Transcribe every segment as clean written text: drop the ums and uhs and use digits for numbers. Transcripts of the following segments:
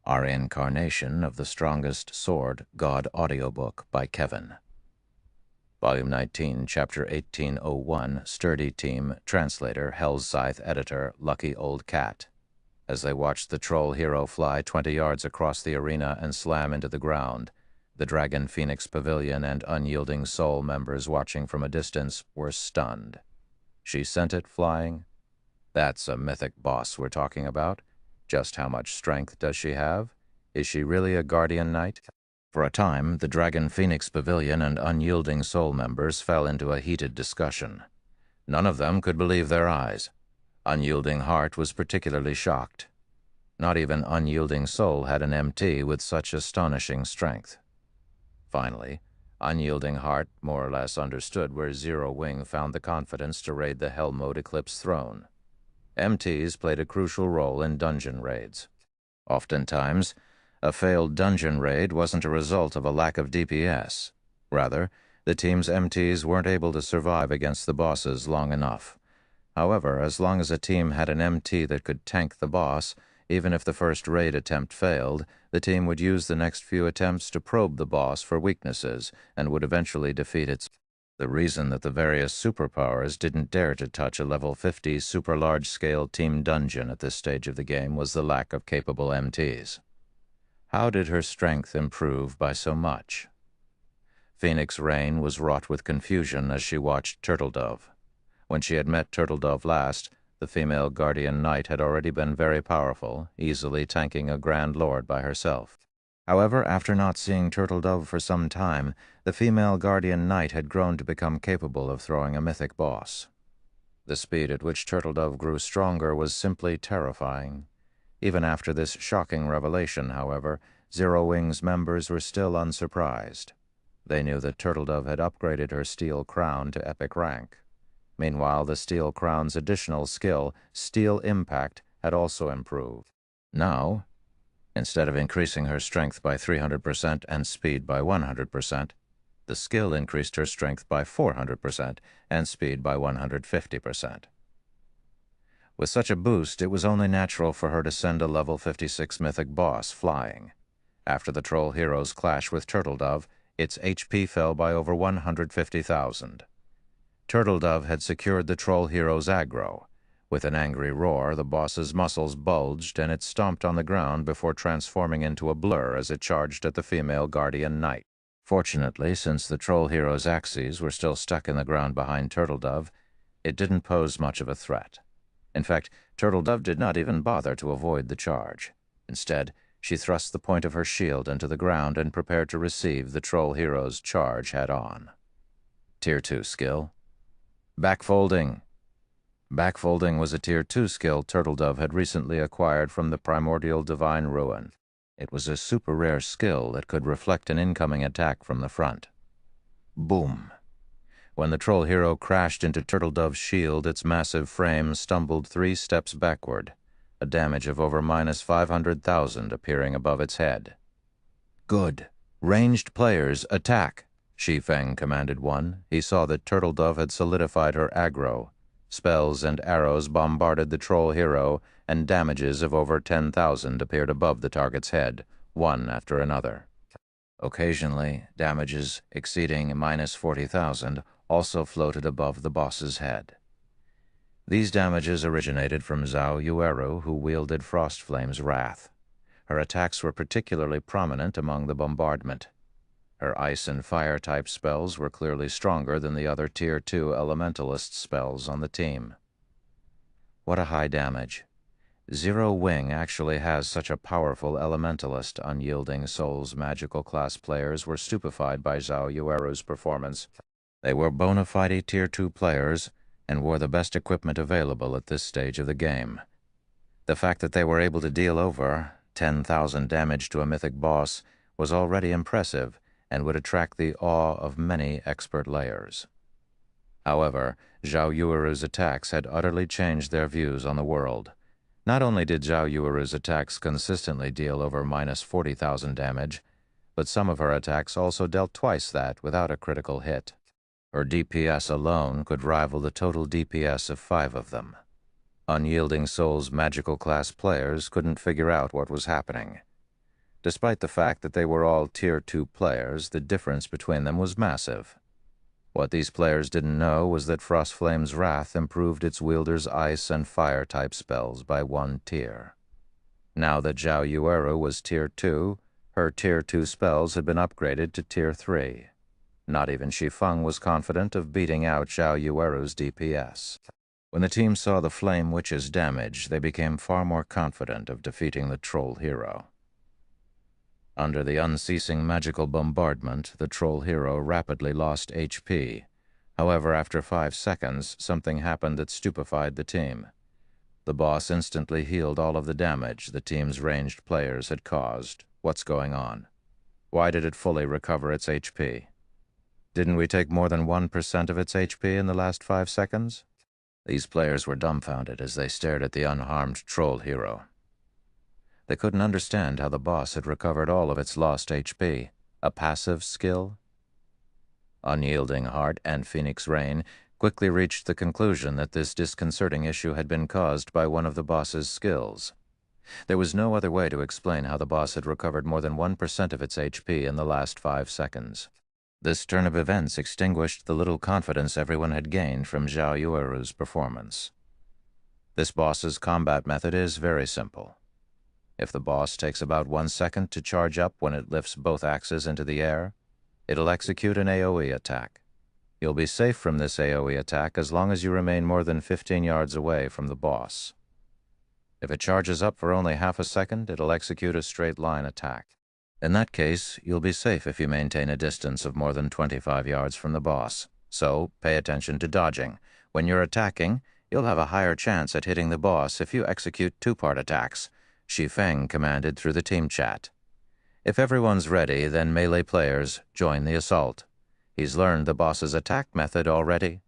Reincarnation of the Strongest Sword God audiobook by Kevin. Volume 19, Chapter 1801, Sturdy Team, Translator, Hell's Scythe Editor, Lucky Old Cat. As they watched the troll hero fly 20 yards across the arena and slam into the ground, the Dragon Phoenix Pavilion and Unyielding Soul members watching from a distance were stunned. She sent it flying? That's a mythic boss we're talking about. Just how much strength does she have? Is she really a guardian knight? For a time, the Dragon Phoenix Pavilion and Unyielding Soul members fell into a heated discussion. None of them could believe their eyes. Unyielding Heart was particularly shocked. Not even Unyielding Soul had an MT with such astonishing strength. Finally, Unyielding Heart more or less understood where Zero Wing found the confidence to raid the Hell Mode Eclipse throne. MTs played a crucial role in dungeon raids. Oftentimes, a failed dungeon raid wasn't a result of a lack of DPS. Rather, the team's MTs weren't able to survive against the bosses long enough. However, as long as a team had an MT that could tank the boss, even if the first raid attempt failed, the team would use the next few attempts to probe the boss for weaknesses and would eventually defeat its. The reason that the various superpowers didn't dare to touch a level 50 super large-scale team dungeon at this stage of the game was the lack of capable MTs. How did her strength improve by so much? Phoenix Rain was wrought with confusion as she watched Turtledove. When she had met Turtledove last, the female guardian knight had already been very powerful, easily tanking a Grand Lord by herself. However, after not seeing Turtledove for some time, the female guardian knight had grown to become capable of throwing a mythic boss. The speed at which Turtledove grew stronger was simply terrifying. Even after this shocking revelation, however, Zero Wing's members were still unsurprised. They knew that Turtledove had upgraded her Steel Crown to epic rank. Meanwhile, the Steel Crown's additional skill, Steel Impact, had also improved. Now, instead of increasing her strength by 300% and speed by 100%, the skill increased her strength by 400% and speed by 150%. With such a boost, it was only natural for her to send a level 56 mythic boss flying. After the troll hero's clash with Turtledove, its HP fell by over 150,000. Turtledove had secured the troll hero's aggro. With an angry roar, the boss's muscles bulged and it stomped on the ground before transforming into a blur as it charged at the female guardian knight. Fortunately, since the troll hero's axes were still stuck in the ground behind Turtledove, it didn't pose much of a threat. In fact, Turtledove did not even bother to avoid the charge. Instead, she thrust the point of her shield into the ground and prepared to receive the troll hero's charge head-on. Tier 2 skill. Backfolding. Backfolding was a Tier 2 skill Turtledove had recently acquired from the primordial divine ruin. It was a super rare skill that could reflect an incoming attack from the front. Boom. When the troll hero crashed into Turtledove's shield, its massive frame stumbled 3 steps backward, a damage of over -500,000 appearing above its head. Good. Ranged players, attack, Shi Feng commanded one. He saw that Turtledove had solidified her aggro. Spells and arrows bombarded the troll hero, and damages of over 10,000 appeared above the target's head, one after another. Occasionally, damages exceeding -40,000 also floated above the boss's head. These damages originated from Zhao Yueru, who wielded Frost Flame's wrath. Her attacks were particularly prominent among the bombardment. Her ice and fire type spells were clearly stronger than the other Tier 2 elementalist spells on the team. What a high damage. Zero Wing actually has such a powerful elementalist. Unyielding Soul's magical class players were stupefied by Zhao Yueru's performance. They were bona fide Tier 2 players and wore the best equipment available at this stage of the game. The fact that they were able to deal over 10,000 damage to a mythic boss was already impressive and would attract the awe of many expert layers. However, Zhao Yueru's attacks had utterly changed their views on the world. Not only did Zhao Yueru's attacks consistently deal over -40,000 damage, but some of her attacks also dealt twice that without a critical hit. Her DPS alone could rival the total DPS of 5 of them. Unyielding Soul's magical class players couldn't figure out what was happening. Despite the fact that they were all Tier 2 players, the difference between them was massive. What these players didn't know was that Frostflame's Wrath improved its wielder's ice and fire-type spells by 1 tier. Now that Zhao Yueru was Tier 2, her Tier 2 spells had been upgraded to Tier 3. Not even Shi Feng was confident of beating out Zhao Yueru's DPS. When the team saw the Flame Witch's damage, they became far more confident of defeating the Troll Hero. Under the unceasing magical bombardment, the Troll Hero rapidly lost HP. However, after 5 seconds, something happened that stupefied the team. The boss instantly healed all of the damage the team's ranged players had caused. What's going on? Why did it fully recover its HP? Didn't we take more than 1% of its HP in the last 5 seconds? These players were dumbfounded as they stared at the unharmed Troll Hero. They couldn't understand how the boss had recovered all of its lost HP. A passive skill? Unyielding Heart and Phoenix Rain quickly reached the conclusion that this disconcerting issue had been caused by one of the boss's skills. There was no other way to explain how the boss had recovered more than 1% of its HP in the last 5 seconds. This turn of events extinguished the little confidence everyone had gained from Zhao Yueru's performance. This boss's combat method is very simple. If the boss takes about 1 second to charge up when it lifts both axes into the air, it'll execute an AoE attack. You'll be safe from this AoE attack as long as you remain more than 15 yards away from the boss. If it charges up for only half a second, it'll execute a straight line attack. In that case, you'll be safe if you maintain a distance of more than 25 yards from the boss. So, pay attention to dodging. When you're attacking, you'll have a higher chance at hitting the boss if you execute 2-part attacks, Shi Feng commanded through the team chat. If everyone's ready, then melee players, join the assault. He's learned the boss's attack method already.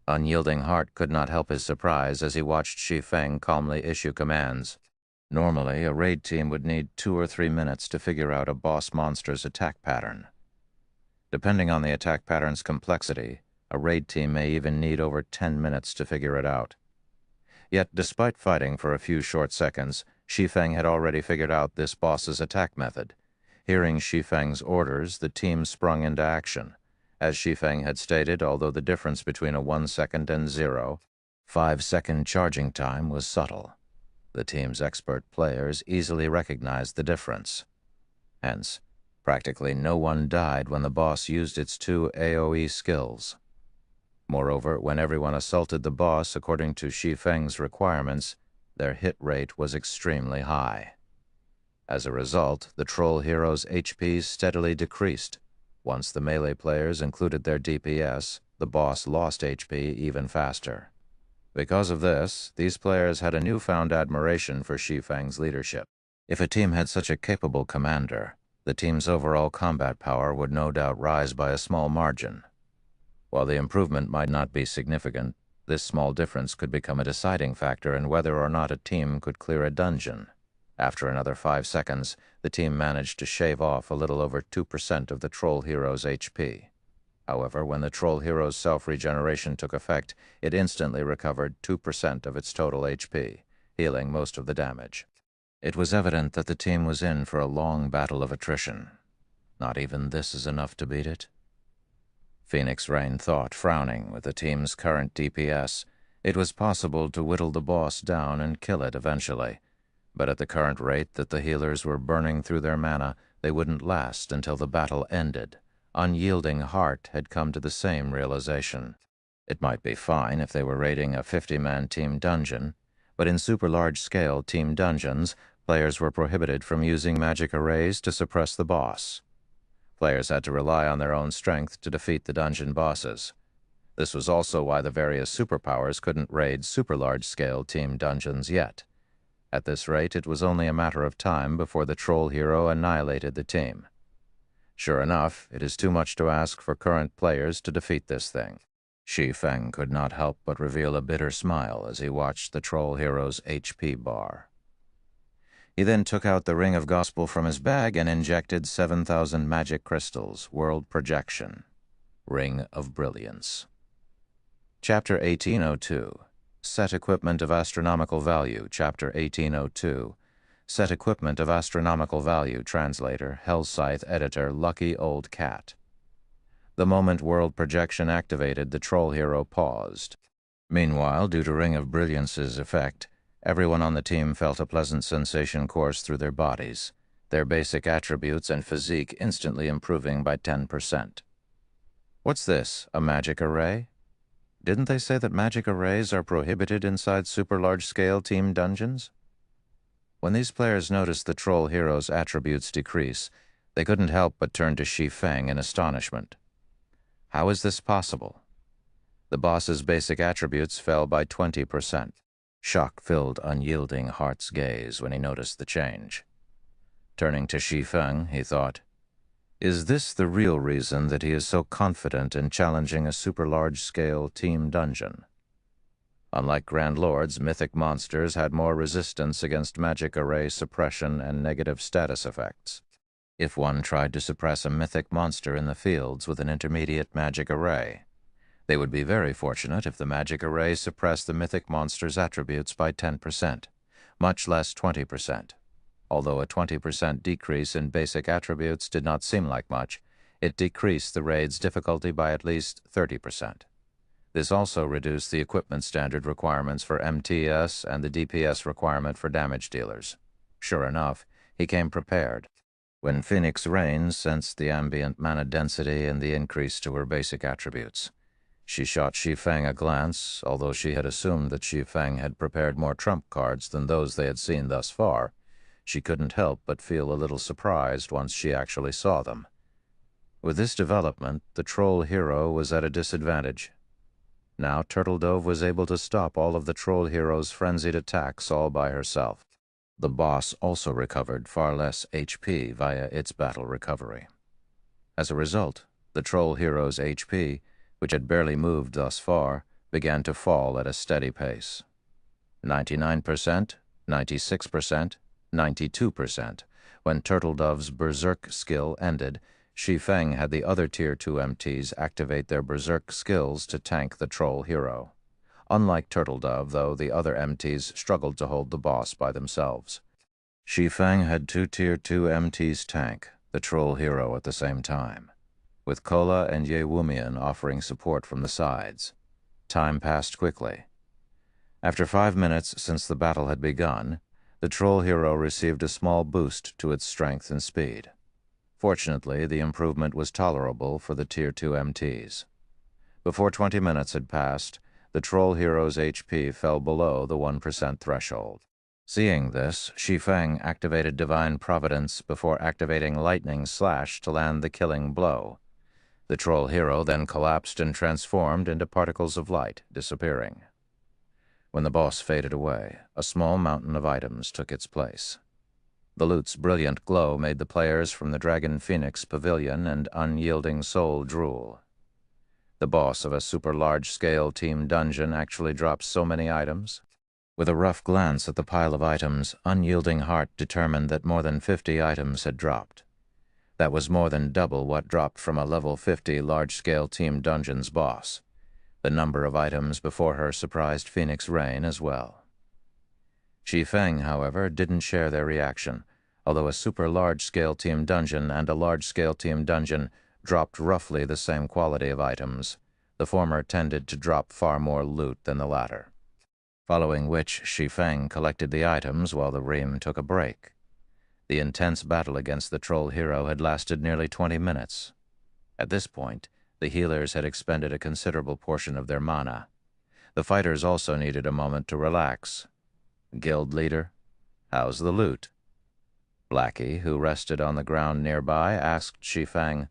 Unyielding Heart could not help his surprise as he watched Shi Feng calmly issue commands. Normally, a raid team would need 2 or 3 minutes to figure out a boss monster's attack pattern. Depending on the attack pattern's complexity, a raid team may even need over 10 minutes to figure it out. Yet, despite fighting for a few short seconds, Shi Feng had already figured out this boss's attack method. Hearing Shi Feng's orders, the team sprung into action. As Shi Feng had stated, although the difference between a 1 second and 0, 5-second charging time was subtle. The team's expert players easily recognized the difference. Hence, practically no one died when the boss used its 2 AoE skills. Moreover, when everyone assaulted the boss according to Shi Feng's requirements, their hit rate was extremely high. As a result, the Troll Hero's HP steadily decreased. Once the melee players included their DPS, the boss lost HP even faster. Because of this, these players had a newfound admiration for Shi Feng's leadership. If a team had such a capable commander, the team's overall combat power would no doubt rise by a small margin. While the improvement might not be significant, this small difference could become a deciding factor in whether or not a team could clear a dungeon. After another 5 seconds, the team managed to shave off a little over 2% of the Troll Hero's HP. However, when the Troll Hero's self-regeneration took effect, it instantly recovered 2% of its total HP, healing most of the damage. It was evident that the team was in for a long battle of attrition. Not even this is enough to beat it? Phoenix Rain thought, frowning. With the team's current DPS, it was possible to whittle the boss down and kill it eventually. But at the current rate that the healers were burning through their mana, they wouldn't last until the battle ended. Unyielding Heart had come to the same realization. It might be fine if they were raiding a 50-man team dungeon, but in super large-scale team dungeons, players were prohibited from using magic arrays to suppress the boss. Players had to rely on their own strength to defeat the dungeon bosses. This was also why the various superpowers couldn't raid super large-scale team dungeons yet. At this rate, it was only a matter of time before the Troll Hero annihilated the team. Sure enough, it is too much to ask for current players to defeat this thing. Shi Feng could not help but reveal a bitter smile as he watched the Troll Hero's HP bar. He then took out the Ring of Gospel from his bag and injected 7,000 magic crystals, world projection. Ring of Brilliance. Chapter 1802. Set equipment of astronomical value, Chapter 1802. Set equipment of astronomical value. Translator, Hell's Scythe editor, Lucky Old Cat. The moment world projection activated, the troll hero paused. Meanwhile, due to Ring of Brilliance's effect, everyone on the team felt a pleasant sensation course through their bodies, their basic attributes and physique instantly improving by 10%. What's this, a magic array? Didn't they say that magic arrays are prohibited inside super large-scale team dungeons? When these players noticed the troll hero's attributes decrease, they couldn't help but turn to Shi Feng in astonishment. How is this possible? The boss's basic attributes fell by 20%. Shock filled unyielding Heart's gaze when he noticed the change. Turning to Shi Feng, he thought, is this the real reason that he is so confident in challenging a super large-scale team dungeon? Unlike Grand Lords, mythic monsters had more resistance against magic array suppression and negative status effects. If one tried to suppress a mythic monster in the fields with an intermediate magic array, they would be very fortunate if the magic array suppressed the mythic monster's attributes by 10%, much less 20%. Although a 20% decrease in basic attributes did not seem like much, it decreased the raid's difficulty by at least 30%. This also reduced the equipment standard requirements for MTS and the DPS requirement for damage dealers. Sure enough, he came prepared. When Phoenix Rain sensed the ambient mana density and the increase to her basic attributes, she shot Shi Feng a glance, although she had assumed that Shi Feng had prepared more trump cards than those they had seen thus far. She couldn't help but feel a little surprised once she actually saw them. With this development, the troll hero was at a disadvantage. Now Turtledove was able to stop all of the troll hero's frenzied attacks all by herself. The boss also recovered far less HP via its battle recovery. As a result, the troll hero's HP, which had barely moved thus far, began to fall at a steady pace. 99%, 96%, 92%. When Turtledove's Berserk skill ended, Shi Feng had the other Tier 2 MTs activate their Berserk skills to tank the troll hero. Unlike Turtledove, though, the other MTs struggled to hold the boss by themselves. Shi Feng had two Tier 2 MTs tank the troll hero at the same time, with Kola and Ye Wumian offering support from the sides. Time passed quickly. After 5 minutes since the battle had begun, the troll hero received a small boost to its strength and speed. Fortunately, the improvement was tolerable for the Tier 2 MTs. Before 20 minutes had passed, the troll hero's HP fell below the 1% threshold. Seeing this, Shi Feng activated Divine Providence before activating Lightning Slash to land the killing blow. The troll hero then collapsed and transformed into particles of light, disappearing. When the boss faded away, a small mountain of items took its place. The loot's brilliant glow made the players from the Dragon Phoenix Pavilion and Unyielding Soul drool. The boss of a super large-scale team dungeon actually dropped so many items? With a rough glance at the pile of items, Unyielding Heart determined that more than 50 items had dropped. That was more than double what dropped from a level 50 large-scale team dungeon's boss. The number of items before her surprised Phoenix Rain as well. Shi Feng, however, didn't share their reaction. Although a super large-scale team dungeon and a large-scale team dungeon dropped roughly the same quality of items, the former tended to drop far more loot than the latter. Following which, Shi Feng collected the items while the Ream took a break. The intense battle against the troll hero had lasted nearly 20 minutes. At this point, the healers had expended a considerable portion of their mana. The fighters also needed a moment to relax. Guild leader, how's the loot? Blackie, who rested on the ground nearby, asked Shi Feng.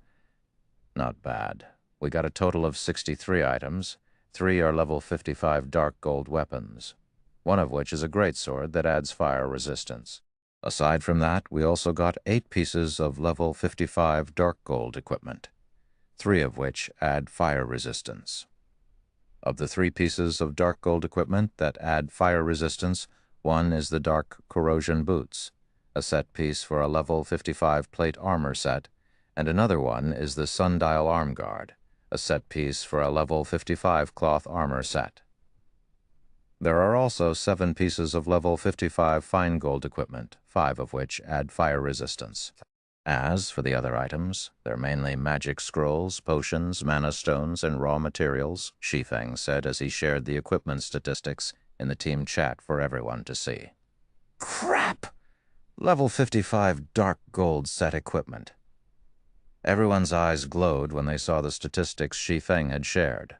Not bad. We got a total of 63 items. 3 are level 55 dark gold weapons, one of which is a greatsword that adds fire resistance. Aside from that, we also got 8 pieces of level 55 dark gold equipment, 3 of which add fire resistance. Of the 3 pieces of dark gold equipment that add fire resistance, one is the Dark Corrosion Boots, a set piece for a level 55 plate armor set, and another one is the Sundial Arm Guard, a set piece for a level 55 cloth armor set. There are also 7 pieces of level 55 fine gold equipment, 5 of which add fire resistance. As for the other items, they're mainly magic scrolls, potions, mana stones, and raw materials, Shi Feng said as he shared the equipment statistics in the team chat for everyone to see. Crap! Level 55 dark gold set equipment. Everyone's eyes glowed when they saw the statistics Shi Feng had shared.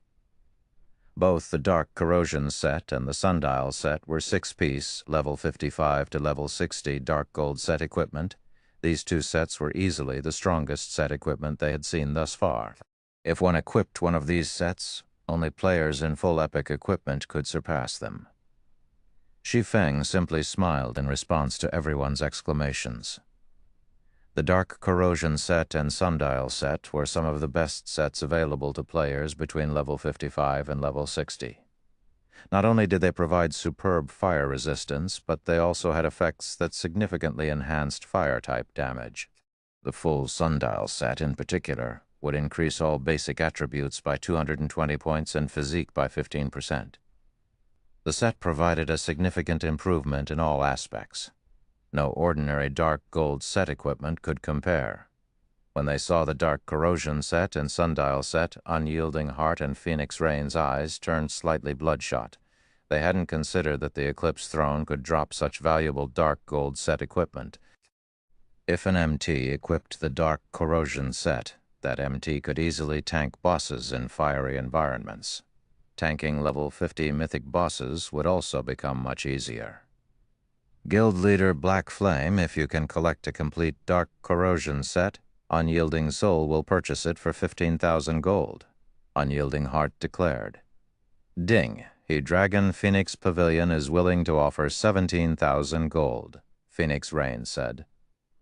Both the Dark Corrosion set and the Sundial set were 6-piece, level 55 to level 60 dark gold set equipment. These 2 sets were easily the strongest set equipment they had seen thus far. If one equipped one of these sets, only players in full epic equipment could surpass them. Shi Feng simply smiled in response to everyone's exclamations. The Dark Corrosion set and Sundial set were some of the best sets available to players between level 55 and level 60. Not only did they provide superb fire resistance, but they also had effects that significantly enhanced fire-type damage. The full Sundial set, in particular, would increase all basic attributes by 220 points and physique by 15%. The set provided a significant improvement in all aspects. No ordinary dark gold set equipment could compare. When they saw the Dark Corrosion set and Sundial set, Unyielding Heart and Phoenix Rain's eyes turned slightly bloodshot. They hadn't considered that the Eclipse Throne could drop such valuable dark gold set equipment. If an MT equipped the Dark Corrosion set, that MT could easily tank bosses in fiery environments. Tanking level 50 mythic bosses would also become much easier. Guild leader Black Flame, if you can collect a complete Dark Corrosion set, Unyielding Soul will purchase it for 15,000 gold, Unyielding Heart declared. Ding, he Dragon Phoenix Pavilion is willing to offer 17,000 gold, Phoenix Rain said.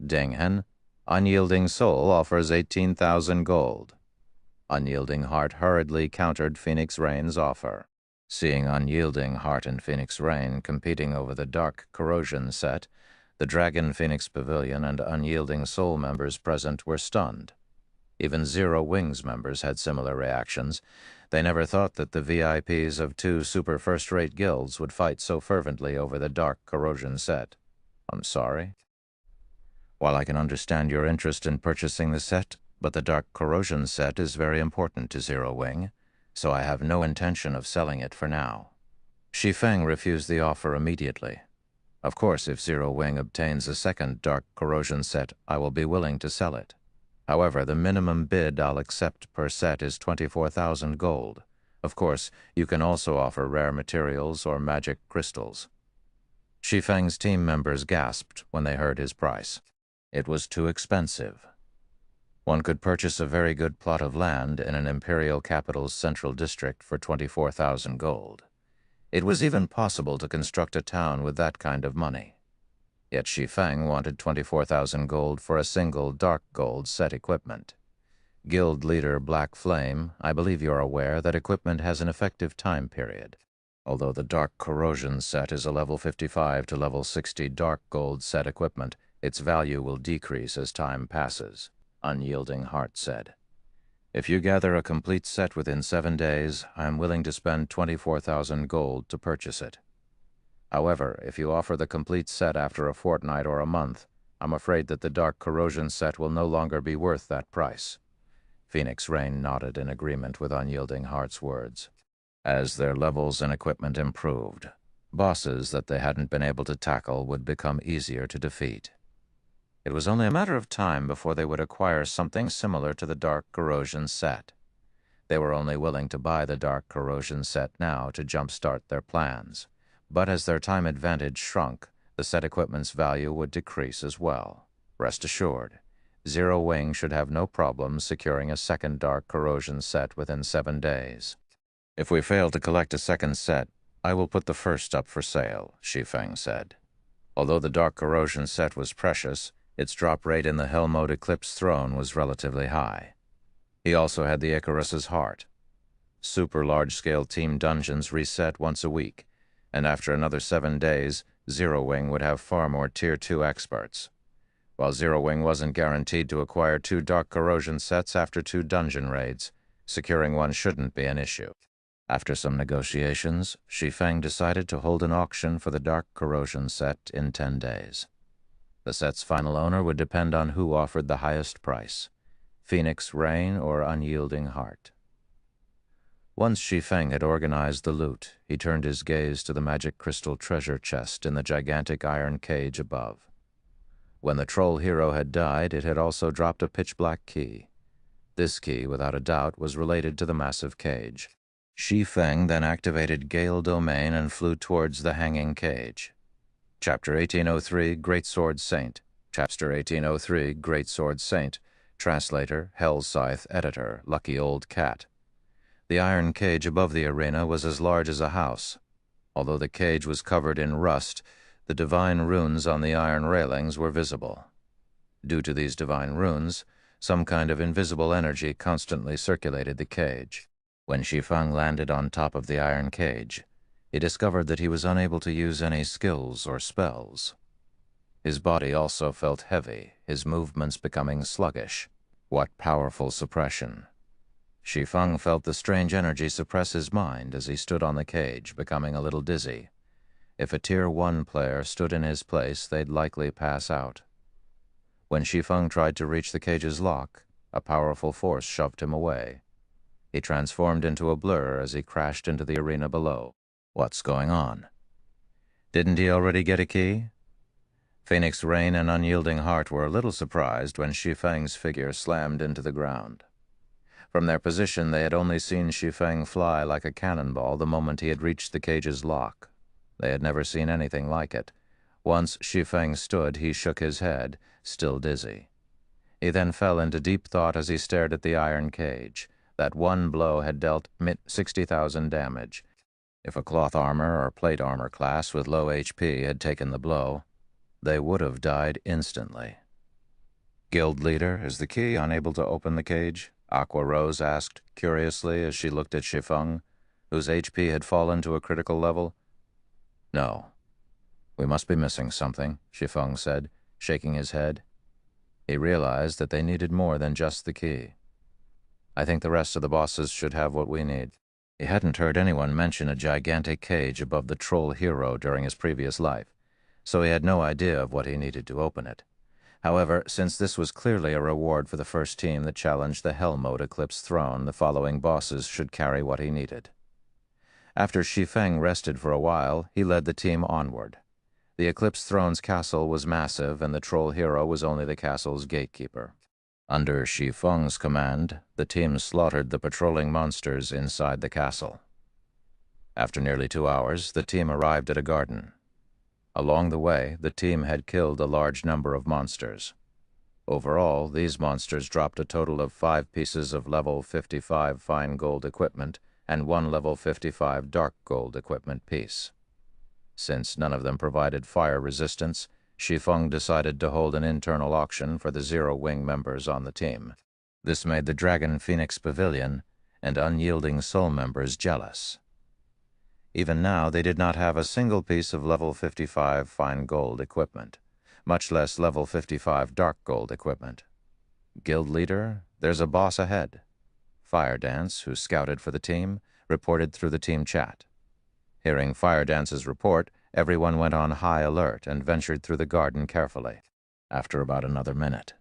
Dinghen, Unyielding Soul offers 18,000 gold. Unyielding Heart hurriedly countered Phoenix Rain's offer. Seeing Unyielding Heart and Phoenix Rain competing over the Dark Corrosion set, the Dragon Phoenix Pavilion and Unyielding Soul members present were stunned. Even Zero Wings members had similar reactions. They never thought that the VIPs of 2 super first-rate guilds would fight so fervently over the Dark Corrosion set. I'm sorry. While I can understand your interest in purchasing the set, but the Dark Corrosion set is very important to Zero Wing, so I have no intention of selling it for now. Shi Feng refused the offer immediately. Of course, if Zero Wing obtains a second Dark Corrosion set, I will be willing to sell it. However, the minimum bid I'll accept per set is 24,000 gold. Of course, you can also offer rare materials or magic crystals. Shi Feng's team members gasped when they heard his price. It was too expensive. One could purchase a very good plot of land in an imperial capital's central district for 24,000 gold. It was even possible to construct a town with that kind of money. Yet Shi Feng wanted 24,000 gold for a single dark gold set equipment. Guild leader Black Flame, I believe you're aware that equipment has an effective time period. Although the Dark Corrosion set is a level 55 to level 60 dark gold set equipment, its value will decrease as time passes, Unyielding Heart said. If you gather a complete set within 7 days, I am willing to spend 24,000 gold to purchase it. However, if you offer the complete set after a fortnight or a month, I'm afraid that the Dark Corrosion set will no longer be worth that price. Phoenix Rain nodded in agreement with Unyielding Heart's words. As their levels and equipment improved, bosses that they hadn't been able to tackle would become easier to defeat. It was only a matter of time before they would acquire something similar to the Dark Corrosion set. They were only willing to buy the Dark Corrosion set now to jumpstart their plans. But as their time advantage shrunk, the set equipment's value would decrease as well. Rest assured, Zero Wing should have no problems securing a second Dark Corrosion set within 7 days. If we fail to collect a second set, I will put the first up for sale, Shi Feng said. Although the Dark Corrosion set was precious, its drop rate in the Hell Mode Eclipse Throne was relatively high. He also had the Icarus's Heart. Super large-scale team dungeons reset once a week, and after another 7 days, Zero Wing would have far more Tier 2 experts. While Zero Wing wasn't guaranteed to acquire 2 Dark Corrosion sets after 2 dungeon raids, securing one shouldn't be an issue. After some negotiations, Shi Feng decided to hold an auction for the Dark Corrosion set in 10 days. The set's final owner would depend on who offered the highest price, Phoenix Rain or Unyielding Heart. Once Shi Feng had organized the loot, he turned his gaze to the magic crystal treasure chest in the gigantic iron cage above. When the troll hero had died, it had also dropped a pitch-black key. This key, without a doubt, was related to the massive cage. Shi Feng then activated Gale Domain and flew towards the hanging cage. Chapter 1803, Great Sword Saint. Chapter 1803, Great Sword Saint. Translator, Hell's Scythe Editor, Lucky Old Cat. The iron cage above the arena was as large as a house. Although the cage was covered in rust, the divine runes on the iron railings were visible. Due to these divine runes, some kind of invisible energy constantly circulated the cage. When Shi Feng landed on top of the iron cage, he discovered that he was unable to use any skills or spells. His body also felt heavy, his movements becoming sluggish. What powerful suppression! Shi Feng felt the strange energy suppress his mind as he stood on the cage, becoming a little dizzy. If a Tier 1 player stood in his place, they'd likely pass out. When Shi Feng tried to reach the cage's lock, a powerful force shoved him away. He transformed into a blur as he crashed into the arena below. What's going on? Didn't he already get a key? Phoenix Rain and Unyielding Heart were a little surprised when Shi Feng's figure slammed into the ground. From their position, they had only seen Shi Feng fly like a cannonball the moment he had reached the cage's lock. They had never seen anything like it. Once Shi Feng stood, he shook his head, still dizzy. He then fell into deep thought as he stared at the iron cage. That one blow had dealt 60,000 damage. If a cloth armor or plate armor class with low HP had taken the blow, they would have died instantly. Guild leader, is the key unable to open the cage? Aqua Rose asked curiously as she looked at Shi Feng, whose HP had fallen to a critical level. No. We must be missing something, Shi Feng said, shaking his head. He realized that they needed more than just the key. I think the rest of the bosses should have what we need. He hadn't heard anyone mention a gigantic cage above the troll hero during his previous life, so he had no idea of what he needed to open it. However, since this was clearly a reward for the first team that challenged the Hell Mode Eclipse Throne, the following bosses should carry what he needed. After Shi Feng rested for a while, he led the team onward. The Eclipse Throne's castle was massive, and the troll hero was only the castle's gatekeeper. Under Shi Feng's command, the team slaughtered the patrolling monsters inside the castle. After nearly 2 hours, the team arrived at a garden. Along the way, the team had killed a large number of monsters. Overall, these monsters dropped a total of 5 pieces of level 55 fine gold equipment and 1 level 55 dark gold equipment piece. Since none of them provided fire resistance, Shi Feng decided to hold an internal auction for the Zero Wing members on the team. This made the Dragon Phoenix Pavilion and Unyielding Soul members jealous. Even now, they did not have a single piece of level 55 fine gold equipment, much less level 55 dark gold equipment. Guild leader, there's a boss ahead. Fire Dance, who scouted for the team, reported through the team chat. Hearing Fire Dance's report, everyone went on high alert and ventured through the garden carefully. After about another minute,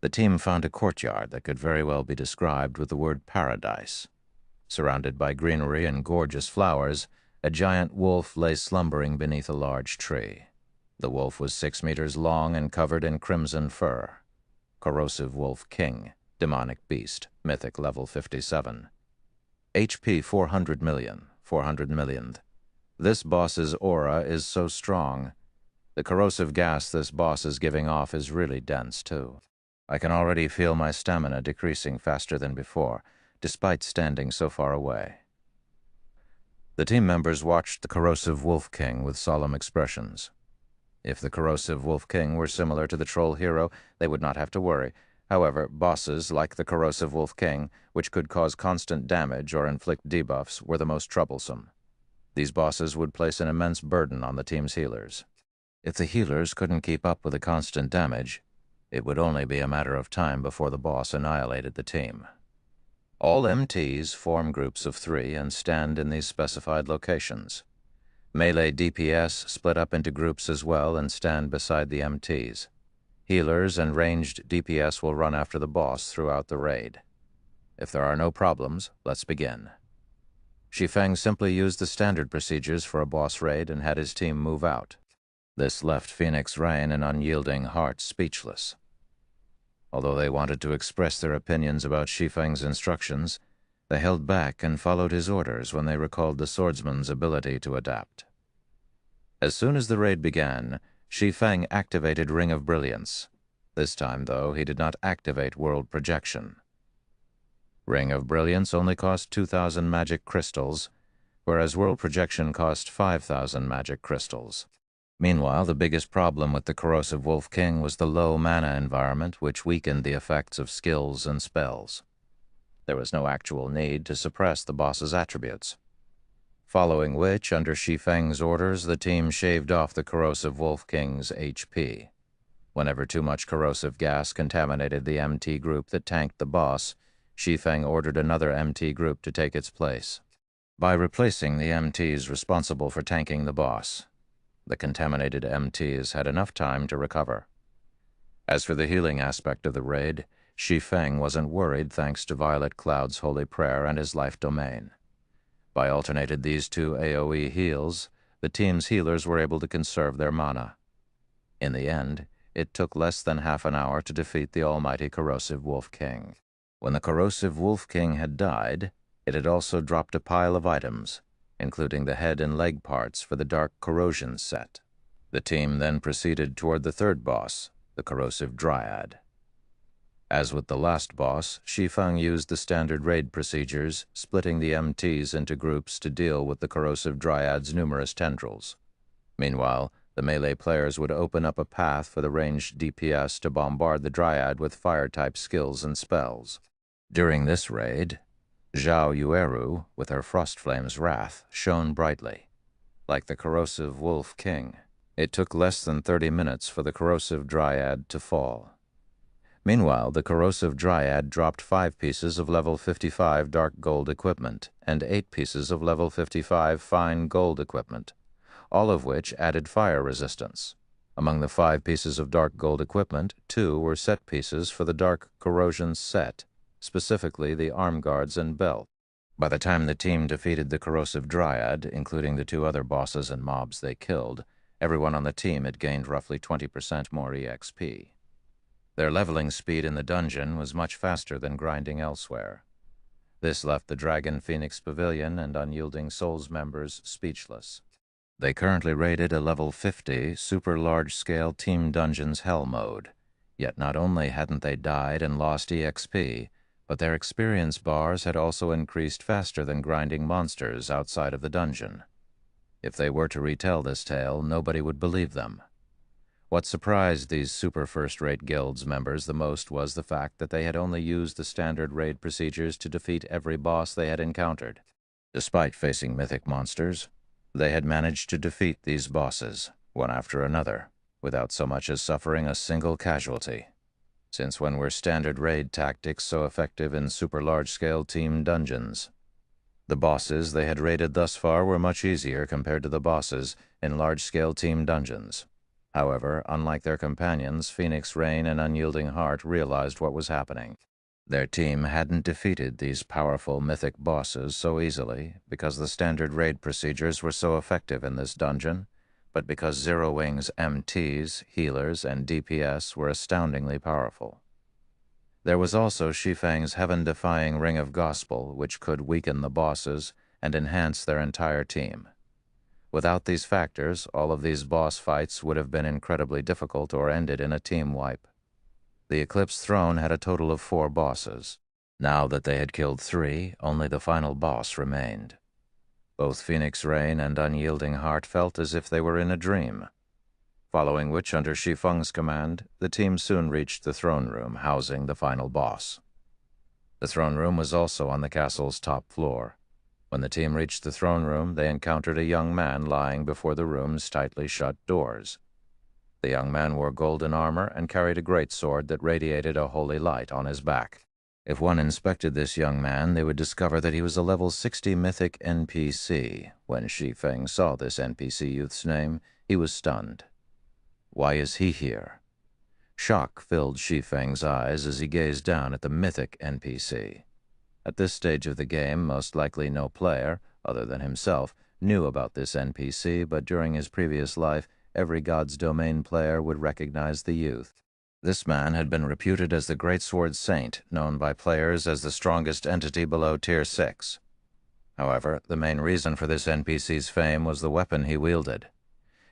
the team found a courtyard that could very well be described with the word paradise. Surrounded by greenery and gorgeous flowers, a giant wolf lay slumbering beneath a large tree. The wolf was 6 meters long and covered in crimson fur. Corrosive Wolf King, demonic beast, mythic level 57. HP 400 million, 400 millionth. This boss's aura is so strong. The corrosive gas this boss is giving off is really dense, too. I can already feel my stamina decreasing faster than before, despite standing so far away. The team members watched the Corrosive Wolf King with solemn expressions. If the Corrosive Wolf King were similar to the Troll Hero, they would not have to worry. However, bosses like the Corrosive Wolf King, which could cause constant damage or inflict debuffs, were the most troublesome. These bosses would place an immense burden on the team's healers. If the healers couldn't keep up with the constant damage, it would only be a matter of time before the boss annihilated the team. All MTs form groups of 3 and stand in these specified locations. Melee DPS split up into groups as well and stand beside the MTs. Healers and ranged DPS will run after the boss throughout the raid. If there are no problems, let's begin. Shi Feng simply used the standard procedures for a boss raid and had his team move out. This left Phoenix Rain and Unyielding Heart speechless. Although they wanted to express their opinions about Shi Feng's instructions, they held back and followed his orders when they recalled the swordsman's ability to adapt. As soon as the raid began, Shi Feng activated Ring of Brilliance. This time, though, he did not activate World Projection. Ring of Brilliance only cost 2,000 magic crystals, whereas World Projection cost 5,000 magic crystals. Meanwhile, the biggest problem with the Corrosive Wolf King was the low mana environment, which weakened the effects of skills and spells. There was no actual need to suppress the boss's attributes. Following which, under Shi Feng's orders, the team shaved off the Corrosive Wolf King's HP. Whenever too much corrosive gas contaminated the MT group that tanked the boss, Shi Feng ordered another MT group to take its place. By replacing the MTs responsible for tanking the boss, the contaminated MTs had enough time to recover. As for the healing aspect of the raid, Shi Feng wasn't worried thanks to Violet Cloud's holy prayer and his life domain. By alternating these 2 AoE heals, the team's healers were able to conserve their mana. In the end, it took less than half an hour to defeat the almighty Corrosive Wolf King. When the Corrosive Wolf King had died, it had also dropped a pile of items, including the head and leg parts for the Dark Corrosion set. The team then proceeded toward the 3rd boss, the Corrosive Dryad. As with the last boss, Shi Feng used the standard raid procedures, splitting the MTs into groups to deal with the Corrosive Dryad's numerous tendrils. Meanwhile, the melee players would open up a path for the ranged DPS to bombard the Dryad with fire-type skills and spells. During this raid, Zhao Yueru, with her Frostflame's Wrath, shone brightly. Like the Corrosive Wolf King, it took less than 30 minutes for the Corrosive Dryad to fall. Meanwhile, the Corrosive Dryad dropped 5 pieces of level 55 dark gold equipment and 8 pieces of level 55 fine gold equipment, all of which added fire resistance. Among the 5 pieces of dark gold equipment, 2 were set pieces for the Dark Corrosion set, specifically the arm guards and belt. By the time the team defeated the Corrosive Dryad, including the 2 other bosses and mobs they killed, everyone on the team had gained roughly 20% more EXP. Their leveling speed in the dungeon was much faster than grinding elsewhere. This left the Dragon Phoenix Pavilion and Unyielding Souls members speechless. They currently rated a level 50 super large-scale Team Dungeons Hell mode, yet not only hadn't they died and lost EXP, but their experience bars had also increased faster than grinding monsters outside of the dungeon. If they were to retell this tale, nobody would believe them. What surprised these super first-rate guilds members the most was the fact that they had only used the standard raid procedures to defeat every boss they had encountered. Despite facing mythic monsters, they had managed to defeat these bosses, one after another, without so much as suffering a single casualty. Since when were standard raid tactics so effective in super large-scale team dungeons? The bosses they had raided thus far were much easier compared to the bosses in large-scale team dungeons. However, unlike their companions, Phoenix Rain and Unyielding Heart realized what was happening. Their team hadn't defeated these powerful mythic bosses so easily because the standard raid procedures were so effective in this dungeon, but because Zero Wing's MTs, healers, and DPS were astoundingly powerful. There was also Shi Feng's heaven-defying Ring of Gospel, which could weaken the bosses and enhance their entire team. Without these factors, all of these boss fights would have been incredibly difficult or ended in a team wipe. The Eclipse Throne had a total of 4 bosses. Now that they had killed 3, only the final boss remained. Both Phoenix Rain and Unyielding Heart felt as if they were in a dream. Following which, under Shi Feng's command, the team soon reached the throne room housing the final boss. The throne room was also on the castle's top floor. When the team reached the throne room, they encountered a young man lying before the room's tightly shut doors. The young man wore golden armor and carried a great sword that radiated a holy light on his back. If one inspected this young man, they would discover that he was a level 60 mythic NPC. When Shi Feng saw this NPC youth's name, he was stunned. Why is he here? Shock filled Shi Feng's eyes as he gazed down at the mythic NPC. At this stage of the game, most likely no player, other than himself, knew about this NPC, but during his previous life, every God's Domain player would recognize the youth. This man had been reputed as the Great Sword Saint, known by players as the strongest entity below Tier 6. However, the main reason for this NPC's fame was the weapon he wielded.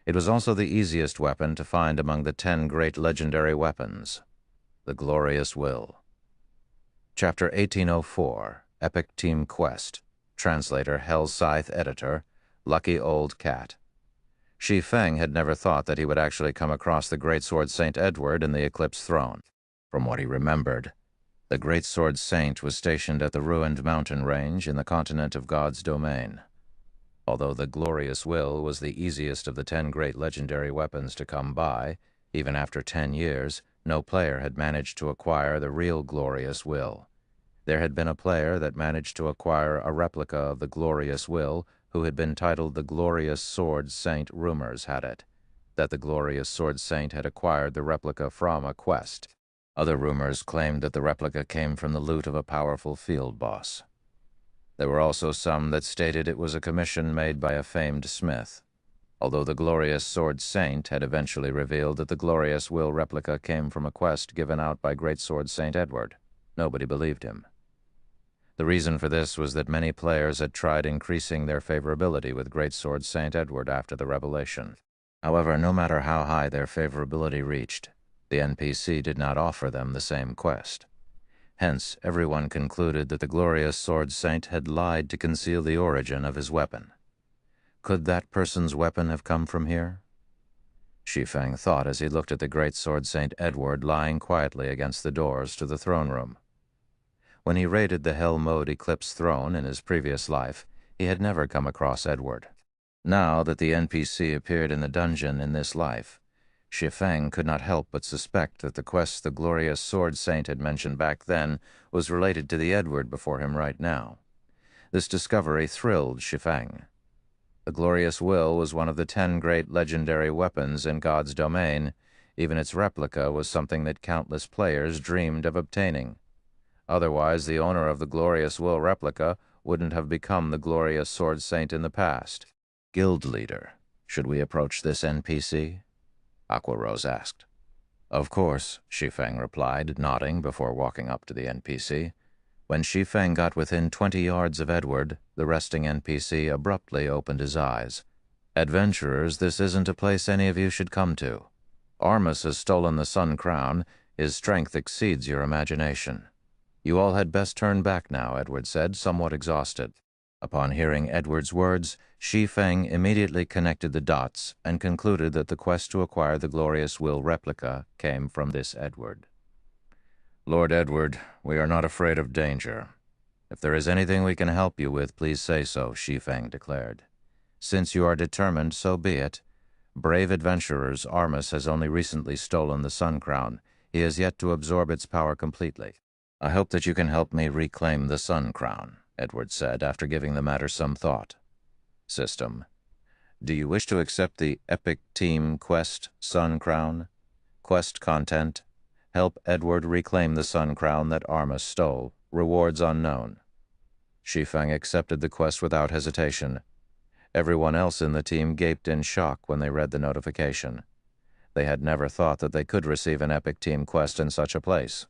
It was also the easiest weapon to find among the 10 great legendary weapons, the Glorious Will. Chapter 1804, Epic Team Quest. Translator Hell Scythe Editor, Lucky Old Cat. Shi Feng had never thought that he would actually come across the Great Sword Saint Edward in the Eclipse Throne. From what he remembered, the Great Sword Saint was stationed at the ruined mountain range in the continent of God's Domain. Although the Glorious Will was the easiest of the 10 great legendary weapons to come by, even after 10 years, no player had managed to acquire the real Glorious Will. There had been a player that managed to acquire a replica of the Glorious Will who had been titled the Glorious Sword Saint. Rumors had it that the Glorious Sword Saint had acquired the replica from a quest. Other rumors claimed that the replica came from the loot of a powerful field boss. There were also some that stated it was a commission made by a famed smith. Although the Glorious Sword Saint had eventually revealed that the Glorious Will replica came from a quest given out by Great Sword Saint Edward, nobody believed him. The reason for this was that many players had tried increasing their favorability with Great Sword Saint Edward after the revelation. However, no matter how high their favorability reached, the NPC did not offer them the same quest. Hence, everyone concluded that the Glorious Sword Saint had lied to conceal the origin of his weapon. Could that person's weapon have come from here? Shi Feng thought as he looked at the Great Sword Saint Edward lying quietly against the doors to the throne room. When he raided the Hell Mode Eclipse Throne in his previous life, he had never come across Edward. Now that the NPC appeared in the dungeon in this life, Shi Feng could not help but suspect that the quest the Glorious Sword Saint had mentioned back then was related to the Edward before him right now. This discovery thrilled Shi Feng. The Glorious Will was one of the 10 great legendary weapons in God's Domain. Even its replica was something that countless players dreamed of obtaining. Otherwise, the owner of the Glorious Will replica wouldn't have become the Glorious Sword Saint in the past. Guild leader, should we approach this NPC? Aqua Rose asked. Of course, Shi Feng replied, nodding before walking up to the NPC. When Shi Feng got within 20 yards of Edward, the resting NPC abruptly opened his eyes. Adventurers, this isn't a place any of you should come to. Armus has stolen the Sun Crown. His strength exceeds your imagination. You all had best turn back now, Edward said, somewhat exhausted. Upon hearing Edward's words, Shi Feng immediately connected the dots and concluded that the quest to acquire the Glorious Will replica came from this Edward. Lord Edward, we are not afraid of danger. If there is anything we can help you with, please say so, Shi Feng declared. Since you are determined, so be it. Brave adventurers, Armus has only recently stolen the Sun Crown. He has yet to absorb its power completely. I hope that you can help me reclaim the Sun Crown, Edward said after giving the matter some thought. System. Do you wish to accept the Epic Team Quest Sun Crown? Quest content. Help Edward reclaim the Sun Crown that Armus stole. Rewards unknown. Shi Feng accepted the quest without hesitation. Everyone else in the team gaped in shock when they read the notification. They had never thought that they could receive an Epic Team Quest in such a place.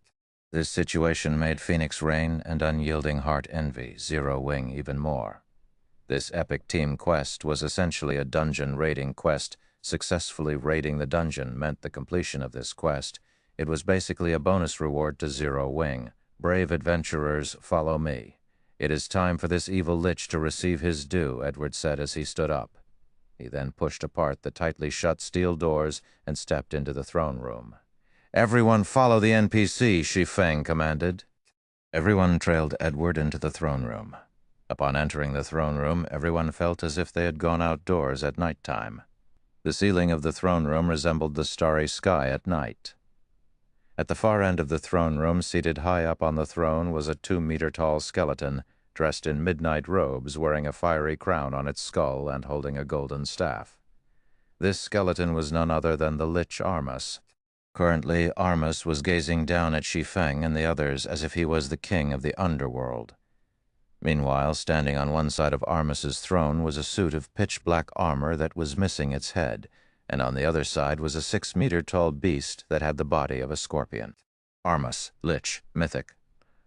This situation made Phoenix Rain and Unyielding Heart envy Zero Wing even more. This Epic Team Quest was essentially a dungeon raiding quest. Successfully raiding the dungeon meant the completion of this quest. It was basically a bonus reward to Zero Wing. Brave adventurers, follow me. It is time for this evil lich to receive his due, Edward said as he stood up. He then pushed apart the tightly shut steel doors and stepped into the throne room. Everyone follow the NPC, Shi Feng commanded. Everyone trailed Edward into the throne room. Upon entering the throne room, everyone felt as if they had gone outdoors at night time. The ceiling of the throne room resembled the starry sky at night. At the far end of the throne room, seated high up on the throne, was a 2-meter-tall skeleton, dressed in midnight robes, wearing a fiery crown on its skull and holding a golden staff. This skeleton was none other than the Lich Armus. Currently, Armus was gazing down at Shi Feng and the others as if he was the king of the underworld. Meanwhile, standing on one side of Armus's throne was a suit of pitch-black armor that was missing its head, and on the other side was a 6-meter-tall beast that had the body of a scorpion. Armus, Lich, Mythic.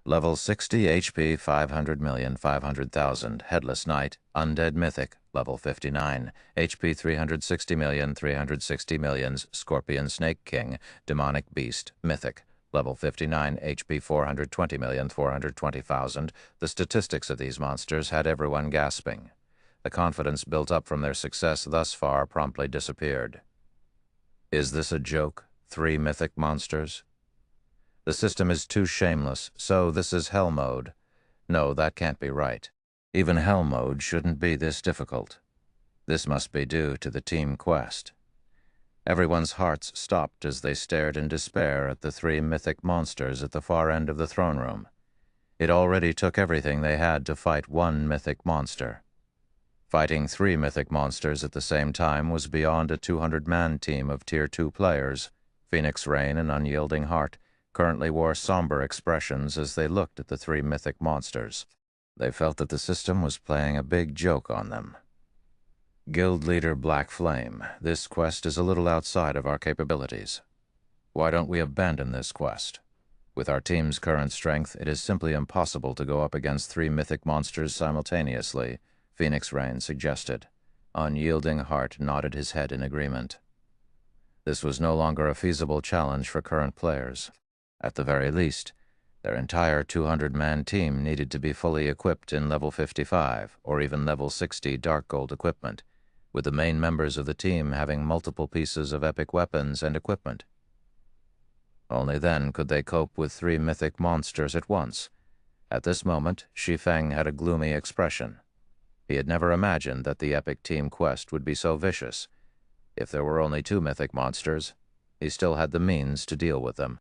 Level 60 HP, 500,500,000. Headless Knight, Undead Mythic. Level 59. HP 360,360,000. Scorpion Snake King, Demonic Beast, Mythic. Level 59, HP 420,420,000. The statistics of these monsters had everyone gasping. The confidence built up from their success thus far promptly disappeared. Is this a joke? 3 mythic monsters? The system is too shameless, so this is Hell Mode. No, that can't be right. Even Hell Mode shouldn't be this difficult. This must be due to the team quest. Everyone's hearts stopped as they stared in despair at the 3 mythic monsters at the far end of the throne room. It already took everything they had to fight 1 mythic monster. Fighting 3 mythic monsters at the same time was beyond a 200-man team of Tier 2 players. Phoenix Rain and Unyielding Heart currently wore somber expressions as they looked at the 3 mythic monsters. They felt that the system was playing a big joke on them. Guild Leader Black Flame, this quest is a little outside of our capabilities. Why don't we abandon this quest? With our team's current strength, it is simply impossible to go up against 3 mythic monsters simultaneously, Phoenix Rain suggested. Unyielding Heart nodded his head in agreement. This was no longer a feasible challenge for current players. At the very least, their entire 200-man team needed to be fully equipped in level 55 or even level 60 Dark Gold equipment, with the main members of the team having multiple pieces of epic weapons and equipment. Only then could they cope with 3 mythic monsters at once. At this moment, Shi Feng had a gloomy expression. He had never imagined that the epic team quest would be so vicious. If there were only 2 mythic monsters, he still had the means to deal with them.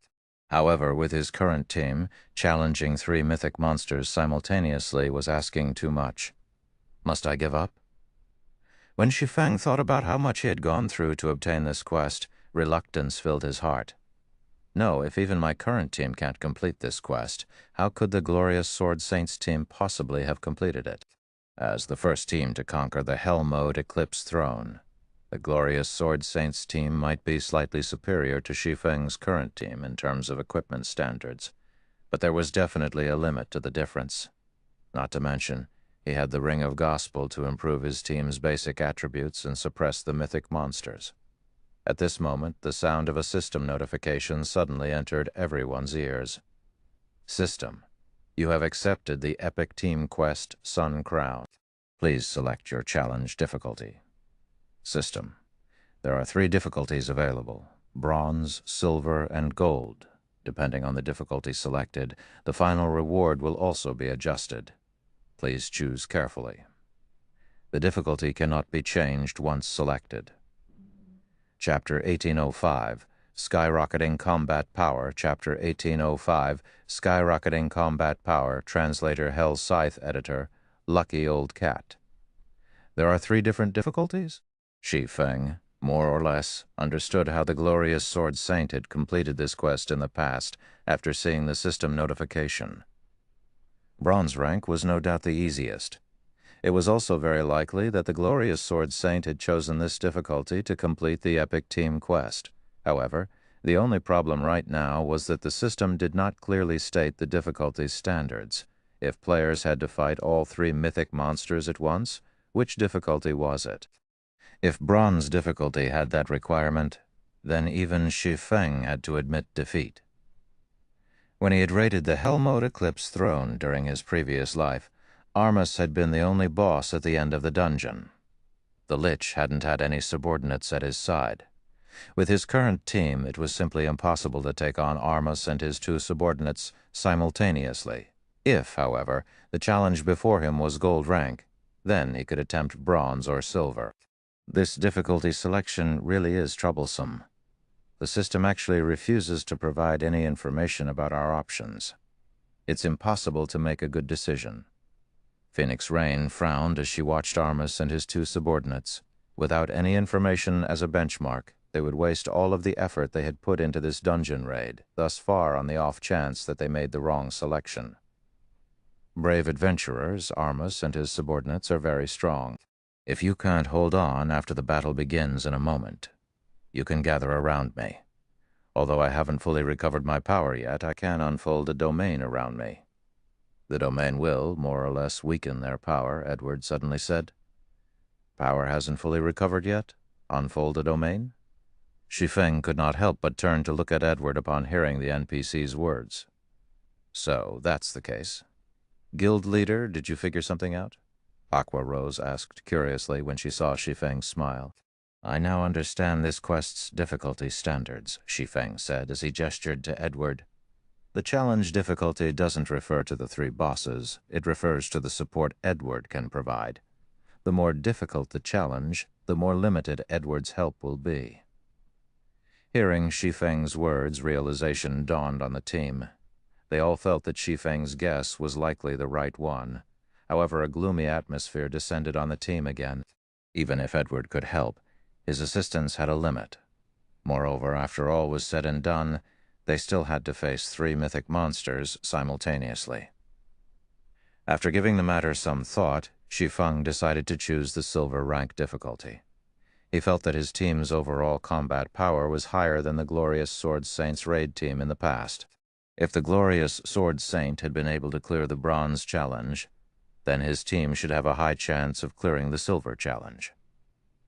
However, with his current team, challenging 3 mythic monsters simultaneously was asking too much. Must I give up? When Shi Feng thought about how much he had gone through to obtain this quest, reluctance filled his heart. No, if even my current team can't complete this quest, how could the glorious Sword Saints team possibly have completed it? As the first team to conquer the Hell Mode Eclipse Throne, the glorious Sword Saints team might be slightly superior to Shi Feng's current team in terms of equipment standards, but there was definitely a limit to the difference. Not to mention, he had the Ring of Gospel to improve his team's basic attributes and suppress the mythic monsters. At this moment, the sound of a system notification suddenly entered everyone's ears. System, you have accepted the Epic Team Quest Sun Crown. Please select your challenge difficulty. System, there are 3 difficulties available: Bronze, Silver, and Gold. Depending on the difficulty selected, the final reward will also be adjusted. Please choose carefully. The difficulty cannot be changed once selected. Chapter 1805, Skyrocketing Combat Power, Chapter 1805, Skyrocketing Combat Power, Translator Hell Scythe Editor, Lucky Old Cat. There are 3 different difficulties? Shi Feng, more or less, understood how the glorious Sword Saint had completed this quest in the past after seeing the system notification. Bronze rank was no doubt the easiest. It was also very likely that the glorious Sword Saint had chosen this difficulty to complete the epic team quest. However, the only problem right now was that the system did not clearly state the difficulty standards. If players had to fight all 3 mythic monsters at once, which difficulty was it? If Bronze difficulty had that requirement, then even Shi Feng had to admit defeat. When he had raided the Hell Mode Eclipse Throne during his previous life, Armus had been the only boss at the end of the dungeon. The Lich hadn't had any subordinates at his side. With his current team, it was simply impossible to take on Armus and his 2 subordinates simultaneously. If, however, the challenge before him was Gold rank, then he could attempt Bronze or Silver. This difficulty selection really is troublesome. The system actually refuses to provide any information about our options. It's impossible to make a good decision. Phoenix Rain frowned as she watched Armus and his two subordinates. Without any information as a benchmark, they would waste all of the effort they had put into this dungeon raid, thus far on the off chance that they made the wrong selection. Brave adventurers, Armus and his subordinates are very strong. If you can't hold on after the battle begins in a moment, you can gather around me. Although I haven't fully recovered my power yet, I can unfold a domain around me. The domain will, more or less, weaken their power, Edward suddenly said. Power hasn't fully recovered yet? Unfold a domain? Shi Feng could not help but turn to look at Edward upon hearing the NPC's words. So, that's the case. Guild leader, did you figure something out? Aqua Rose asked curiously when she saw Shi Feng's smile. I now understand this quest's difficulty standards, Shi Feng said as he gestured to Edward. The challenge difficulty doesn't refer to the 3 bosses, it refers to the support Edward can provide. The more difficult the challenge, the more limited Edward's help will be. Hearing Shi Feng's words, realization dawned on the team. They all felt that Shi Feng's guess was likely the right one. However, a gloomy atmosphere descended on the team again. Even if Edward could help, his assistance had a limit. Moreover, after all was said and done, they still had to face 3 mythic monsters simultaneously. After giving the matter some thought, Shi Feng decided to choose the silver rank difficulty. He felt that his team's overall combat power was higher than the Glorious Sword Saint's raid team in the past. If the Glorious Sword Saint had been able to clear the bronze challenge, then his team should have a high chance of clearing the silver challenge.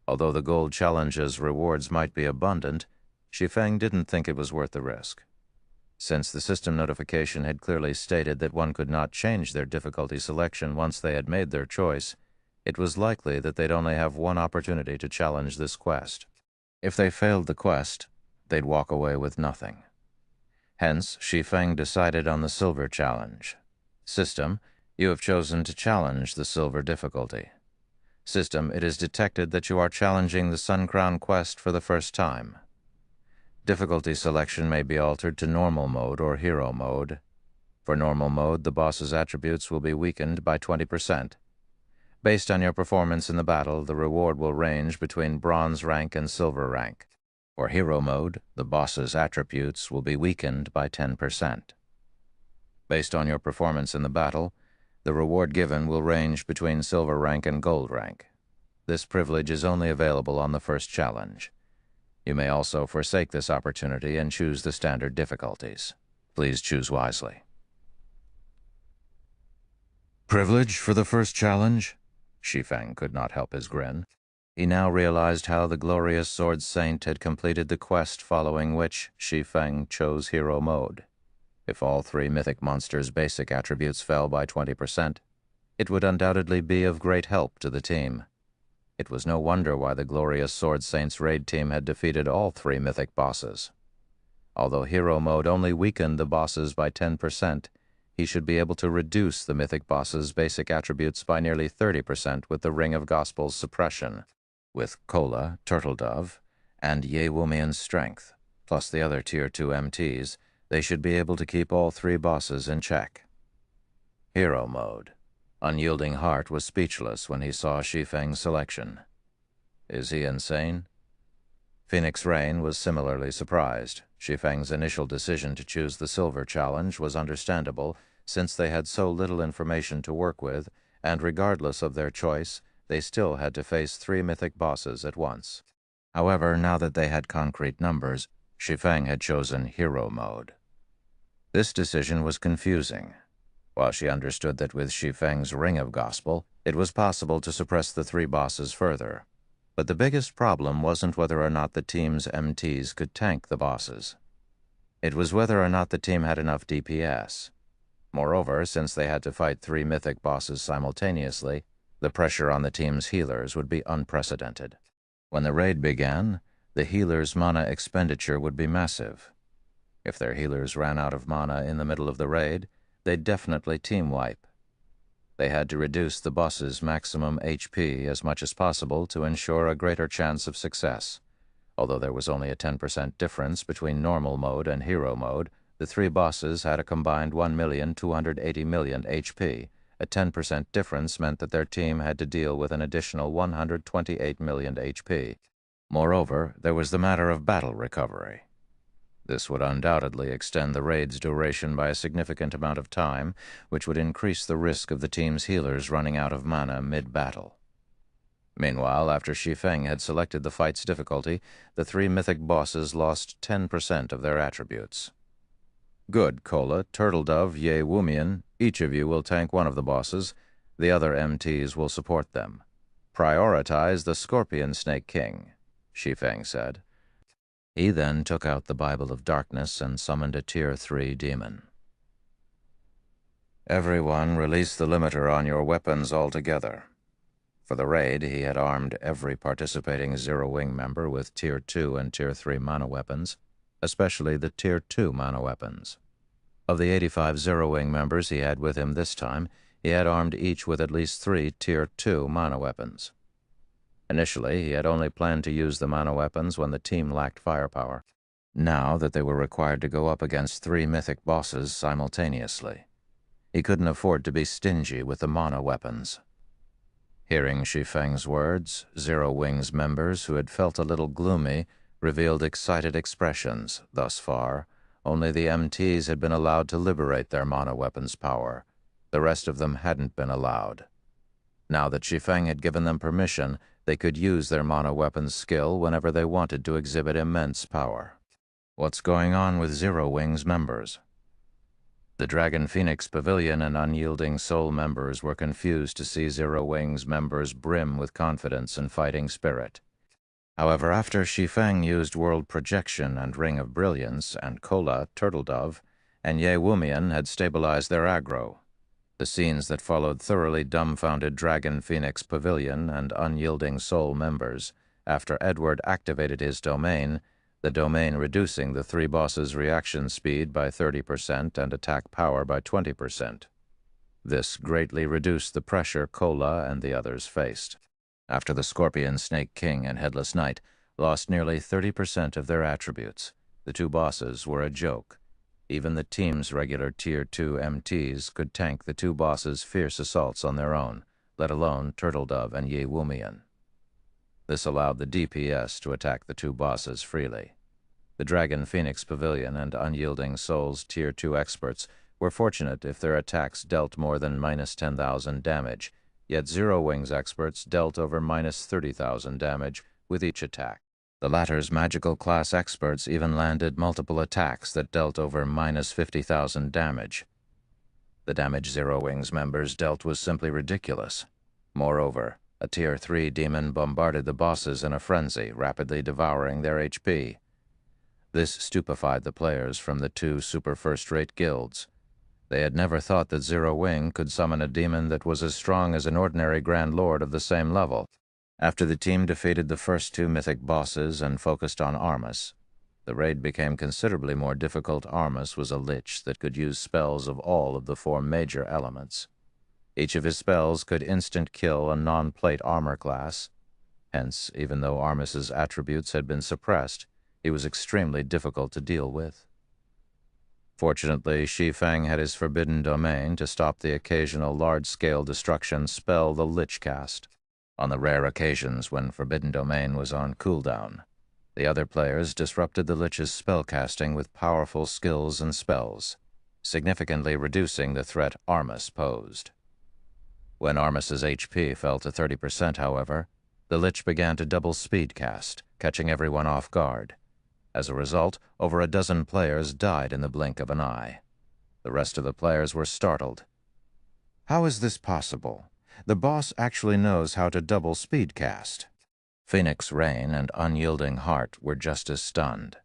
Although the gold challenge's rewards might be abundant, Shi Feng didn't think it was worth the risk. Since the system notification had clearly stated that one could not change their difficulty selection once they had made their choice, it was likely that they'd only have one opportunity to challenge this quest. If they failed the quest, they'd walk away with nothing. Hence, Shi Feng decided on the silver challenge. System, you have chosen to challenge the silver difficulty. System, it is detected that you are challenging the Sun Crown quest for the first time. Difficulty selection may be altered to normal mode or hero mode. For normal mode, the boss's attributes will be weakened by 20%. Based on your performance in the battle, the reward will range between bronze rank and silver rank. For hero mode, the boss's attributes will be weakened by 10%. Based on your performance in the battle, the reward given will range between silver rank and gold rank. This privilege is only available on the first challenge. You may also forsake this opportunity and choose the standard difficulties. Please choose wisely. Privilege for the first challenge? Shi Feng could not help his grin. He now realized how the Glorious Sword Saint had completed the quest following which Shi Feng chose hero mode. If all 3 mythic monsters' basic attributes fell by 20%, it would undoubtedly be of great help to the team. It was no wonder why the Glorious Sword Saint's raid team had defeated all 3 mythic bosses. Although hero mode only weakened the bosses by 10%, he should be able to reduce the mythic boss's basic attributes by nearly 30% with the Ring of Gospel's suppression. With Kola, Turtledove, and Yewumian's strength, plus the other Tier 2 MTs, they should be able to keep all 3 bosses in check. Hero mode. Unyielding Heart was speechless when he saw Shi Feng's selection. Is he insane? Phoenix Rain was similarly surprised. Shi Feng's initial decision to choose the silver challenge was understandable, since they had so little information to work with, and regardless of their choice, they still had to face 3 mythic bosses at once. However, now that they had concrete numbers, Shi Feng had chosen hero mode. This decision was confusing. While she understood that with Shi Feng's Ring of Gospel, it was possible to suppress the 3 bosses further. But the biggest problem wasn't whether or not the team's MTs could tank the bosses. It was whether or not the team had enough DPS. Moreover, since they had to fight 3 mythic bosses simultaneously, the pressure on the team's healers would be unprecedented. When the raid began, the healers' mana expenditure would be massive. If their healers ran out of mana in the middle of the raid, they'd definitely team wipe. They had to reduce the boss's maximum HP as much as possible to ensure a greater chance of success. Although there was only a 10% difference between normal mode and hero mode, the three bosses had a combined 1,280,000,000 HP. A 10% difference meant that their team had to deal with an additional 128 million HP. Moreover, there was the matter of battle recovery. This would undoubtedly extend the raid's duration by a significant amount of time, which would increase the risk of the team's healers running out of mana mid-battle. Meanwhile, after Shi Feng had selected the fight's difficulty, the three mythic bosses lost 10% of their attributes. Good, Kola, Turtledove, Ye Wumian, each of you will tank one of the bosses. The other MTs will support them. Prioritize the Scorpion Snake King, Shi Feng said. He then took out the Bible of Darkness and summoned a Tier 3 demon. Everyone release the limiter on your weapons altogether. For the raid, he had armed every participating Zero Wing member with Tier 2 and Tier 3 mana weapons, especially the Tier 2 mana weapons. Of the 85 Zero Wing members he had with him this time, he had armed each with at least 3 Tier 2 mana weapons. Initially, he had only planned to use the mana weapons when the team lacked firepower. Now that they were required to go up against 3 mythic bosses simultaneously, he couldn't afford to be stingy with the mana weapons. Hearing Shi Feng's words, Zero Wing's members, who had felt a little gloomy, revealed excited expressions. Thus far, only the MTs had been allowed to liberate their mana weapons' power. The rest of them hadn't been allowed. Now that Shi Feng had given them permission, they could use their mana weapons skill whenever they wanted to exhibit immense power. What's going on with Zero Wing's members? The Dragon Phoenix Pavilion and Unyielding Soul members were confused to see Zero Wing's members brim with confidence and fighting spirit. However, after Shi Feng used World Projection and Ring of Brilliance, and Kola, Turtledove, and Ye Wumian had stabilized their aggro, the scenes that followed thoroughly dumbfounded Dragon Phoenix Pavilion and Unyielding Soul members after Edward activated his domain, the domain reducing the 3 bosses' reaction speed by 30% and attack power by 20%. This greatly reduced the pressure Kola and the others faced. After the Scorpion Snake King and Headless Knight lost nearly 30% of their attributes, the 2 bosses were a joke. Even the team's regular Tier 2 MTs could tank the 2 bosses' fierce assaults on their own, let alone Turtledove and Ye Wumian. This allowed the DPS to attack the 2 bosses freely. The Dragon Phoenix Pavilion and Unyielding Souls Tier 2 experts were fortunate if their attacks dealt more than minus 10,000 damage, yet Zero Wing's experts dealt over minus 30,000 damage with each attack. The latter's magical class experts even landed multiple attacks that dealt over minus 50,000 damage. The damage Zero Wing's members dealt was simply ridiculous. Moreover, a Tier 3 demon bombarded the bosses in a frenzy, rapidly devouring their HP. This stupefied the players from the 2 super first-rate guilds. They had never thought that Zero Wing could summon a demon that was as strong as an ordinary Grand Lord of the same level. After the team defeated the first 2 mythic bosses and focused on Armus, the raid became considerably more difficult. Armus was a lich that could use spells of all of the 4 major elements. Each of his spells could instant kill a non-plate armor class. Hence, even though Armus's attributes had been suppressed, he was extremely difficult to deal with. Fortunately, Shi Feng had his forbidden domain to stop the occasional large-scale destruction spell the Lich cast. On the rare occasions when Forbidden Domain was on cooldown, the other players disrupted the Lich's spellcasting with powerful skills and spells, significantly reducing the threat Armus posed. When Armus's HP fell to 30%, however, the Lich began to double speed cast, catching everyone off guard. As a result, over a dozen players died in the blink of an eye. The rest of the players were startled. How is this possible? The boss actually knows how to double speed cast. Phoenix Rain and Unyielding Heart were just as stunned.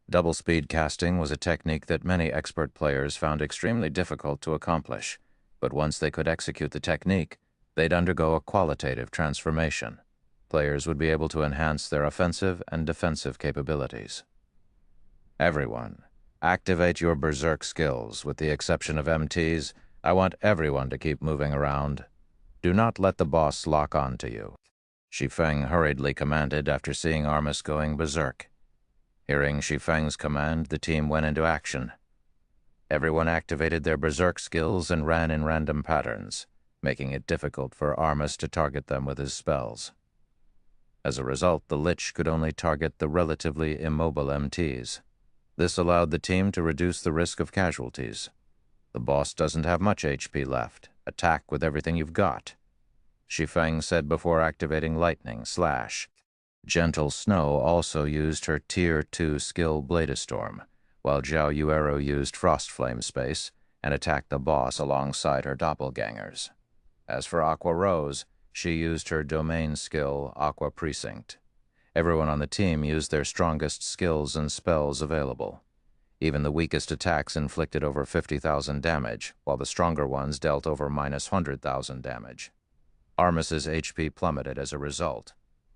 Double speed casting was a technique that many expert players found extremely difficult to accomplish, but once they could execute the technique, they'd undergo a qualitative transformation. Players would be able to enhance their offensive and defensive capabilities. Everyone, activate your berserk skills. With the exception of MTs, I want everyone to keep moving around. Do not let the boss lock on to you. Shi Feng hurriedly commanded after seeing Armus going berserk. Hearing Shi Feng's command, the team went into action. Everyone activated their berserk skills and ran in random patterns, making it difficult for Armus to target them with his spells. As a result, the Lich could only target the relatively immobile MTs. This allowed the team to reduce the risk of casualties. The boss doesn't have much HP left. Attack with everything you've got, Shi Feng said before activating Lightning Slash. Gentle Snow also used her Tier 2 skill Bladestorm, while Zhao Yuero used Frost Flame Space and attacked the boss alongside her doppelgangers. As for Aqua Rose, she used her domain skill Aqua Precinct. Everyone on the team used their strongest skills and spells available. Even the weakest attacks inflicted over 50,000 damage, while the stronger ones dealt over minus 100,000 damage. Armus's HP plummeted as a result.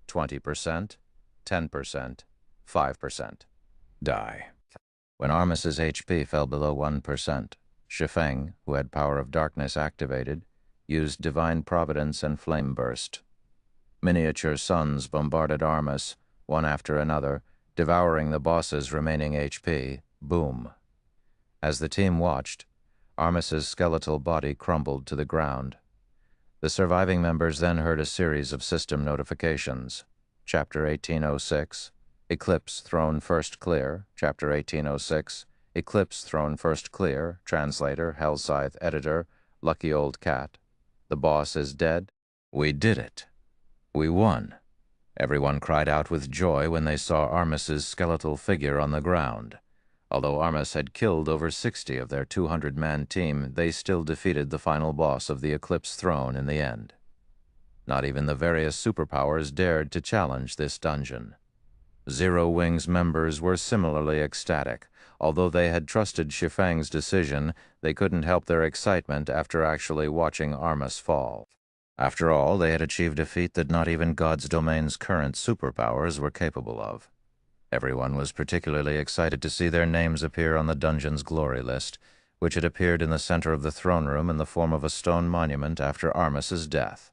20%, 10%, 5%. Die. When Armus's HP fell below 1%, Shi Feng, who had Power of Darkness activated, used Divine Providence and Flame Burst. Miniature suns bombarded Armus, one after another, devouring the boss's remaining HP. Boom. As the team watched, Armus's skeletal body crumbled to the ground. The surviving members then heard a series of system notifications. Chapter 1806, Eclipse Thrown First Clear. Chapter 1806, Eclipse Thrown First Clear. Translator, Hellscythe Editor, Lucky Old Cat. The boss is dead. We did it. We won. Everyone cried out with joy when they saw Armus's skeletal figure on the ground. Although Armus had killed over 60 of their 200-man team, they still defeated the final boss of the Eclipse Throne in the end. Not even the various superpowers dared to challenge this dungeon. Zero Wing's members were similarly ecstatic. Although they had trusted Shi Feng's decision, they couldn't help their excitement after actually watching Armus fall. After all, they had achieved a feat that not even God's Domain's current superpowers were capable of. Everyone was particularly excited to see their names appear on the dungeon's glory list, which had appeared in the center of the throne room in the form of a stone monument after Armus's death.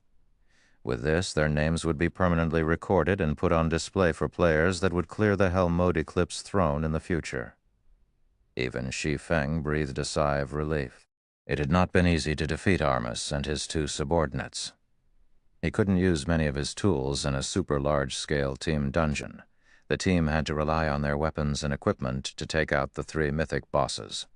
With this, their names would be permanently recorded and put on display for players that would clear the Hell Mode Eclipse throne in the future. Even Shi Feng breathed a sigh of relief. It had not been easy to defeat Armus and his two subordinates. He couldn't use many of his tools in a super large-scale team dungeon. The team had to rely on their weapons and equipment to take out the 3 mythic bosses.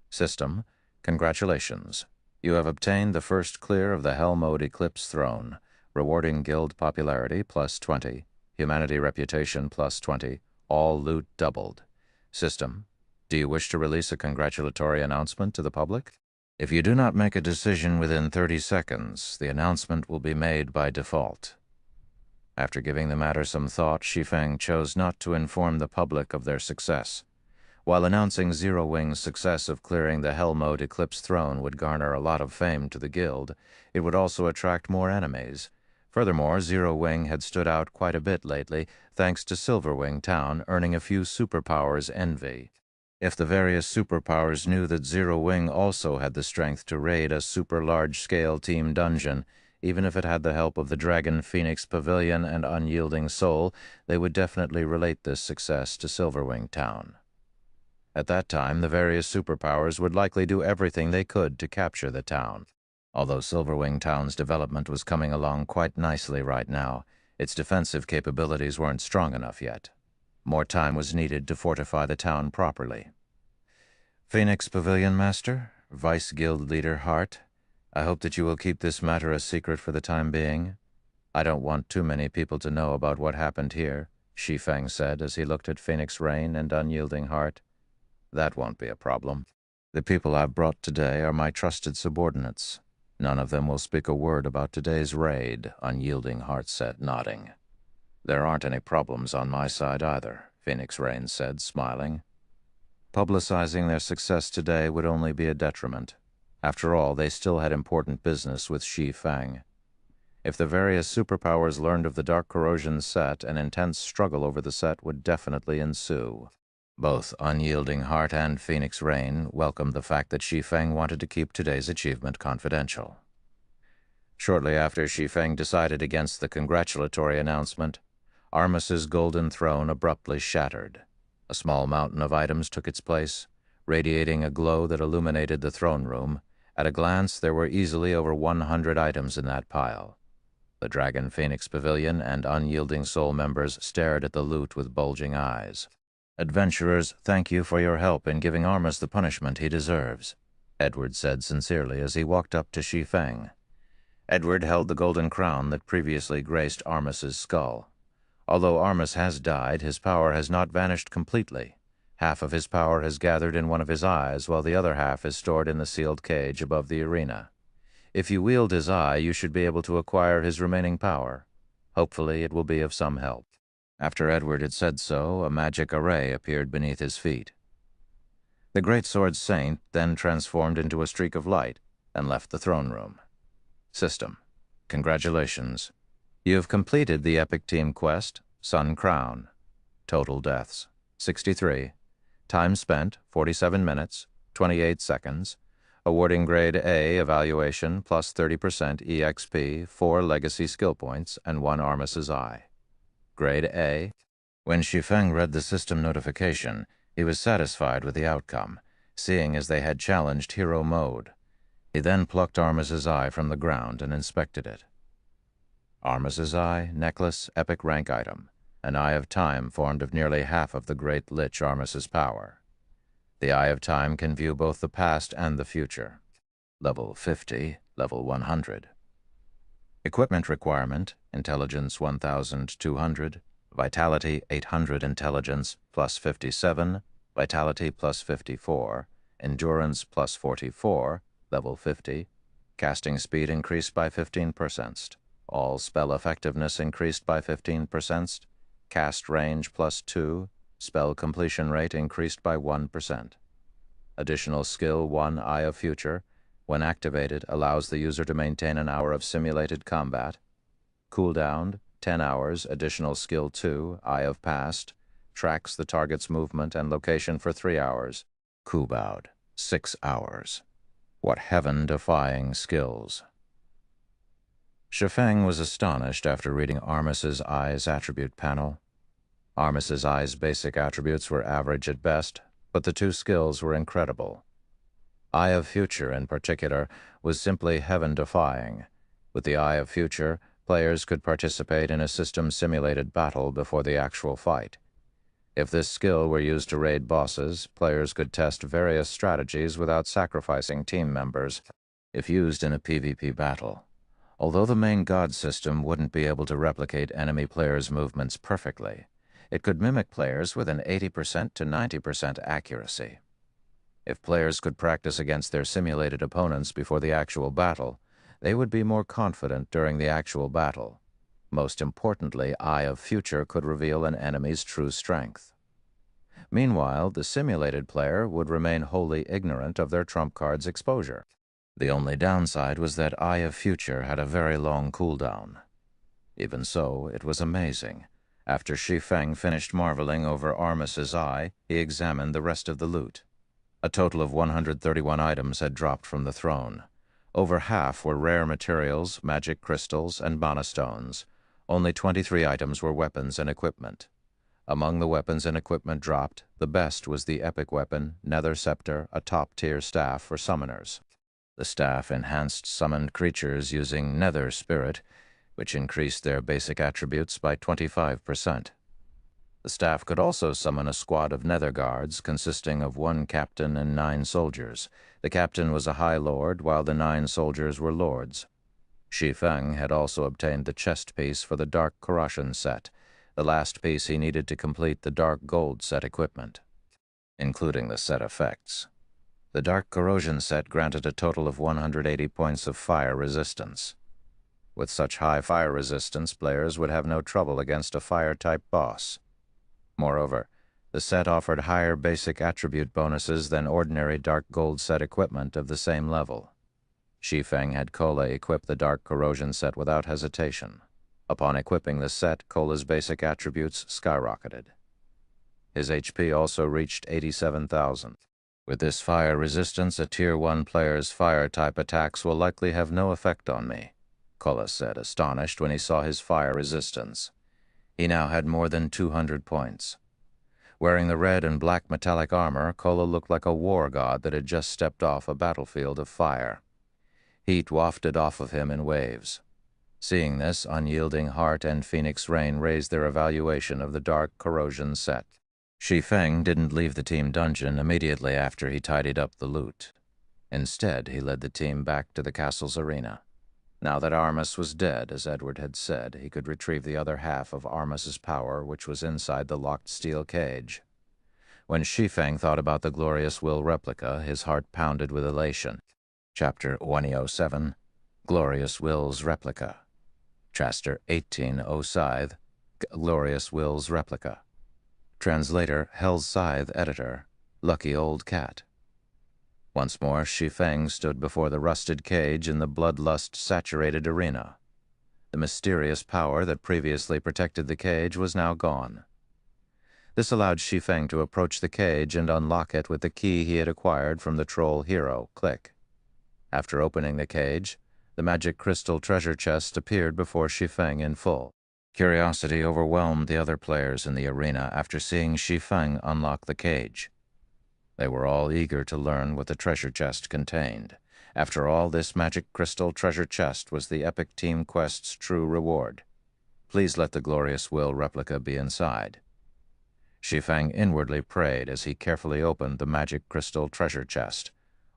System, congratulations. You have obtained the first clear of the Hell Mode Eclipse throne, rewarding guild popularity plus 20, humanity reputation plus 20, all loot doubled. System, do you wish to release a congratulatory announcement to the public? If you do not make a decision within 30 seconds, the announcement will be made by default. After giving the matter some thought, Shi Feng chose not to inform the public of their success. While announcing Zero Wing's success of clearing the Hell Mode Eclipse throne would garner a lot of fame to the guild, it would also attract more enemies. Furthermore, Zero Wing had stood out quite a bit lately, thanks to Silverwing Town earning a few superpowers envy. If the various superpowers knew that Zero Wing also had the strength to raid a super large-scale team dungeon, even if it had the help of the Dragon Phoenix Pavilion and Unyielding Soul, they would definitely relate this success to Silverwing Town. At that time, the various superpowers would likely do everything they could to capture the town. Although Silverwing Town's development was coming along quite nicely right now, its defensive capabilities weren't strong enough yet. More time was needed to fortify the town properly. Phoenix Pavilion Master, Vice Guild Leader Hart, I hope that you will keep this matter a secret for the time being. I don't want too many people to know about what happened here, Shi Feng said as he looked at Phoenix Rain and Unyielding Heart. That won't be a problem. The people I've brought today are my trusted subordinates. None of them will speak a word about today's raid, Unyielding Heart said, nodding. There aren't any problems on my side either, Phoenix Rain said, smiling. Publicizing their success today would only be a detriment. After all, they still had important business with Shi Feng. If the various superpowers learned of the Dark Corrosion set, an intense struggle over the set would definitely ensue. Both Unyielding Heart and Phoenix Rain welcomed the fact that Shi Feng wanted to keep today's achievement confidential. Shortly after Shi Feng decided against the congratulatory announcement, Armus's golden throne abruptly shattered. A small mountain of items took its place, radiating a glow that illuminated the throne room. At a glance, there were easily over 100 items in that pile. The Dragon Phoenix Pavilion and Unyielding Soul members stared at the loot with bulging eyes. "Adventurers, thank you for your help in giving Armus the punishment he deserves," Edward said sincerely as he walked up to Shi Feng. Edward held the golden crown that previously graced Armus's skull. Although Armus has died, his power has not vanished completely. Half of his power has gathered in one of his eyes, while the other half is stored in the sealed cage above the arena. If you wield his eye, you should be able to acquire his remaining power. Hopefully, it will be of some help. After Edward had said so, a magic array appeared beneath his feet. The great sword saint then transformed into a streak of light and left the throne room. System: congratulations. You have completed the Epic Team Quest, Sun Crown. Total deaths: 63. Time spent: 47 minutes, 28 seconds. Awarding Grade A evaluation plus 30% EXP, 4 legacy skill points, and 1 Armus's eye. Grade A. When Shi Feng read the system notification, he was satisfied with the outcome, seeing as they had challenged hero mode. He then plucked Armus's eye from the ground and inspected it. Armus's eye, necklace, epic rank item. An Eye of Time formed of nearly half of the Great Lich Armus's power. The Eye of Time can view both the past and the future. Level 50, level 100. Equipment requirement: Intelligence 1200, Vitality 800 Intelligence plus 57, Vitality plus 54, Endurance plus 44, level 50. Casting speed increased by 15%. All spell effectiveness increased by 15%. Cast range plus 2. Spell completion rate increased by 1%. Additional skill 1, Eye of Future. When activated, allows the user to maintain an hour of simulated combat. Cooldown: 10 hours. Additional skill 2, Eye of Past. Tracks the target's movement and location for 3 hours. Cooldown: 6 hours. What heaven-defying skills! Shi Feng was astonished after reading Armus's eye's attribute panel. Armus's eye's basic attributes were average at best, but the 2 skills were incredible. Eye of Future, in particular, was simply heaven-defying. With the Eye of Future, players could participate in a system-simulated battle before the actual fight. If this skill were used to raid bosses, players could test various strategies without sacrificing team members if used in a PvP battle. Although the main god system wouldn't be able to replicate enemy players' movements perfectly, it could mimic players with an 80% to 90% accuracy. If players could practice against their simulated opponents before the actual battle, they would be more confident during the actual battle. Most importantly, Eye of Future could reveal an enemy's true strength. Meanwhile, the simulated player would remain wholly ignorant of their trump card's exposure. The only downside was that Eye of Future had a very long cooldown. Even so, it was amazing. After Shi Feng finished marveling over Armus's eye, he examined the rest of the loot. A total of 131 items had dropped from the throne. Over half were rare materials, magic crystals, and mana stones. Only 23 items were weapons and equipment. Among the weapons and equipment dropped, the best was the epic weapon, Nether Scepter, a top-tier staff for summoners. The staff enhanced summoned creatures using Nether Spirit, which increased their basic attributes by 25%. The staff could also summon a squad of Nether Guards consisting of 1 captain and 9 soldiers. The captain was a High Lord, while the 9 soldiers were lords. Shi Feng had also obtained the chest piece for the Dark Corrosion set, the last piece he needed to complete the Dark Gold set equipment, including the set effects. The Dark Corrosion set granted a total of 180 points of fire resistance. With such high fire resistance, players would have no trouble against a fire-type boss. Moreover, the set offered higher basic attribute bonuses than ordinary Dark Gold set equipment of the same level. Shi Feng had Kola equip the Dark Corrosion set without hesitation. Upon equipping the set, Kola's basic attributes skyrocketed. His HP also reached 87,000. With this fire resistance, a Tier 1 player's fire-type attacks will likely have no effect on me. Kola said, astonished when he saw his fire resistance. He now had more than 200 points. Wearing the red and black metallic armor, Kola looked like a war god that had just stepped off a battlefield of fire. Heat wafted off of him in waves. Seeing this, Unyielding Heart and Phoenix Rain raised their evaluation of the dark corrosion set. Shi Feng didn't leave the team dungeon immediately after he tidied up the loot. Instead, he led the team back to the castle's arena. Now that Armus was dead, as Edward had said, he could retrieve the other half of Armus's power, which was inside the locked steel cage. When Shi Feng thought about the Glorious Will replica, his heart pounded with elation. Chapter 107, Glorious Will's Replica. Chapter 18, O Scythe, Glorious Will's Replica. Translator, Hell's Scythe Editor, Lucky Old Cat. Once more, Shi Feng stood before the rusted cage in the bloodlust-saturated arena. The mysterious power that previously protected the cage was now gone. This allowed Shi Feng to approach the cage and unlock it with the key he had acquired from the troll hero, Click. After opening the cage, the magic crystal treasure chest appeared before Shi Feng in full. Curiosity overwhelmed the other players in the arena after seeing Shi Feng unlock the cage. They were all eager to learn what the treasure chest contained. After all, this magic crystal treasure chest was the Epic Team Quest's true reward. Please let the Glorious Will replica be inside. Shi Feng inwardly prayed as he carefully opened the magic crystal treasure chest.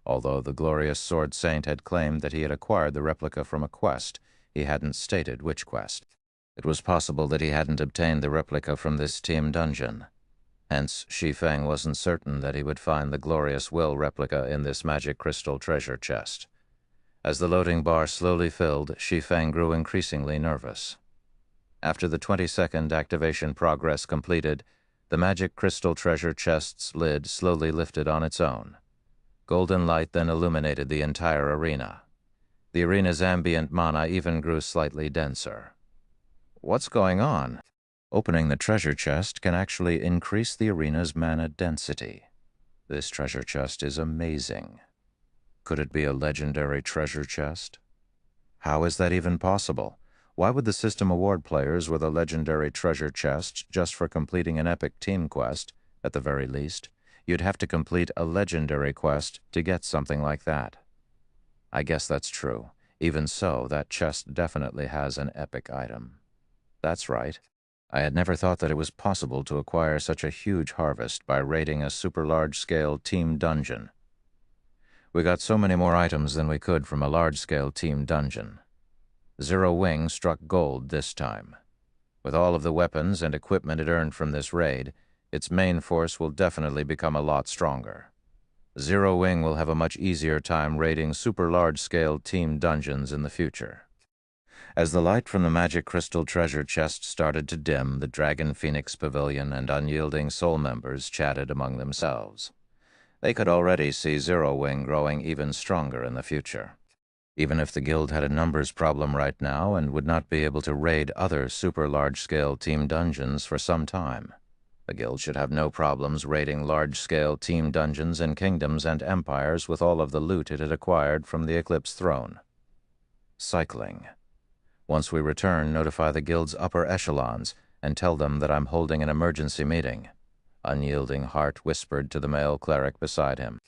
Although the glorious Sword Saint had claimed that he had acquired the replica from a quest, he hadn't stated which quest. It was possible that he hadn't obtained the replica from this team dungeon. Hence, Shi Feng wasn't certain that he would find the Glorious Will replica in this magic crystal treasure chest. As the loading bar slowly filled, Shi Feng grew increasingly nervous. After the 20-second activation progress completed, the magic crystal treasure chest's lid slowly lifted on its own. Golden light then illuminated the entire arena. The arena's ambient mana even grew slightly denser. What's going on? Opening the treasure chest can actually increase the arena's mana density. This treasure chest is amazing. Could it be a legendary treasure chest? How is that even possible? Why would the system award players with a legendary treasure chest just for completing an epic team quest, at the very least? You'd have to complete a legendary quest to get something like that. I guess that's true. Even so, that chest definitely has an epic item. That's right. I had never thought that it was possible to acquire such a huge harvest by raiding a super large-scale team dungeon. We got so many more items than we could from a large-scale team dungeon. Zero Wing struck gold this time. With all of the weapons and equipment it earned from this raid, its main force will definitely become a lot stronger. Zero Wing will have a much easier time raiding super large-scale team dungeons in the future. As the light from the magic crystal treasure chest started to dim, the Dragon Phoenix Pavilion and Unyielding Soul members chatted among themselves. They could already see Zero Wing growing even stronger in the future. Even if the guild had a numbers problem right now and would not be able to raid other super large-scale team dungeons for some time, the guild should have no problems raiding large-scale team dungeons in kingdoms and empires with all of the loot it had acquired from the Eclipse Throne. Cycling. Once we return, notify the guild's upper echelons and tell them that I'm holding an emergency meeting. Unyielding Heart whispered to the male cleric beside him.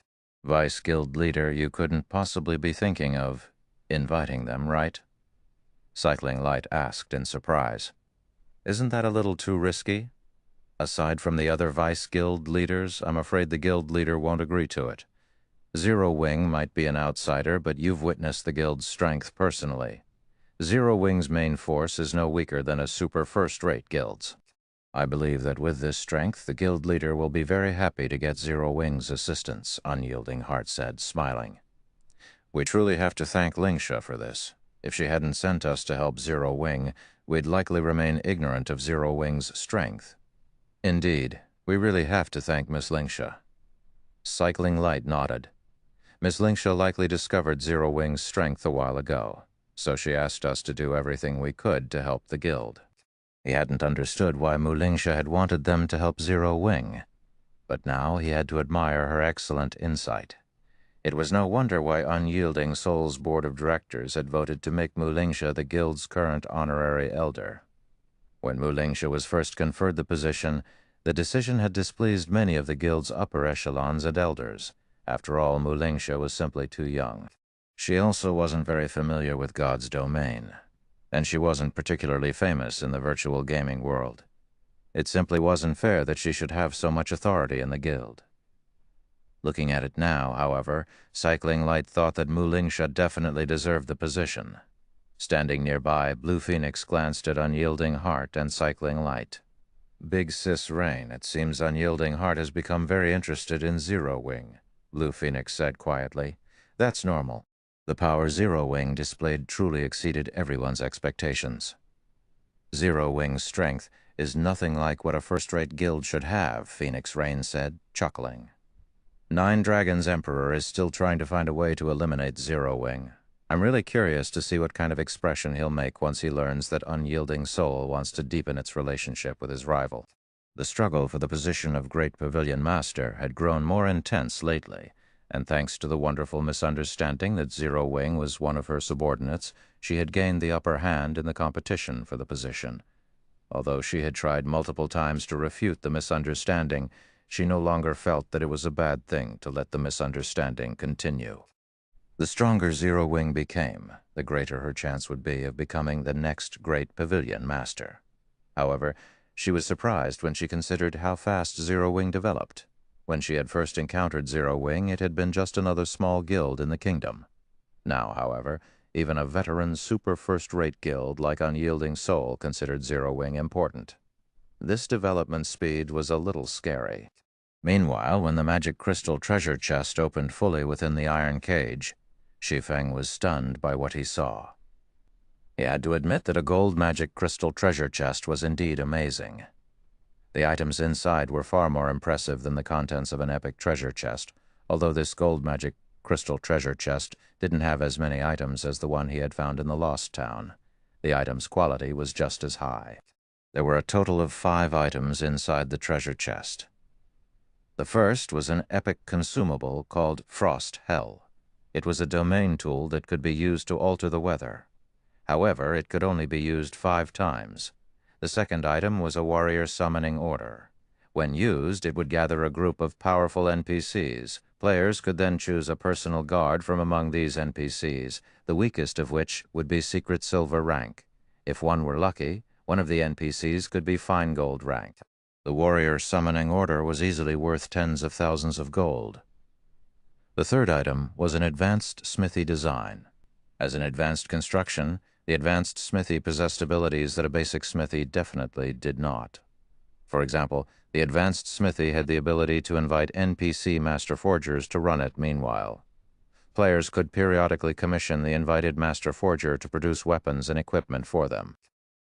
Vice Guild Leader, you couldn't possibly be thinking of inviting them, right? Cycling Light asked in surprise. Isn't that a little too risky? Aside from the other Vice Guild leaders, I'm afraid the guild leader won't agree to it. Zero Wing might be an outsider, but you've witnessed the guild's strength personally. Zero Wing's main force is no weaker than a super first-rate guild's. I believe that with this strength, the guild leader will be very happy to get Zero Wing's assistance, Unyielding Heart said, smiling. We truly have to thank Lingsha for this. If she hadn't sent us to help Zero Wing, we'd likely remain ignorant of Zero Wing's strength. Indeed, we really have to thank Miss Lingsha. Cycling Light nodded. Miss Lingsha likely discovered Zero Wing's strength a while ago, so she asked us to do everything we could to help the guild. He hadn't understood why Mulingsha had wanted them to help Zero Wing, but now he had to admire her excellent insight. It was no wonder why Unyielding Soul's board of directors had voted to make Mulingsha the guild's current honorary elder. When Mulingsha was first conferred the position, the decision had displeased many of the guild's upper echelons and elders. After all, Mulingsha was simply too young. She also wasn't very familiar with God's domain, and she wasn't particularly famous in the virtual gaming world. It simply wasn't fair that she should have so much authority in the guild. Looking at it now, however, Cycling Light thought that Mulingsha definitely deserved the position. Standing nearby, Blue Phoenix glanced at Unyielding Heart and Cycling Light. "Big Sis Rain, it seems Unyielding Heart has become very interested in Zero Wing," Blue Phoenix said quietly. "That's normal. The power Zero Wing displayed truly exceeded everyone's expectations." "Zero Wing's strength is nothing like what a first-rate guild should have," Phoenix Rain said, chuckling. "Nine Dragons Emperor is still trying to find a way to eliminate Zero Wing. I'm really curious to see what kind of expression he'll make once he learns that Unyielding Soul wants to deepen its relationship with his rival." The struggle for the position of Great Pavilion Master had grown more intense lately, and thanks to the wonderful misunderstanding that Zero Wing was one of her subordinates, she had gained the upper hand in the competition for the position. Although she had tried multiple times to refute the misunderstanding, she no longer felt that it was a bad thing to let the misunderstanding continue. The stronger Zero Wing became, the greater her chance would be of becoming the next Great Pavilion Master. However, she was surprised when she considered how fast Zero Wing developed. When she had first encountered Zero Wing, it had been just another small guild in the kingdom. Now, however, even a veteran super first-rate guild like Unyielding Soul considered Zero Wing important. This development speed was a little scary. Meanwhile, when the magic crystal treasure chest opened fully within the iron cage, Shi Feng was stunned by what he saw. He had to admit that a gold magic crystal treasure chest was indeed amazing. The items inside were far more impressive than the contents of an epic treasure chest, although this gold magic crystal treasure chest didn't have as many items as the one he had found in the Lost Town. The item's quality was just as high. There were a total of 5 items inside the treasure chest. The first was an epic consumable called Frost Hell. It was a domain tool that could be used to alter the weather. However, it could only be used 5 times. The second item was a warrior summoning order. When used, it would gather a group of powerful NPCs. Players could then choose a personal guard from among these NPCs, the weakest of which would be Secret Silver rank. If one were lucky, one of the NPCs could be Fine Gold rank. The warrior summoning order was easily worth tens of thousands of gold. The third item was an advanced smithy design. As an advanced construction, the advanced smithy possessed abilities that a basic smithy definitely did not. For example, the advanced smithy had the ability to invite NPC master forgers to run it meanwhile. Players could periodically commission the invited master forger to produce weapons and equipment for them.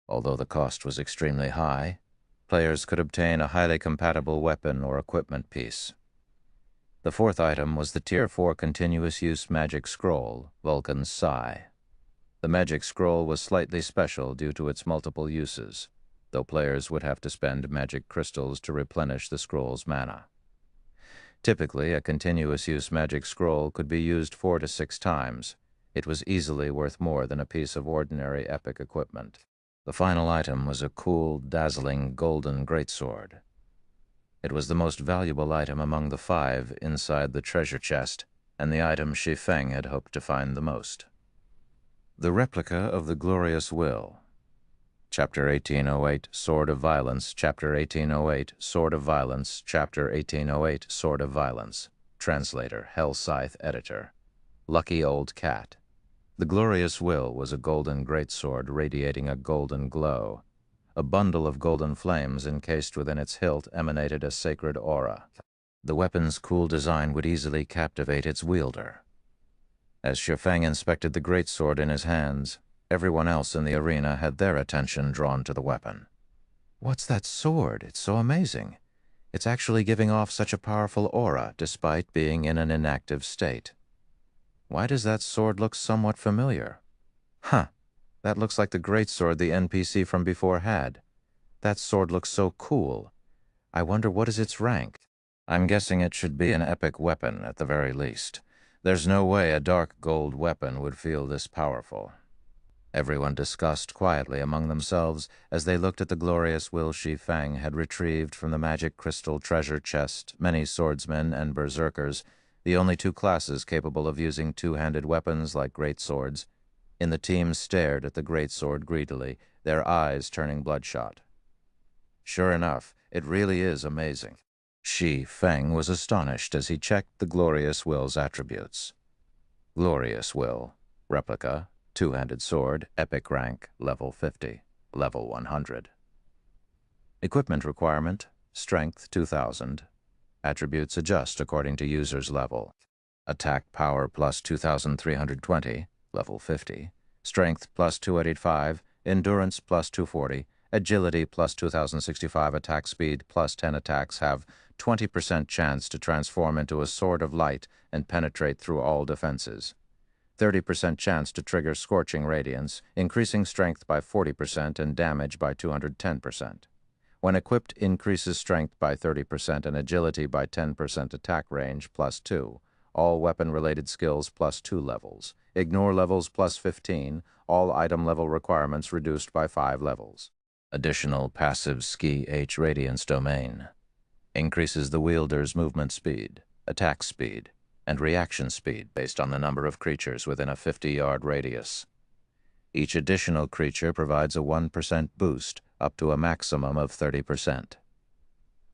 Although the cost was extremely high, players could obtain a highly compatible weapon or equipment piece. The fourth item was the Tier 4 continuous use magic scroll, Vulcan's Sigh. The magic scroll was slightly special due to its multiple uses, though players would have to spend magic crystals to replenish the scroll's mana. Typically, a continuous use magic scroll could be used 4 to 6 times. It was easily worth more than a piece of ordinary epic equipment. The final item was a cool, dazzling golden greatsword. It was the most valuable item among the 5 inside the treasure chest, and the item Shi Feng had hoped to find the most. The replica of the Glorious Will. Chapter 1808, Sword of Violence. Chapter 1808, Sword of Violence. Chapter 1808, Sword of Violence. Translator, Hell Scythe Editor. Lucky Old Cat. The Glorious Will was a golden greatsword radiating a golden glow. A bundle of golden flames encased within its hilt emanated a sacred aura. The weapon's cool design would easily captivate its wielder. As Shi Feng inspected the greatsword in his hands, everyone else in the arena had their attention drawn to the weapon. "What's that sword? It's so amazing. It's actually giving off such a powerful aura despite being in an inactive state. Why does that sword look somewhat familiar? Huh, that looks like the greatsword the NPC from before had. That sword looks so cool. I wonder what is its rank. I'm guessing it should be an epic weapon at the very least. There's no way a dark gold weapon would feel this powerful. Everyone discussed quietly among themselves as they looked at the glorious will Shi Feng had retrieved from the magic crystal treasure chest. Many swordsmen and berserkers, the only two classes capable of using two-handed weapons like great swords, in the team stared at the great sword greedily, their eyes turning bloodshot. Sure enough, it really is amazing. Shi Feng was astonished as he checked the glorious will's attributes. Glorious will, replica, two-handed sword, epic rank, level 50, level 100. Equipment requirement, strength 2000. Attributes adjust according to user's level. Attack power plus 2320, level 50. Strength plus 285, endurance plus 240, agility plus 2065, attack speed plus 10 attacks have 20% chance to transform into a sword of light and penetrate through all defenses. 30% chance to trigger scorching radiance, increasing strength by 40% and damage by 210%. When equipped, increases strength by 30% and agility by 10%, attack range plus 2. All weapon-related skills plus 2 levels. Ignore levels plus 15. All item level requirements reduced by 5 levels. Additional passive Ski H Radiance domain. Increases the wielder's movement speed, attack speed, and reaction speed based on the number of creatures within a 50-yard radius. Each additional creature provides a 1% boost up to a maximum of 30%.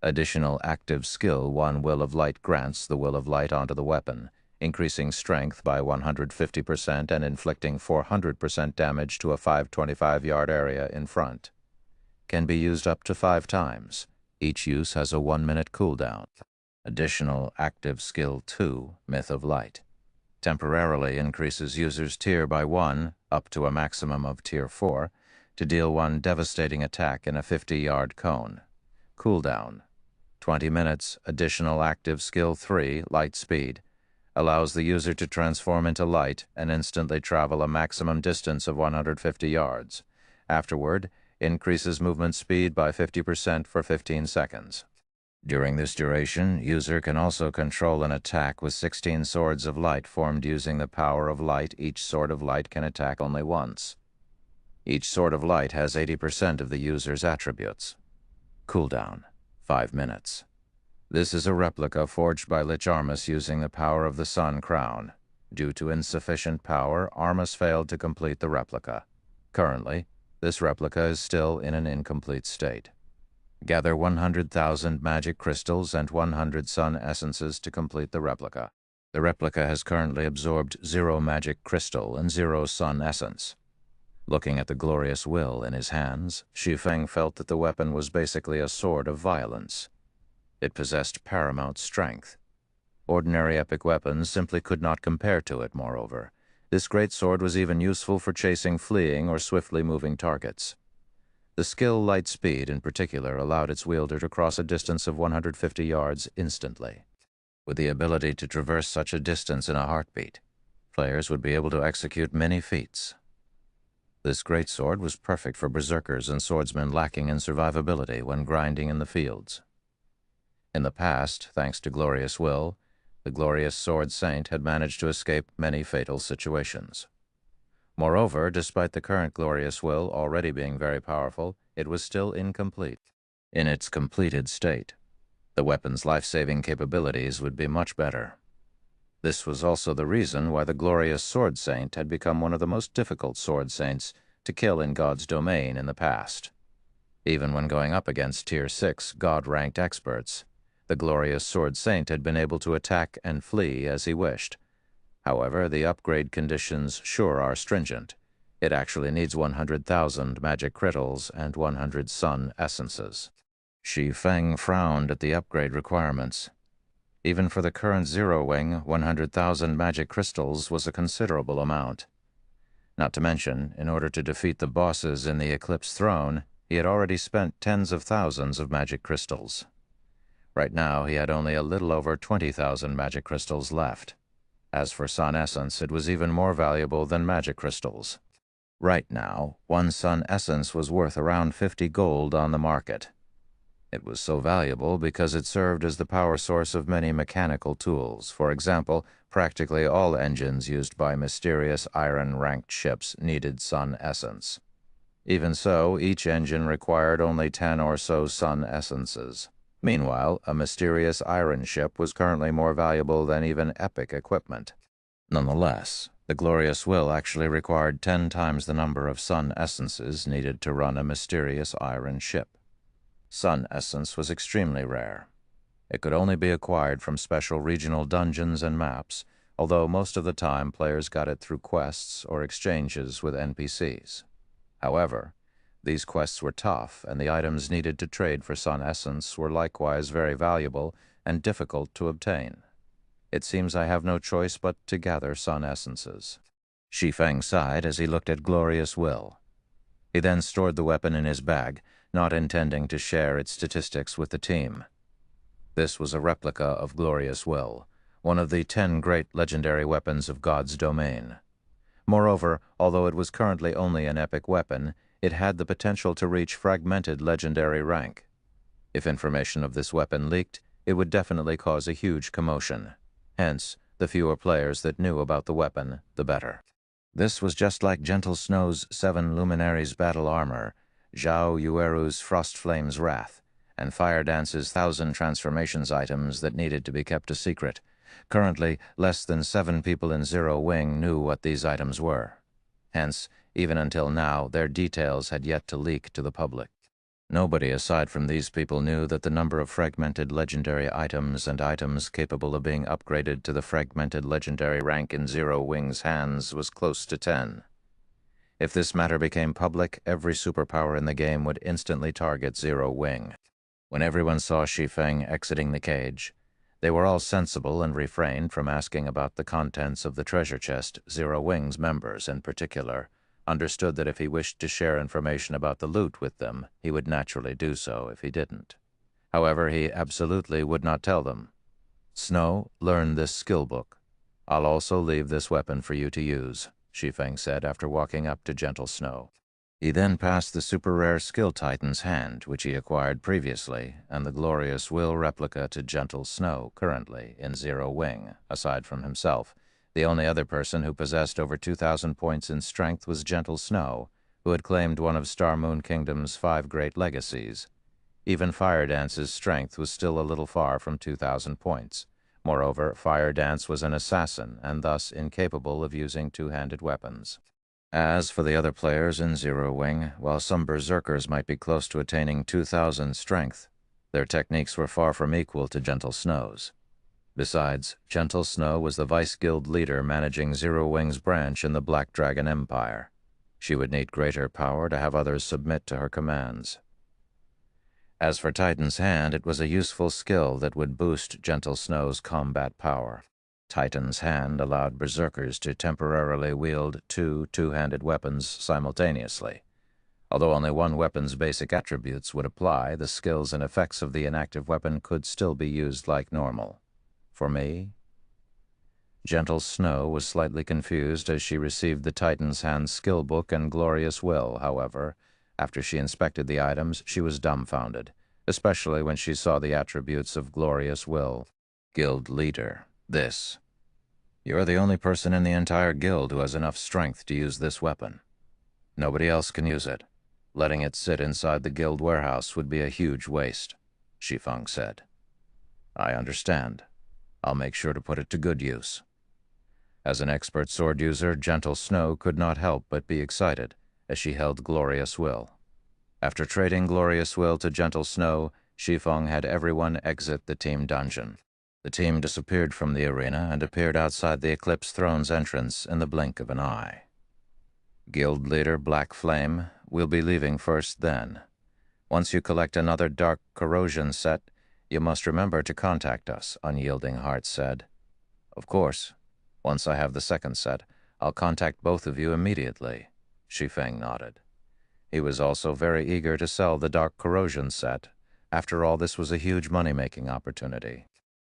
Additional active skill, one Will of Light grants the Will of Light onto the weapon, increasing strength by 150% and inflicting 400% damage to a 525-yard area in front. Can be used up to 5 times. Each use has a 1-minute cooldown. Additional active skill 2, Myth of Light. Temporarily increases user's tier by 1, up to a maximum of tier 4, to deal 1 devastating attack in a 50-yard cone. Cooldown 20 minutes. Additional active skill 3, Light Speed. Allows the user to transform into light and instantly travel a maximum distance of 150 yards. Afterward, increases movement speed by 50% for 15 seconds. During this duration, user can also control an attack with 16 swords of light formed using the power of light. Each sword of light can attack only once. Each sword of light has 80% of the user's attributes. Cooldown 5 minutes. This is a replica forged by Lich Armus using the power of the Sun Crown. Due to insufficient power, Armus failed to complete the replica. Currently, this replica is still in an incomplete state. Gather 100,000 magic crystals and 100 sun essences to complete the replica. The replica has currently absorbed 0 magic crystal and 0 sun essence. Looking at the glorious will in his hands, Shi Feng felt that the weapon was basically a sword of violence. It possessed paramount strength. Ordinary epic weapons simply could not compare to it, moreover. This great sword was even useful for chasing fleeing or swiftly moving targets. The skill Light Speed, in particular, allowed its wielder to cross a distance of 150 yards instantly. With the ability to traverse such a distance in a heartbeat, players would be able to execute many feats. This greatsword was perfect for berserkers and swordsmen lacking in survivability when grinding in the fields. In the past, thanks to Glorious Will, the glorious Sword Saint had managed to escape many fatal situations. Moreover, despite the current Glorious Will already being very powerful, it was still incomplete. In its completed state, the weapon's life-saving capabilities would be much better. This was also the reason why the glorious Sword Saint had become one of the most difficult Sword Saints to kill in God's domain in the past. Even when going up against Tier 6 God-ranked experts, the glorious Sword Saint had been able to attack and flee as he wished. However, the upgrade conditions sure are stringent. It actually needs 100,000 magic crystals and 100 sun essences. Shi Feng frowned at the upgrade requirements. Even for the current Zero Wing, 100,000 magic crystals was a considerable amount. Not to mention, in order to defeat the bosses in the Eclipse Throne, he had already spent tens of thousands of magic crystals. Right now, he had only a little over 20,000 magic crystals left. As for Sun Essence, it was even more valuable than magic crystals. Right now, 1 Sun Essence was worth around 50 gold on the market. It was so valuable because it served as the power source of many mechanical tools. For example, practically all engines used by mysterious iron-ranked ships needed sun essence. Even so, each engine required only 10 or so sun essences. Meanwhile, a mysterious iron ship was currently more valuable than even epic equipment. Nonetheless, the Glorious Will actually required 10 times the number of sun essences needed to run a mysterious iron ship. Sun essence was extremely rare. It could only be acquired from special regional dungeons and maps, although most of the time players got it through quests or exchanges with NPCs. However, these quests were tough, and the items needed to trade for sun essence were likewise very valuable and difficult to obtain. It seems I have no choice but to gather sun essences. Shi Feng sighed as he looked at Glorious Will. He then stored the weapon in his bag, not intending to share its statistics with the team. This was a replica of Glorious Will, one of the 10 great legendary weapons of God's domain. Moreover, although it was currently only an epic weapon, it had the potential to reach fragmented legendary rank. If information of this weapon leaked, it would definitely cause a huge commotion. Hence, the fewer players that knew about the weapon, the better. This was just like Gentle Snow's 7 Luminaries' battle armor, Zhao Yueru's Frost Flame's Wrath, and Fire Dance's 1,000 transformations items that needed to be kept a secret. Currently, less than 7 people in Zero Wing knew what these items were. Hence, even until now, their details had yet to leak to the public. Nobody aside from these people knew that the number of fragmented legendary items and items capable of being upgraded to the fragmented legendary rank in Zero Wing's hands was close to 10. If this matter became public, every superpower in the game would instantly target Zero Wing. When everyone saw Shi Feng exiting the cage, they were all sensible and refrained from asking about the contents of the treasure chest. Zero Wing's members, in particular, understood that if he wished to share information about the loot with them, he would naturally do so if he didn't. However, he absolutely would not tell them. Snow, learn this skill book. I'll also leave this weapon for you to use, Shi Feng said after walking up to Gentle Snow. He then passed the super-rare Skill Titan's hand, which he acquired previously, and the Glorious Will replica to Gentle Snow, currently in Zero Wing, aside from himself. The only other person who possessed over 2,000 points in strength was Gentle Snow, who had claimed one of Star Moon Kingdom's 5 great legacies. Even Fire Dance's strength was still a little far from 2,000 points. Moreover, Fire Dance was an assassin, and thus incapable of using two-handed weapons. As for the other players in Zero Wing, while some berserkers might be close to attaining 2,000 strength, their techniques were far from equal to Gentle Snow's. Besides, Gentle Snow was the Vice Guild leader managing Zero Wing's branch in the Black Dragon Empire. She would need greater power to have others submit to her commands. As for Titan's Hand, it was a useful skill that would boost Gentle Snow's combat power. Titan's Hand allowed berserkers to temporarily wield two-handed weapons simultaneously. Although only one weapon's basic attributes would apply, the skills and effects of the inactive weapon could still be used like normal. For me? Gentle Snow was slightly confused as she received the Titan's Hand skill book and Glorious Will. However, after she inspected the items, she was dumbfounded, especially when she saw the attributes of Glorious Will. Guild Leader. This. You're the only person in the entire guild who has enough strength to use this weapon. Nobody else can use it. Letting it sit inside the guild warehouse would be a huge waste, Shi Feng said. I understand. I'll make sure to put it to good use. As an expert sword user, Gentle Snow could not help but be excited as she held Glorious Will. After trading Glorious Will to Gentle Snow, Shi Feng had everyone exit the team dungeon. The team disappeared from the arena and appeared outside the Eclipse Throne's entrance in the blink of an eye. Guild Leader Black Flame, we'll be leaving first then. Once you collect another Dark Corrosion set, you must remember to contact us, Unyielding Heart said. Of course. Once I have the second set, I'll contact both of you immediately, Shi Feng nodded. He was also very eager to sell the Dark Corrosion set. After all, this was a huge money-making opportunity.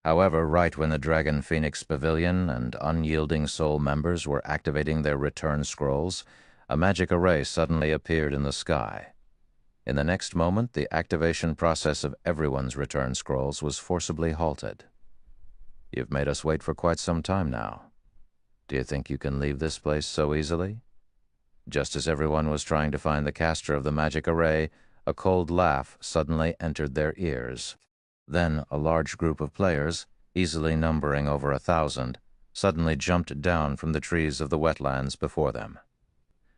However, right when the Dragon Phoenix Pavilion and Unyielding Soul members were activating their return scrolls, a magic array suddenly appeared in the sky. In the next moment, the activation process of everyone's return scrolls was forcibly halted. You've made us wait for quite some time now. Do you think you can leave this place so easily? Just as everyone was trying to find the caster of the magic array, a cold laugh suddenly entered their ears. Then a large group of players, easily numbering over 1,000, suddenly jumped down from the trees of the wetlands before them.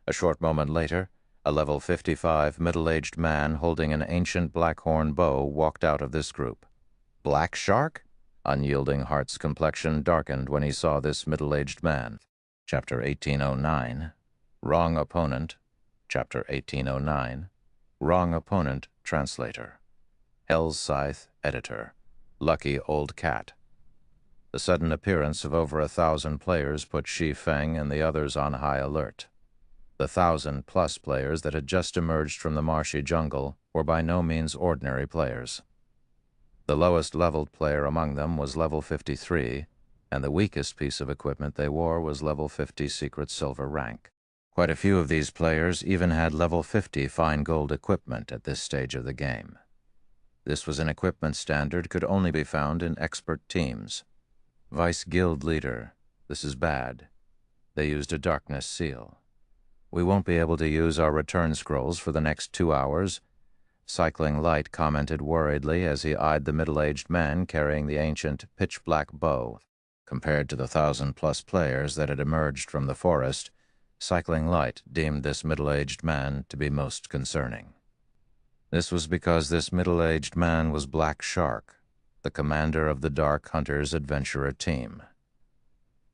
A short moment later, a level 55 middle-aged man holding an ancient blackhorn bow walked out of this group. Black Shark? Unyielding Heart's complexion darkened when he saw this middle-aged man. Chapter 1809. Wrong Opponent. Chapter 1809. Wrong Opponent, Translator. Hell's Scythe, Editor. Lucky Old Cat. The sudden appearance of over 1,000 players put Shi Feng and the others on high alert. The 1,000-plus players that had just emerged from the marshy jungle were by no means ordinary players. The lowest-leveled player among them was level 53, and the weakest piece of equipment they wore was level 50 secret silver rank. Quite a few of these players even had level 50 fine gold equipment at this stage of the game. This was an equipment standard could only be found in expert teams. Vice Guild Leader, this is bad. They used a darkness seal. We won't be able to use our return scrolls for the next 2 hours, Cycling Light commented worriedly as he eyed the middle-aged man carrying the ancient pitch-black bow. Compared to the 1,000-plus players that had emerged from the forest, Cycling Light deemed this middle-aged man to be most concerning. This was because this middle-aged man was Black Shark, the commander of the Dark Hunters Adventurer team.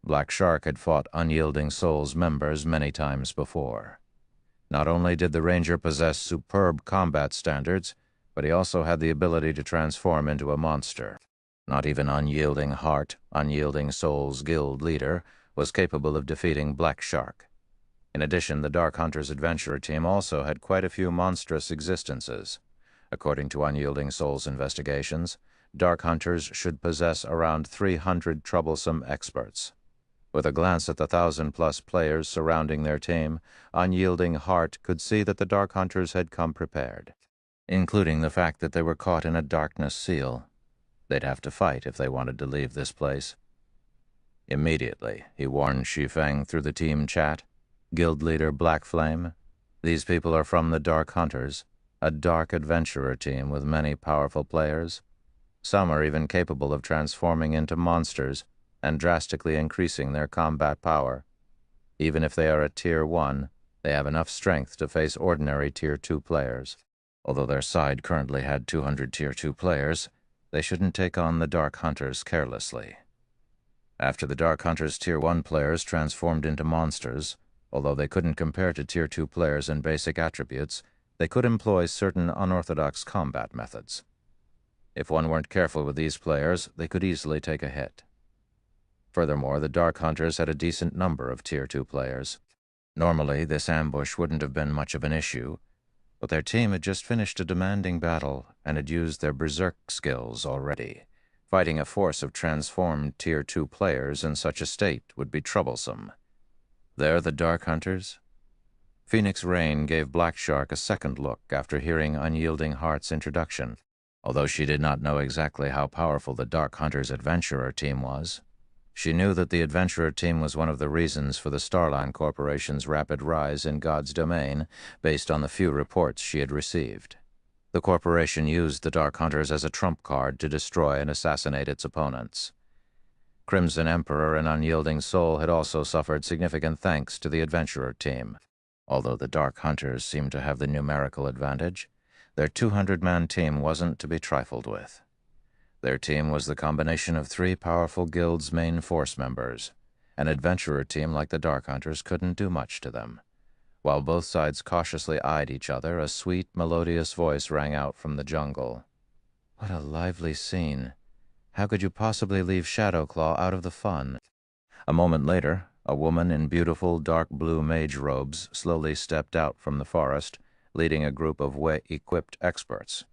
Black Shark had fought Unyielding Soul's members many times before. Not only did the Ranger possess superb combat standards, but he also had the ability to transform into a monster. Not even Unyielding Heart, Unyielding Soul's guild leader, was capable of defeating Black Shark. In addition, the Dark Hunters Adventurer team also had quite a few monstrous existences. According to Unyielding Soul's investigations, Dark Hunters should possess around 300 troublesome experts. With a glance at the 1,000-plus players surrounding their team, Unyielding Heart could see that the Dark Hunters had come prepared, including the fact that they were caught in a darkness seal. They'd have to fight if they wanted to leave this place. Immediately, he warned Shi Feng through the team chat. Guild leader Black Flame, these people are from the Dark Hunters, a dark adventurer team with many powerful players. Some are even capable of transforming into monsters and drastically increasing their combat power. Even if they are a Tier 1, they have enough strength to face ordinary Tier 2 players. Although their side currently had 200 Tier 2 players, they shouldn't take on the Dark Hunters carelessly. After the Dark Hunters Tier 1 players transformed into monsters, although they couldn't compare to Tier 2 players in basic attributes, they could employ certain unorthodox combat methods. If one weren't careful with these players, they could easily take a hit. Furthermore, the Dark Hunters had a decent number of Tier 2 players. Normally, this ambush wouldn't have been much of an issue, but their team had just finished a demanding battle and had used their berserk skills already. Fighting a force of transformed Tier 2 players in such a state would be troublesome. They're the Dark Hunters? Phoenix Rain gave Black Shark a second look after hearing Unyielding Heart's introduction. Although she did not know exactly how powerful the Dark Hunters Adventurer team was, she knew that the Adventurer team was one of the reasons for the Starline Corporation's rapid rise in God's domain based on the few reports she had received. The corporation used the Dark Hunters as a trump card to destroy and assassinate its opponents. Crimson Emperor and Unyielding Soul had also suffered significant thanks to the Adventurer team. Although the Dark Hunters seemed to have the numerical advantage, their 200-man team wasn't to be trifled with. Their team was the combination of 3 powerful guilds' main force members. An adventurer team like the Dark Hunters couldn't do much to them. While both sides cautiously eyed each other, a sweet, melodious voice rang out from the jungle. What a lively scene. How could you possibly leave Shadowclaw out of the fun? A moment later, a woman in beautiful dark blue mage robes slowly stepped out from the forest, leading a group of well-equipped experts.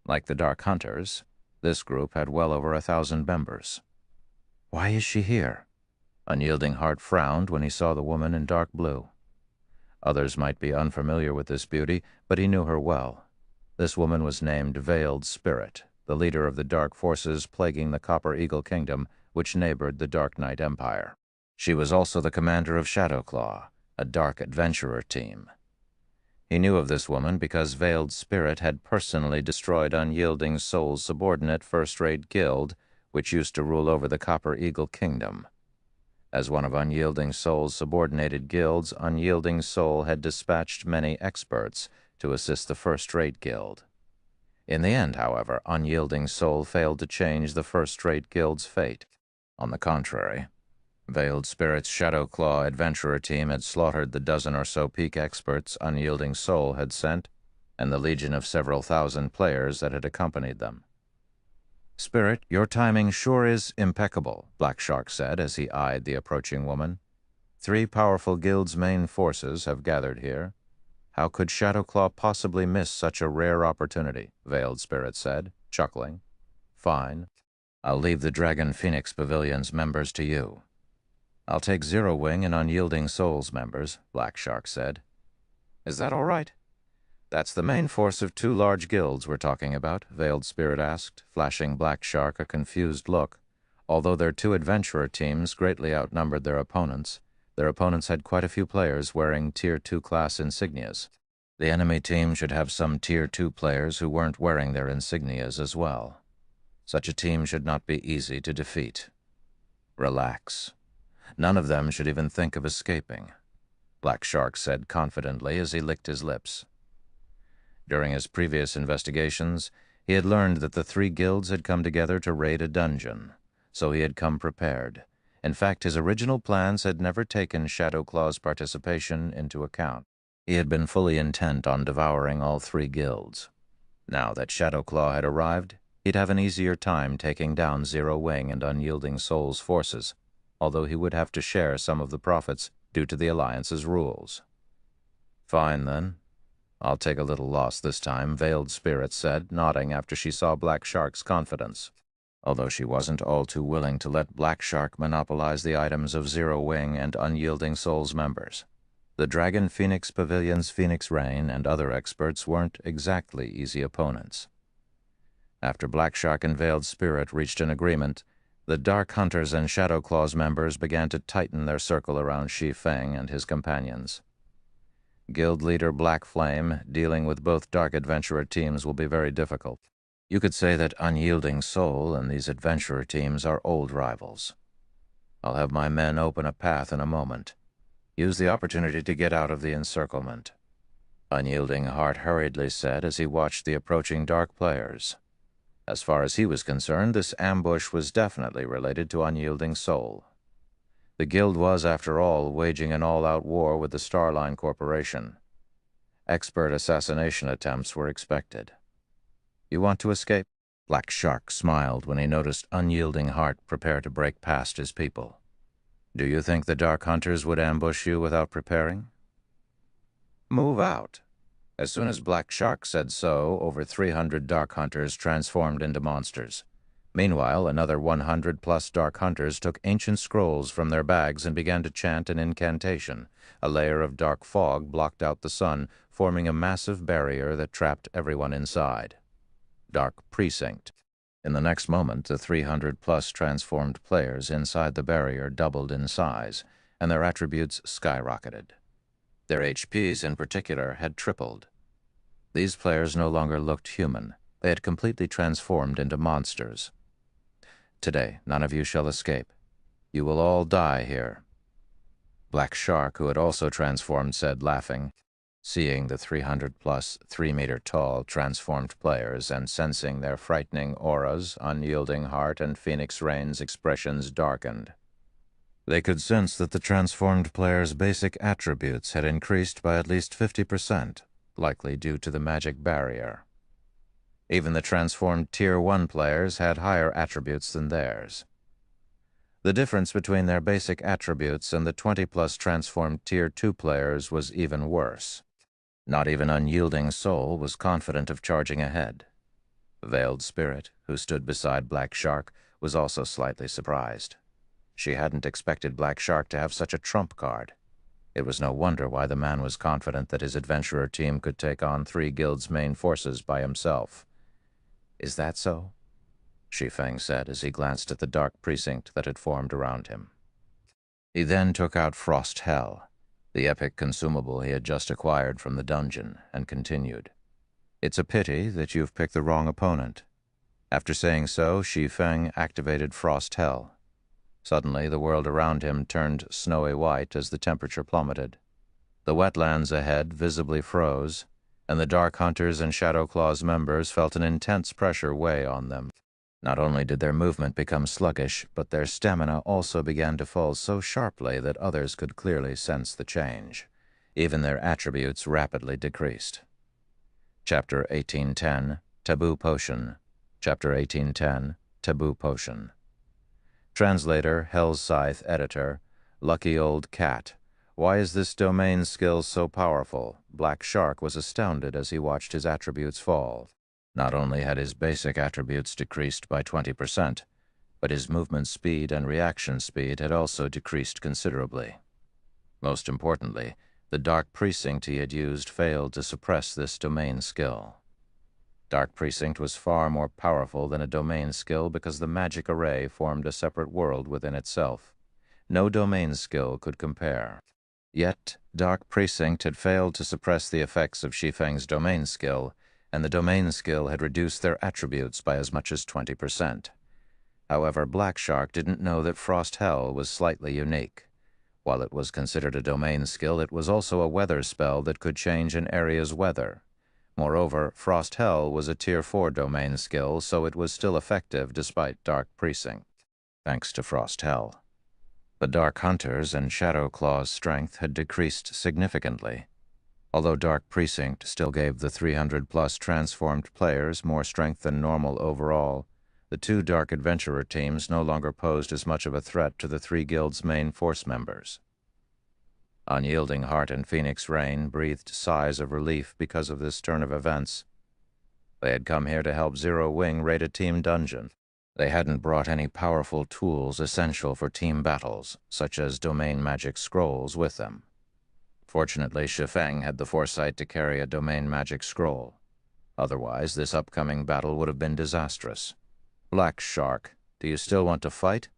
Like the Dark Hunters, this group had well over 1,000 members. Why is she here? Unyielding Heart frowned when he saw the woman in dark blue. Others might be unfamiliar with this beauty, but he knew her well. This woman was named Veiled Spirit, the leader of the dark forces plaguing the Copper Eagle Kingdom, which neighbored the Dark Knight Empire. She was also the commander of Shadowclaw, a dark adventurer team. He knew of this woman because Veiled Spirit had personally destroyed Unyielding Soul's subordinate first-rate guild, which used to rule over the Copper Eagle Kingdom. As one of Unyielding Soul's subordinated guilds, Unyielding Soul had dispatched many experts to assist the first-rate guild. In the end, however, Unyielding Soul failed to change the first-rate guild's fate. On the contrary, Veiled Spirit's Shadowclaw adventurer team had slaughtered the dozen or so peak experts Unyielding Soul had sent, and the legion of several thousand players that had accompanied them. "Spirit, your timing sure is impeccable," Black Shark said as he eyed the approaching woman. "3 powerful guilds' main forces have gathered here. How could Shadowclaw possibly miss such a rare opportunity?" Veiled Spirit said, chuckling. "Fine. I'll leave the Dragon Phoenix Pavilion's members to you." "I'll take Zero Wing and Unyielding Soul's members," Black Shark said. "Is that all right?" "That's the main force of 2 large guilds we're talking about," Veiled Spirit asked, flashing Black Shark a confused look. Although their 2 adventurer teams greatly outnumbered their opponents had quite a few players wearing Tier 2 class insignias. The enemy team should have some Tier 2 players who weren't wearing their insignias as well. Such a team should not be easy to defeat. Relax. None of them should even think of escaping, Black Shark said confidently as he licked his lips. During his previous investigations, he had learned that the 3 guilds had come together to raid a dungeon, so he had come prepared. In fact, his original plans had never taken Shadowclaw's participation into account. He had been fully intent on devouring all 3 guilds. Now that Shadowclaw had arrived, he'd have an easier time taking down Zero Wing and Unyielding Soul's forces, although he would have to share some of the profits due to the Alliance's rules. "Fine, then. I'll take a little loss this time," Veiled Spirit said, nodding after she saw Black Shark's confidence, although she wasn't all too willing to let Black Shark monopolize the items of Zero Wing and Unyielding Soul's members. The Dragon Phoenix Pavilion's Phoenix Rain and other experts weren't exactly easy opponents. After Black Shark and Veiled Spirit reached an agreement, the Dark Hunters and Shadowclaw's members began to tighten their circle around Shi Feng and his companions. Guild leader Black Flame, dealing with both dark adventurer teams will be very difficult. You could say that Unyielding Soul and these adventurer teams are old rivals. I'll have my men open a path in a moment. Use the opportunity to get out of the encirclement," Unyielding Heart hurriedly said as he watched the approaching dark players. As far as he was concerned, this ambush was definitely related to Unyielding Soul. The guild was, after all, waging an all-out war with the Starline Corporation. Expert assassination attempts were expected. "You want to escape?" Black Shark smiled when he noticed Unyielding Heart prepare to break past his people. "Do you think the Dark Hunters would ambush you without preparing?" "Move out." As soon as Black Shark said so, over 300 Dark Hunters transformed into monsters. Meanwhile, another 100-plus Dark Hunters took ancient scrolls from their bags and began to chant an incantation. A layer of dark fog blocked out the sun, forming a massive barrier that trapped everyone inside. Dark Precinct. In the next moment, the 300-plus transformed players inside the barrier doubled in size, and their attributes skyrocketed. Their HPs, in particular, had tripled. These players no longer looked human. They had completely transformed into monsters. "Today, none of you shall escape. You will all die here," Black Shark, who had also transformed, said, laughing. Seeing the 300-plus, 3-meter-tall transformed players and sensing their frightening auras, Unyielding Heart and Phoenix Rain's expressions darkened. They could sense that the transformed players' basic attributes had increased by at least 50%, likely due to the magic barrier. Even the transformed Tier 1 players had higher attributes than theirs. The difference between their basic attributes and the 20-plus transformed Tier 2 players was even worse. Not even Unyielding Soul was confident of charging ahead. Veiled Spirit, who stood beside Black Shark, was also slightly surprised. She hadn't expected Black Shark to have such a trump card. It was no wonder why the man was confident that his adventurer team could take on 3 guilds' main forces by himself. "Is that so?" Shi Feng said as he glanced at the dark precinct that had formed around him. He then took out Frost Hell, the epic consumable he had just acquired from the dungeon, and continued. "It's a pity that you've picked the wrong opponent." After saying so, Shi Feng activated Frost Hell. Suddenly, the world around him turned snowy white as the temperature plummeted. The wetlands ahead visibly froze, and the Dark Hunters and Shadow Claw's members felt an intense pressure weigh on them. Not only did their movement become sluggish, but their stamina also began to fall so sharply that others could clearly sense the change. Even their attributes rapidly decreased. Chapter 1810, Taboo Potion. Chapter 1810, Taboo Potion. Translator, Hell's Scythe, Editor, Lucky Old Cat. Why is this domain skill so powerful? Black Shark was astounded as he watched his attributes fall. Not only had his basic attributes decreased by 20%, but his movement speed and reaction speed had also decreased considerably. Most importantly, the Dark Precinct he had used failed to suppress this domain skill. Dark Precinct was far more powerful than a domain skill because the magic array formed a separate world within itself. No domain skill could compare. Yet, Dark Precinct had failed to suppress the effects of Shi Feng's domain skill, and the domain skill had reduced their attributes by as much as 20%. However, Black Shark didn't know that Frost Hell was slightly unique. While it was considered a domain skill, it was also a weather spell that could change an area's weather. Moreover, Frost Hell was a Tier 4 domain skill, so it was still effective despite Dark Precinct. Thanks to Frost Hell, the Dark Hunters and Shadow Claw's strength had decreased significantly. Although Dark Precinct still gave the 300-plus transformed players more strength than normal overall, the 2 Dark Adventurer teams no longer posed as much of a threat to the 3 guilds' main force members. Unyielding Heart and Phoenix Rain breathed sighs of relief because of this turn of events. They had come here to help Zero Wing raid a team dungeon. They hadn't brought any powerful tools essential for team battles, such as domain magic scrolls, with them. Fortunately, Shi Feng had the foresight to carry a domain magic scroll. Otherwise, this upcoming battle would have been disastrous. Black Shark, do you still want to fight?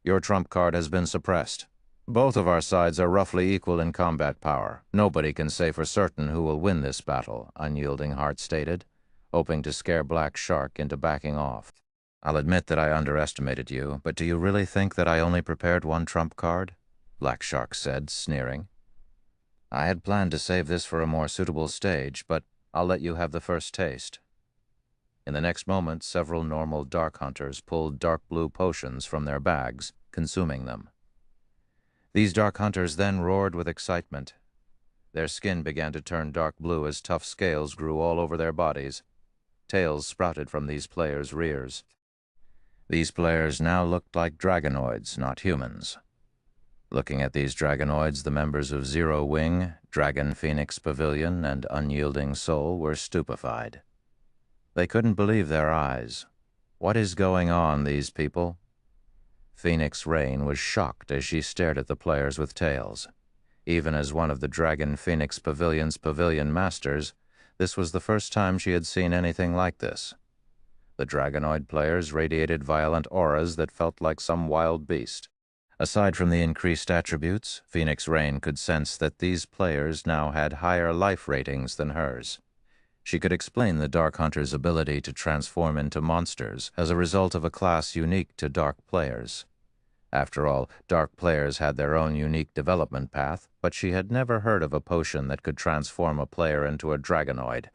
Your trump card has been suppressed. Both of our sides are roughly equal in combat power. Nobody can say for certain who will win this battle, Unyielding Heart stated, hoping to scare Black Shark into backing off. I'll admit that I underestimated you, but do you really think that I only prepared 1 trump card? Black Shark said, sneering. I had planned to save this for a more suitable stage, but I'll let you have the first taste. In the next moment, several normal Dark Hunters pulled dark blue potions from their bags, consuming them. These Dark Hunters then roared with excitement. Their skin began to turn dark blue as tough scales grew all over their bodies. Tails sprouted from these players' rears. These players now looked like dragonoids, not humans. Looking at these dragonoids, the members of Zero Wing, Dragon Phoenix Pavilion, and Unyielding Soul were stupefied. They couldn't believe their eyes. What is going on, these people? Phoenix Rain was shocked as she stared at the players with tails. Even as one of the Dragon Phoenix Pavilion's pavilion masters, this was the first time she had seen anything like this. The dragonoid players radiated violent auras that felt like some wild beast. Aside from the increased attributes, Phoenix Rain could sense that these players now had higher life ratings than hers. She could explain the Dark Hunter's ability to transform into monsters as a result of a class unique to Dark players. After all, Dark players had their own unique development path, but she had never heard of a potion that could transform a player into a dragonoid.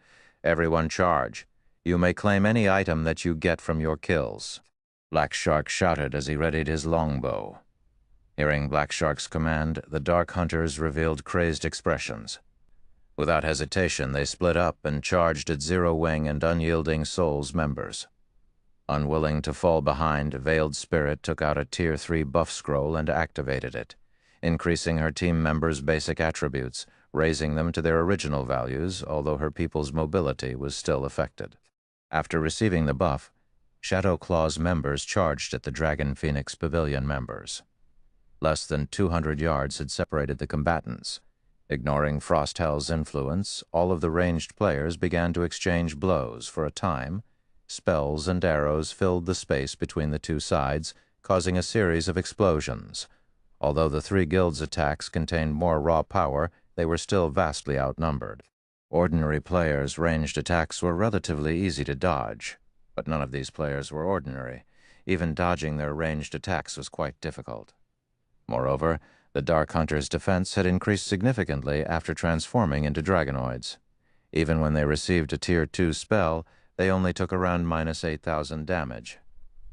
Everyone charge. You may claim any item that you get from your kills. Black Shark shouted as he readied his longbow. Hearing Black Shark's command, the Dark Hunters revealed crazed expressions. Without hesitation, they split up and charged at Zero Wing and Unyielding Soul's members. Unwilling to fall behind, Veiled Spirit took out a Tier 3 buff scroll and activated it, increasing her team members' basic attributes, raising them to their original values, although her people's mobility was still affected. After receiving the buff, Shadow Claw's members charged at the Dragon Phoenix Pavilion members. Less than 200 yards had separated the combatants, Ignoring Frosthell's influence, all of the ranged players began to exchange blows. For a time, spells and arrows filled the space between the two sides, causing a series of explosions. Although the three guilds' attacks contained more raw power, they were still vastly outnumbered. Ordinary players' ranged attacks were relatively easy to dodge, but none of these players were ordinary. Even dodging their ranged attacks was quite difficult. Moreover, the Dark Hunters' defense had increased significantly after transforming into dragonoids. Even when they received a Tier 2 spell, they only took around minus 8,000 damage.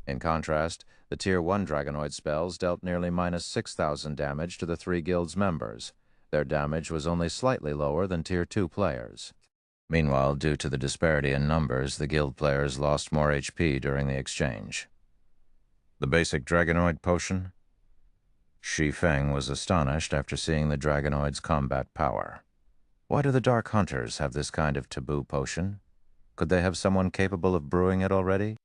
In contrast, the Tier 1 dragonoid spells dealt nearly minus 6,000 damage to the three guilds' members. Their damage was only slightly lower than Tier 2 players. Meanwhile, due to the disparity in numbers, the guild players lost more HP during the exchange. The basic dragonoid potion? Shi Feng was astonished after seeing the dragonoid's combat power. Why do the Dark Hunters have this kind of taboo potion? Could they have someone capable of brewing it already?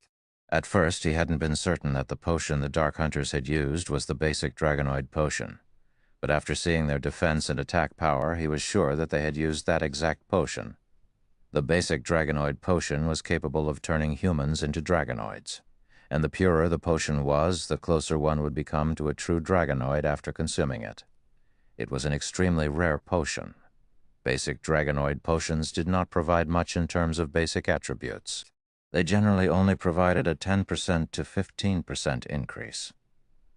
At first, he hadn't been certain that the potion the Dark Hunters had used was the basic dragonoid potion. But after seeing their defense and attack power, he was sure that they had used that exact potion. The basic dragonoid potion was capable of turning humans into dragonoids. And the purer the potion was, the closer one would become to a true dragonoid after consuming it. It was an extremely rare potion. Basic dragonoid potions did not provide much in terms of basic attributes. They generally only provided a 10% to 15% increase.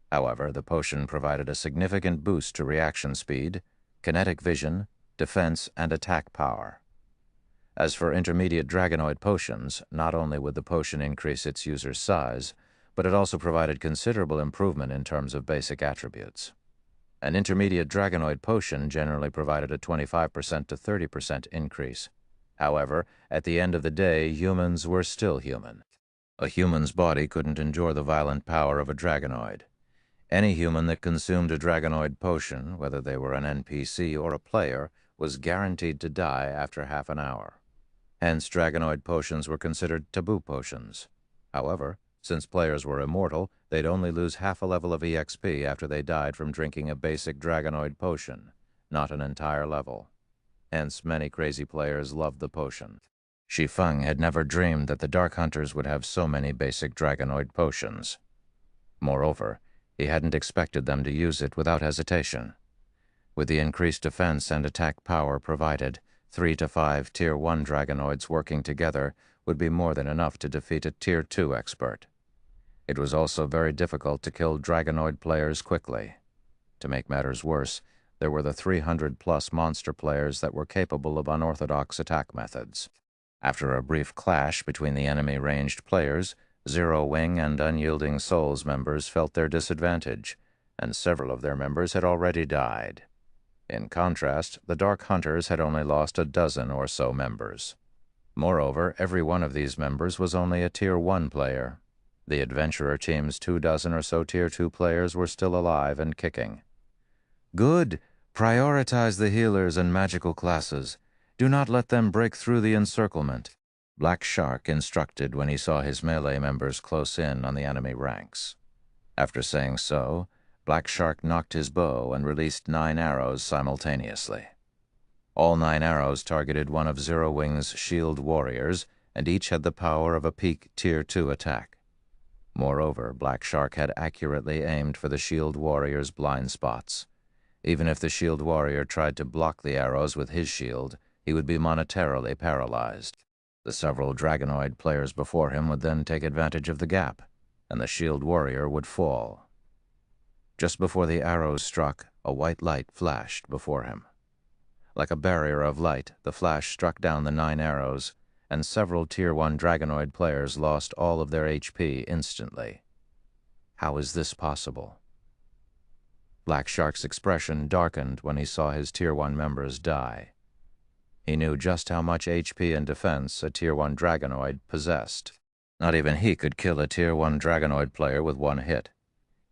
However, the potion provided a significant boost to reaction speed, kinetic vision, defense, and attack power. As for intermediate dragonoid potions, not only would the potion increase its user's size, but it also provided considerable improvement in terms of basic attributes. An intermediate dragonoid potion generally provided a 25% to 30% increase. However, at the end of the day, humans were still human. A human's body couldn't endure the violent power of a dragonoid. Any human that consumed a dragonoid potion, whether they were an NPC or a player, was guaranteed to die after half an hour. Hence, dragonoid potions were considered taboo potions. However, since players were immortal, they'd only lose half a level of EXP after they died from drinking a basic dragonoid potion, not an entire level. Hence, many crazy players loved the potion. Shi Feng had never dreamed that the Dark Hunters would have so many basic dragonoid potions. Moreover, he hadn't expected them to use it without hesitation. With the increased defense and attack power provided, 3 to 5 Tier 1 dragonoids working together would be more than enough to defeat a Tier 2 expert. It was also very difficult to kill dragonoid players quickly. To make matters worse, there were the 300-plus monster players that were capable of unorthodox attack methods. After a brief clash between the enemy ranged players, Zero Wing and Unyielding Souls members felt their disadvantage, and several of their members had already died. In contrast, the Dark Hunters had only lost a dozen or so members. Moreover, every one of these members was only a Tier 1 player. The Adventurer team's 24 or so Tier 2 players were still alive and kicking. Good! Prioritize the healers and magical classes. Do not let them break through the encirclement, Black Shark instructed when he saw his melee members close in on the enemy ranks. After saying so, Black Shark knocked his bow and released 9 arrows simultaneously. All 9 arrows targeted one of Zero Wing's shield warriors, and each had the power of a peak Tier 2 attack. Moreover, Black Shark had accurately aimed for the shield warrior's blind spots. Even if the shield warrior tried to block the arrows with his shield, he would be monetarily paralyzed. The several dragonoid players before him would then take advantage of the gap, and the shield warrior would fall. Just before the arrows struck, a white light flashed before him. Like a barrier of light, the flash struck down the 9 arrows, and several Tier 1 dragonoid players lost all of their HP instantly. How is this possible? Black Shark's expression darkened when he saw his Tier 1 members die. He knew just how much HP and defense a Tier 1 dragonoid possessed. Not even he could kill a Tier 1 dragonoid player with one hit.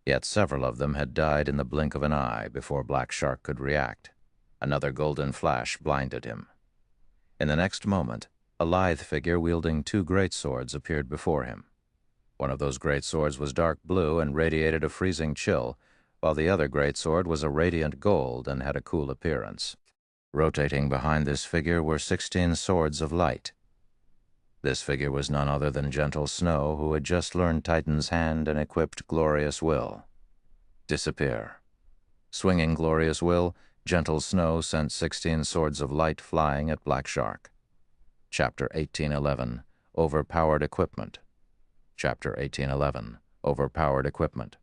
Yet several of them had died in the blink of an eye before Black Shark could react. Another golden flash blinded him. In the next moment, a lithe figure wielding 2 greatswords appeared before him. One of those greatswords was dark blue and radiated a freezing chill, while the other greatsword was a radiant gold and had a cool appearance. Rotating behind this figure were 16 swords of light. This figure was none other than Gentle Snow, who had just learned Titan's Hand and equipped Glorious Will. Disappear. Swinging Glorious Will, Gentle Snow sent 16 swords of light flying at Black Shark. Chapter 1811, Overpowered Equipment. Chapter 1811, Overpowered Equipment.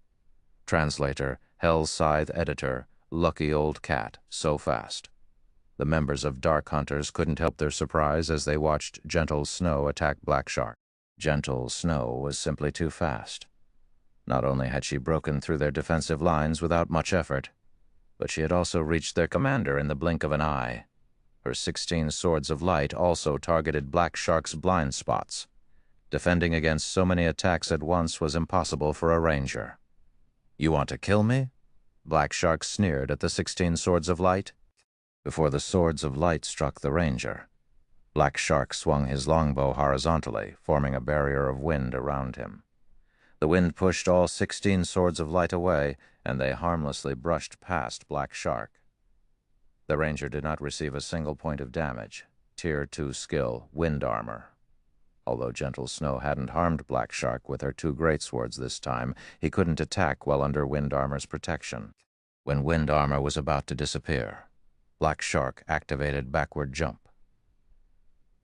Translator, Hell's Scythe Editor, Lucky Old Cat, so fast. The members of Dark Hunters couldn't help their surprise as they watched Gentle Snow attack Black Shark. Gentle Snow was simply too fast. Not only had she broken through their defensive lines without much effort, but she had also reached their commander in the blink of an eye. Her 16 swords of light also targeted Black Shark's blind spots. Defending against so many attacks at once was impossible for a ranger. "You want to kill me?" Black Shark sneered at the 16 swords of light. Before the swords of light struck the ranger, Black Shark swung his longbow horizontally, forming a barrier of wind around him. The wind pushed all 16 swords of light away, and they harmlessly brushed past Black Shark. The ranger did not receive a single point of damage. Tier 2 skill, Wind Armor. Although Gentle Snow hadn't harmed Black Shark with her 2 greatswords this time, he couldn't attack while under Wind Armor's protection. When Wind Armor was about to disappear, Black Shark activated Backward Jump.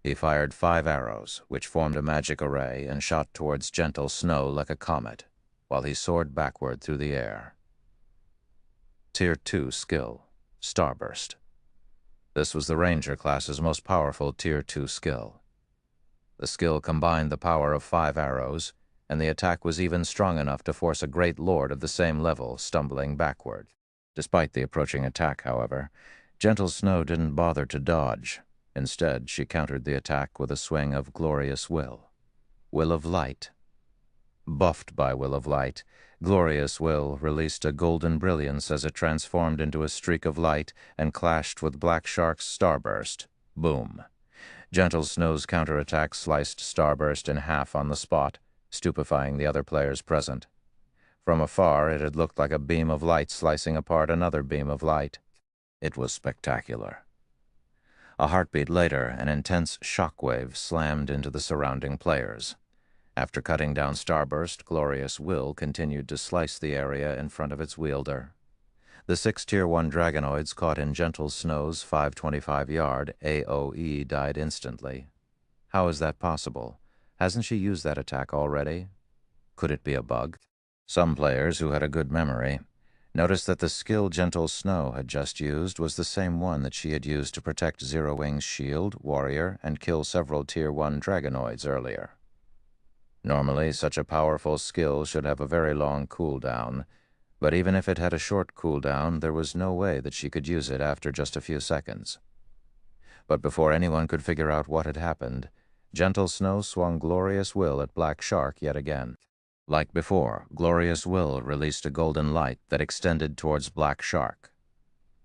He fired 5 arrows, which formed a magic array and shot towards Gentle Snow like a comet, while he soared backward through the air. Tier 2 skill, Starburst. This was the Ranger class's most powerful Tier 2 skill. The skill combined the power of 5 arrows, and the attack was even strong enough to force a great lord of the same level stumbling backward. Despite the approaching attack, however, Gentle Snow didn't bother to dodge. Instead, she countered the attack with a swing of Glorious Will. Will of Light. Buffed by Will of Light, Glorious Will released a golden brilliance as it transformed into a streak of light and clashed with Black Shark's Starburst. Boom. Gentle Snow's counterattack sliced Starburst in half on the spot, stupefying the other players present. From afar, it had looked like a beam of light slicing apart another beam of light. It was spectacular. A heartbeat later, an intense shockwave slammed into the surrounding players. After cutting down Starburst, Glorious Will continued to slice the area in front of its wielder. The 6 Tier 1 Dragonoids caught in Gentle Snow's 525-yard AoE died instantly. How is that possible? Hasn't she used that attack already? Could it be a bug? Some players who had a good memory noticed that the skill Gentle Snow had just used was the same one that she had used to protect Zero Wing's shield, warrior, and kill several Tier 1 Dragonoids earlier. Normally, such a powerful skill should have a very long cooldown, but even if it had a short cooldown, there was no way that she could use it after just a few seconds. But before anyone could figure out what had happened, Gentle Snow swung Glorious Will at Black Shark yet again. Like before, Glorious Will released a golden light that extended towards Black Shark.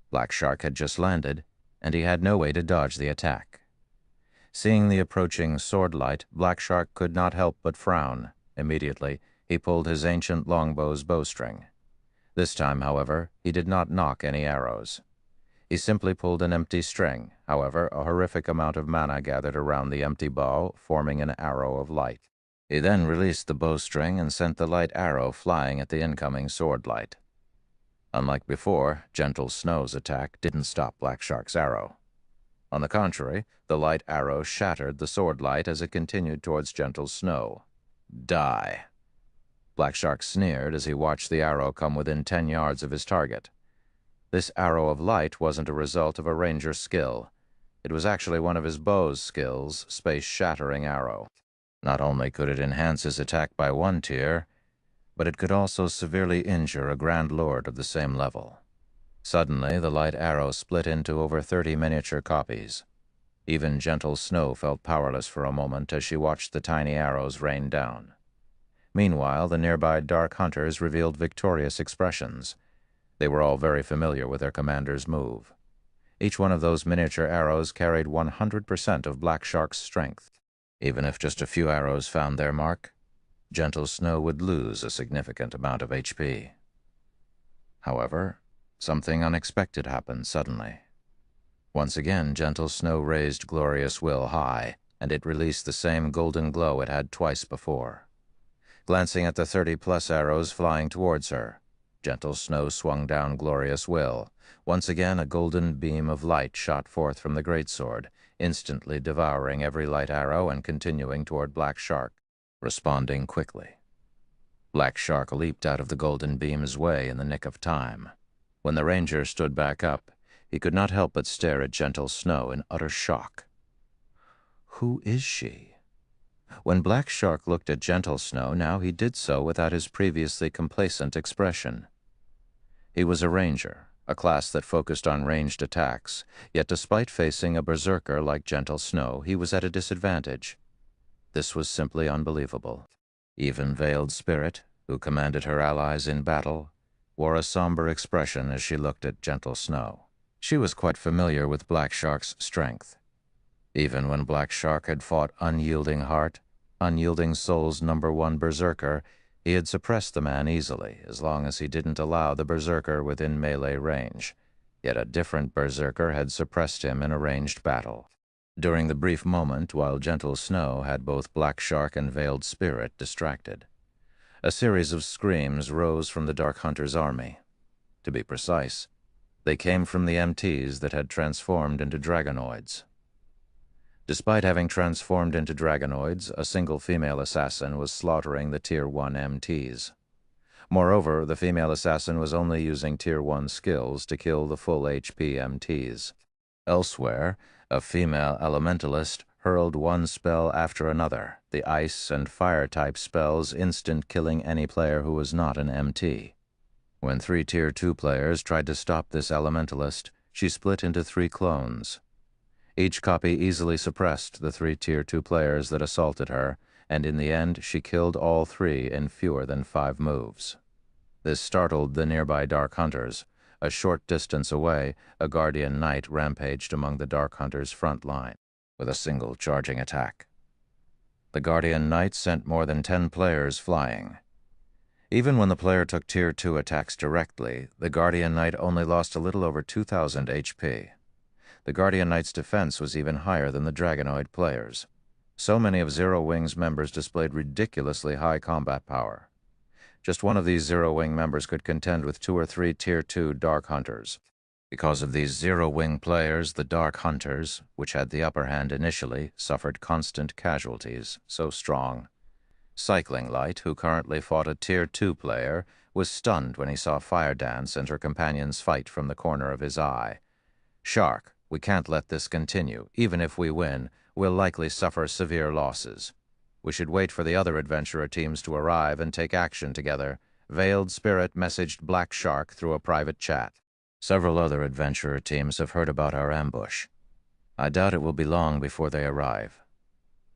Black Shark had just landed, and he had no way to dodge the attack. Seeing the approaching sword light, Black Shark could not help but frown. Immediately, he pulled his ancient longbow's bowstring. This time, however, he did not nock any arrows. He simply pulled an empty string. However, a horrific amount of mana gathered around the empty bow, forming an arrow of light. He then released the bowstring and sent the light arrow flying at the incoming sword light. Unlike before, Gentle Snow's attack didn't stop Black Shark's arrow. On the contrary, the light arrow shattered the sword light as it continued towards Gentle Snow. Die. Black Shark sneered as he watched the arrow come within 10 yards of his target. This arrow of light wasn't a result of a ranger's skill. It was actually one of his bow's skills, Space-Shattering Arrow. Not only could it enhance his attack by 1 tier, but it could also severely injure a Grand Lord of the same level. Suddenly, the light arrow split into over 30 miniature copies. Even Gentle Snow felt powerless for a moment as she watched the tiny arrows rain down. Meanwhile, the nearby Dark Hunters revealed victorious expressions. They were all very familiar with their commander's move. Each one of those miniature arrows carried 100% of Black Shark's strength. Even if just a few arrows found their mark, Gentle Snow would lose a significant amount of HP. However, something unexpected happened suddenly. Once again, gentle snow raised Glorious Will high, and it released the same golden glow it had twice before. Glancing at the 30-plus arrows flying towards her, gentle snow swung down Glorious Will. Once again, a golden beam of light shot forth from the greatsword, instantly devouring every light arrow and continuing toward Black Shark, responding quickly. Black Shark leaped out of the golden beam's way in the nick of time. When the ranger stood back up, he could not help but stare at gentle snow in utter shock. Who is she? When Black Shark looked at gentle snow, now he did so without his previously complacent expression. He was a ranger, a class that focused on ranged attacks, yet despite facing a berserker like gentle snow, he was at a disadvantage. This was simply unbelievable. Even Veiled Spirit, who commanded her allies in battle, wore a somber expression as she looked at gentle snow. She was quite familiar with Black Shark's strength. Even when Black Shark had fought Unyielding Heart, Unyielding Soul's #1 berserker, he had suppressed the man easily, as long as he didn't allow the berserker within melee range. Yet a different berserker had suppressed him in a ranged battle. During the brief moment while gentle snow had both Black Shark and Veiled Spirit distracted, a series of screams rose from the Dark Hunter's army. To be precise, they came from the MTs that had transformed into dragonoids. Despite having transformed into dragonoids, a single female assassin was slaughtering the Tier 1 MTs. Moreover, the female assassin was only using Tier 1 skills to kill the full HP MTs. Elsewhere, a female elementalist hurled one spell after another, the ice and fire-type spells instant killing any player who was not an MT. When 3 Tier 2 players tried to stop this elementalist, she split into 3 clones. Each copy easily suppressed the 3 Tier 2 players that assaulted her, and in the end she killed all 3 in fewer than 5 moves. This startled the nearby Dark Hunters. A short distance away, a Guardian Knight rampaged among the Dark Hunters' front line with a single charging attack. The Guardian Knight sent more than 10 players flying. Even when the player took Tier 2 attacks directly, the Guardian Knight only lost a little over 2,000 HP. The Guardian Knight's defense was even higher than the Dragonoid players. So many of Zero Wing's members displayed ridiculously high combat power. Just one of these Zero Wing members could contend with 2 or 3 Tier 2 Dark Hunters. Because of these Zero Wing players, the Dark Hunters, which had the upper hand initially, suffered constant casualties, so strong. Cycling Light, who currently fought a Tier 2 player, was stunned when he saw Fire Dance and her companions fight from the corner of his eye. Shark, we can't let this continue. Even if we win, we'll likely suffer severe losses. We should wait for the other adventurer teams to arrive and take action together. Veiled Spirit messaged Black Shark through a private chat. Several other adventurer teams have heard about our ambush. I doubt it will be long before they arrive.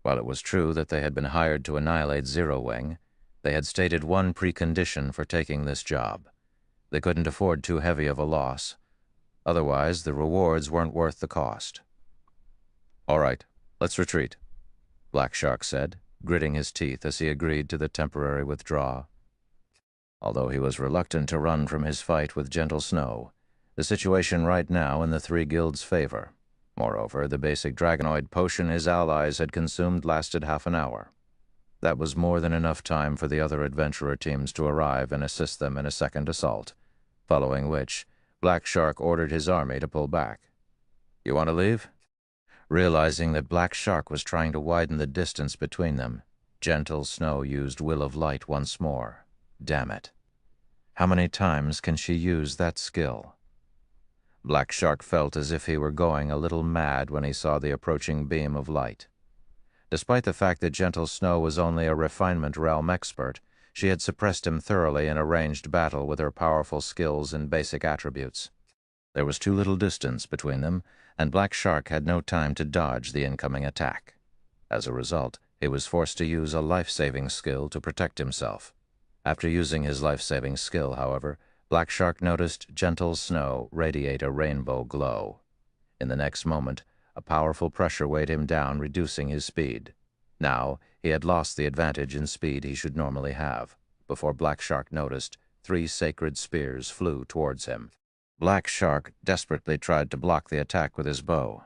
While it was true that they had been hired to annihilate Zero Wing, they had stated one precondition for taking this job. They couldn't afford too heavy of a loss. Otherwise, the rewards weren't worth the cost. All right, let's retreat, Black Shark said, gritting his teeth as he agreed to the temporary withdrawal. Although he was reluctant to run from his fight with Gentle Snow, the situation right now in the 3 guilds' favor. Moreover, the basic Dragonoid potion his allies had consumed lasted half an hour. That was more than enough time for the other adventurer teams to arrive and assist them in a second assault, following which, Black Shark ordered his army to pull back. You want to leave? Realizing that Black Shark was trying to widen the distance between them, Gentle Snow used Will of Light once more. Damn it. How many times can she use that skill? Black Shark felt as if he were going a little mad when he saw the approaching beam of light. Despite the fact that Gentle Snow was only a refinement realm expert, she had suppressed him thoroughly in a ranged battle with her powerful skills and basic attributes. There was too little distance between them, and Black Shark had no time to dodge the incoming attack. As a result, he was forced to use a life-saving skill to protect himself. After using his life-saving skill, however, Black Shark noticed Gentle Snow radiate a rainbow glow. In the next moment, a powerful pressure weighed him down, reducing his speed. Now, he had lost the advantage in speed he should normally have. Before Black Shark noticed, 3 sacred spears flew towards him. Black Shark desperately tried to block the attack with his bow.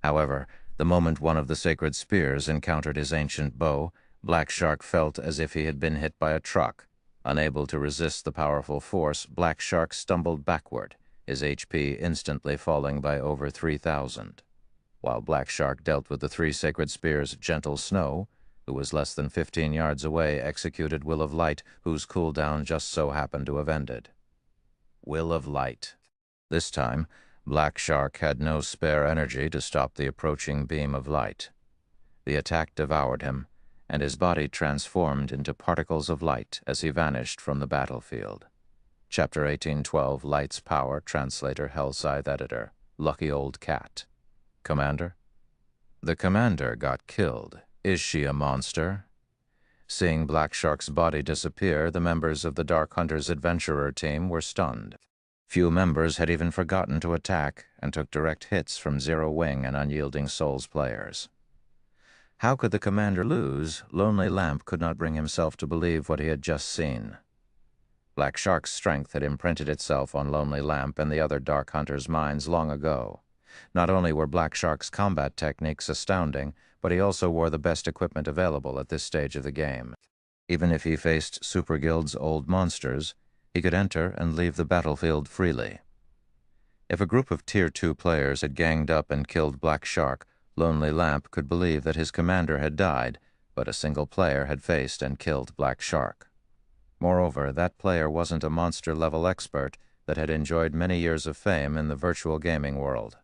However, the moment one of the sacred spears encountered his ancient bow, Black Shark felt as if he had been hit by a truck. Unable to resist the powerful force, Black Shark stumbled backward, his HP instantly falling by over 3,000. While Black Shark dealt with the three sacred spears, Gentle Snow, who was less than 15 yards away, executed Will of Light, whose cooldown just so happened to have ended. Will of Light. This time, Black Shark had no spare energy to stop the approaching beam of light. The attack devoured him, and his body transformed into particles of light as he vanished from the battlefield. Chapter 1812, Light's Power, translator, Hellscythe editor, Lucky Old Cat. Commander? The commander got killed. Is she a monster? Seeing Black Shark's body disappear, the members of the Dark Hunter's adventurer team were stunned. Few members had even forgotten to attack and took direct hits from Zero Wing and Unyielding Soul's players. How could the commander lose? Lonely Lamp could not bring himself to believe what he had just seen. Black Shark's strength had imprinted itself on Lonely Lamp and the other Dark Hunters' minds long ago. Not only were Black Shark's combat techniques astounding, but he also wore the best equipment available at this stage of the game. Even if he faced Super Guild's old monsters, he could enter and leave the battlefield freely. If a group of Tier 2 players had ganged up and killed Black Shark, Lonely Lamp could believe that his commander had died, but a single player had faced and killed Black Shark. Moreover, that player wasn't a monster-level expert that had enjoyed many years of fame in the virtual gaming world.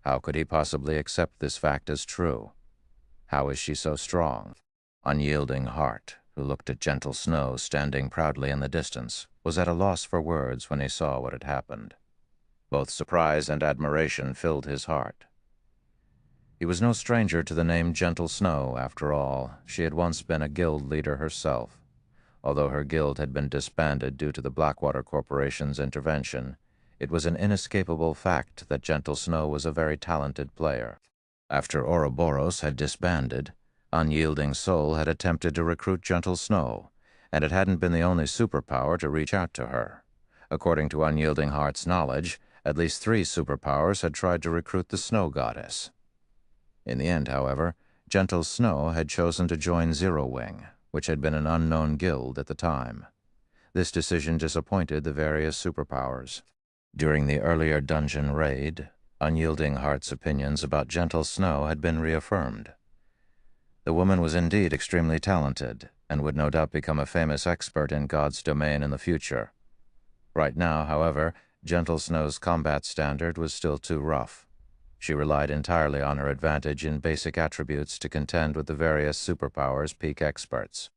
How could he possibly accept this fact as true? How is she so strong? Unyielding Heart, who looked at Gentle Snow standing proudly in the distance, was at a loss for words when he saw what had happened. Both surprise and admiration filled his heart. He was no stranger to the name Gentle Snow, after all. She had once been a guild leader herself. Although her guild had been disbanded due to the Blackwater Corporation's intervention, it was an inescapable fact that Gentle Snow was a very talented player. After Ouroboros had disbanded, Unyielding Soul had attempted to recruit Gentle Snow, and it hadn't been the only superpower to reach out to her. According to Unyielding Heart's knowledge, at least 3 superpowers had tried to recruit the Snow Goddess. In the end, however, Gentle Snow had chosen to join Zero Wing, which had been an unknown guild at the time. This decision disappointed the various superpowers. During the earlier dungeon raid, Unyielding Heart's opinions about Gentle Snow had been reaffirmed. The woman was indeed extremely talented, and would no doubt become a famous expert in God's domain in the future. Right now, however, Gentle Snow's combat standard was still too rough. She relied entirely on her advantage in basic attributes to contend with the various superpowers' peak experts.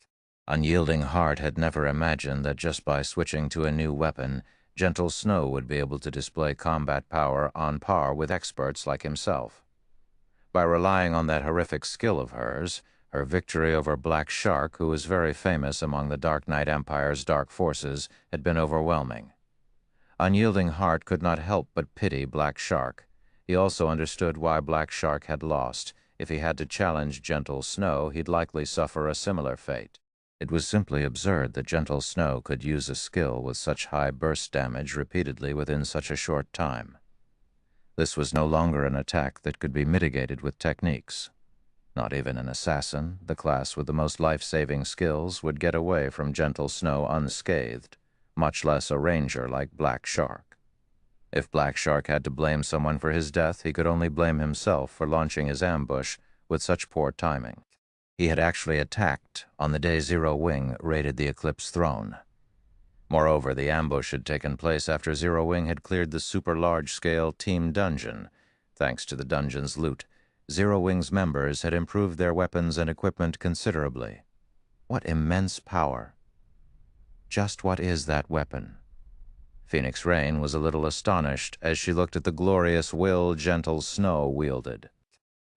Unyielding Heart had never imagined that just by switching to a new weapon, Gentle Snow would be able to display combat power on par with experts like himself. By relying on that horrific skill of hers, her victory over Black Shark, who was very famous among the Dark Knight Empire's dark forces, had been overwhelming. Unyielding Heart could not help but pity Black Shark. He also understood why Black Shark had lost. If he had to challenge Gentle Snow, he'd likely suffer a similar fate. It was simply absurd that Gentle Snow could use a skill with such high burst damage repeatedly within such a short time. This was no longer an attack that could be mitigated with techniques. Not even an assassin, the class with the most life-saving skills, would get away from Gentle Snow unscathed, much less a ranger like Black Shark. If Black Shark had to blame someone for his death, he could only blame himself for launching his ambush with such poor timing. He had actually attacked on the day Zero Wing raided the Eclipse Throne. Moreover, the ambush had taken place after Zero Wing had cleared the super-large-scale team dungeon. Thanks to the dungeon's loot, Zero Wing's members had improved their weapons and equipment considerably. What immense power! Just what is that weapon? Phoenix Rain was a little astonished as she looked at the glorious will Gentle Snow wielded.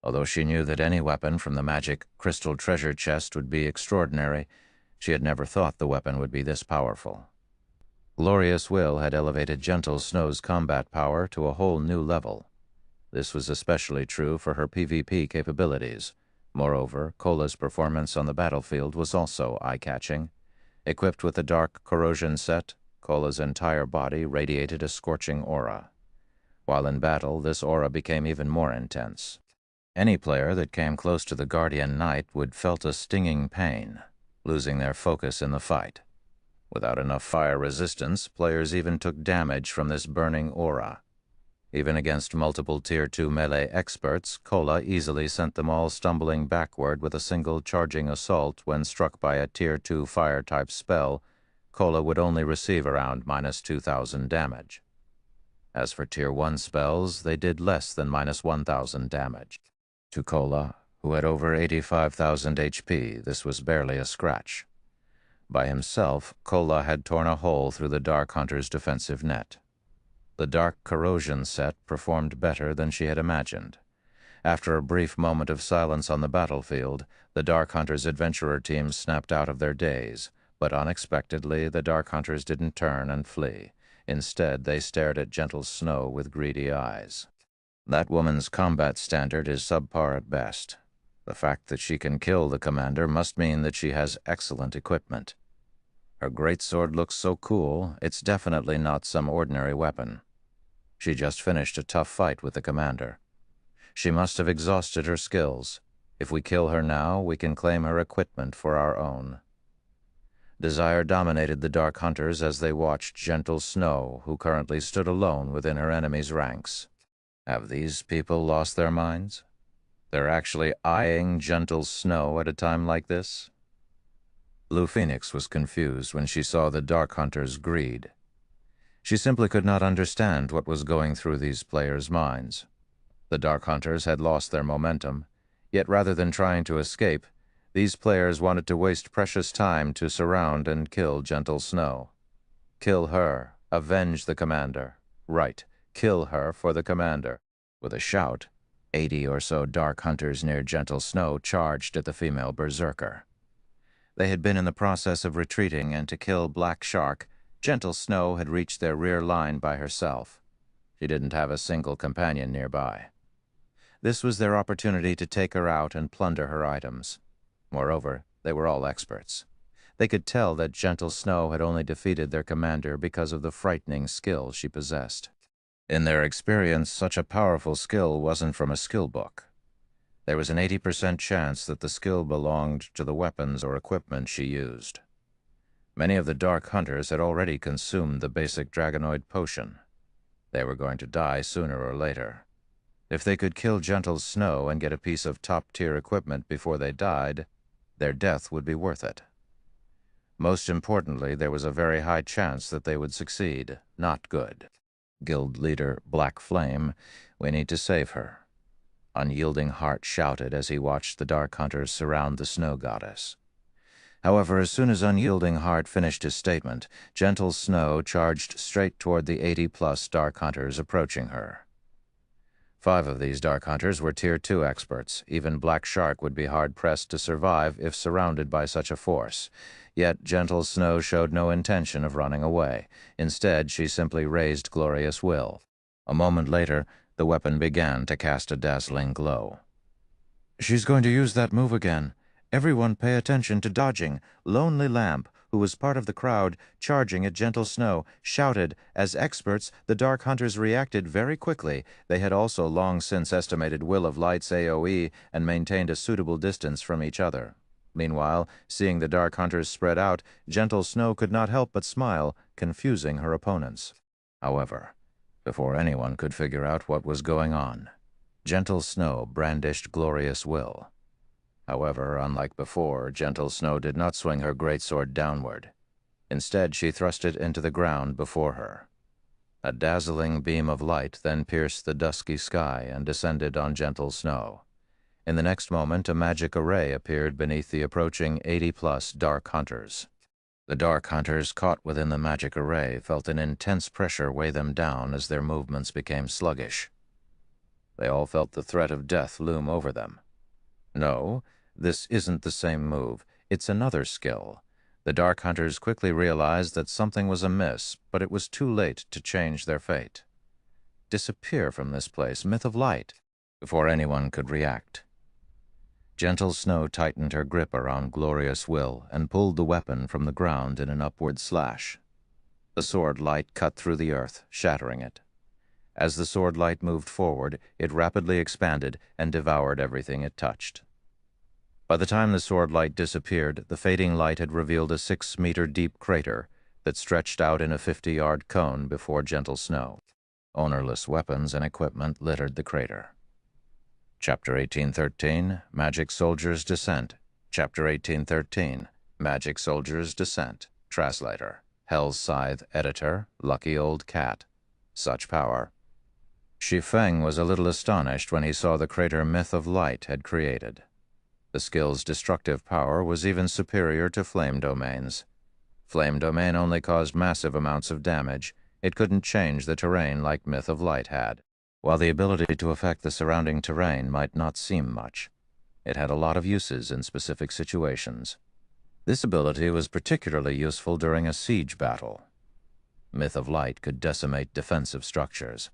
Although she knew that any weapon from the magic crystal treasure chest would be extraordinary, she had never thought the weapon would be this powerful. Glorious Will had elevated Gentle Snow's combat power to a whole new level. This was especially true for her PvP capabilities. Moreover, Cola's performance on the battlefield was also eye-catching. Equipped with the Dark Corrosion set, Kola's entire body radiated a scorching aura. While in battle, this aura became even more intense. Any player that came close to the Guardian Knight would felt a stinging pain, losing their focus in the fight. Without enough fire resistance, players even took damage from this burning aura. Even against multiple Tier 2 melee experts, Kola easily sent them all stumbling backward with a single charging assault. When struck by a Tier 2 fire-type spell, Kola would only receive around -2,000 damage. As for Tier 1 spells, they did less than -1,000 damage. To Kola, who had over 85,000 HP, this was barely a scratch. By himself, Kola had torn a hole through the Dark Hunter's defensive net. The Dark Corrosion set performed better than she had imagined. After a brief moment of silence on the battlefield, the Dark Hunter's adventurer team snapped out of their daze, but unexpectedly the Dark Hunters didn't turn and flee. Instead, they stared at Gentle Snow with greedy eyes. That woman's combat standard is subpar at best. The fact that she can kill the commander must mean that she has excellent equipment. Her greatsword looks so cool, it's definitely not some ordinary weapon. She just finished a tough fight with the commander. She must have exhausted her skills. If we kill her now, we can claim her equipment for our own. Desire dominated the Dark Hunters as they watched Gentle Snow, who currently stood alone within her enemy's ranks. Have these people lost their minds? They're actually eyeing Gentle Snow at a time like this? Blue Phoenix was confused when she saw the Dark Hunter's greed. She simply could not understand what was going through these players' minds. The Dark Hunters had lost their momentum, yet rather than trying to escape, these players wanted to waste precious time to surround and kill Gentle Snow. Kill her, avenge the commander. Right, kill her for the commander. With a shout, 80 or so Dark Hunters near Gentle Snow charged at the female berserker. They had been in the process of retreating, and to kill Black Shark, Gentle Snow had reached their rear line by herself. She didn't have a single companion nearby. This was their opportunity to take her out and plunder her items. Moreover, they were all experts. They could tell that Gentle Snow had only defeated their commander because of the frightening skill she possessed. In their experience, such a powerful skill wasn't from a skill book. There was an 80% chance that the skill belonged to the weapons or equipment she used. Many of the Dark Hunters had already consumed the basic Dragonoid potion. They were going to die sooner or later. If they could kill Gentle Snow and get a piece of top-tier equipment before they died, their death would be worth it. Most importantly, there was a very high chance that they would succeed. Not good. Guild leader Black Flame, we need to save her. Unyielding Heart shouted as he watched the Dark Hunters surround the Snow Goddess. However, as soon as Unyielding Heart finished his statement, Gentle Snow charged straight toward the 80+ Dark Hunters approaching her. 5 of these Dark Hunters were Tier 2 experts. Even Black Shark would be hard-pressed to survive if surrounded by such a force. Yet Gentle Snow showed no intention of running away. Instead, she simply raised Glorious Will. A moment later, the weapon began to cast a dazzling glow. "She's going to use that move again. Everyone pay attention to dodging." Lonely Lamp, who was part of the crowd charging at Gentle Snow, shouted. As experts, the Dark Hunters reacted very quickly. They had also long since estimated Will of Light's AoE and maintained a suitable distance from each other. Meanwhile, seeing the Dark Hunters spread out, Gentle Snow could not help but smile, confusing her opponents. However, before anyone could figure out what was going on, Gentle Snow brandished Glorious Will. However, unlike before, Gentle Snow did not swing her greatsword downward. Instead, she thrust it into the ground before her. A dazzling beam of light then pierced the dusky sky and descended on Gentle Snow. In the next moment, a magic array appeared beneath the approaching 80+ Dark Hunters. The Dark Hunters, caught within the magic array, felt an intense pressure weigh them down as their movements became sluggish. They all felt the threat of death loom over them. No, this isn't the same move. It's another skill. The Dark Hunters quickly realized that something was amiss, but it was too late to change their fate. Disappear from this place, Myth of Light, before anyone could react. Gentle Snow tightened her grip around Glorious Will and pulled the weapon from the ground in an upward slash. The sword light cut through the earth, shattering it. As the sword light moved forward, it rapidly expanded and devoured everything it touched. By the time the sword light disappeared, the fading light had revealed a 6-meter-deep crater that stretched out in a 50-yard cone before gentle snow. Ownerless weapons and equipment littered the crater. Chapter 1813, Magic Soldier's Descent. Chapter 1813, Magic Soldier's Descent. Translator, Hell's Scythe Editor, Lucky Old Cat. Such power. Shi Feng was a little astonished when he saw the crater Myth of Light had created. The skill's destructive power was even superior to Flame Domain's. Flame Domain only caused massive amounts of damage. It couldn't change the terrain like Myth of Light had. While the ability to affect the surrounding terrain might not seem much, it had a lot of uses in specific situations. This ability was particularly useful during a siege battle. Myth of Light could decimate defensive structures.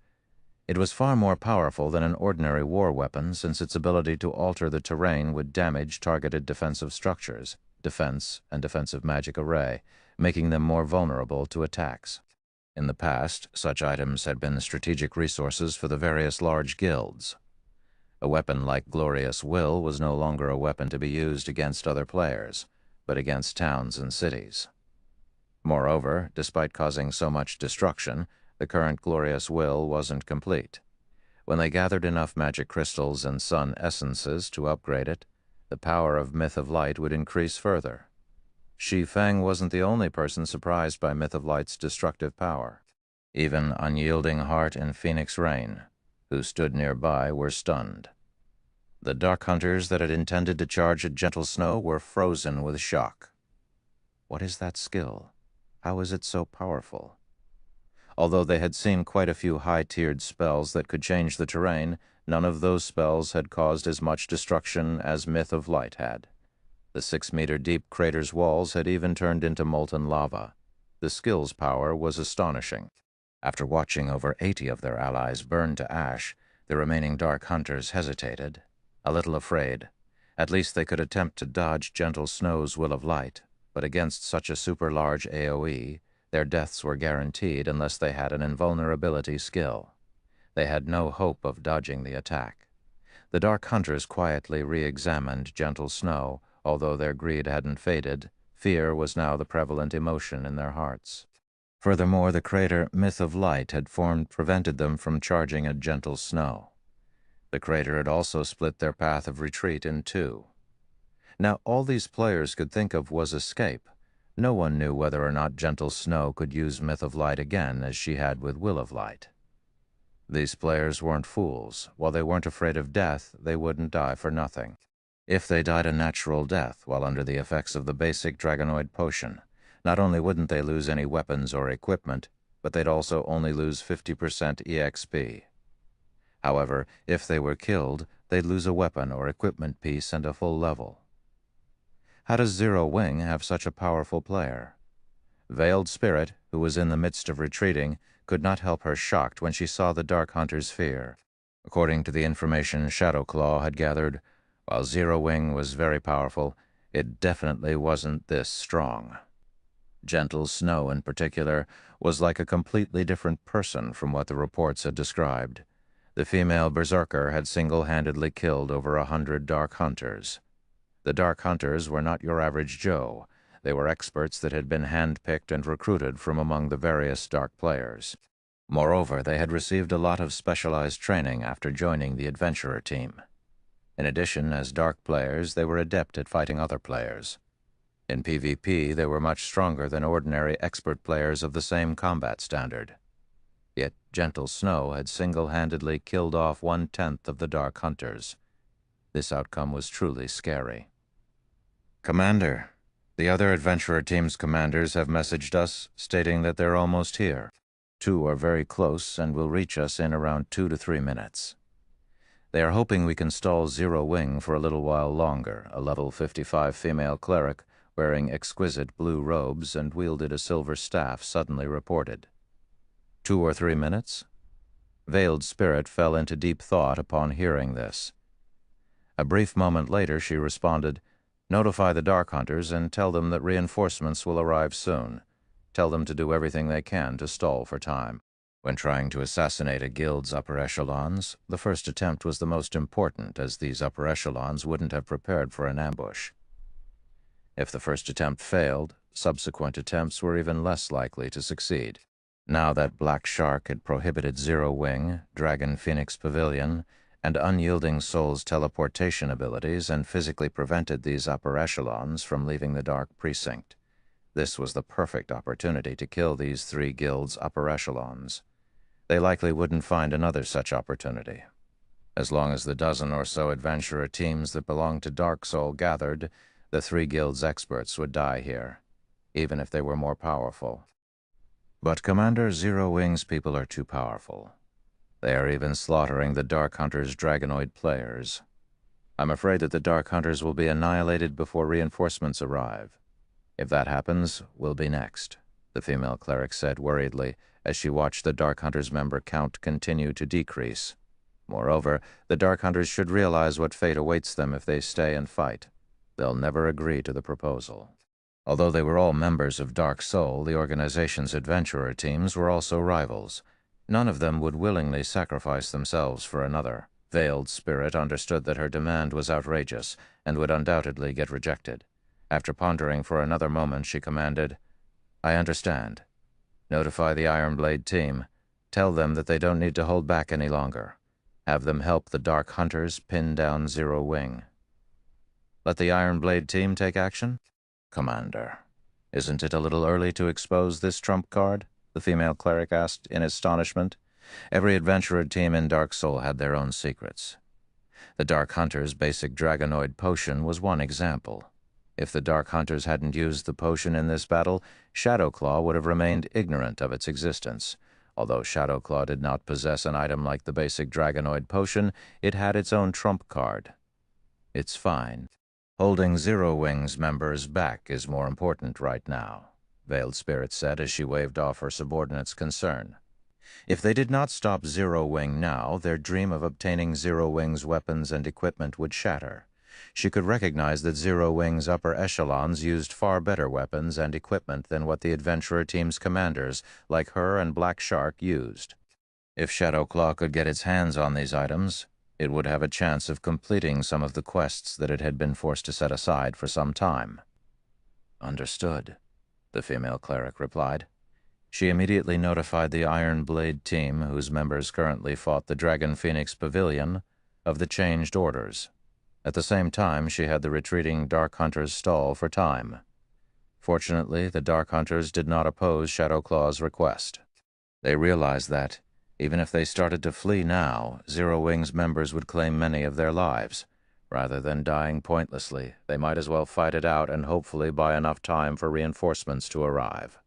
It was far more powerful than an ordinary war weapon since its ability to alter the terrain would damage targeted defensive structures, defense and defensive magic array, making them more vulnerable to attacks. In the past, such items had been strategic resources for the various large guilds. A weapon like Glorious Will was no longer a weapon to be used against other players, but against towns and cities. Moreover, despite causing so much destruction, the current Glorious Will wasn't complete. When they gathered enough magic crystals and sun essences to upgrade it, the power of Myth of Light would increase further. Shi Feng wasn't the only person surprised by Myth of Light's destructive power. Even Unyielding Heart and Phoenix Rain, who stood nearby, were stunned. The Dark Hunters that had intended to charge at Gentle Snow were frozen with shock. What is that skill? How is it so powerful? Although they had seen quite a few high-tiered spells that could change the terrain, none of those spells had caused as much destruction as Myth of Light had. The 6-meter-deep crater's walls had even turned into molten lava. The skill's power was astonishing. After watching over 80 of their allies burn to ash, the remaining Dark Hunters hesitated, a little afraid. At least they could attempt to dodge Gentle Snow's Will of Light, but against such a super-large AoE, their deaths were guaranteed unless they had an invulnerability skill. They had no hope of dodging the attack. The Dark Hunters quietly re-examined Gentle Snow. Although their greed hadn't faded, fear was now the prevalent emotion in their hearts. Furthermore, the crater Myth of Light had prevented them from charging at Gentle Snow. The crater had also split their path of retreat in two. Now all these players could think of was escape. No one knew whether or not Gentle Snow could use Myth of Light again as she had with Will of Light. These players weren't fools. While they weren't afraid of death, they wouldn't die for nothing. If they died a natural death while under the effects of the basic Dragonoid potion, not only wouldn't they lose any weapons or equipment, but they'd also only lose 50% EXP. However, if they were killed, they'd lose a weapon or equipment piece and a full level. How does Zero Wing have such a powerful player? Veiled Spirit, who was in the midst of retreating, could not help her shocked when she saw the Dark Hunter's fear. According to the information Shadowclaw had gathered, while Zero Wing was very powerful, it definitely wasn't this strong. Gentle Snow, in particular, was like a completely different person from what the reports had described. The female berserker had single-handedly killed over 100 Dark Hunters. The Dark Hunters were not your average Joe. They were experts that had been hand-picked and recruited from among the various Dark players. Moreover, they had received a lot of specialized training after joining the adventurer team. In addition, as Dark players, they were adept at fighting other players. In PvP, they were much stronger than ordinary expert players of the same combat standard. Yet Gentle Snow had single-handedly killed off 1/10 of the Dark Hunters. This outcome was truly scary. Commander, the other adventurer team's commanders have messaged us, stating that they're almost here. 2 are very close and will reach us in around 2 to 3 minutes. They are hoping we can stall Zero Wing for a little while longer. A level 55 female cleric, wearing exquisite blue robes and wielded a silver staff, suddenly reported. 2 or 3 minutes? Veiled Spirit fell into deep thought upon hearing this. A brief moment later she responded, "Notify the Dark Hunters and tell them that reinforcements will arrive soon. Tell them to do everything they can to stall for time. When trying to assassinate a guild's upper echelons, the first attempt was the most important, as these upper echelons wouldn't have prepared for an ambush. If the first attempt failed, subsequent attempts were even less likely to succeed. Now that Black Shark had prohibited Zero Wing, Dragon Phoenix Pavilion, and Unyielding Soul's teleportation abilities and physically prevented these upper echelons from leaving the Dark Precinct, this was the perfect opportunity to kill these three guilds' upper echelons. They likely wouldn't find another such opportunity. As long as the dozen or so adventurer teams that belonged to Dark Soul gathered, the three guilds' experts would die here, even if they were more powerful. But Commander Zero Wing's people are too powerful. They are even slaughtering the Dark Hunter's Dragonoid players. I'm afraid that the Dark Hunters will be annihilated before reinforcements arrive. If that happens, we'll be next, the female cleric said worriedly as she watched the Dark Hunters' member count continue to decrease. Moreover, the Dark Hunters should realize what fate awaits them if they stay and fight. They'll never agree to the proposal. Although they were all members of Dark Soul, the organization's adventurer teams were also rivals. None of them would willingly sacrifice themselves for another. Veiled Spirit understood that her demand was outrageous and would undoubtedly get rejected. After pondering for another moment, she commanded, "I understand. Notify the Ironblade team. Tell them that they don't need to hold back any longer. Have them help the Dark Hunters pin down Zero Wing." "Let the Ironblade team take action?" "Commander, isn't it a little early to expose this trump card?" the female cleric asked in astonishment. Every adventurer team in Dark Soul had their own secrets. The Dark Hunter's basic Dragonoid potion was one example. If the Dark Hunters hadn't used the potion in this battle, Shadowclaw would have remained ignorant of its existence. Although Shadowclaw did not possess an item like the basic Dragonoid potion, it had its own trump card. "It's fine. Holding Zero Wing's members back is more important right now," Veiled Spirit said as she waved off her subordinate's concern. If they did not stop Zero Wing now, their dream of obtaining Zero Wing's weapons and equipment would shatter. She could recognize that Zero Wing's upper echelons used far better weapons and equipment than what the adventurer team's commanders, like her and Black Shark, used. If Shadowclaw could get its hands on these items, it would have a chance of completing some of the quests that it had been forced to set aside for some time. "Understood," the female cleric replied. She immediately notified the Iron Blade team, whose members currently fought the Dragon Phoenix Pavilion, of the changed orders. At the same time, she had the retreating Dark Hunters stall for time. Fortunately, the Dark Hunters did not oppose Shadowclaw's request. They realized that, even if they started to flee now, Zero Wing's members would claim many of their lives. Rather than dying pointlessly, they might as well fight it out and hopefully buy enough time for reinforcements to arrive.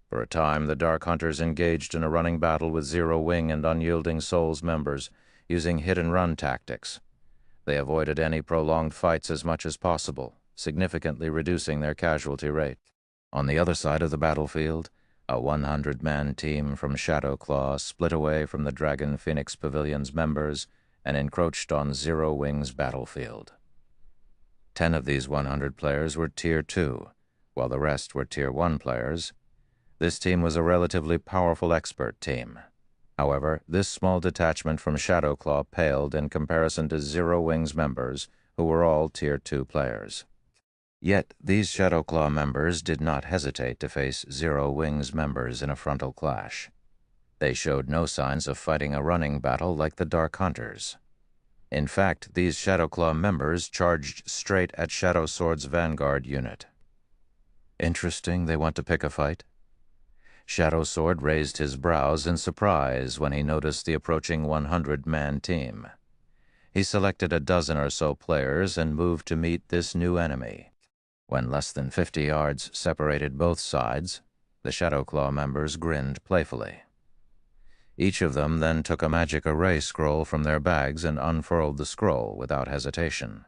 For a time, the Dark Hunters engaged in a running battle with Zero Wing and Unyielding Soul's members, using hit-and-run tactics. They avoided any prolonged fights as much as possible, significantly reducing their casualty rate. On the other side of the battlefield, a 100-man team from Shadowclaw split away from the Dragon Phoenix Pavilion's members and encroached on Zero Wing's battlefield. 10 of these 100 players were Tier 2, while the rest were Tier 1 players. This team was a relatively powerful expert team. However, this small detachment from Shadowclaw paled in comparison to Zero Wing's members, who were all Tier 2 players. Yet these Shadowclaw members did not hesitate to face Zero Wing's members in a frontal clash. They showed no signs of fighting a running battle like the Dark Hunters. In fact, these Shadowclaw members charged straight at Shadow Sword's vanguard unit. "Interesting they want to pick a fight." Shadow Sword raised his brows in surprise when he noticed the approaching 100-man team. He selected a dozen or so players and moved to meet this new enemy. When less than 50 yards separated both sides, the Shadowclaw members grinned playfully. Each of them then took a magic array scroll from their bags and unfurled the scroll without hesitation.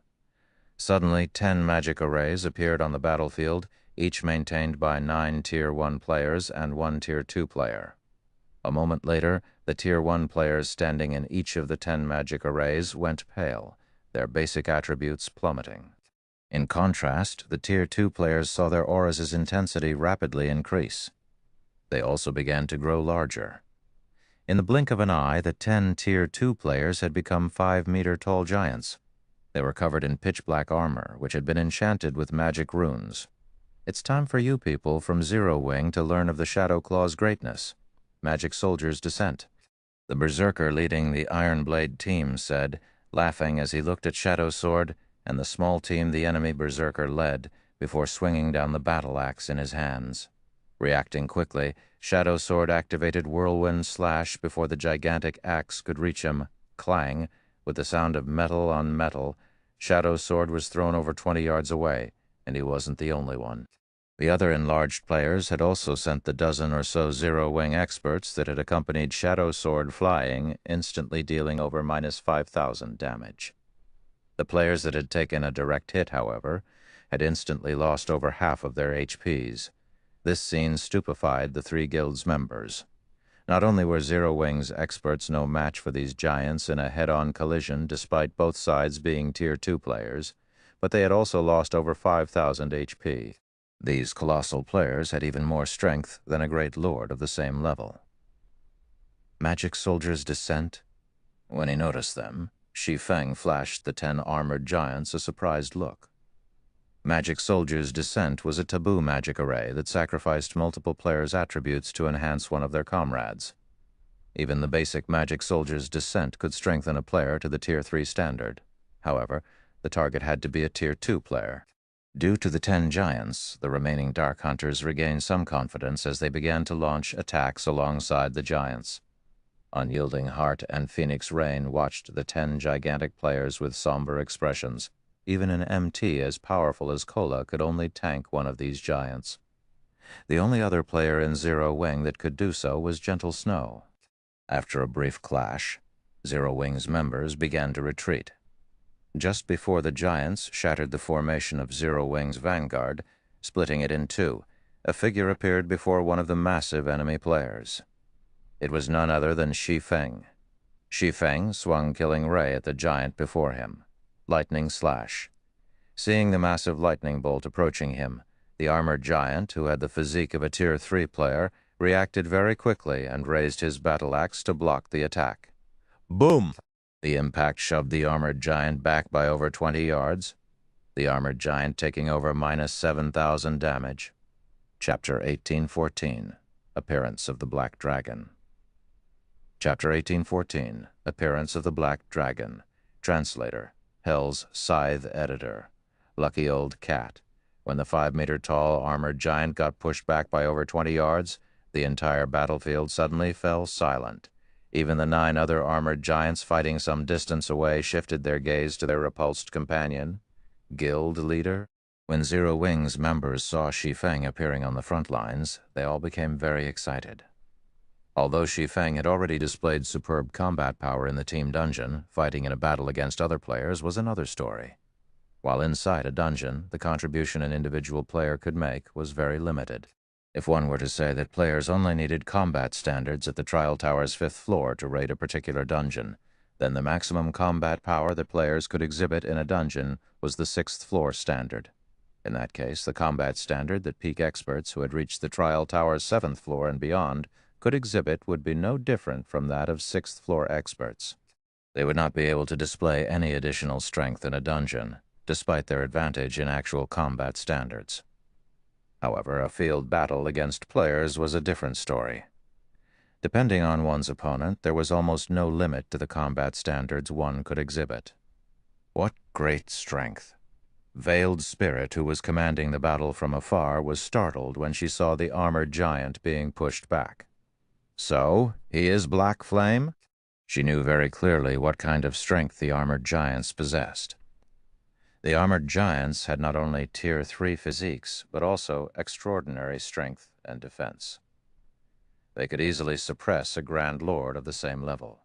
Suddenly, 10 magic arrays appeared on the battlefield, each maintained by 9 Tier 1 players and 1 Tier 2 player. A moment later, the Tier 1 players standing in each of the 10 magic arrays went pale, their basic attributes plummeting. In contrast, the Tier 2 players saw their auras' intensity rapidly increase. They also began to grow larger. In the blink of an eye, the 10 Tier 2 players had become 5-meter-tall giants. They were covered in pitch-black armor, which had been enchanted with magic runes. It's time for you people from Zero Wing to learn of the Shadow Claw's greatness. Magic Soldier's Descent. The berserker leading the Iron Blade team said, laughing as he looked at Shadow Sword and the small team the enemy berserker led before swinging down the battle axe in his hands. Reacting quickly, Shadow Sword activated Whirlwind Slash before the gigantic axe could reach him. Clang, with the sound of metal on metal, Shadow Sword was thrown over 20 yards away, and he wasn't the only one. The other enlarged players had also sent the dozen or so Zero-Wing experts that had accompanied Shadow Sword flying, instantly dealing over -5,000 damage. The players that had taken a direct hit, however, had instantly lost over half of their HPs. This scene stupefied the 3 guilds' members. Not only were Zero Wing's experts no match for these giants in a head-on collision despite both sides being Tier 2 players, but they had also lost over 5,000 HP. These colossal players had even more strength than a great lord of the same level. Magic Soldier's Descent? When he noticed them, Shi Feng flashed the 10 armored giants a surprised look. Magic Soldier's Descent was a taboo magic array that sacrificed multiple players' attributes to enhance one of their comrades. Even the basic Magic Soldier's Descent could strengthen a player to the Tier 3 standard. However, the target had to be a Tier 2 player. Due to the 10 giants, the remaining Dark Hunters regained some confidence as they began to launch attacks alongside the giants. Unyielding Heart and Phoenix Rain watched the 10 gigantic players with somber expressions. Even an MT as powerful as Kola could only tank one of these giants. The only other player in Zero Wing that could do so was Gentle Snow. After a brief clash, Zero Wing's members began to retreat. Just before the giants shattered the formation of Zero Wing's vanguard, splitting it in two, a figure appeared before one of the massive enemy players. It was none other than Shi Feng. Shi Feng swung Killing Ray at the giant before him. Lightning Slash. Seeing the massive lightning bolt approaching him, the armored giant, who had the physique of a Tier 3 player, reacted very quickly and raised his battle axe to block the attack. Boom! The impact shoved the armored giant back by over 20 yards, the armored giant taking over -7,000 damage. Chapter 1814. Appearance of the Black Dragon. Chapter 1814. Appearance of the Black Dragon. Translator. Hell's Scythe Editor. Lucky Old Cat. When the 5-meter-tall armored giant got pushed back by over 20 yards, the entire battlefield suddenly fell silent. Even the 9 other armored giants fighting some distance away shifted their gaze to their repulsed companion. Guild leader? When Zero Wing's members saw Shi Feng appearing on the front lines, they all became very excited. Although Shi Feng had already displayed superb combat power in the team dungeon, fighting in a battle against other players was another story. While inside a dungeon, the contribution an individual player could make was very limited. If one were to say that players only needed combat standards at the Trial Tower's 5th floor to raid a particular dungeon, then the maximum combat power that players could exhibit in a dungeon was the 6th floor standard. In that case, the combat standard that peak experts who had reached the Trial Tower's 7th floor and beyond could exhibit would be no different from that of 6th floor experts. They would not be able to display any additional strength in a dungeon, despite their advantage in actual combat standards. However, a field battle against players was a different story. Depending on one's opponent, there was almost no limit to the combat standards one could exhibit. What great strength! Veiled Spirit, who was commanding the battle from afar, was startled when she saw the armored giant being pushed back. So, he is Black Flame? She knew very clearly what kind of strength the armored giants possessed. The armored giants had not only Tier 3 physiques, but also extraordinary strength and defense. They could easily suppress a Grand Lord of the same level.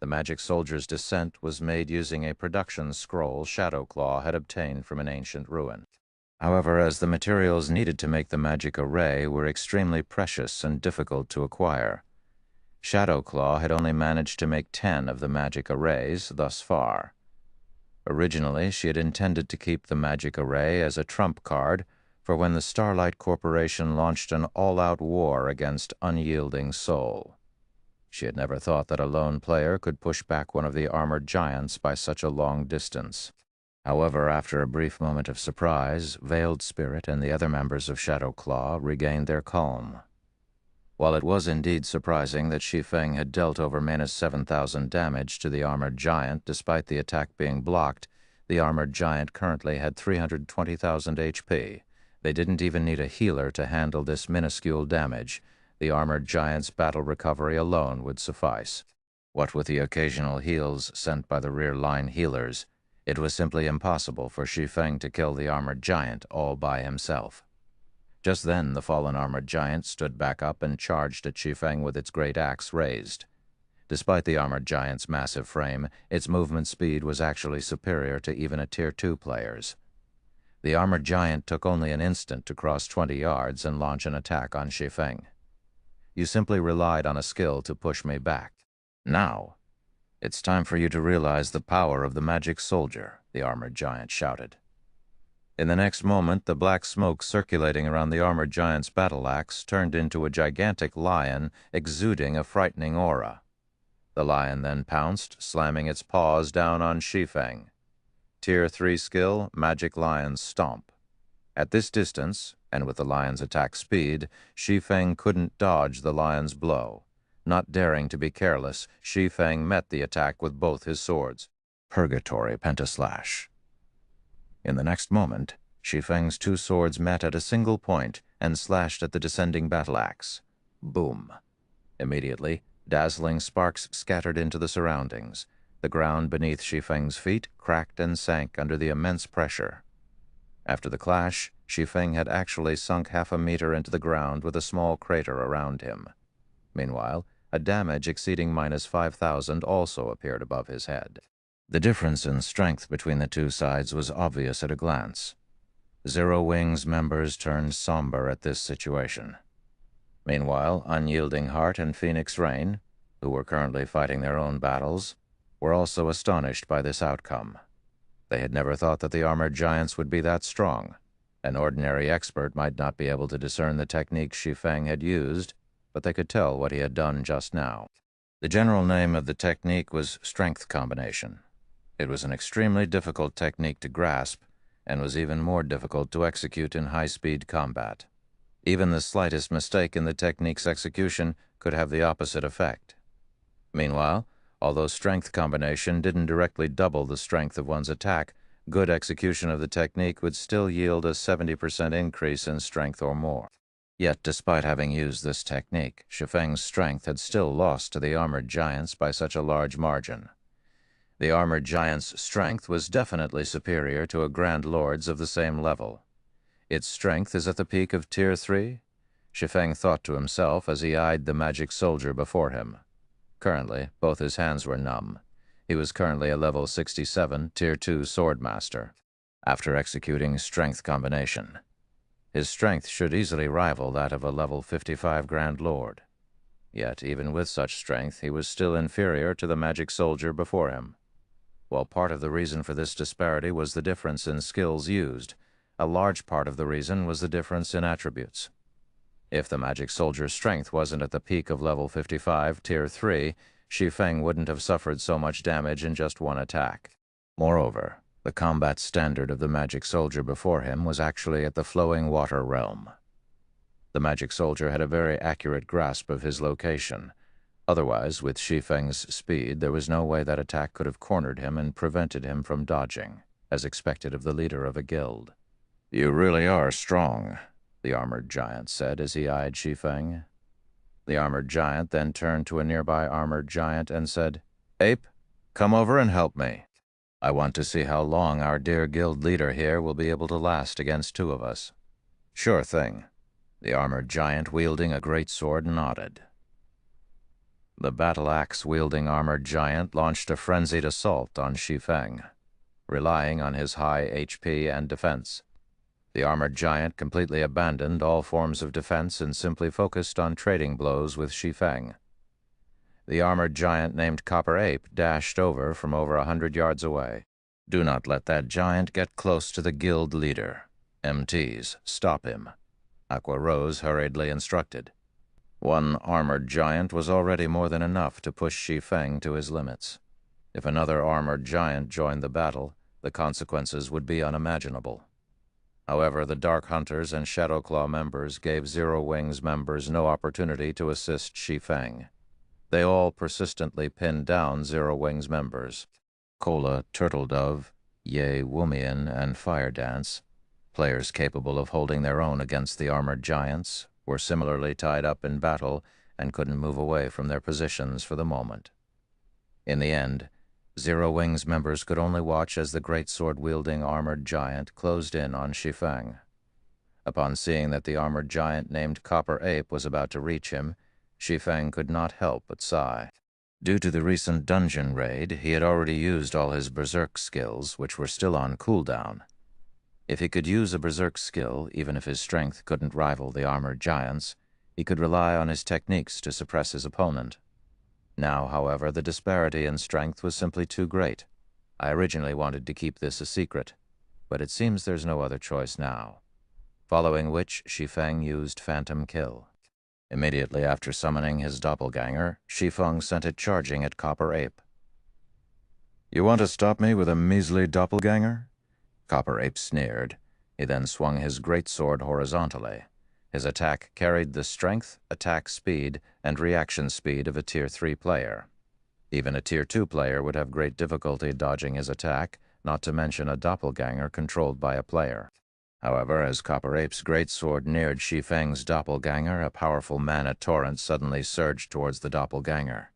The Magic Soldier's Descent was made using a production scroll Shadowclaw had obtained from an ancient ruin. However, as the materials needed to make the magic array were extremely precious and difficult to acquire, Shadowclaw had only managed to make 10 of the magic arrays thus far. Originally, she had intended to keep the magic array as a trump card for when the Starlight Corporation launched an all-out war against unyielding Soul. She had never thought that a lone player could push back one of the armored giants by such a long distance. However, after a brief moment of surprise, Veiled Spirit and the other members of Shadow Claw regained their calm. While it was indeed surprising that Shi Feng had dealt over -7,000 damage to the armored giant despite the attack being blocked, the armored giant currently had 320,000 HP. They didn't even need a healer to handle this minuscule damage. The armored giant's battle recovery alone would suffice. What with the occasional heals sent by the rear-line healers, it was simply impossible for Shi Feng to kill the armored giant all by himself. Just then, the fallen armored giant stood back up and charged at Shi Feng with its great axe raised. Despite the armored giant's massive frame, its movement speed was actually superior to even a Tier 2 player's. The armored giant took only an instant to cross 20 yards and launch an attack on Shi Feng. You simply relied on a skill to push me back. Now, it's time for you to realize the power of the magic soldier, the armored giant shouted. In the next moment, the black smoke circulating around the armored giant's battle axe turned into a gigantic lion exuding a frightening aura. The lion then pounced, slamming its paws down on Shi Feng. Tier 3 skill, Magic Lion's Stomp. At this distance, and with the lion's attack speed, Shi Feng couldn't dodge the lion's blow. Not daring to be careless, Shi Feng met the attack with both his swords. Purgatory Pentaslash. In the next moment, Shi Feng's two swords met at a single point and slashed at the descending battle axe. Boom. Immediately, dazzling sparks scattered into the surroundings. The ground beneath Shi Feng's feet cracked and sank under the immense pressure. After the clash, Shi Feng had actually sunk half a meter into the ground with a small crater around him. Meanwhile, a damage exceeding -5,000 also appeared above his head. The difference in strength between the two sides was obvious at a glance. Zero Wing's members turned somber at this situation. Meanwhile, Unyielding Heart and Phoenix Rain, who were currently fighting their own battles, were also astonished by this outcome. They had never thought that the armored giants would be that strong. An ordinary expert might not be able to discern the technique Shi Feng had used, but they could tell what he had done just now. The general name of the technique was Strength Combination. It was an extremely difficult technique to grasp, and was even more difficult to execute in high-speed combat. Even the slightest mistake in the technique's execution could have the opposite effect. Meanwhile, although Strength Combination didn't directly double the strength of one's attack, good execution of the technique would still yield a 70% increase in strength or more. Yet, despite having used this technique, Shi Feng's strength had still lost to the armored giants by such a large margin. The armored giant's strength was definitely superior to a Grand Lord's of the same level. Its strength is at the peak of Tier 3? Shi Feng thought to himself as he eyed the magic soldier before him. Currently, both his hands were numb. He was currently a level 67 Tier 2 Swordmaster, after executing Strength Combination. His strength should easily rival that of a level 55 Grand Lord. Yet, even with such strength, he was still inferior to the magic soldier before him. While part of the reason for this disparity was the difference in skills used, a large part of the reason was the difference in attributes. If the magic soldier's strength wasn't at the peak of level 55, Tier 3, Shi Feng wouldn't have suffered so much damage in just one attack. Moreover, the combat standard of the magic soldier before him was actually at the flowing water realm. The magic soldier had a very accurate grasp of his location. Otherwise, with Shi Feng's speed, there was no way that attack could have cornered him and prevented him from dodging, as expected of the leader of a guild. "You really are strong," the armored giant said as he eyed Shi Feng. The armored giant then turned to a nearby armored giant and said, "Ape, come over and help me. I want to see how long our dear guild leader here will be able to last against two of us." "Sure thing." The armored giant wielding a great sword nodded. The battle-axe-wielding armored giant launched a frenzied assault on Shi Feng, relying on his high HP and defense. The armored giant completely abandoned all forms of defense and simply focused on trading blows with Shi Feng. The armored giant named Copper Ape dashed over from over 100 yards away. Do not let that giant get close to the guild leader. MTs, stop him, Aqua Rose hurriedly instructed. One armored giant was already more than enough to push Shi Feng to his limits. If another armored giant joined the battle, the consequences would be unimaginable. However, the Dark Hunters and Shadow Claw members gave Zero Wings members no opportunity to assist Shi Feng. They all persistently pinned down Zero Wings members. Cola, Turtle Dove, Ye, Wumian, and Fire Dance, players capable of holding their own against the armored giants, were similarly tied up in battle and couldn't move away from their positions for the moment. In the end, Zero Wings members could only watch as the great sword-wielding armored giant closed in on Shi Feng. Upon seeing that the armored giant named Copper Ape was about to reach him, Shi Feng could not help but sigh. Due to the recent dungeon raid, he had already used all his berserk skills, which were still on cooldown. If he could use a berserk skill, even if his strength couldn't rival the armored giant's, he could rely on his techniques to suppress his opponent. Now, however, the disparity in strength was simply too great. I originally wanted to keep this a secret, but it seems there's no other choice now. Following which, Shi Feng used Phantom Kill. Immediately after summoning his doppelganger, Shi Feng sent it charging at Copper Ape. "You want to stop me with a measly doppelganger?" Copper Ape sneered. He then swung his greatsword horizontally. His attack carried the strength, attack speed, and reaction speed of a Tier 3 player. Even a Tier 2 player would have great difficulty dodging his attack, not to mention a doppelganger controlled by a player. However, as Copper Ape's greatsword neared Shi Feng's doppelganger, a powerful mana torrent suddenly surged towards the doppelganger.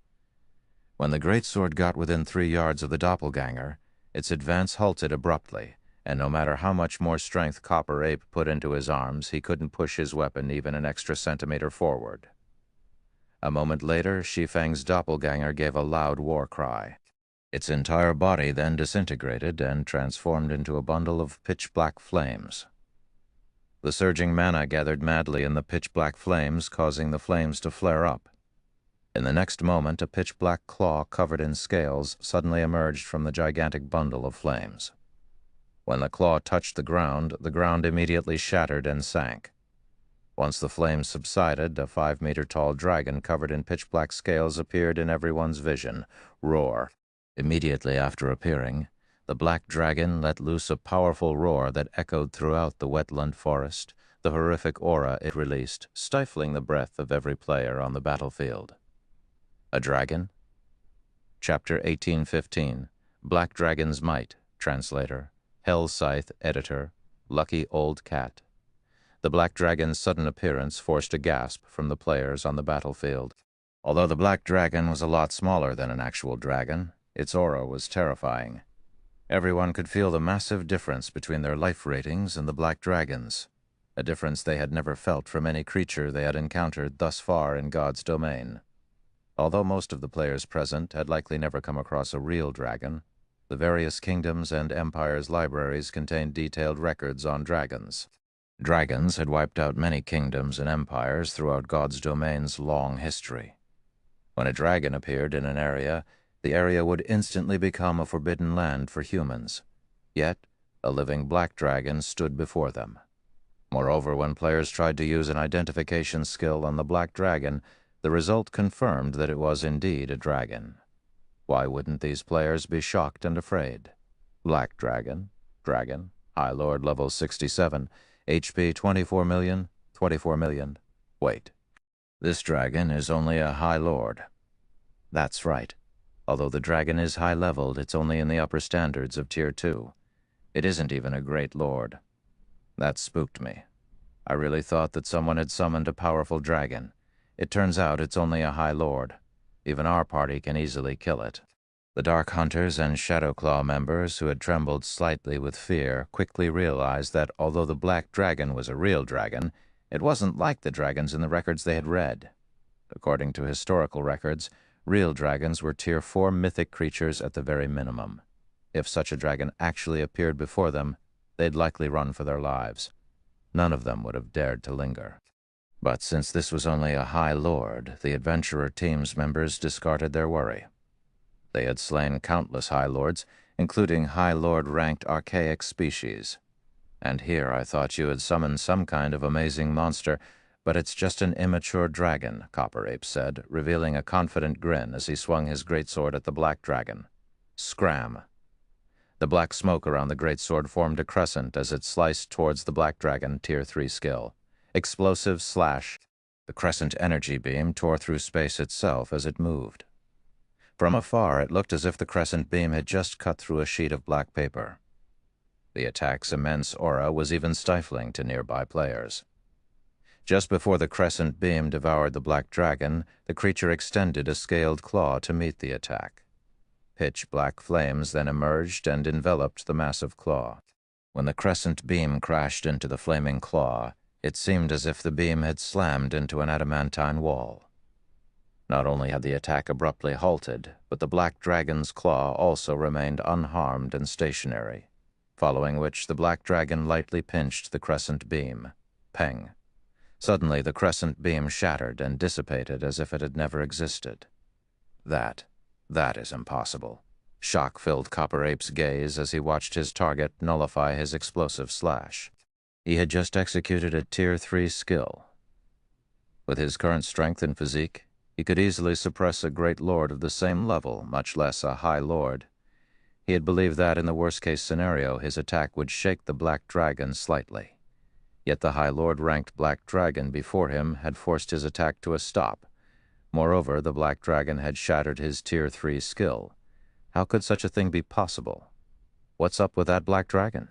When the greatsword got within 3 yards of the doppelganger, its advance halted abruptly, and no matter how much more strength Copper Ape put into his arms, he couldn't push his weapon even an extra centimeter forward. A moment later, Shi Feng's doppelganger gave a loud war cry. Its entire body then disintegrated and transformed into a bundle of pitch-black flames. The surging mana gathered madly in the pitch-black flames, causing the flames to flare up. In the next moment, a pitch-black claw covered in scales suddenly emerged from the gigantic bundle of flames. When the claw touched the ground immediately shattered and sank. Once the flames subsided, a 5-meter-tall dragon covered in pitch-black scales appeared in everyone's vision. Roar. Immediately after appearing, the black dragon let loose a powerful roar that echoed throughout the wetland forest, the horrific aura it released, stifling the breath of every player on the battlefield. A dragon? Chapter 1815, Black Dragon's Might, Translator, Hell Scythe, Editor, Lucky Old Cat. The black dragon's sudden appearance forced a gasp from the players on the battlefield. Although the black dragon was a lot smaller than an actual dragon, its aura was terrifying. Everyone could feel the massive difference between their life ratings and the black dragon's, a difference they had never felt from any creature they had encountered thus far in God's domain. Although most of the players present had likely never come across a real dragon, the various kingdoms and empires' libraries contained detailed records on dragons. Dragons had wiped out many kingdoms and empires throughout God's domain's long history. When a dragon appeared in an area, the area would instantly become a forbidden land for humans. Yet, a living black dragon stood before them. Moreover, when players tried to use an identification skill on the black dragon, the result confirmed that it was indeed a dragon. Why wouldn't these players be shocked and afraid? Black dragon, High Lord level 67, HP 24 million, 24 million. Wait, this dragon is only a High Lord. That's right. Although the dragon is high-leveled, it's only in the upper standards of Tier 2. It isn't even a Great Lord. That spooked me. I really thought that someone had summoned a powerful dragon. It turns out it's only a High Lord. Even our party can easily kill it. The Dark Hunters and Shadow Claw members, who had trembled slightly with fear, quickly realized that although the black dragon was a real dragon, it wasn't like the dragons in the records they had read. According to historical records, real dragons were Tier 4 mythic creatures at the very minimum. If such a dragon actually appeared before them, they'd likely run for their lives. None of them would have dared to linger. But since this was only a High Lord, the adventurer team's members discarded their worry. They had slain countless High Lords, including High Lord-ranked archaic species. And here I thought you had summoned some kind of amazing monster, but it's just an immature dragon, Copper Ape said, revealing a confident grin as he swung his greatsword at the black dragon. Scram! The black smoke around the greatsword formed a crescent as it sliced towards the black dragon Tier 3 skill. Explosive slash. The crescent energy beam tore through space itself as it moved. From afar, it looked as if the crescent beam had just cut through a sheet of black paper. The attack's immense aura was even stifling to nearby players. Just before the crescent beam devoured the black dragon, the creature extended a scaled claw to meet the attack. Pitch black flames then emerged and enveloped the massive claw. When the crescent beam crashed into the flaming claw, it seemed as if the beam had slammed into an adamantine wall. Not only had the attack abruptly halted, but the black dragon's claw also remained unharmed and stationary, following which the black dragon lightly pinched the crescent beam. Peng. Suddenly the crescent beam shattered and dissipated as if it had never existed. That is impossible. Shock filled Copper Ape's gaze as he watched his target nullify his explosive slash. He had just executed a Tier 3 skill. With his current strength and physique, he could easily suppress a great lord of the same level, much less a high lord. He had believed that in the worst-case scenario, his attack would shake the black dragon slightly. Yet the high lord-ranked black dragon before him had forced his attack to a stop. Moreover, the black dragon had shattered his Tier 3 skill. How could such a thing be possible? What's up with that black dragon?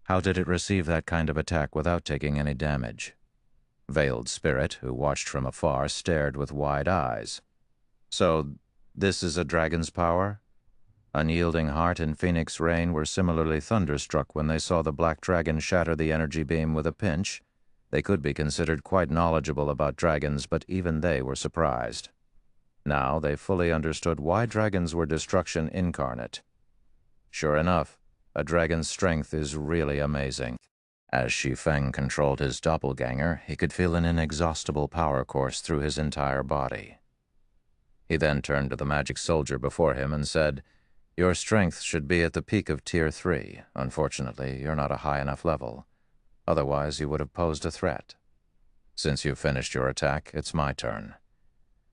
How did it receive that kind of attack without taking any damage? Veiled Spirit, who watched from afar, stared with wide eyes. So, this is a dragon's power? Unyielding Heart and Phoenix Rain were similarly thunderstruck when they saw the black dragon shatter the energy beam with a pinch. They could be considered quite knowledgeable about dragons, but even they were surprised. Now they fully understood why dragons were destruction incarnate. Sure enough, a dragon's strength is really amazing. As Shi Feng controlled his doppelganger, he could feel an inexhaustible power course through his entire body. He then turned to the magic soldier before him and said, "Your strength should be at the peak of Tier 3. Unfortunately, you're not a high enough level. Otherwise, you would have posed a threat. Since you've finished your attack, it's my turn."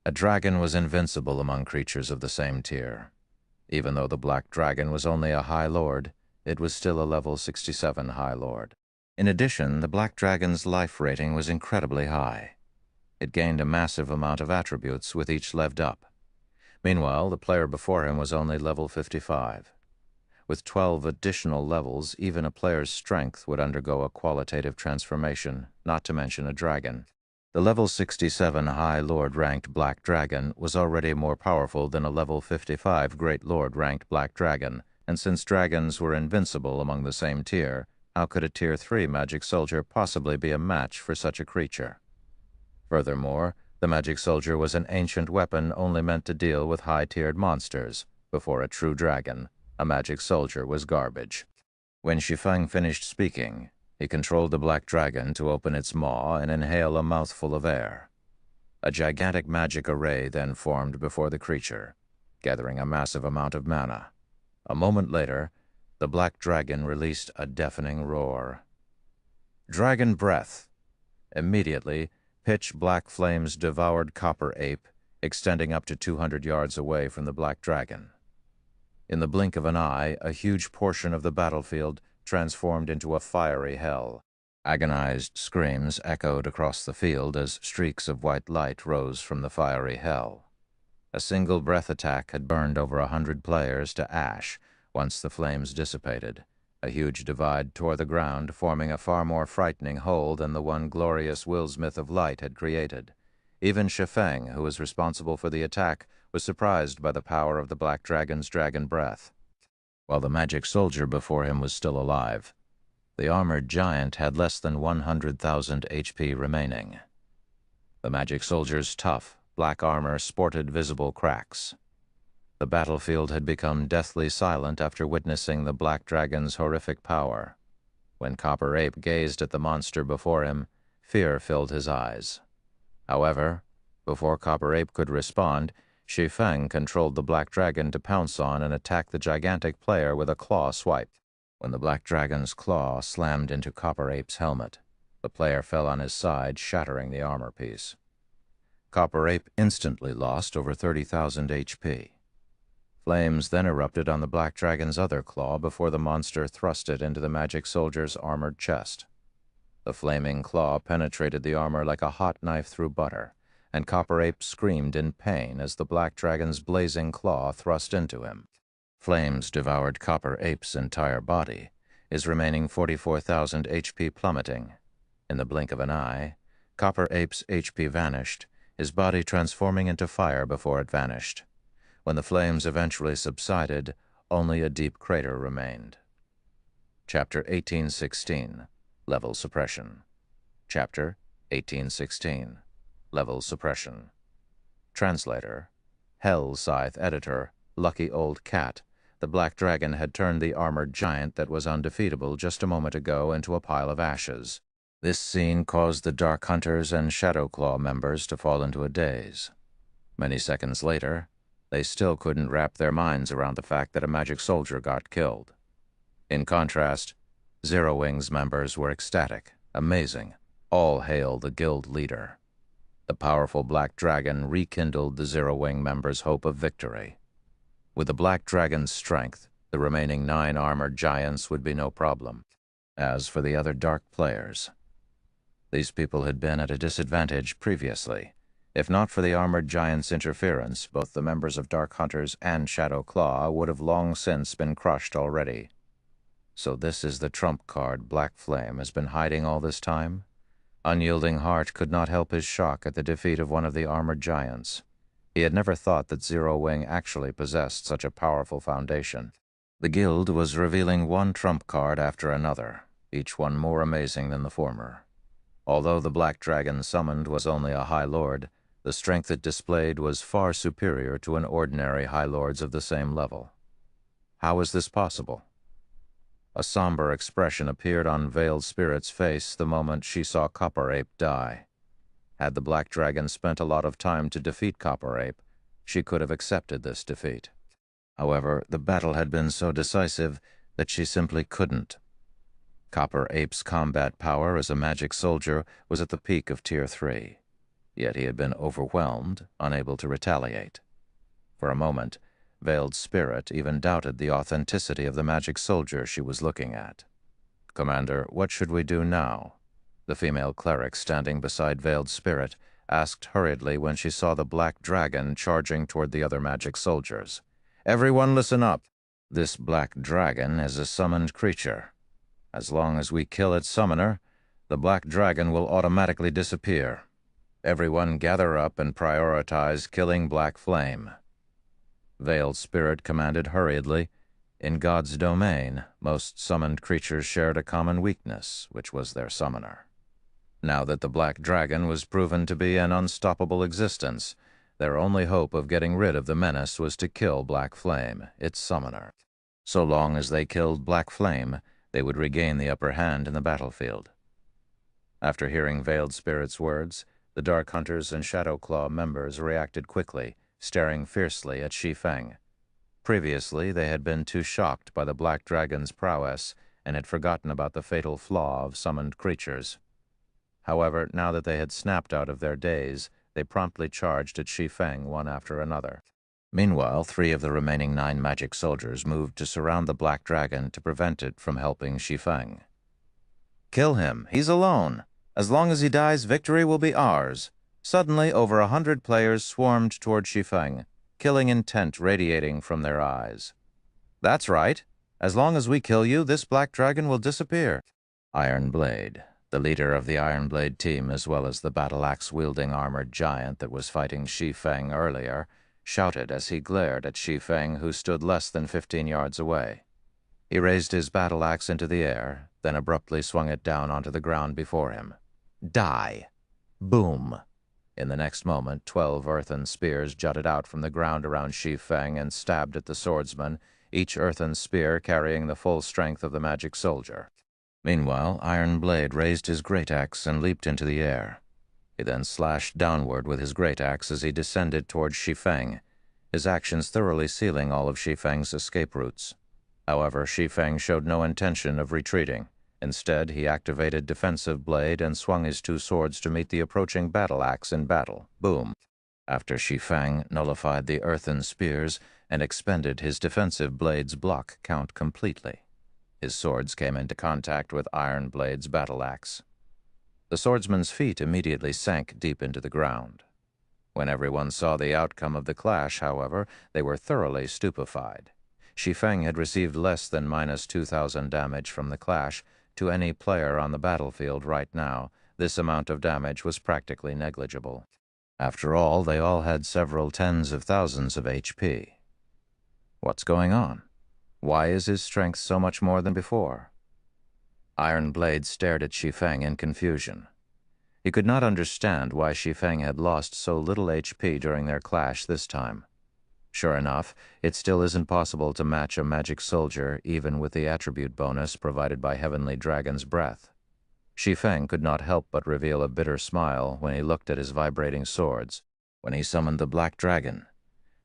A dragon was invincible among creatures of the same tier. Even though the black dragon was only a High Lord, it was still a level 67 High Lord. In addition, the black dragon's life rating was incredibly high. It gained a massive amount of attributes with each leveled up. Meanwhile, the player before him was only level 55. With 12 additional levels, even a player's strength would undergo a qualitative transformation, not to mention a dragon. The level 67 High Lord-ranked Black Dragon was already more powerful than a level 55 Great Lord-ranked Black Dragon, and since dragons were invincible among the same tier, how could a Tier 3 magic soldier possibly be a match for such a creature? Furthermore, the magic soldier was an ancient weapon only meant to deal with high-tiered monsters. Before a true dragon, a magic soldier was garbage. When Shi Feng finished speaking, he controlled the black dragon to open its maw and inhale a mouthful of air. A gigantic magic array then formed before the creature, gathering a massive amount of mana. A moment later, the black dragon released a deafening roar. Dragon breath! Immediately, pitch black flames devoured Copper Ape, extending up to 200 yards away from the black dragon. In the blink of an eye, a huge portion of the battlefield transformed into a fiery hell. Agonized screams echoed across the field as streaks of white light rose from the fiery hell. A single breath attack had burned over 100 players to ash once the flames dissipated. A huge divide tore the ground, forming a far more frightening hole than the one glorious Willsmith of Light had created. Even Shi Feng, who was responsible for the attack, was surprised by the power of the black dragon's dragon breath. While the magic soldier before him was still alive, the armored giant had less than 100,000 HP remaining. The magic soldier's tough, black armor sported visible cracks. The battlefield had become deathly silent after witnessing the black dragon's horrific power. When Copper Ape gazed at the monster before him, fear filled his eyes. However, before Copper Ape could respond, Shi Feng controlled the black dragon to pounce on and attack the gigantic player with a claw swipe. When the black dragon's claw slammed into Copper Ape's helmet, the player fell on his side, shattering the armor piece. Copper Ape instantly lost over 30,000 HP. Flames then erupted on the black dragon's other claw before the monster thrust it into the magic soldier's armored chest. The flaming claw penetrated the armor like a hot knife through butter, and Copper Ape screamed in pain as the black dragon's blazing claw thrust into him. Flames devoured Copper Ape's entire body, his remaining 44,000 HP plummeting. In the blink of an eye, Copper Ape's HP vanished, his body transforming into fire before it vanished. When the flames eventually subsided, only a deep crater remained. Chapter 1816, Level Suppression. Chapter 1816, Level Suppression. Translator, Hell Scythe Editor, Lucky Old Cat. The black dragon had turned the armored giant that was undefeatable just a moment ago into a pile of ashes. This scene caused the Dark Hunters and Shadowclaw members to fall into a daze. Many seconds later, they still couldn't wrap their minds around the fact that a magic soldier got killed. In contrast, Zero Wing's members were ecstatic, amazing. All hail the guild leader. The powerful black dragon rekindled the Zero Wing members' hope of victory. With the black dragon's strength, the remaining 9 armored giants would be no problem. As for the other dark players, these people had been at a disadvantage previously. If not for the armored giant's interference, both the members of Dark Hunters and Shadowclaw would have long since been crushed already. So this is the trump card Black Flame has been hiding all this time? Unyielding Heart could not help his shock at the defeat of one of the armored giants. He had never thought that Zero Wing actually possessed such a powerful foundation. The guild was revealing one trump card after another, each one more amazing than the former. Although the black dragon summoned was only a High Lord, the strength it displayed was far superior to an ordinary High Lord's of the same level. How is this possible? A somber expression appeared on Veiled Spirit's face the moment she saw Copper Ape die. Had the black dragon spent a lot of time to defeat Copper Ape, she could have accepted this defeat. However, the battle had been so decisive that she simply couldn't. Copper Ape's combat power as a magic soldier was at the peak of Tier 3, yet he had been overwhelmed, unable to retaliate. For a moment, Veiled Spirit even doubted the authenticity of the magic soldier she was looking at. "Commander, what should we do now?" The female cleric standing beside Veiled Spirit asked hurriedly when she saw the black dragon charging toward the other magic soldiers. "Everyone listen up. This black dragon is a summoned creature. As long as we kill its summoner, the black dragon will automatically disappear. Everyone gather up and prioritize killing Black Flame." Veiled Spirit commanded hurriedly. In God's domain, most summoned creatures shared a common weakness, which was their summoner. Now that the black dragon was proven to be an unstoppable existence, their only hope of getting rid of the menace was to kill Black Flame, its summoner. So long as they killed Black Flame, they would regain the upper hand in the battlefield. After hearing Veiled Spirit's words, the Dark Hunters and Shadowclaw members reacted quickly, staring fiercely at Shi Feng. Previously, they had been too shocked by the black dragon's prowess and had forgotten about the fatal flaw of summoned creatures. However, now that they had snapped out of their daze, they promptly charged at Shi Feng one after another. Meanwhile, 3 of the remaining 9 magic soldiers moved to surround the black dragon to prevent it from helping Shi Feng. "Kill him. He's alone. As long as he dies, victory will be ours." Suddenly, over 100 players swarmed toward Shi Feng, killing intent radiating from their eyes. "That's right. As long as we kill you, this black dragon will disappear." Iron Blade, the leader of the Iron Blade team as well as the battle-axe-wielding armored giant that was fighting Shi Feng earlier, shouted as he glared at Shi Feng, who stood less than 15 yards away. He raised his battle-axe into the air, then abruptly swung it down onto the ground before him. "Die!" Boom! In the next moment, 12 earthen spears jutted out from the ground around Shi Feng and stabbed at the swordsman, each earthen spear carrying the full strength of the magic soldier. Meanwhile, Iron Blade raised his great axe and leaped into the air. He then slashed downward with his great axe as he descended toward Shi Feng, his actions thoroughly sealing all of Shi Feng's escape routes. However, Shi Feng showed no intention of retreating. Instead, he activated Defensive Blade and swung his two swords to meet the approaching battle axe in battle. Boom! After Shi Feng nullified the earthen spears and expended his Defensive Blade's block count completely, his swords came into contact with Iron Blade's battle axe. The swordsman's feet immediately sank deep into the ground. When everyone saw the outcome of the clash, however, they were thoroughly stupefied. Shi Feng had received less than minus 2,000 damage from the clash. To any player on the battlefield right now, this amount of damage was practically negligible. After all, they all had several tens of thousands of HP. What's going on? Why is his strength so much more than before? Iron Blade stared at Shi Feng in confusion. He could not understand why Shi Feng had lost so little HP during their clash this time. Sure enough, it still isn't possible to match a magic soldier even with the attribute bonus provided by Heavenly Dragon's breath. Shi Feng could not help but reveal a bitter smile when he looked at his vibrating swords. When he summoned the Black Dragon,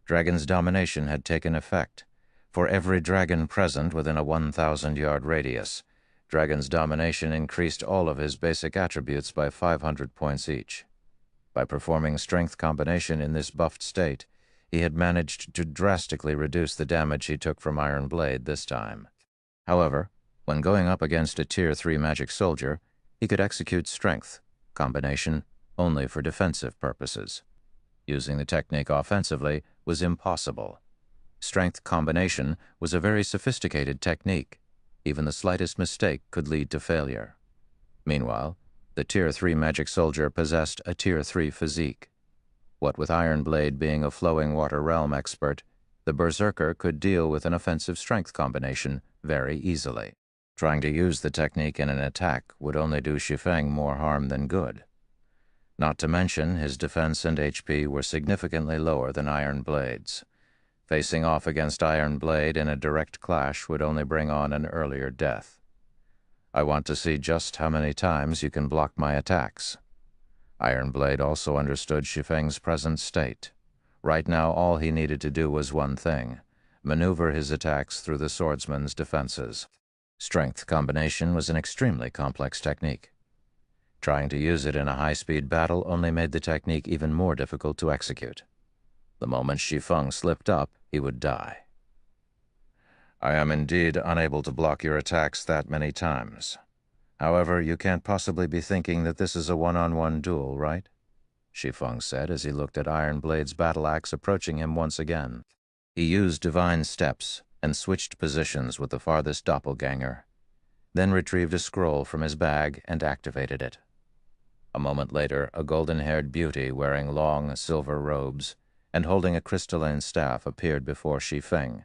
Dragon's domination had taken effect. For every dragon present within a 1,000-yard radius, Dragon's domination increased all of his basic attributes by 500 points each. By performing strength combination in this buffed state, he had managed to drastically reduce the damage he took from Iron Blade this time. However, when going up against a Tier 3 magic soldier, he could execute strength combination only for defensive purposes. Using the technique offensively was impossible. Strength combination was a very sophisticated technique. Even the slightest mistake could lead to failure. Meanwhile, the Tier 3 magic soldier possessed a Tier 3 physique. What with Iron Blade being a flowing water realm expert, the Berserker could deal with an offensive strength combination very easily. Trying to use the technique in an attack would only do Shi Feng more harm than good. Not to mention, his defense and HP were significantly lower than Iron Blade's. Facing off against Iron Blade in a direct clash would only bring on an earlier death. I want to see just how many times you can block my attacks. Iron Blade also understood Shi Feng's present state. Right now, all he needed to do was one thing: maneuver his attacks through the swordsman's defenses. Strength combination was an extremely complex technique. Trying to use it in a high-speed battle only made the technique even more difficult to execute. The moment Shi Feng slipped up, he would die. I am indeed unable to block your attacks that many times. However, you can't possibly be thinking that this is a one-on-one duel, right? Shi Feng said as he looked at Iron Blade's battle axe approaching him once again. He used divine steps and switched positions with the farthest doppelganger, then retrieved a scroll from his bag and activated it. A moment later, a golden-haired beauty wearing long silver robes and holding a crystalline staff appeared before Shi Feng.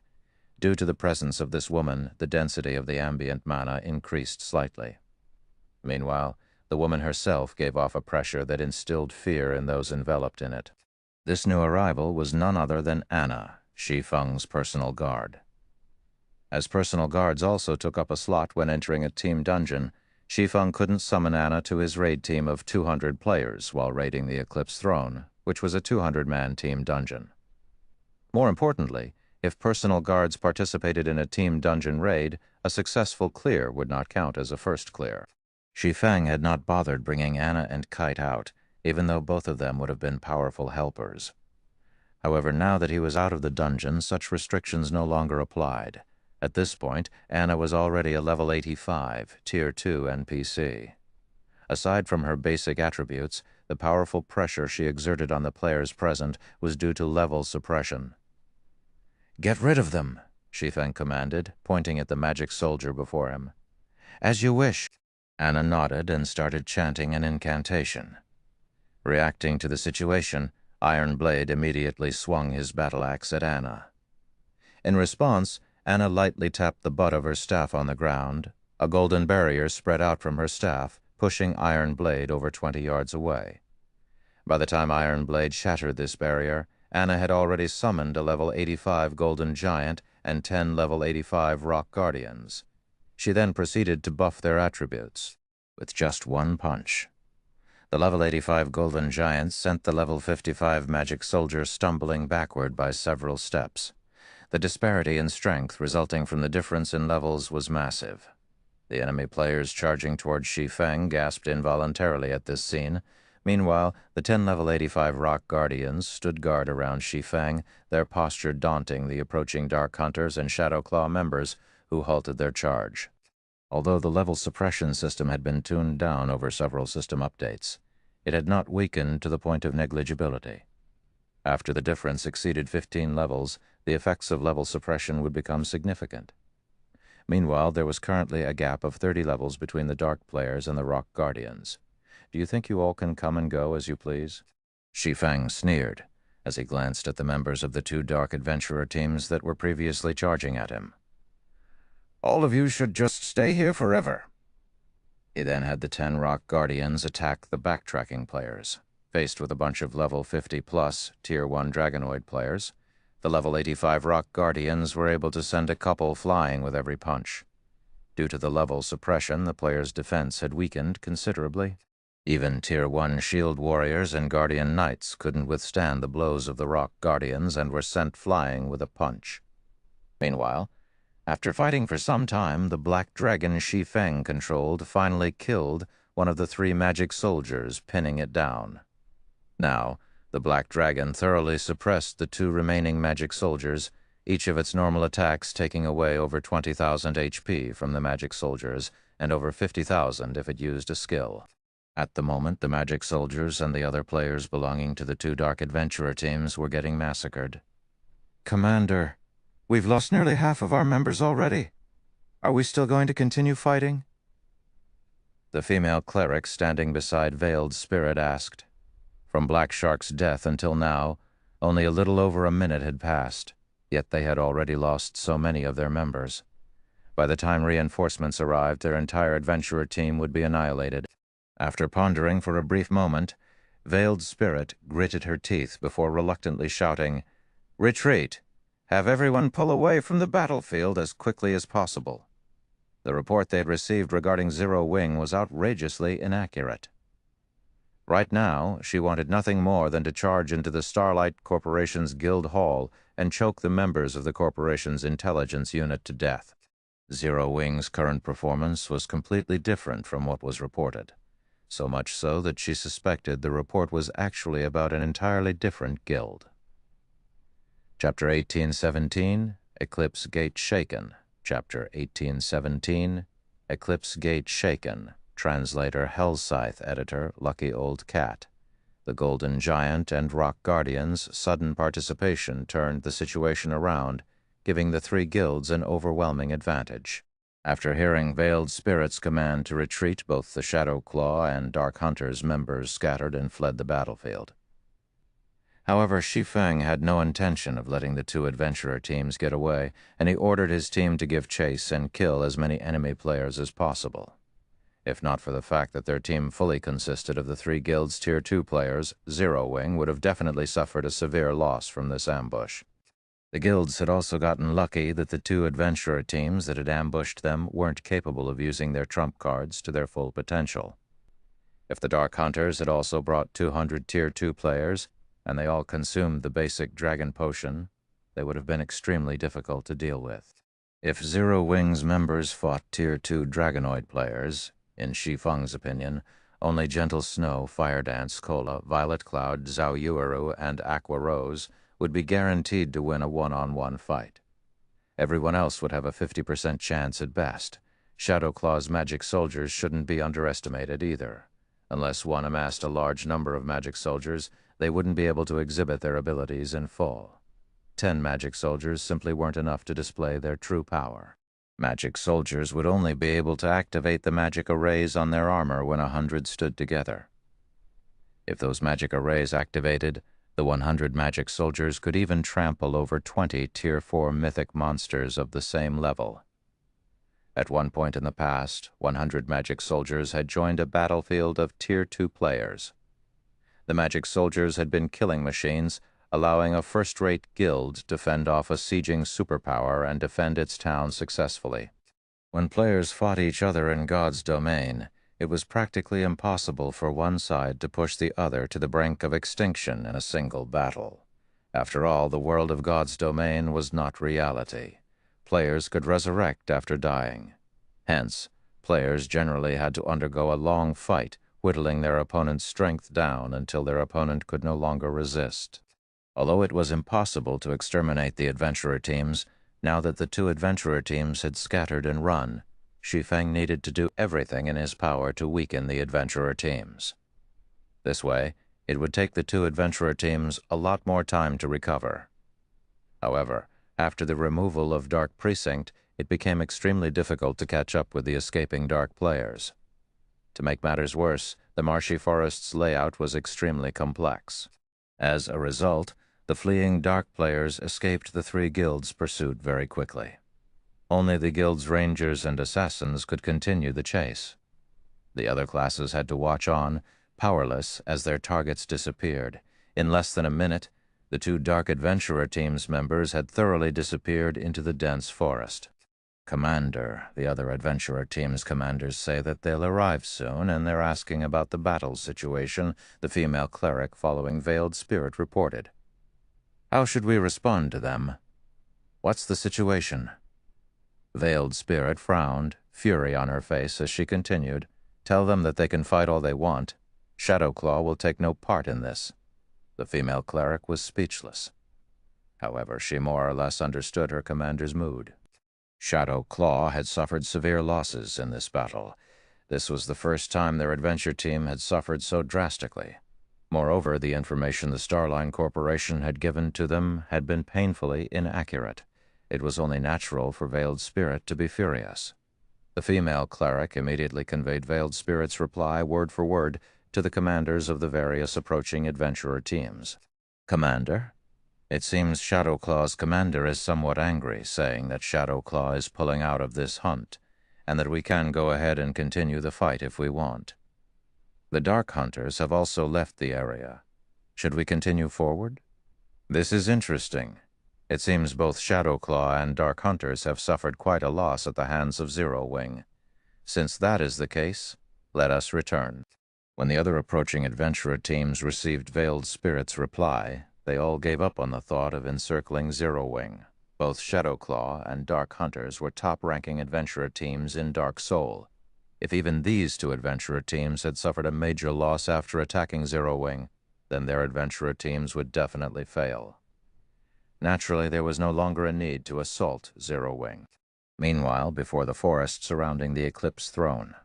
Due to the presence of this woman, the density of the ambient mana increased slightly. Meanwhile, the woman herself gave off a pressure that instilled fear in those enveloped in it. This new arrival was none other than Anna, Shi Feng's personal guard. As personal guards also took up a slot when entering a team dungeon, Shi Feng couldn't summon Anna to his raid team of 200 players while raiding the Eclipse Throne, which was a 200-man team dungeon. More importantly, if personal guards participated in a team dungeon raid, a successful clear would not count as a first clear. Shi Feng had not bothered bringing Anna and Kite out, even though both of them would have been powerful helpers. However, now that he was out of the dungeon, such restrictions no longer applied. At this point, Anna was already a level 85, Tier 2 NPC. Aside from her basic attributes, the powerful pressure she exerted on the players present was due to level suppression. "Get rid of them," Shi Feng commanded, pointing at the magic soldier before him. "As you wish." Anna nodded and started chanting an incantation. Reacting to the situation, Iron Blade immediately swung his battle axe at Anna. In response, Anna lightly tapped the butt of her staff on the ground. A golden barrier spread out from her staff, pushing Iron Blade over 20 yards away. By the time Iron Blade shattered this barrier, Anna had already summoned a level 85 Golden Giant and 10 level 85 Rock Guardians. She then proceeded to buff their attributes with just one punch. The level 85 Golden Giants sent the level 55 Magic Soldier stumbling backward by several steps. The disparity in strength resulting from the difference in levels was massive. The enemy players charging toward Shi Feng gasped involuntarily at this scene. Meanwhile, the 10 level 85 Rock Guardians stood guard around Shi Feng, their posture daunting the approaching Dark Hunters and Shadow Claw members who halted their charge. Although the level suppression system had been tuned down over several system updates, it had not weakened to the point of negligibility. After the difference exceeded 15 levels, the effects of level suppression would become significant. Meanwhile, there was currently a gap of 30 levels between the Dark players and the Rock Guardians. Do you think you all can come and go as you please? Shi Feng sneered as he glanced at the members of the two Dark Adventurer teams that were previously charging at him. All of you should just stay here forever. He then had the 10 Rock Guardians attack the backtracking players. Faced with a bunch of level 50-plus Tier 1 Dragonoid players, the level 85 Rock Guardians were able to send a couple flying with every punch. Due to the level suppression, the players' defense had weakened considerably. Even Tier 1 Shield Warriors and Guardian Knights couldn't withstand the blows of the Rock Guardians and were sent flying with a punch. Meanwhile, after fighting for some time, the Black Dragon Shi Feng controlled finally killed one of the 3 magic soldiers, pinning it down. Now, the Black Dragon thoroughly suppressed the 2 remaining magic soldiers, each of its normal attacks taking away over 20,000 HP from the magic soldiers and over 50,000 if it used a skill. At the moment, the magic soldiers and the other players belonging to the 2 Dark Adventurer teams were getting massacred. Commander, we've lost nearly half of our members already. Are we still going to continue fighting? The female cleric standing beside Veiled Spirit asked. From Black Shark's death until now, only a little over a minute had passed, yet they had already lost so many of their members. By the time reinforcements arrived, their entire adventurer team would be annihilated. After pondering for a brief moment, Veiled Spirit gritted her teeth before reluctantly shouting, "Retreat! Have everyone pull away from the battlefield as quickly as possible." The report they had received regarding Zero Wing was outrageously inaccurate. Right now, she wanted nothing more than to charge into the Starlight Corporation's Guild Hall and choke the members of the corporation's intelligence unit to death. Zero Wing's current performance was completely different from what was reported, so much so that she suspected the report was actually about an entirely different guild. Chapter 1817, Eclipse Gate Shaken. Chapter 1817, Eclipse Gate Shaken. Translator Hellscythe Editor Lucky Old Cat. The Golden Giant and Rock Guardians' sudden participation turned the situation around, giving the 3 guilds an overwhelming advantage. After hearing Veiled Spirit's command to retreat, both the Shadow Claw and Dark Hunters members scattered and fled the battlefield. However, Shi Feng had no intention of letting the 2 adventurer teams get away, and he ordered his team to give chase and kill as many enemy players as possible. If not for the fact that their team fully consisted of the 3 guilds' Tier 2 players, Zero Wing would have definitely suffered a severe loss from this ambush. The guilds had also gotten lucky that the 2 adventurer teams that had ambushed them weren't capable of using their trump cards to their full potential. If the Dark Hunters had also brought 200 Tier 2 players, and they all consumed the basic dragon potion, they would have been extremely difficult to deal with. If Zero Wing's members fought Tier 2 Dragonoid players, in Shi Feng's opinion, only Gentle Snow, Fire Dance, Cola, Violet Cloud, Zhao Yueru, and Aqua Rose would be guaranteed to win a one-on-one fight. Everyone else would have a 50% chance at best. Shadow Claw's magic soldiers shouldn't be underestimated either. Unless one amassed a large number of magic soldiers, they wouldn't be able to exhibit their abilities in full. 10 magic soldiers simply weren't enough to display their true power. Magic soldiers would only be able to activate the magic arrays on their armor when 100 stood together. If those magic arrays activated, the 100 magic soldiers could even trample over 20 Tier 4 mythic monsters of the same level. At one point in the past, 100 magic soldiers had joined a battlefield of Tier 2 players. The magic soldiers had been killing machines, allowing a first-rate guild to fend off a sieging superpower and defend its town successfully. When players fought each other in God's domain, it was practically impossible for one side to push the other to the brink of extinction in a single battle. After all, the world of God's domain was not reality. Players could resurrect after dying. Hence, players generally had to undergo a long fight, whittling their opponent's strength down until their opponent could no longer resist. Although it was impossible to exterminate the adventurer teams, now that the two adventurer teams had scattered and run, Shi Feng needed to do everything in his power to weaken the adventurer teams. This way, it would take the two adventurer teams a lot more time to recover. However, after the removal of Dark Precinct, it became extremely difficult to catch up with the escaping Dark players. To make matters worse, the marshy forest's layout was extremely complex. As a result, the fleeing Dark players escaped the three guilds' pursuit very quickly. Only the guild's rangers and assassins could continue the chase. The other classes had to watch on, powerless, as their targets disappeared. In less than a minute, the two Dark Adventurer team's members had thoroughly disappeared into the dense forest. "Commander, the other Adventurer team's commanders say that they'll arrive soon, and they're asking about the battle situation," the female cleric following Veiled Spirit reported. "How should we respond to them? What's the situation?" Veiled Spirit frowned, fury on her face as she continued, "Tell them that they can fight all they want. Shadowclaw will take no part in this." The female cleric was speechless. However, she more or less understood her commander's mood. Shadowclaw had suffered severe losses in this battle. This was the first time their adventure team had suffered so drastically. Moreover, the information the Starline Corporation had given to them had been painfully inaccurate. It was only natural for Veiled Spirit to be furious. The female cleric immediately conveyed Veiled Spirit's reply word for word to the commanders of the various approaching adventurer teams. "Commander, it seems Shadowclaw's commander is somewhat angry, saying that Shadowclaw is pulling out of this hunt, and that we can go ahead and continue the fight if we want. The Dark Hunters have also left the area. Should we continue forward? This is interesting. It seems both Shadowclaw and Dark Hunters have suffered quite a loss at the hands of Zero Wing. Since that is the case, let us return." When the other approaching adventurer teams received Veiled Spirit's reply, they all gave up on the thought of encircling Zero Wing. Both Shadowclaw and Dark Hunters were top-ranking adventurer teams in Dark Soul. If even these two adventurer teams had suffered a major loss after attacking Zero Wing, then their adventurer teams would definitely fail. Naturally, there was no longer a need to assault Zero Wing. Meanwhile, before the forest surrounding the Eclipse Throne.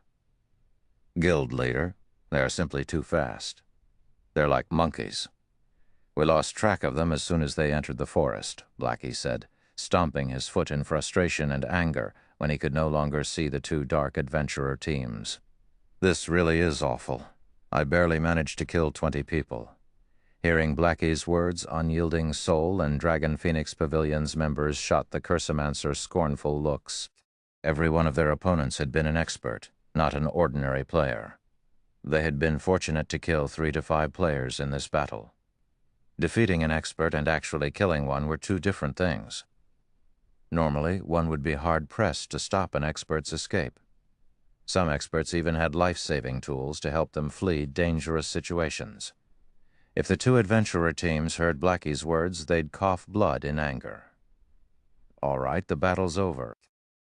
"Guild leader, they are simply too fast. They're like monkeys. We lost track of them as soon as they entered the forest," Blackie said, stomping his foot in frustration and anger when he could no longer see the two Dark Adventurer teams. "This really is awful. I barely managed to kill 20 people." Hearing Blackie's words, Unyielding Soul and Dragon Phoenix Pavilion's members shot the Cursomancer scornful looks. Every one of their opponents had been an expert, not an ordinary player. They had been fortunate to kill 3 to 5 players in this battle. Defeating an expert and actually killing one were two different things. Normally, one would be hard-pressed to stop an expert's escape. Some experts even had life-saving tools to help them flee dangerous situations. If the two adventurer teams heard Blackie's words, they'd cough blood in anger. "All right, the battle's over.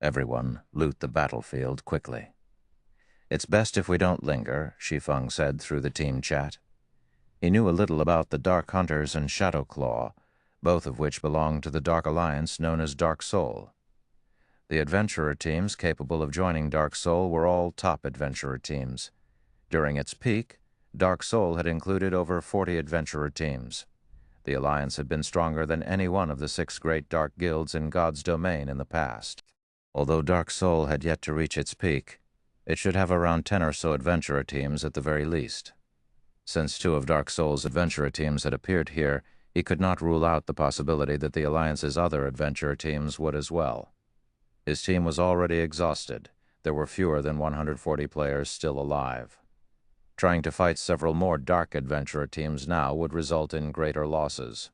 Everyone, loot the battlefield quickly." "It's best if we don't linger," Shi Feng said through the team chat. He knew a little about the Dark Hunters and Shadowclaw, both of which belonged to the Dark Alliance known as Dark Soul. The adventurer teams capable of joining Dark Soul were all top adventurer teams. During its peak, Dark Soul had included over 40 adventurer teams. The Alliance had been stronger than any one of the 6 great Dark Guilds in God's domain in the past. Although Dark Soul had yet to reach its peak, it should have around 10 or so adventurer teams at the very least. Since 2 of Dark Soul's adventurer teams had appeared here, he could not rule out the possibility that the Alliance's other adventurer teams would as well. His team was already exhausted. There were fewer than 140 players still alive. Trying to fight several more Dark adventurer teams now would result in greater losses.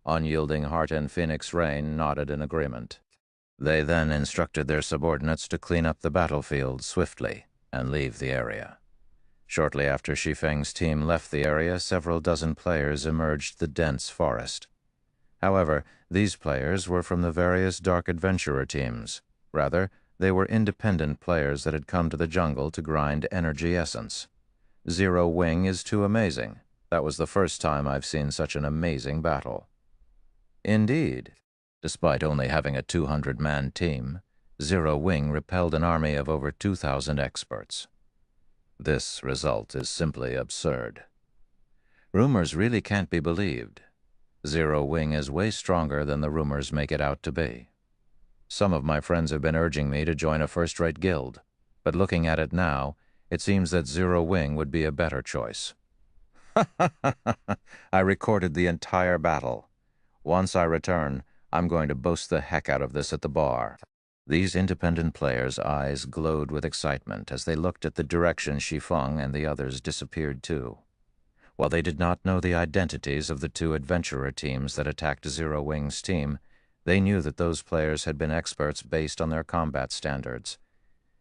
Unyielding Heart and Phoenix Rain nodded in agreement. They then instructed their subordinates to clean up the battlefield swiftly and leave the area. Shortly after Shi Feng's team left the area, several dozen players emerged the dense forest. However, these players were from the various Dark Adventurer teams. Rather, they were independent players that had come to the jungle to grind energy essence. Zero Wing is too amazing. That was the first time I've seen such an amazing battle. Indeed, despite only having a 200-man team, Zero Wing repelled an army of over 2,000 experts. This result is simply absurd. Rumors really can't be believed. Zero Wing is way stronger than the rumors make it out to be. Some of my friends have been urging me to join a first-rate guild, but looking at it now, it seems that Zero Wing would be a better choice. I recorded the entire battle. Once I return, I'm going to boast the heck out of this at the bar. These independent players' eyes glowed with excitement as they looked at the direction Shi Feng and the others disappeared to. While they did not know the identities of the two adventurer teams that attacked Zero Wing's team, they knew that those players had been experts based on their combat standards.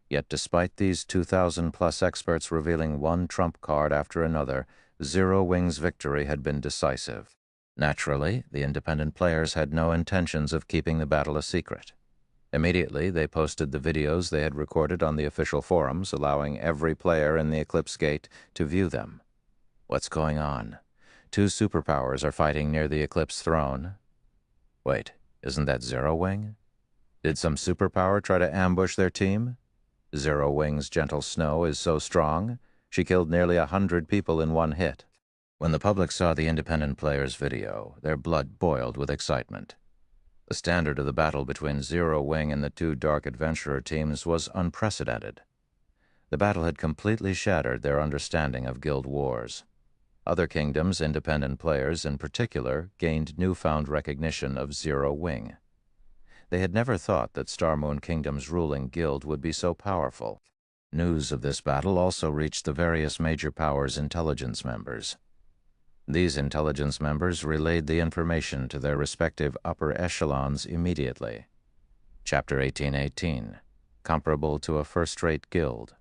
Yet despite these 2,000-plus experts revealing one trump card after another, Zero Wing's victory had been decisive. Naturally, the independent players had no intentions of keeping the battle a secret. Immediately, they posted the videos they had recorded on the official forums, allowing every player in the Eclipse Gate to view them. What's going on? Two superpowers are fighting near the Eclipse Throne. Wait, isn't that Zero Wing? Did some superpower try to ambush their team? Zero Wing's gentle snow is so strong, she killed nearly 100 people in one hit. When the public saw the independent players' video, their blood boiled with excitement. The standard of the battle between Zero Wing and the two Dark Adventurer teams was unprecedented. The battle had completely shattered their understanding of guild wars. Other kingdoms' independent players, in particular, gained newfound recognition of Zero Wing. They had never thought that Star Moon Kingdom's ruling guild would be so powerful. News of this battle also reached the various major powers' intelligence members. These intelligence members relayed the information to their respective upper echelons immediately. Chapter 1818, comparable to a first-rate guild.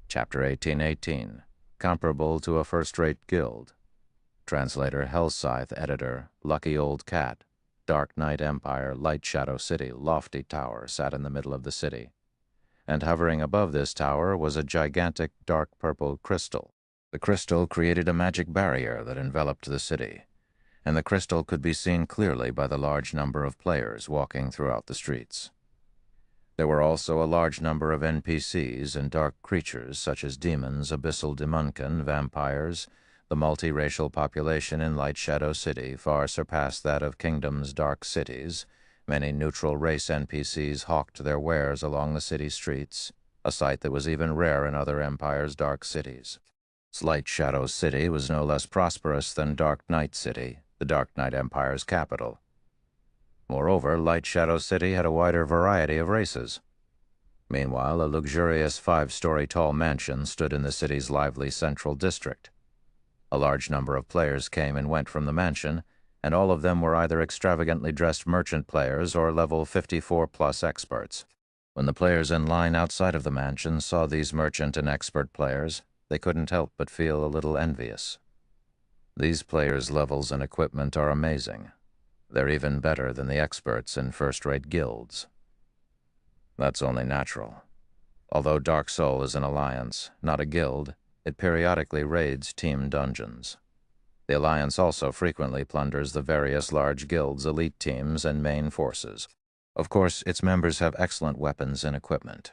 Chapter 1818, comparable to a first-rate guild. Translator Hellscythe, editor Lucky Old Cat. Dark Knight Empire, Light Shadow City, lofty tower sat in the middle of the city. And hovering above this tower was a gigantic dark purple crystal. The crystal created a magic barrier that enveloped the city, and the crystal could be seen clearly by the large number of players walking throughout the streets. There were also a large number of NPCs and dark creatures such as demons, abyssal demunkin, vampires. The multiracial population in Light Shadow City far surpassed that of Kingdom's dark cities. Many neutral race NPCs hawked their wares along the city streets, a sight that was even rare in other empires' dark cities. Light Shadow City was no less prosperous than Dark Knight City, the Dark Knight Empire's capital. Moreover, Light Shadow City had a wider variety of races. Meanwhile, a luxurious 5-story tall mansion stood in the city's lively central district. A large number of players came and went from the mansion, and all of them were either extravagantly dressed merchant players or level 54-plus experts. When the players in line outside of the mansion saw these merchant and expert players, they couldn't help but feel a little envious. These players' levels and equipment are amazing. They're even better than the experts in first-rate guilds. That's only natural. Although Dark Soul is an alliance, not a guild, it periodically raids team dungeons. The alliance also frequently plunders the various large guilds' elite teams and main forces. Of course, its members have excellent weapons and equipment.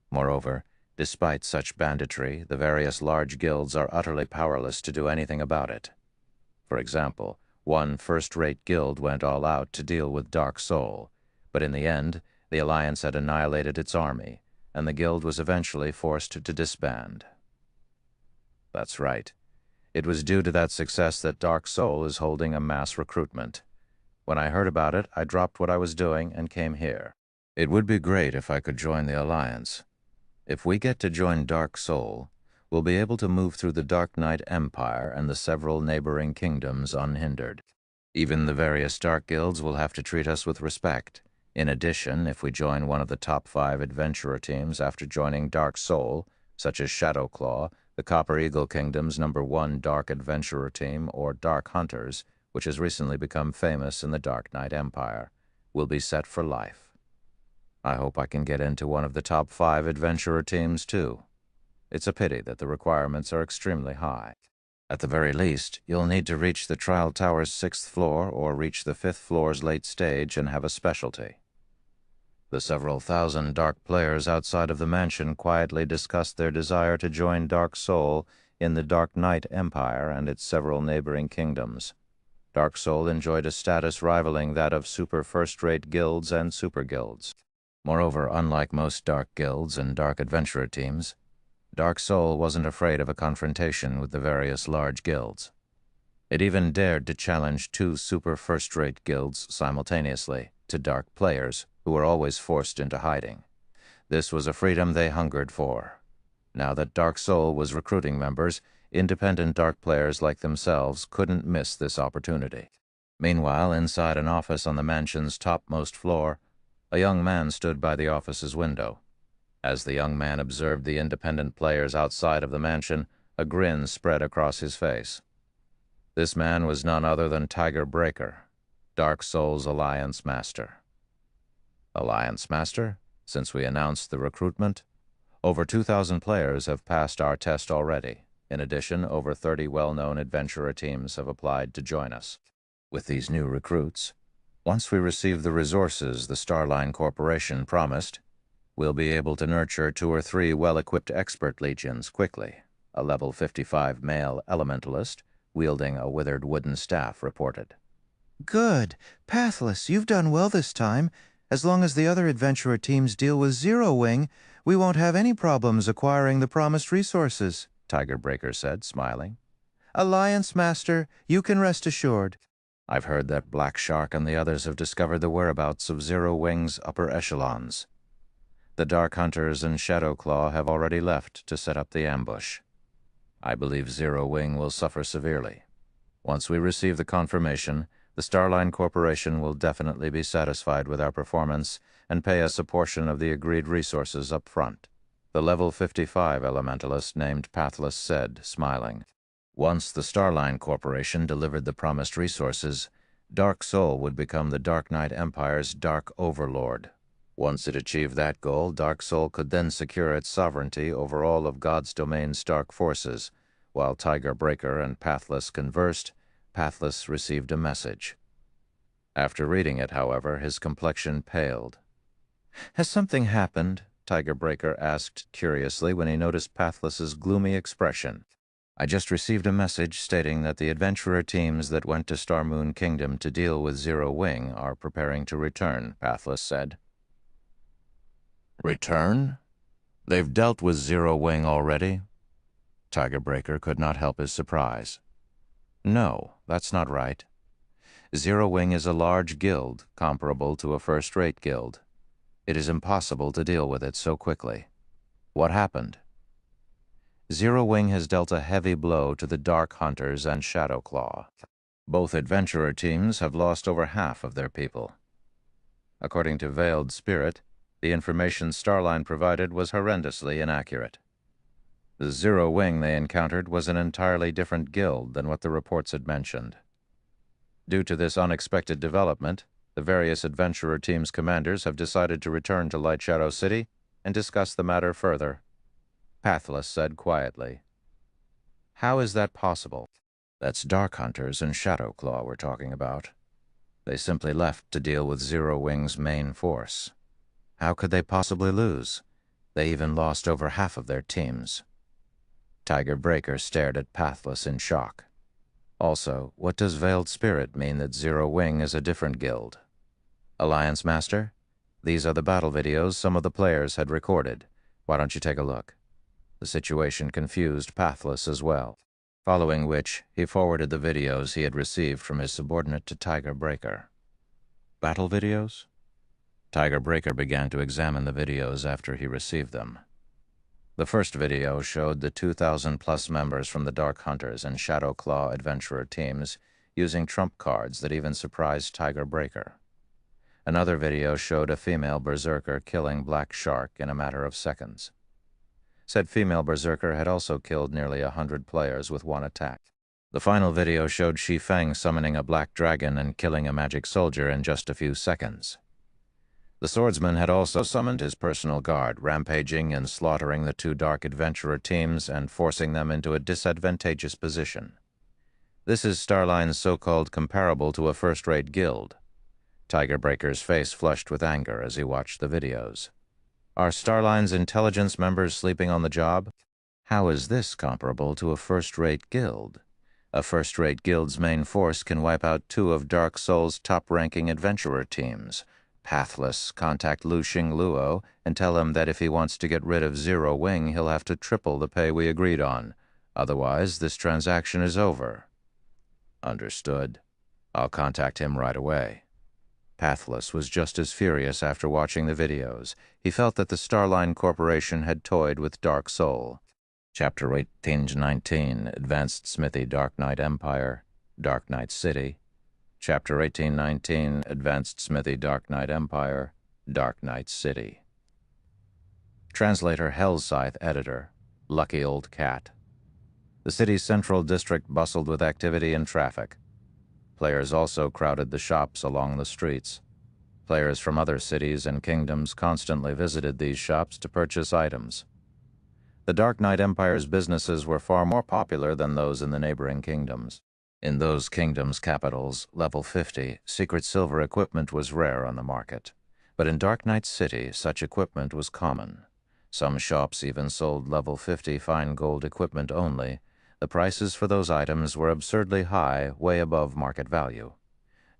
Moreover, despite such banditry, the various large guilds are utterly powerless to do anything about it. For example, one first-rate guild went all out to deal with Dark Soul, but in the end, the Alliance had annihilated its army, and the guild was eventually forced to disband. That's right. It was due to that success that Dark Soul is holding a mass recruitment. When I heard about it, I dropped what I was doing and came here. It would be great if I could join the Alliance. If we get to join Dark Soul, we'll be able to move through the Dark Knight Empire and the several neighboring kingdoms unhindered. Even the various dark guilds will have to treat us with respect. In addition, if we join one of the top 5 adventurer teams after joining Dark Soul, such as Shadow Claw, the Copper Eagle Kingdom's #1 Dark Adventurer team, or Dark Hunters, which has recently become famous in the Dark Knight Empire, will be set for life. I hope I can get into one of the top 5 adventurer teams, too. It's a pity that the requirements are extremely high. At the very least, you'll need to reach the Trial Tower's 6th floor or reach the 5th floor's late stage and have a specialty. The several thousand Dark players outside of the mansion quietly discussed their desire to join Dark Soul in the Dark Knight Empire and its several neighboring kingdoms. Dark Soul enjoyed a status rivaling that of super first-rate guilds and super guilds. Moreover, unlike most Dark guilds and Dark adventurer teams, Dark Soul wasn't afraid of a confrontation with the various large guilds. It even dared to challenge 2 super first-rate guilds simultaneously to Dark players who were always forced into hiding. This was a freedom they hungered for. Now that Dark Soul was recruiting members, independent Dark players like themselves couldn't miss this opportunity. Meanwhile, inside an office on the mansion's topmost floor, a young man stood by the office's window. As the young man observed the independent players outside of the mansion, a grin spread across his face. This man was none other than Tiger Breaker, Dark Soul's Alliance Master. Alliance Master? Since we announced the recruitment, over 2,000 players have passed our test already. In addition, over 30 well-known adventurer teams have applied to join us. With these new recruits, once we receive the resources the Starline Corporation promised, we'll be able to nurture 2 or 3 well-equipped expert legions quickly, a level 55 male elementalist wielding a withered wooden staff reported. Good. Pathless, you've done well this time. As long as the other adventurer teams deal with Zero Wing, we won't have any problems acquiring the promised resources, Tiger Breaker said, smiling. Alliance Master, you can rest assured. I've heard that Black Shark and the others have discovered the whereabouts of Zero Wing's upper echelons. The Dark Hunters and Shadow Claw have already left to set up the ambush. I believe Zero Wing will suffer severely. Once we receive the confirmation, the Starline Corporation will definitely be satisfied with our performance and pay us a portion of the agreed resources up front. The level 55 elementalist named Pathless said, smiling. Once the Starline Corporation delivered the promised resources, Dark Soul would become the Dark Knight Empire's Dark Overlord. Once it achieved that goal, Dark Soul could then secure its sovereignty over all of God's domain's dark forces. While Tiger Breaker and Pathless conversed, Pathless received a message. After reading it, however, his complexion paled. Has something happened? Tiger Breaker asked curiously when he noticed Pathless's gloomy expression. I just received a message stating that the adventurer teams that went to Star Moon Kingdom to deal with Zero Wing are preparing to return, Pathless said. Return? They've dealt with Zero Wing already? Tiger Breaker could not help his surprise. No, that's not right. Zero Wing is a large guild, comparable to a first-rate guild. It is impossible to deal with it so quickly. What happened? Zero Wing has dealt a heavy blow to the Dark Hunters and Shadow Claw. Both adventurer teams have lost over half of their people. According to Veiled Spirit, the information Starline provided was horrendously inaccurate. The Zero Wing they encountered was an entirely different guild than what the reports had mentioned. Due to this unexpected development, the various adventurer teams' commanders have decided to return to Light Shadow City and discuss the matter further, Pathless said quietly. How is that possible? That's Dark Hunters and Shadow Claw we're talking about. They simply left to deal with Zero Wing's main force. How could they possibly lose? They even lost over half of their teams. Tiger Breaker stared at Pathless in shock. Also, what does Veiled Spirit mean that Zero Wing is a different guild? Alliance Master, these are the battle videos some of the players had recorded. Why don't you take a look? The situation confused Pathless as well, following which he forwarded the videos he had received from his subordinate to Tiger Breaker. Battle videos? Tiger Breaker began to examine the videos after he received them. The first video showed the 2,000-plus members from the Dark Hunters and Shadow Claw adventurer teams using trump cards that even surprised Tiger Breaker. Another video showed a female berserker killing Black Shark in a matter of seconds. said female berserker had also killed nearly 100 players with one attack. The final video showed Shi Feng summoning a black dragon and killing a magic soldier in just a few seconds. The swordsman had also summoned his personal guard, rampaging and slaughtering the two dark adventurer teams and forcing them into a disadvantageous position. This is Starline's so-called comparable to a first-rate guild. Tigerbreaker's face flushed with anger as he watched the videos. Are Starline's intelligence members sleeping on the job? How is this comparable to a first-rate guild? A first-rate guild's main force can wipe out two of Dark Soul's top-ranking adventurer teams. Pathless contact Lu Xing Luo and tell him that if he wants to get rid of Zero Wing, he'll have to triple the pay we agreed on. Otherwise, this transaction is over. Understood. I'll contact him right away. Pathless was just as furious after watching the videos. He felt that the Starline Corporation had toyed with Dark Soul. Chapter 18-19, Advanced Smithy Dark Knight Empire, Dark Knight City. Chapter 18-19, Advanced Smithy Dark Knight Empire, Dark Knight City. Translator Hellscythe Editor, Lucky Old Cat. The city's central district bustled with activity and traffic. Players also crowded the shops along the streets. Players from other cities and kingdoms constantly visited these shops to purchase items. The Dark Knight Empire's businesses were far more popular than those in the neighboring kingdoms. In those kingdoms' capitals, level 50, secret silver equipment was rare on the market. But in Dark Knight City, such equipment was common. Some shops even sold level 50 fine gold equipment only. The prices for those items were absurdly high, way above market value.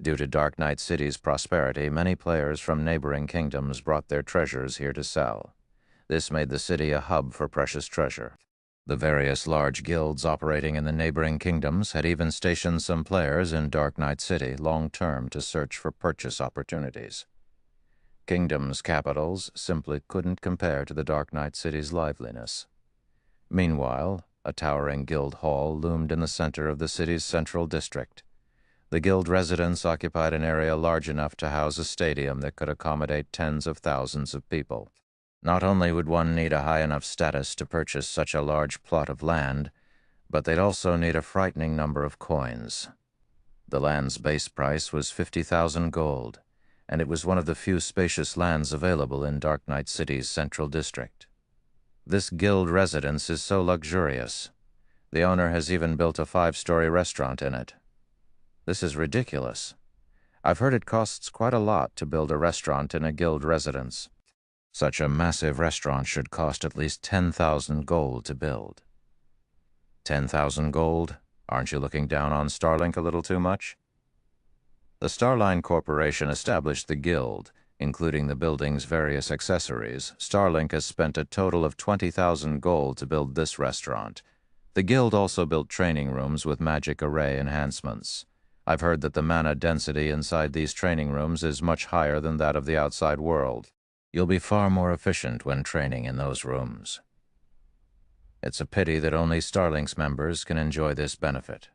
Due to Dark Knight City's prosperity, many players from neighboring kingdoms brought their treasures here to sell. This made the city a hub for precious treasure. The various large guilds operating in the neighboring kingdoms had even stationed some players in Dark Knight City long-term to search for purchase opportunities. Kingdoms' capitals simply couldn't compare to the Dark Knight City's liveliness. Meanwhile, a towering guild hall loomed in the center of the city's central district. The guild residents occupied an area large enough to house a stadium that could accommodate tens of thousands of people. Not only would one need a high enough status to purchase such a large plot of land, but they'd also need a frightening number of coins. The land's base price was 50,000 gold, and it was one of the few spacious lands available in Dark Knight City's central district. This guild residence is so luxurious. The owner has even built a 5-story restaurant in it. This is ridiculous. I've heard it costs quite a lot to build a restaurant in a guild residence. Such a massive restaurant should cost at least 10,000 gold to build. 10,000 gold? Aren't you looking down on Starlink a little too much? The Starline Corporation established the guild, including the building's various accessories. Starlink has spent a total of 20,000 gold to build this restaurant. The guild also built training rooms with magic array enhancements. I've heard that the mana density inside these training rooms is much higher than that of the outside world. You'll be far more efficient when training in those rooms. It's a pity that only Starlink's members can enjoy this benefit.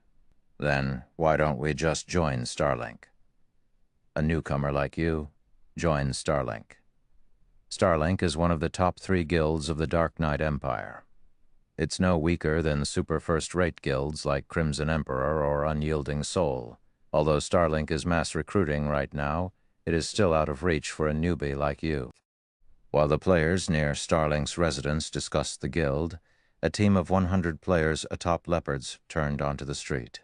Then, why don't we just join Starlink? A newcomer like you, join Starlink. Starlink is one of the top 3 guilds of the Dark Knight Empire. It's no weaker than super first-rate guilds like Crimson Emperor or Unyielding Soul. Although Starlink is mass recruiting right now, it is still out of reach for a newbie like you. While the players near Starlink's residence discussed the guild, a team of 100 players atop leopards turned onto the street.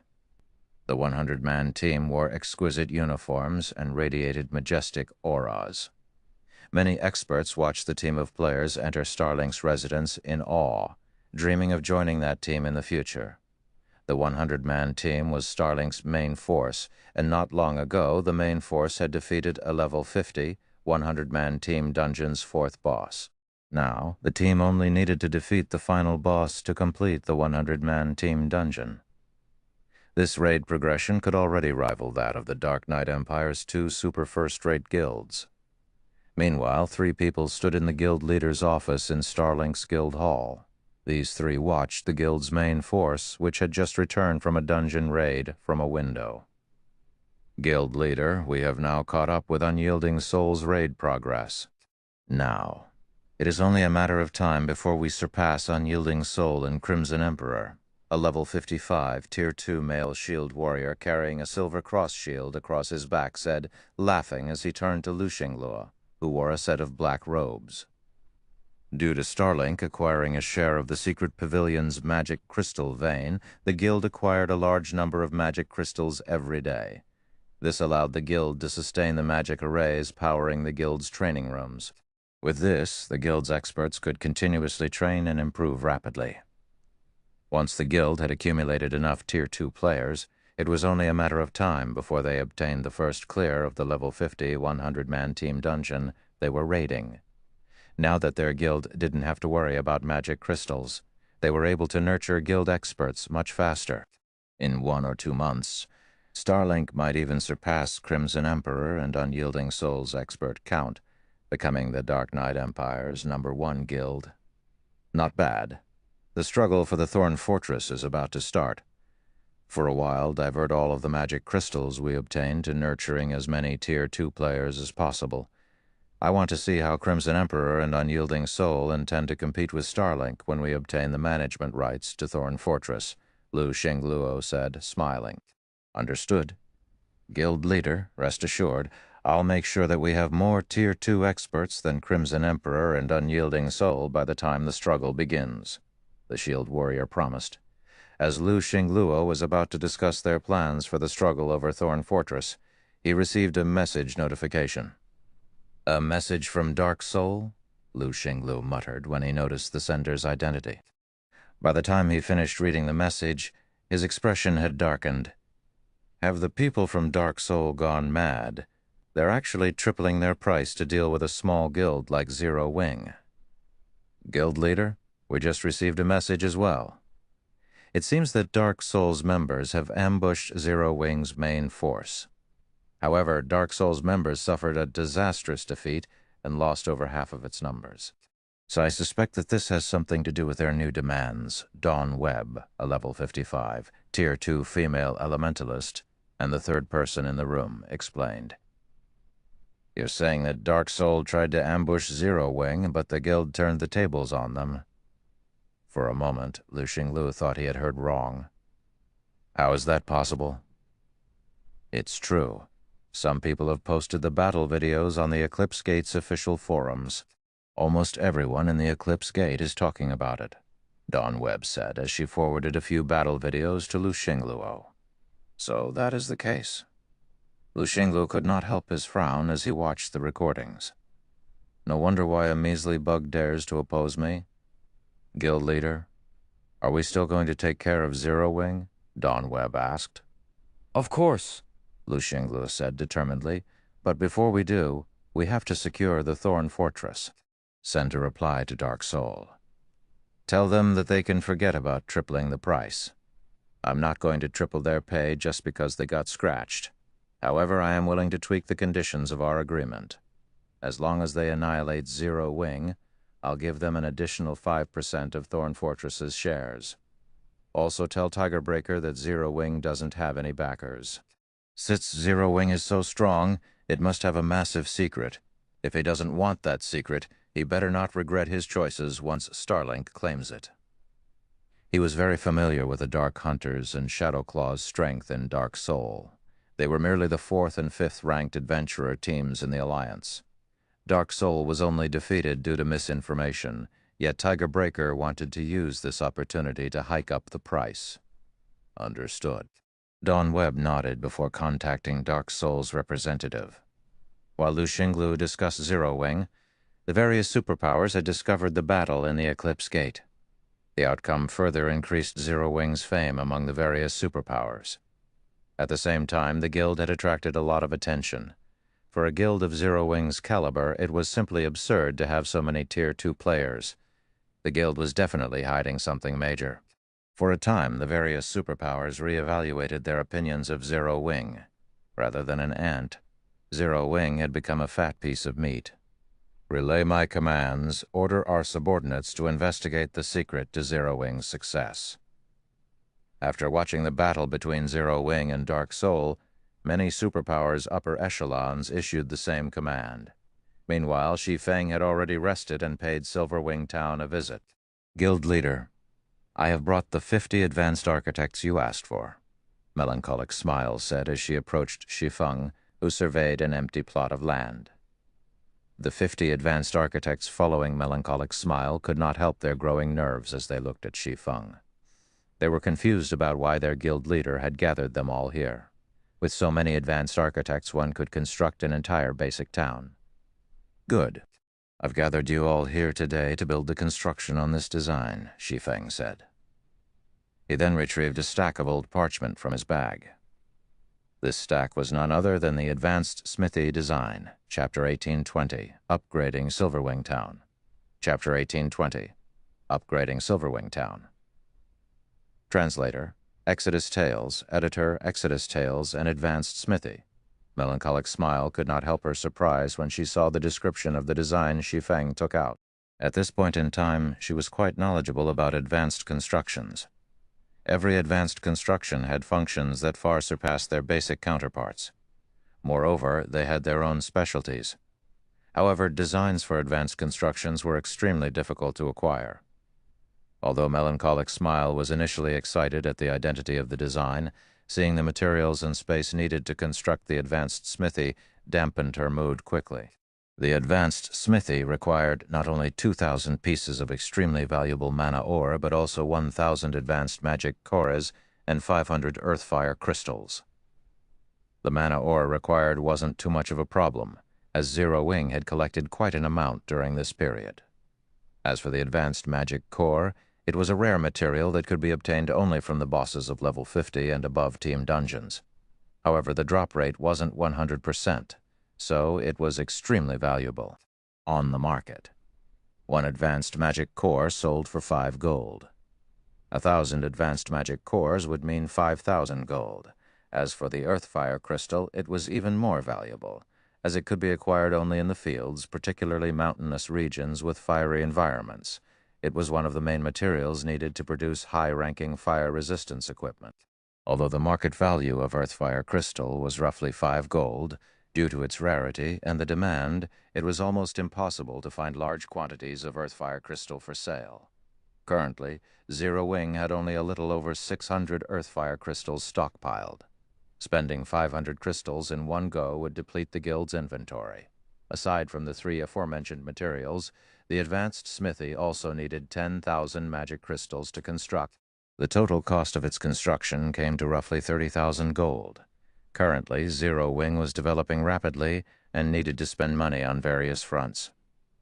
The 100-man team wore exquisite uniforms and radiated majestic auras. Many experts watched the team of players enter Starlink's residence in awe, dreaming of joining that team in the future. The 100-man team was Starlink's main force, and not long ago the main force had defeated a level 50, 100-man team dungeon's 4th boss. Now, the team only needed to defeat the final boss to complete the 100-man team dungeon. This raid progression could already rival that of the Dark Knight Empire's 2 super first-rate guilds. Meanwhile, 3 people stood in the guild leader's office in Starlink's guild hall. These 3 watched the guild's main force, which had just returned from a dungeon raid, from a window. Guild leader, we have now caught up with Unyielding Soul's raid progress. Now, It is only a matter of time before we surpass Unyielding Soul and Crimson Emperor, a level 55, Tier 2 male shield warrior carrying a silver cross shield across his back said, laughing as he turned to Lu Xinglue, who wore a set of black robes. Due to Starlink acquiring a share of the secret pavilion's magic crystal vein, the guild acquired a large number of magic crystals every day. This allowed the guild to sustain the magic arrays powering the guild's training rooms. With this, the guild's experts could continuously train and improve rapidly. Once the guild had accumulated enough Tier 2 players, it was only a matter of time before they obtained the first clear of the level 50 100-man team dungeon they were raiding. Now that their guild didn't have to worry about magic crystals, they were able to nurture guild experts much faster. In 1 or 2 months, Starlink might even surpass Crimson Emperor and Unyielding Soul's expert count, becoming the Dark Knight Empire's #1 guild. Not bad. The struggle for the Thorn Fortress is about to start. For a while, divert all of the magic crystals we obtain to nurturing as many Tier 2 players as possible. I want to see how Crimson Emperor and Unyielding Soul intend to compete with Starlink when we obtain the management rights to Thorn Fortress, Lu Xinglue said, smiling. Understood. Guild leader, rest assured, I'll make sure that we have more Tier 2 experts than Crimson Emperor and Unyielding Soul by the time the struggle begins, the shield warrior promised. As Lu Xinglue was about to discuss their plans for the struggle over Thorn Fortress, he received a message notification. A message from Dark Soul? Lu Xinglue muttered when he noticed the sender's identity. By the time he finished reading the message, his expression had darkened. Have the people from Dark Soul gone mad? They're actually tripling their price to deal with a small guild like Zero Wing. Guild leader, we just received a message as well. It seems that Dark Soul's members have ambushed Zero Wing's main force. However, Dark Soul's members suffered a disastrous defeat and lost over half of its numbers. So I suspect that this has something to do with their new demands, Dawn Webb, a level 55, Tier 2 female elementalist, and the third person in the room, explained. You're saying that Dark Soul tried to ambush Zero Wing, but the guild turned the tables on them. For a moment, Lu Xinglue thought he had heard wrong. How is that possible? It's true. Some people have posted the battle videos on the Eclipse Gate's official forums. Almost everyone in the Eclipse Gate is talking about it, Dawn Webb said as she forwarded a few battle videos to Lu Xinglue. So that is the case. Lu Xinglue could not help his frown as he watched the recordings. No wonder why a measly bug dares to oppose me. Guild leader, are we still going to take care of Zero Wing? Dawn Webb asked. Of course, Lu Xinglue said determinedly, but before we do, we have to secure the Thorn Fortress. Send a reply to Dark Soul. Tell them that they can forget about tripling the price. I'm not going to triple their pay just because they got scratched. However, I am willing to tweak the conditions of our agreement. As long as they annihilate Zero Wing, I'll give them an additional 5% of Thorn Fortress's shares. Also tell Tigerbreaker that Zero Wing doesn't have any backers. Since Zero Wing is so strong, it must have a massive secret. If he doesn't want that secret, he better not regret his choices once Starlink claims it. He was very familiar with the Dark Hunters and Shadowclaw's strength in Dark Soul. They were merely the 4th and 5th ranked adventurer teams in the Alliance. Dark Soul was only defeated due to misinformation, yet Tigerbreaker wanted to use this opportunity to hike up the price. Understood. Dawn Webb nodded before contacting Dark Soul's representative. While Lu Xinglue discussed Zero Wing, the various superpowers had discovered the battle in the Eclipse Gate. The outcome further increased Zero Wing's fame among the various superpowers. At the same time, the guild had attracted a lot of attention. For a guild of Zero Wing's caliber, it was simply absurd to have so many Tier 2 players. The guild was definitely hiding something major. For a time, the various superpowers reevaluated their opinions of Zero Wing. Rather than an ant, Zero Wing had become a fat piece of meat. Relay my commands, order our subordinates to investigate the secret to Zero Wing's success. After watching the battle between Zero Wing and Dark Soul, many superpowers' upper echelons issued the same command. Meanwhile, Shi Feng had already rested and paid Silverwing Town a visit. "Guild leader, I have brought the 50 advanced architects you asked for," Melancholic Smile said as she approached Shi Feng, who surveyed an empty plot of land. The 50 advanced architects following Melancholic Smile could not help their growing nerves as they looked at Shi Feng. They were confused about why their guild leader had gathered them all here. With so many advanced architects, one could construct an entire basic town. "Good. I've gathered you all here today to build the construction on this design," Shi Feng said. He then retrieved a stack of old parchment from his bag. This stack was none other than the Advanced Smithy Design, Chapter 1820, Upgrading Silverwing Town. Chapter 1820, Upgrading Silverwing Town. Translator, Exodus Tales, Editor, Exodus Tales, and Advanced Smithy. Melancholic Smile could not help her surprise when she saw the description of the design Shi Feng took out. At this point in time, she was quite knowledgeable about advanced constructions. Every advanced construction had functions that far surpassed their basic counterparts. Moreover, they had their own specialties. However, designs for advanced constructions were extremely difficult to acquire. Although Melancholic Smile was initially excited at the identity of the design, seeing the materials and space needed to construct the advanced smithy dampened her mood quickly. The advanced smithy required not only 2,000 pieces of extremely valuable mana ore, but also 1,000 advanced magic cores and 500 earthfire crystals. The mana ore required wasn't too much of a problem, as Zero Wing had collected quite an amount during this period. As for the advanced magic core, it was a rare material that could be obtained only from the bosses of level 50 and above team dungeons. However, the drop rate wasn't 100%. So it was extremely valuable. On the market. One advanced magic core sold for 5 gold. 1,000 advanced magic cores would mean 5,000 gold. As for the earthfire crystal, it was even more valuable, as it could be acquired only in the fields, particularly mountainous regions with fiery environments. It was one of the main materials needed to produce high-ranking fire resistance equipment. Although the market value of earthfire crystal was roughly 5 gold, due to its rarity and the demand, it was almost impossible to find large quantities of earthfire crystal for sale. Currently, Zero Wing had only a little over 600 earthfire crystals stockpiled. Spending 500 crystals in one go would deplete the guild's inventory. Aside from the 3 aforementioned materials, the advanced smithy also needed 10,000 magic crystals to construct. The total cost of its construction came to roughly 30,000 gold. Currently, Zero Wing was developing rapidly and needed to spend money on various fronts.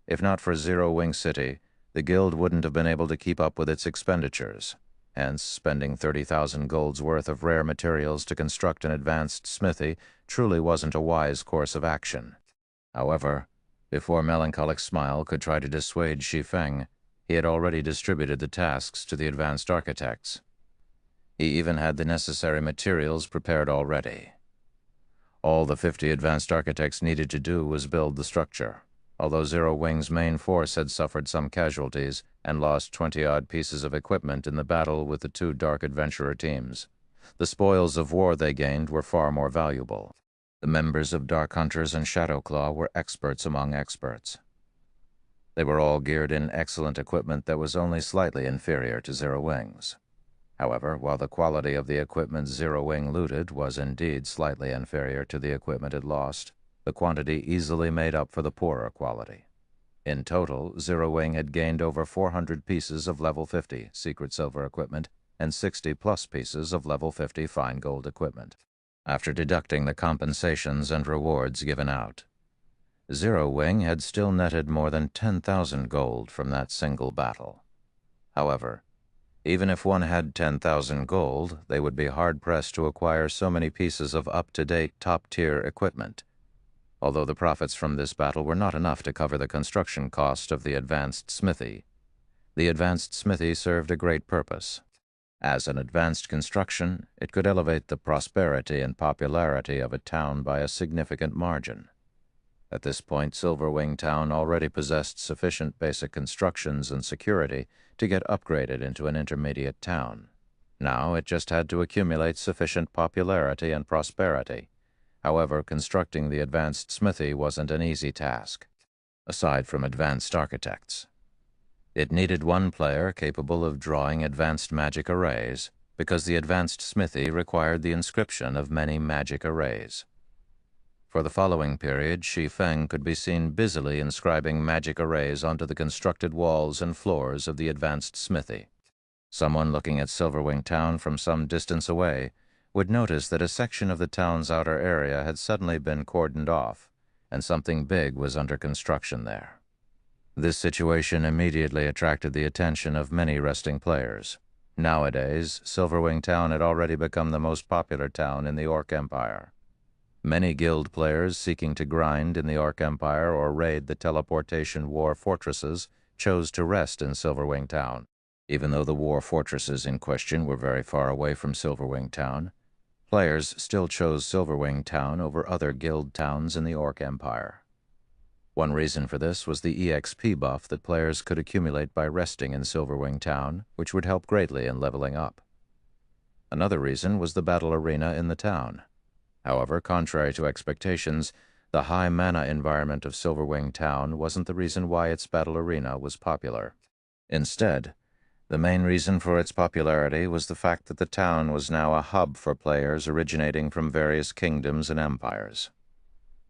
If not for Zero Wing City, the guild wouldn't have been able to keep up with its expenditures. Hence, spending 30,000 gold's worth of rare materials to construct an advanced smithy truly wasn't a wise course of action. However, before Melancholic Smile could try to dissuade Shi Feng, he had already distributed the tasks to the advanced architects. He even had the necessary materials prepared already. All the 50 advanced architects needed to do was build the structure. Although Zero Wing's main force had suffered some casualties and lost 20-odd pieces of equipment in the battle with the 2 Dark Adventurer teams, the spoils of war they gained were far more valuable. The members of Dark Hunters and Shadowclaw were experts among experts. They were all geared in excellent equipment that was only slightly inferior to Zero Wing's. However, while the quality of the equipment Zero Wing looted was indeed slightly inferior to the equipment it lost, the quantity easily made up for the poorer quality. In total, Zero Wing had gained over 400 pieces of level 50 secret silver equipment and 60-plus pieces of level 50 fine gold equipment, after deducting the compensations and rewards given out. Zero Wing had still netted more than 10,000 gold from that single battle. However, even if one had 10,000 gold, they would be hard-pressed to acquire so many pieces of up-to-date, top-tier equipment. Although the profits from this battle were not enough to cover the construction cost of the advanced smithy, the advanced smithy served a great purpose. As an advanced construction, it could elevate the prosperity and popularity of a town by a significant margin. At this point, Silverwing Town already possessed sufficient basic constructions and security to get upgraded into an intermediate town. Now it just had to accumulate sufficient popularity and prosperity. However, constructing the advanced smithy wasn't an easy task. aside from advanced architects. It needed one player capable of drawing advanced magic arrays, because the advanced smithy required the inscription of many magic arrays. For the following period, Shi Feng could be seen busily inscribing magic arrays onto the constructed walls and floors of the advanced smithy. Someone looking at Silverwing Town from some distance away would notice that a section of the town's outer area had suddenly been cordoned off, and something big was under construction there. This situation immediately attracted the attention of many resting players. Nowadays, Silverwing Town had already become the most popular town in the Orc Empire. Many guild players seeking to grind in the Orc Empire or raid the teleportation war fortresses chose to rest in Silverwing Town. Even though the war fortresses in question were very far away from Silverwing Town, players still chose Silverwing Town over other guild towns in the Orc Empire. One reason for this was the EXP buff that players could accumulate by resting in Silverwing Town, which would help greatly in leveling up. Another reason was the battle arena in the town. However, contrary to expectations, the high mana environment of Silverwing Town wasn't the reason why its battle arena was popular. Instead, the main reason for its popularity was the fact that the town was now a hub for players originating from various kingdoms and empires.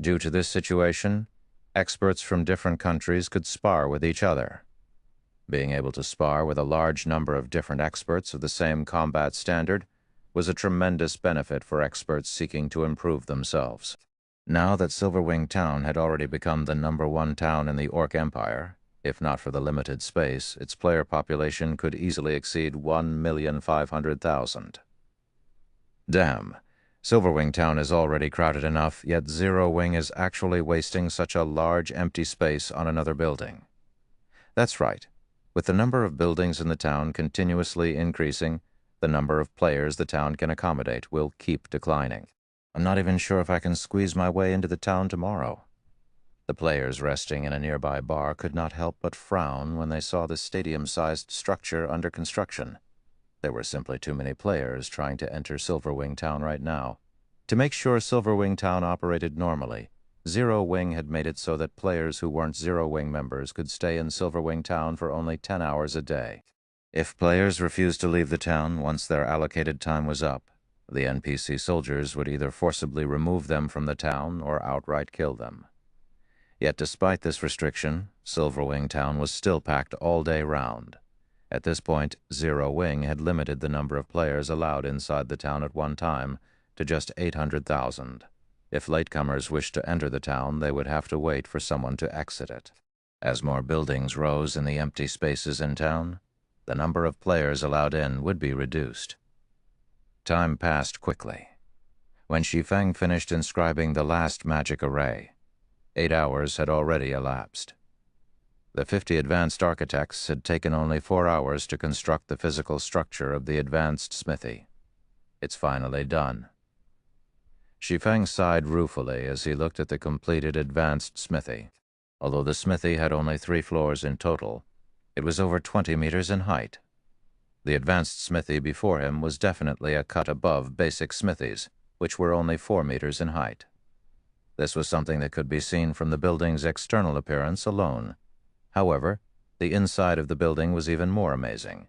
Due to this situation, experts from different countries could spar with each other. Being able to spar with a large number of different experts of the same combat standard was a tremendous benefit for experts seeking to improve themselves. Now that Silverwing Town had already become the #1 town in the Orc Empire, if not for the limited space, its player population could easily exceed 1,500,000. Damn, Silverwing Town is already crowded enough, yet Zero Wing is actually wasting such a large empty space on another building. That's right. With the number of buildings in the town continuously increasing, the number of players the town can accommodate will keep declining. I'm not even sure if I can squeeze my way into the town tomorrow. The players resting in a nearby bar could not help but frown when they saw the stadium-sized structure under construction. There were simply too many players trying to enter Silverwing Town right now. To make sure Silverwing Town operated normally, Zero Wing had made it so that players who weren't Zero Wing members could stay in Silverwing Town for only 10 hours a day. If players refused to leave the town once their allocated time was up, the NPC soldiers would either forcibly remove them from the town or outright kill them. Yet despite this restriction, Silverwing Town was still packed all day round. At this point, Zero Wing had limited the number of players allowed inside the town at one time to just 800,000. If latecomers wished to enter the town, they would have to wait for someone to exit it. As more buildings rose in the empty spaces in town, the number of players allowed in would be reduced. Time passed quickly. When Shi Feng finished inscribing the last magic array, 8 hours had already elapsed. The 50 advanced architects had taken only 4 hours to construct the physical structure of the advanced smithy. It's finally done. Shi Feng sighed ruefully as he looked at the completed advanced smithy. Although the smithy had only 3 floors in total, it was over 20 meters in height. The advanced smithy before him was definitely a cut above basic smithies, which were only 4 meters in height. This was something that could be seen from the building's external appearance alone. However, the inside of the building was even more amazing.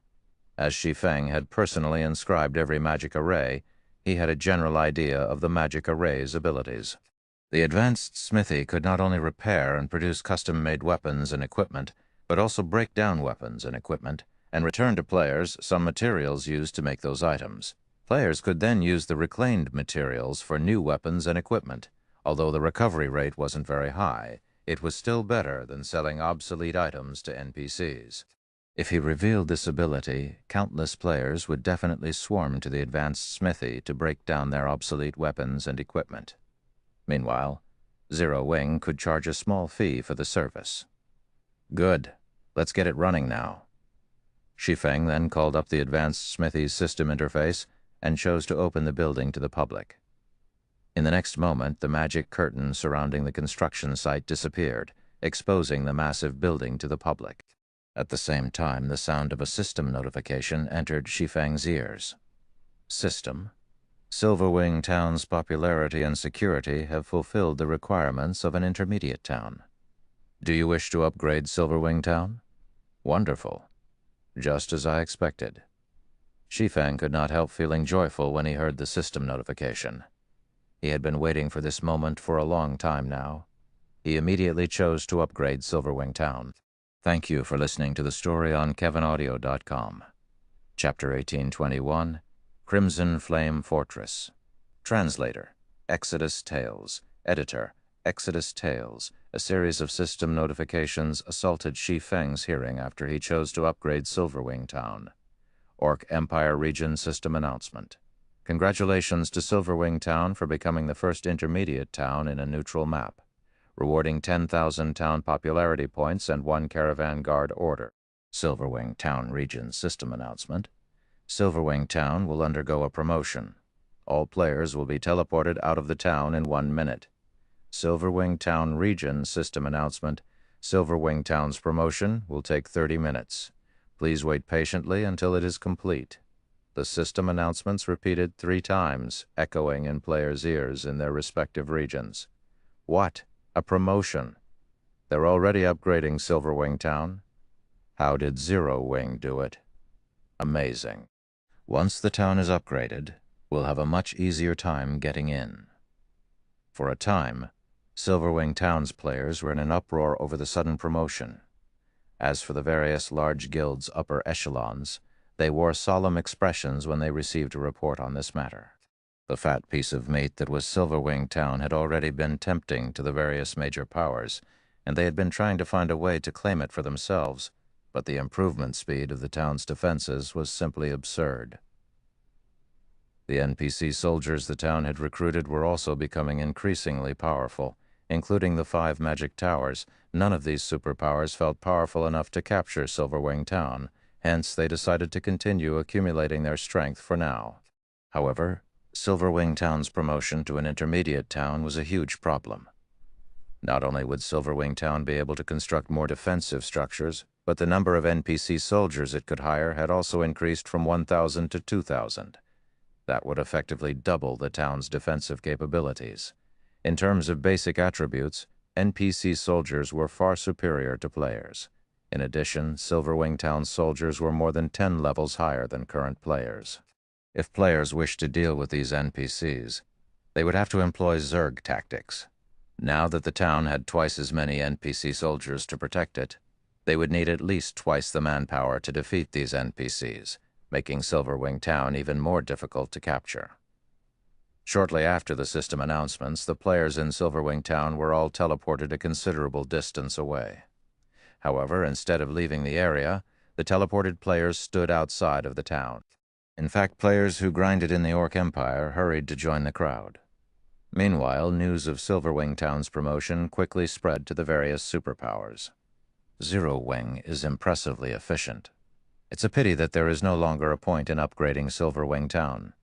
As Shi Feng had personally inscribed every magic array, he had a general idea of the magic array's abilities. The advanced smithy could not only repair and produce custom-made weapons and equipment, but also break down weapons and equipment and return to players some materials used to make those items. Players could then use the reclaimed materials for new weapons and equipment. Although the recovery rate wasn't very high, it was still better than selling obsolete items to NPCs. If he revealed this ability, countless players would definitely swarm to the advanced smithy to break down their obsolete weapons and equipment. Meanwhile, Zero Wing could charge a small fee for the service. Good. Let's get it running now. Shi Feng then called up the advanced smithy's system interface and chose to open the building to the public. In the next moment, the magic curtain surrounding the construction site disappeared, exposing the massive building to the public. At the same time, the sound of a system notification entered Shi Feng's ears. System. Silverwing Town's popularity and security have fulfilled the requirements of an intermediate town. Do you wish to upgrade Silverwing Town? Wonderful. Just as I expected. Shi Feng could not help feeling joyful when he heard the system notification. He had been waiting for this moment for a long time now. He immediately chose to upgrade Silverwing Town. Thank you for listening to the story on KevinAudio.com. Chapter 1821, Crimson Flame Fortress. Translator, Exodus Tales. Editor, Exodus Tales. A series of system notifications assaulted Shi Feng's hearing after he chose to upgrade Silverwing Town. Orc Empire Region System Announcement. Congratulations to Silverwing Town for becoming the first intermediate town in a neutral map, rewarding 10,000 town popularity points and 1 caravan guard order. Silverwing Town Region System Announcement. Silverwing Town will undergo a promotion. All players will be teleported out of the town in 1 minute. Silverwing Town Region System Announcement. Silverwing Town's promotion will take 30 minutes. Please wait patiently until it is complete. The system announcements repeated 3 times, echoing in players' ears in their respective regions. What? A promotion? They're already upgrading Silverwing Town? How did Zero Wing do it? Amazing. Once the town is upgraded, we'll have a much easier time getting in. For a time, Silverwing Town's players were in an uproar over the sudden promotion. As for the various large guilds' upper echelons, they wore solemn expressions when they received a report on this matter. The fat piece of meat that was Silverwing Town had already been tempting to the various major powers, and they had been trying to find a way to claim it for themselves, but the improvement speed of the town's defenses was simply absurd. The NPC soldiers the town had recruited were also becoming increasingly powerful, including the 5 magic towers. None of these superpowers felt powerful enough to capture Silverwing Town, hence they decided to continue accumulating their strength for now. However, Silverwing Town's promotion to an intermediate town was a huge problem. Not only would Silverwing Town be able to construct more defensive structures, but the number of NPC soldiers it could hire had also increased from 1,000 to 2,000. That would effectively double the town's defensive capabilities. In terms of basic attributes, NPC soldiers were far superior to players. In addition, Silverwing Town soldiers were more than 10 levels higher than current players. If players wished to deal with these NPCs, they would have to employ Zerg tactics. Now that the town had twice as many NPC soldiers to protect it, they would need at least twice the manpower to defeat these NPCs, making Silverwing Town even more difficult to capture. Shortly after the system announcements, the players in Silverwing Town were all teleported a considerable distance away. However, instead of leaving the area, the teleported players stood outside of the town. In fact, players who grinded in the Orc Empire hurried to join the crowd. Meanwhile, news of Silverwing Town's promotion quickly spread to the various superpowers. Zero Wing is impressively efficient. It's a pity that there is no longer a point in upgrading Silverwing Town,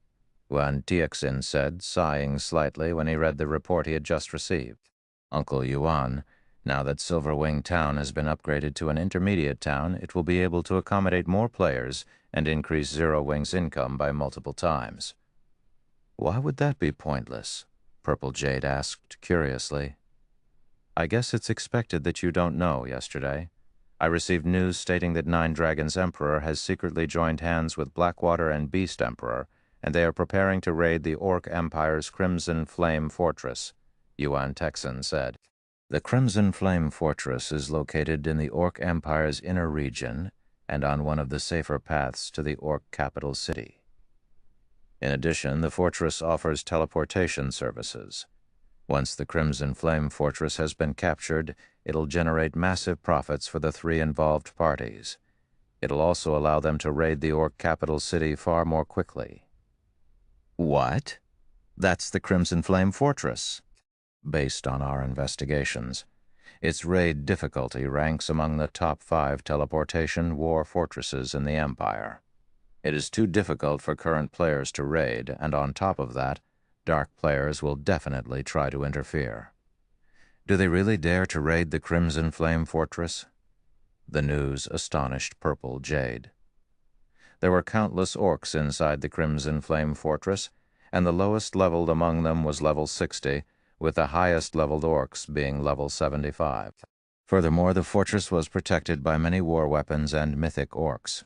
Yuan Tianxin said, sighing slightly when he read the report he had just received. Uncle Yuan, now that Silverwing Town has been upgraded to an intermediate town, it will be able to accommodate more players and increase Zero Wing's income by multiple times. Why would that be pointless? Purple Jade asked curiously. I guess it's expected that you don't know. Yesterday, I received news stating that Nine Dragons Emperor has secretly joined hands with Blackwater and Beast Emperor, and they are preparing to raid the Orc Empire's Crimson Flame Fortress, Yuan Texan said. The Crimson Flame Fortress is located in the Orc Empire's inner region and on one of the safer paths to the Orc capital city. In addition, the fortress offers teleportation services. Once the Crimson Flame Fortress has been captured, it'll generate massive profits for the 3 involved parties. It'll also allow them to raid the Orc capital city far more quickly. What? That's the Crimson Flame Fortress. Based on our investigations, its raid difficulty ranks among the top 5 teleportation war fortresses in the Empire. It is too difficult for current players to raid, and on top of that, dark players will definitely try to interfere. Do they really dare to raid the Crimson Flame Fortress? The news astonished Purple Jade. There were countless orcs inside the Crimson Flame Fortress, and the lowest leveled among them was level 60, with the highest leveled orcs being level 75. Furthermore, the fortress was protected by many war weapons and mythic orcs.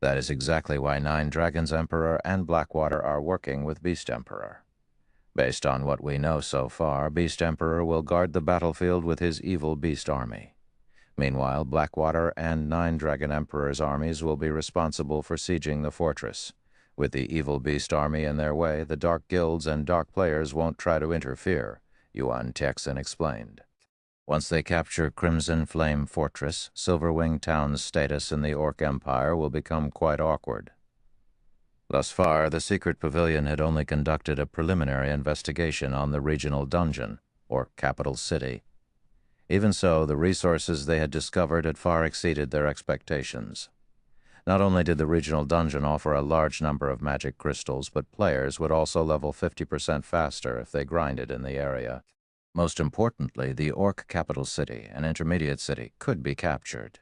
That is exactly why Nine Dragons Emperor and Blackwater are working with Beast Emperor. Based on what we know so far, Beast Emperor will guard the battlefield with his evil beast army. Meanwhile, Blackwater and Nine Dragon Emperor's armies will be responsible for sieging the fortress. With the evil beast army in their way, the dark guilds and dark players won't try to interfere, Yuan Tixin explained. Once they capture Crimson Flame Fortress, Silverwing Town's status in the Orc Empire will become quite awkward. Thus far, the secret pavilion had only conducted a preliminary investigation on the regional dungeon, or capital city. Even so, the resources they had discovered had far exceeded their expectations. Not only did the regional dungeon offer a large number of magic crystals, but players would also level 50% faster if they grinded in the area. Most importantly, the Orc capital city, an intermediate city, could be captured.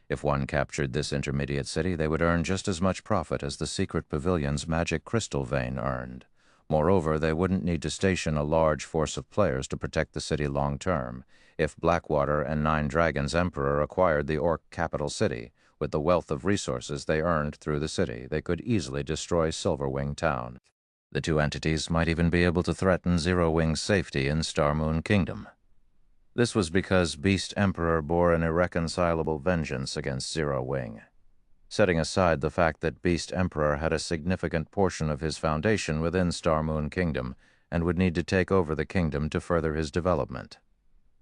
If one captured this intermediate city, they would earn just as much profit as the secret pavilion's magic crystal vein earned. Moreover, they wouldn't need to station a large force of players to protect the city long-term. If Blackwater and Nine Dragons Emperor acquired the Orc capital city, with the wealth of resources they earned through the city, they could easily destroy Silverwing Town. The two entities might even be able to threaten Zero Wing's safety in Starmoon Kingdom. This was because Beast Emperor bore an irreconcilable vengeance against Zero Wing. Setting aside the fact that Beast Emperor had a significant portion of his foundation within Starmoon Kingdom and would need to take over the kingdom to further his development.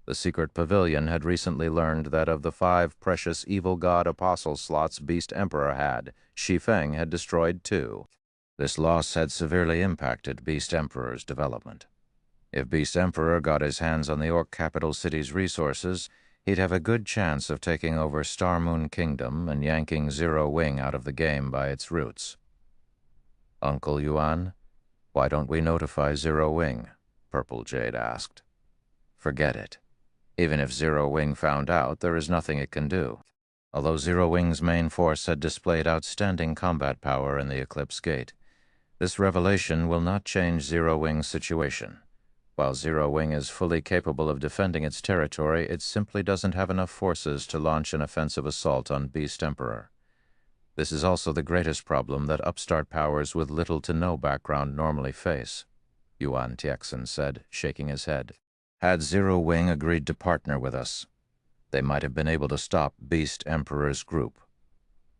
The secret pavilion had recently learned that of the 5 precious evil god apostle slots Beast Emperor had, Shi Feng had destroyed 2. This loss had severely impacted Beast Emperor's development. If Beast Emperor got his hands on the Orc capital city's resources, he'd have a good chance of taking over Starmoon Kingdom and yanking Zero Wing out of the game by its roots. Uncle Yuan, why don't we notify Zero Wing? Purple Jade asked. Forget it. Even if Zero Wing found out, there is nothing it can do. Although Zero Wing's main force had displayed outstanding combat power in the Eclipse Gate, this revelation will not change Zero Wing's situation. While Zero Wing is fully capable of defending its territory, it simply doesn't have enough forces to launch an offensive assault on Beast Emperor. This is also the greatest problem that upstart powers with little to no background normally face, Yuan Tixin said, shaking his head. Had Zero Wing agreed to partner with us, they might have been able to stop Beast Emperor's group.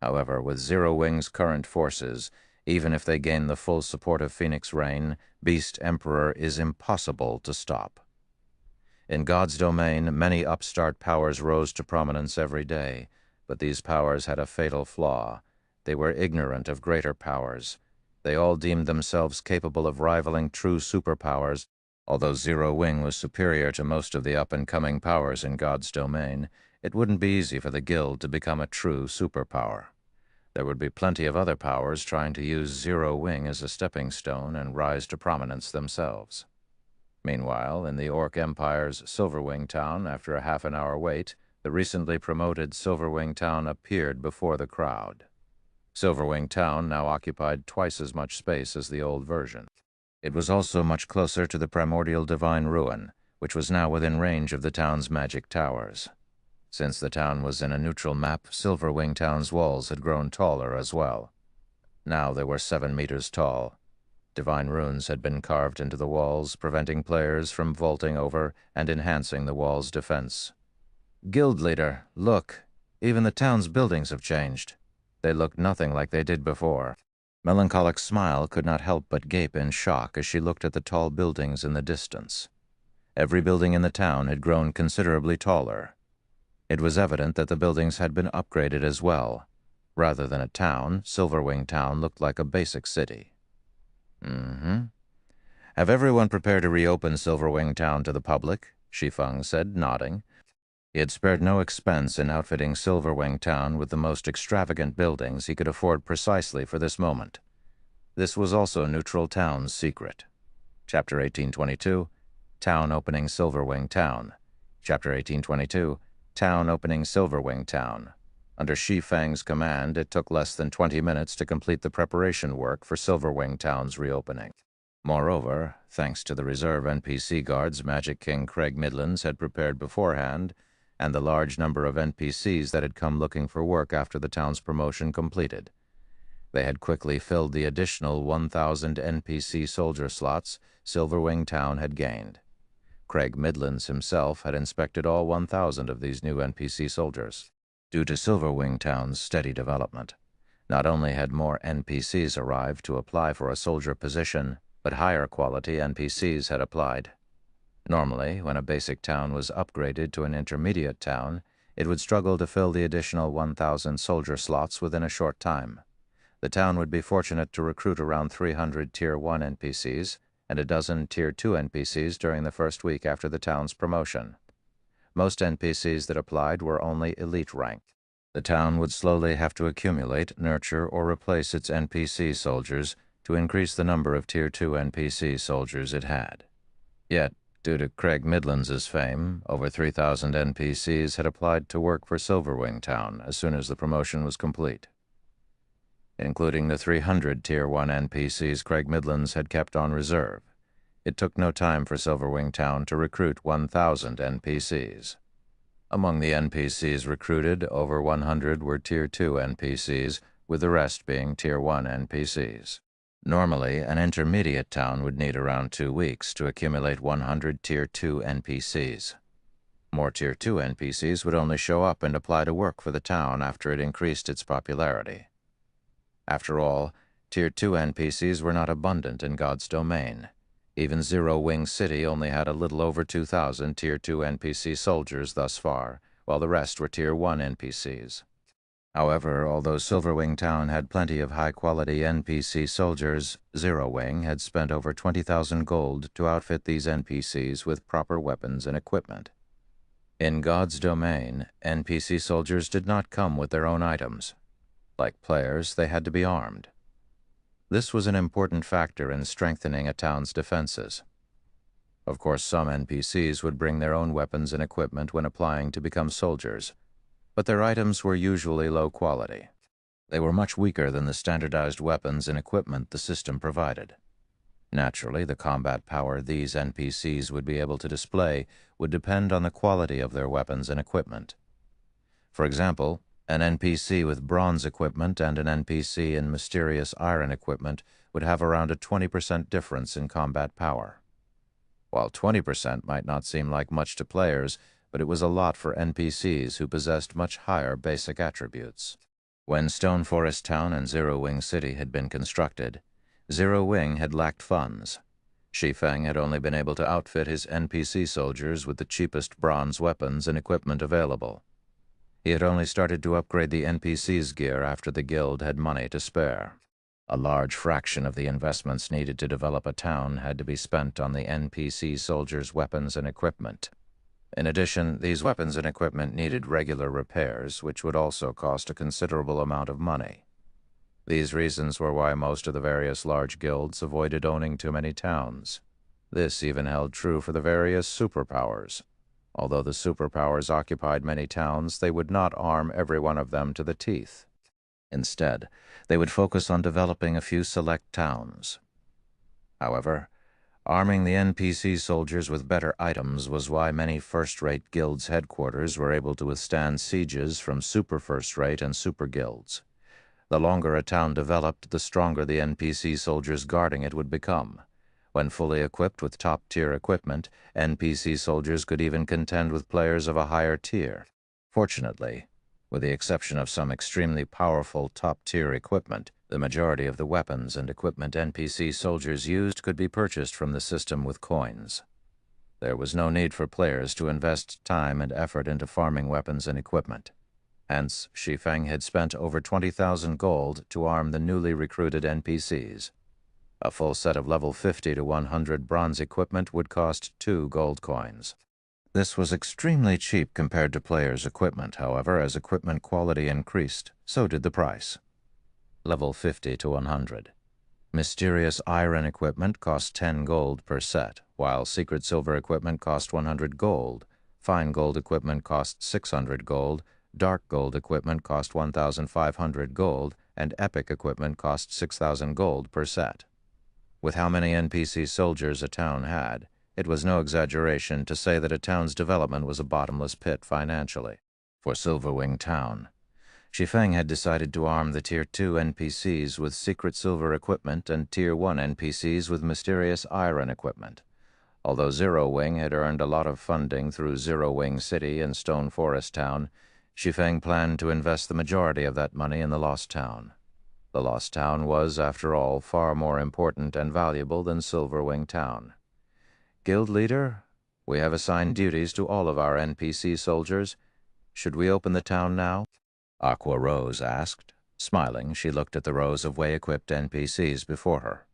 However, with Zero Wing's current forces, even if they gain the full support of Phoenix Rain, Beast Emperor is impossible to stop. In God's domain, many upstart powers rose to prominence every day, but these powers had a fatal flaw. They were ignorant of greater powers. They all deemed themselves capable of rivaling true superpowers. Although Zero Wing was superior to most of the up-and-coming powers in God's domain, it wouldn't be easy for the Guild to become a true superpower. There would be plenty of other powers trying to use Zero Wing as a stepping stone and rise to prominence themselves. Meanwhile, in the Orc Empire's Silverwing Town, after a half-an-hour wait, the recently promoted Silverwing Town appeared before the crowd. Silverwing Town now occupied twice as much space as the old version. It was also much closer to the primordial divine ruin, which was now within range of the town's magic towers. Since the town was in a neutral map, Silverwing Town's walls had grown taller as well. Now they were 7 meters tall. Divine runes had been carved into the walls, preventing players from vaulting over and enhancing the wall's defense. Guild leader, look, even the town's buildings have changed. They look nothing like they did before. Melancholic Smile could not help but gape in shock as she looked at the tall buildings in the distance. Every building in the town had grown considerably taller. It was evident that the buildings had been upgraded as well. Rather than a town, Silverwing Town looked like a basic city. Have everyone prepared to reopen Silverwing Town to the public? Shi Feng said, nodding. He had spared no expense in outfitting Silverwing Town with the most extravagant buildings he could afford precisely for this moment. This was also Neutral Town's secret. Chapter 1822, Town Opening Silverwing Town. Chapter 1822, Town Opening Silverwing Town. Under Shi Feng's command, it took less than 20 minutes to complete the preparation work for Silverwing Town's reopening. Moreover, thanks to the reserve NPC guards Magic King Craig Midlands had prepared beforehand, and the large number of NPCs that had come looking for work after the town's promotion completed. They had quickly filled the additional 1,000 NPC soldier slots Silverwing Town had gained. Craig Midlands himself had inspected all 1,000 of these new NPC soldiers. Due to Silverwing Town's steady development, not only had more NPCs arrived to apply for a soldier position, but higher quality NPCs had applied. Normally, when a basic town was upgraded to an intermediate town, it would struggle to fill the additional 1,000 soldier slots within a short time. The town would be fortunate to recruit around 300 Tier 1 NPCs and a dozen Tier 2 NPCs during the first week after the town's promotion. Most NPCs that applied were only elite rank. The town would slowly have to accumulate, nurture, or replace its NPC soldiers to increase the number of Tier 2 NPC soldiers it had. Yet, due to Craig Midlands' fame, over 3,000 NPCs had applied to work for Silverwing Town as soon as the promotion was complete. Including the 300 Tier 1 NPCs Craig Midlands had kept on reserve, it took no time for Silverwing Town to recruit 1,000 NPCs. Among the NPCs recruited, over 100 were Tier 2 NPCs, with the rest being Tier 1 NPCs. Normally, an intermediate town would need around 2 weeks to accumulate 100 Tier 2 NPCs. More Tier 2 NPCs would only show up and apply to work for the town after it increased its popularity. After all, Tier 2 NPCs were not abundant in God's domain. Even Zero Wing City only had a little over 2,000 Tier 2 NPC soldiers thus far, while the rest were Tier 1 NPCs. However, although Silverwing Town had plenty of high-quality NPC soldiers, Zero Wing had spent over 20,000 gold to outfit these NPCs with proper weapons and equipment. In God's domain, NPC soldiers did not come with their own items. Like players, they had to be armed. This was an important factor in strengthening a town's defenses. Of course, some NPCs would bring their own weapons and equipment when applying to become soldiers, but their items were usually low quality. They were much weaker than the standardized weapons and equipment the system provided. Naturally, the combat power these NPCs would be able to display would depend on the quality of their weapons and equipment. For example, an NPC with bronze equipment and an NPC in mysterious iron equipment would have around a 20% difference in combat power. While 20% might not seem like much to players, but it was a lot for NPCs who possessed much higher basic attributes. When Stone Forest Town and Zero Wing City had been constructed, Zero Wing had lacked funds. Shi Feng had only been able to outfit his NPC soldiers with the cheapest bronze weapons and equipment available. He had only started to upgrade the NPC's gear after the guild had money to spare. A large fraction of the investments needed to develop a town had to be spent on the NPC soldiers' weapons and equipment. In addition, these weapons and equipment needed regular repairs, which would also cost a considerable amount of money. These reasons were why most of the various large guilds avoided owning too many towns. This even held true for the various superpowers. Although the superpowers occupied many towns, they would not arm every one of them to the teeth. Instead, they would focus on developing a few select towns. However, arming the NPC soldiers with better items was why many first-rate guilds' headquarters were able to withstand sieges from super first-rate and super guilds. The longer a town developed, the stronger the NPC soldiers guarding it would become. When fully equipped with top-tier equipment, NPC soldiers could even contend with players of a higher tier. Fortunately, with the exception of some extremely powerful top-tier equipment, the majority of the weapons and equipment NPC soldiers used could be purchased from the system with coins. There was no need for players to invest time and effort into farming weapons and equipment. Hence, Shi Feng had spent over 20,000 gold to arm the newly recruited NPCs. A full set of level 50 to 100 bronze equipment would cost 2 gold coins. This was extremely cheap compared to players' equipment, however. As equipment quality increased, so did the price. Level 50 to 100. Mysterious iron equipment cost 10 gold per set, while secret silver equipment cost 100 gold, fine gold equipment cost 600 gold, dark gold equipment cost 1,500 gold, and epic equipment cost 6,000 gold per set. With how many NPC soldiers a town had, It was no exaggeration to say that a town's development was a bottomless pit financially. For Silverwing Town, Shi Feng had decided to arm the Tier 2 NPCs with secret silver equipment and Tier 1 NPCs with mysterious iron equipment. Although Zero Wing had earned a lot of funding through Zero Wing City and Stone Forest Town, Shi Feng planned to invest the majority of that money in the Lost Town. The Lost Town was, after all, far more important and valuable than Silverwing Town. Guild leader, we have assigned duties to all of our NPC soldiers. Should we open the town now? Aqua Rose asked. Smiling, she looked at the rows of way-equipped NPCs before her.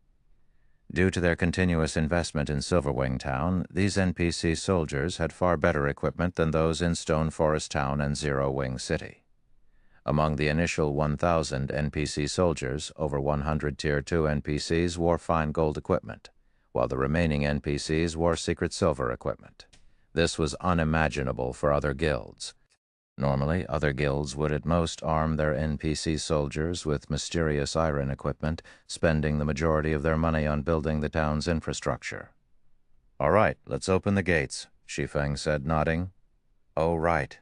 Due to their continuous investment in Silverwing Town, these NPC soldiers had far better equipment than those in Stone Forest Town and Zero Wing City. Among the initial 1,000 NPC soldiers, over 100 Tier 2 NPCs wore fine gold equipment, while the remaining NPCs wore secret silver equipment. This was unimaginable for other guilds. Normally, other guilds would at most arm their NPC soldiers with mysterious iron equipment, spending the majority of their money on building the town's infrastructure. "All right, let's open the gates," Shi Feng said, nodding. "Oh, right.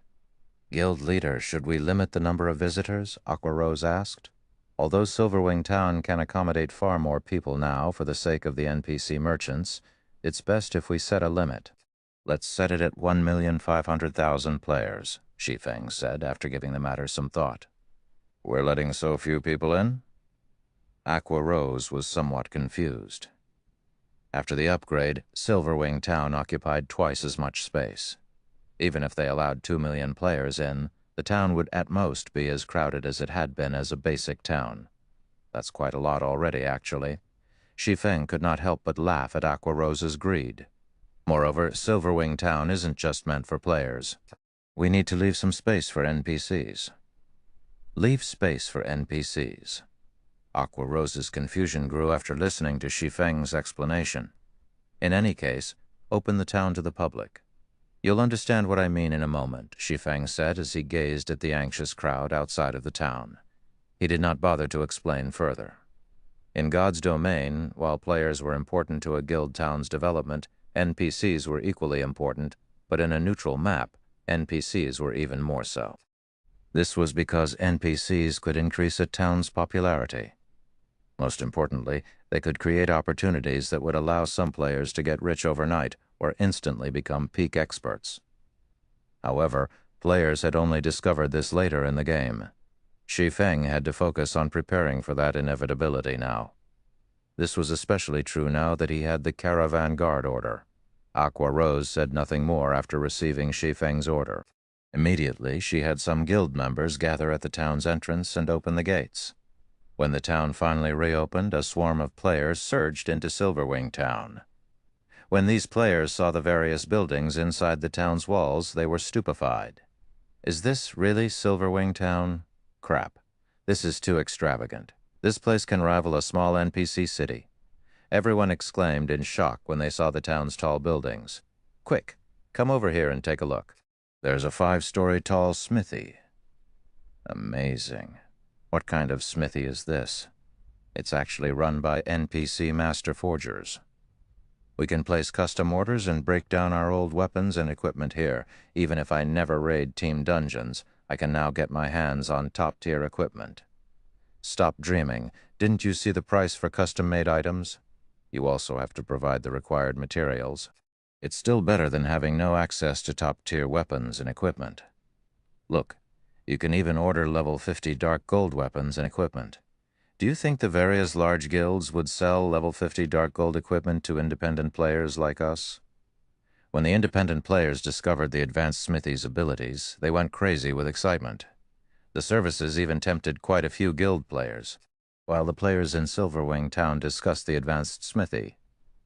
Guild leader, should we limit the number of visitors?" Aqua Rose asked. "Although Silverwing Town can accommodate far more people now for the sake of the NPC merchants, it's best if we set a limit. Let's set it at 1,500,000 players," Shi Feng said after giving the matter some thought. "We're letting so few people in?" Aqua Rose was somewhat confused. After the upgrade, Silverwing Town occupied twice as much space. Even if they allowed 2 million players in, the town would at most be as crowded as it had been as a basic town. That's quite a lot already, actually. Shi Feng could not help but laugh at Aqua Rose's greed. Moreover, Silverwing Town isn't just meant for players. We need to leave some space for NPCs. Leave space for NPCs. Aqua Rose's confusion grew after listening to Shi Feng's explanation. In any case, open the town to the public. You'll understand what I mean in a moment, Shi Feng said as he gazed at the anxious crowd outside of the town. He did not bother to explain further. In God's domain, while players were important to a guild town's development, NPCs were equally important, but in a neutral map, NPCs were even more so. This was because NPCs could increase a town's popularity. Most importantly, they could create opportunities that would allow some players to get rich overnight or instantly become peak experts. However, players had only discovered this later in the game. Shi Feng had to focus on preparing for that inevitability now. This was especially true now that he had the Caravan Guard order. Aqua Rose said nothing more after receiving Shi Feng's order. Immediately, she had some guild members gather at the town's entrance and open the gates. When the town finally reopened, a swarm of players surged into Silverwing Town. When these players saw the various buildings inside the town's walls, they were stupefied. Is this really Silverwing Town? Crap. This is too extravagant. This place can rival a small NPC city. Everyone exclaimed in shock when they saw the town's tall buildings. Quick, come over here and take a look. There's a 5-story tall smithy. Amazing. What kind of smithy is this? It's actually run by NPC master forgers. We can place custom orders and break down our old weapons and equipment here. Even if I never raid team dungeons, I can now get my hands on top-tier equipment. Stop dreaming. Didn't you see the price for custom-made items? You also have to provide the required materials. It's still better than having no access to top-tier weapons and equipment. Look, you can even order level 50 dark gold weapons and equipment. Do you think the various large guilds would sell level 50 dark gold equipment to independent players like us? When the independent players discovered the advanced smithy's abilities, they went crazy with excitement. The services even tempted quite a few guild players. While the players in Silverwing Town discussed the advanced smithy,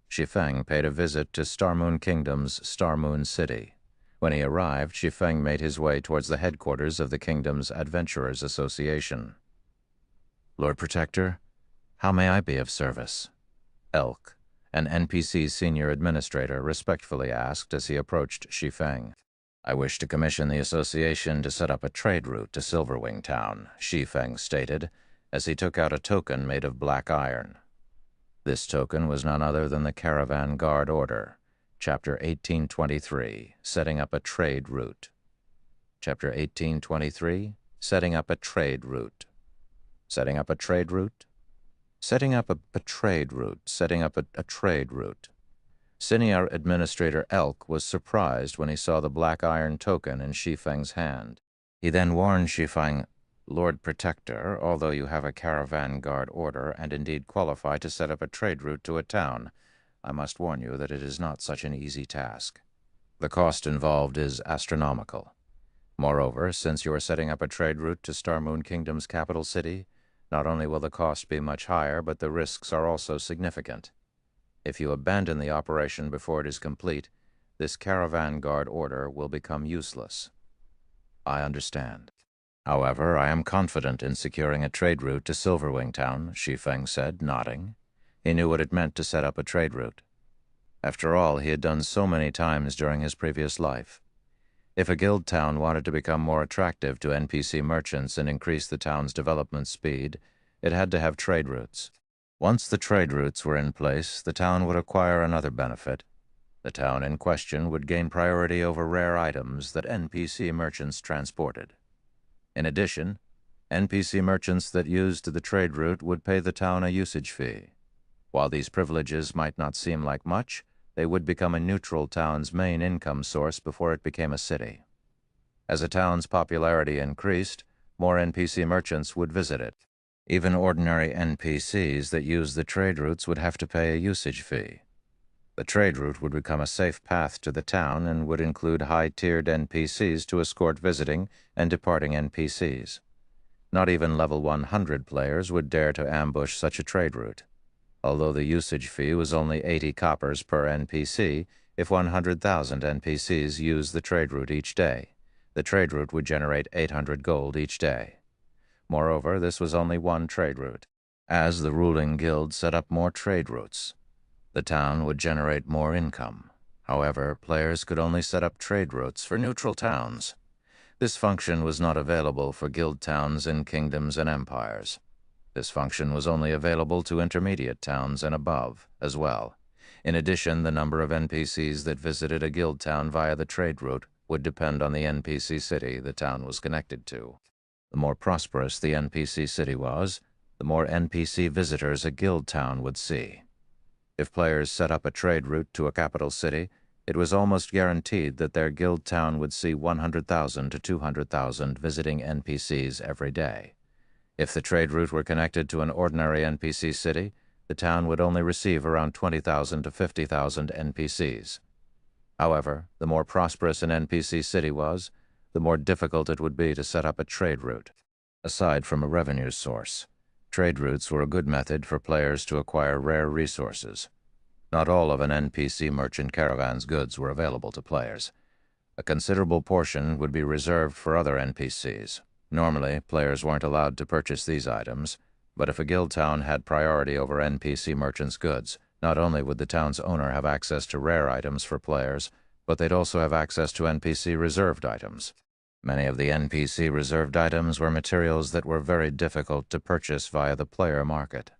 Shi Feng paid a visit to Starmoon Kingdom's Starmoon City. When he arrived, Shi Feng made his way towards the headquarters of the kingdom's Adventurers Association. Lord Protector, how may I be of service? Elk, an NPC senior administrator, respectfully asked as he approached Shi Feng. I wish to commission the association to set up a trade route to Silverwing Town, Shi Feng stated, as he took out a token made of black iron. This token was none other than the Caravan Guard order. Chapter 1823, Setting Up a Trade Route. Chapter 1823, Setting Up a Trade Route. Setting up a trade route? Setting up a trade route, setting up a trade route. Senior Administrator Elk was surprised when he saw the black iron token in Shi Feng's hand. He then warned Shi Feng, "Lord Protector, although you have a caravan guard order and indeed qualify to set up a trade route to a town, I must warn you that it is not such an easy task. The cost involved is astronomical. Moreover, since you are setting up a trade route to Star Moon Kingdom's capital city, not only will the cost be much higher, but the risks are also significant. If you abandon the operation before it is complete, this caravan guard order will become useless." "I understand. However, I am confident in securing a trade route to Silverwing Town," Shi Feng said, nodding. He knew what it meant to set up a trade route. After all, he had done so many times during his previous life. If a guild town wanted to become more attractive to NPC merchants and increase the town's development speed, it had to have trade routes. Once the trade routes were in place, the town would acquire another benefit. The town in question would gain priority over rare items that NPC merchants transported. In addition, NPC merchants that used the trade route would pay the town a usage fee. While these privileges might not seem like much, they would become a neutral town's main income source before it became a city. As a town's popularity increased, more NPC merchants would visit it. Even ordinary NPCs that used the trade routes would have to pay a usage fee. The trade route would become a safe path to the town and would include high-tiered NPCs to escort visiting and departing NPCs. Not even level 100 players would dare to ambush such a trade route. Although the usage fee was only 80 coppers per NPC, if 100,000 NPCs used the trade route each day, the trade route would generate 800 gold each day. Moreover, this was only one trade route. As the ruling guild set up more trade routes, the town would generate more income. However, players could only set up trade routes for neutral towns. This function was not available for guild towns in kingdoms and empires. This function was only available to intermediate towns and above, as well. In addition, the number of NPCs that visited a guild town via the trade route would depend on the NPC city the town was connected to. The more prosperous the NPC city was, the more NPC visitors a guild town would see. If players set up a trade route to a capital city, it was almost guaranteed that their guild town would see 100,000 to 200,000 visiting NPCs every day. If the trade route were connected to an ordinary NPC city, the town would only receive around 20,000 to 50,000 NPCs. However, the more prosperous an NPC city was, the more difficult it would be to set up a trade route. Aside from a revenue source, trade routes were a good method for players to acquire rare resources. Not all of an NPC merchant caravan's goods were available to players. A considerable portion would be reserved for other NPCs. Normally, players weren't allowed to purchase these items, but if a guild town had priority over NPC merchants' goods, not only would the town's owner have access to rare items for players, but they'd also have access to NPC reserved items. Many of the NPC reserved items were materials that were very difficult to purchase via the player market.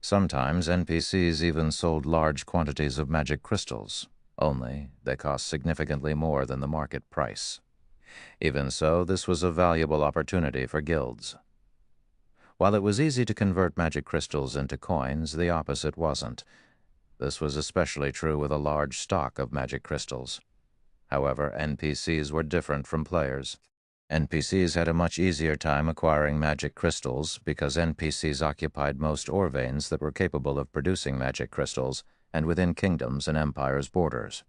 Sometimes NPCs even sold large quantities of magic crystals, only they cost significantly more than the market price. Even so, this was a valuable opportunity for guilds. While it was easy to convert magic crystals into coins, the opposite wasn't. This was especially true with a large stock of magic crystals. However, NPCs were different from players. NPCs had a much easier time acquiring magic crystals because NPCs occupied most ore veins that were capable of producing magic crystals and within kingdoms and empires' borders.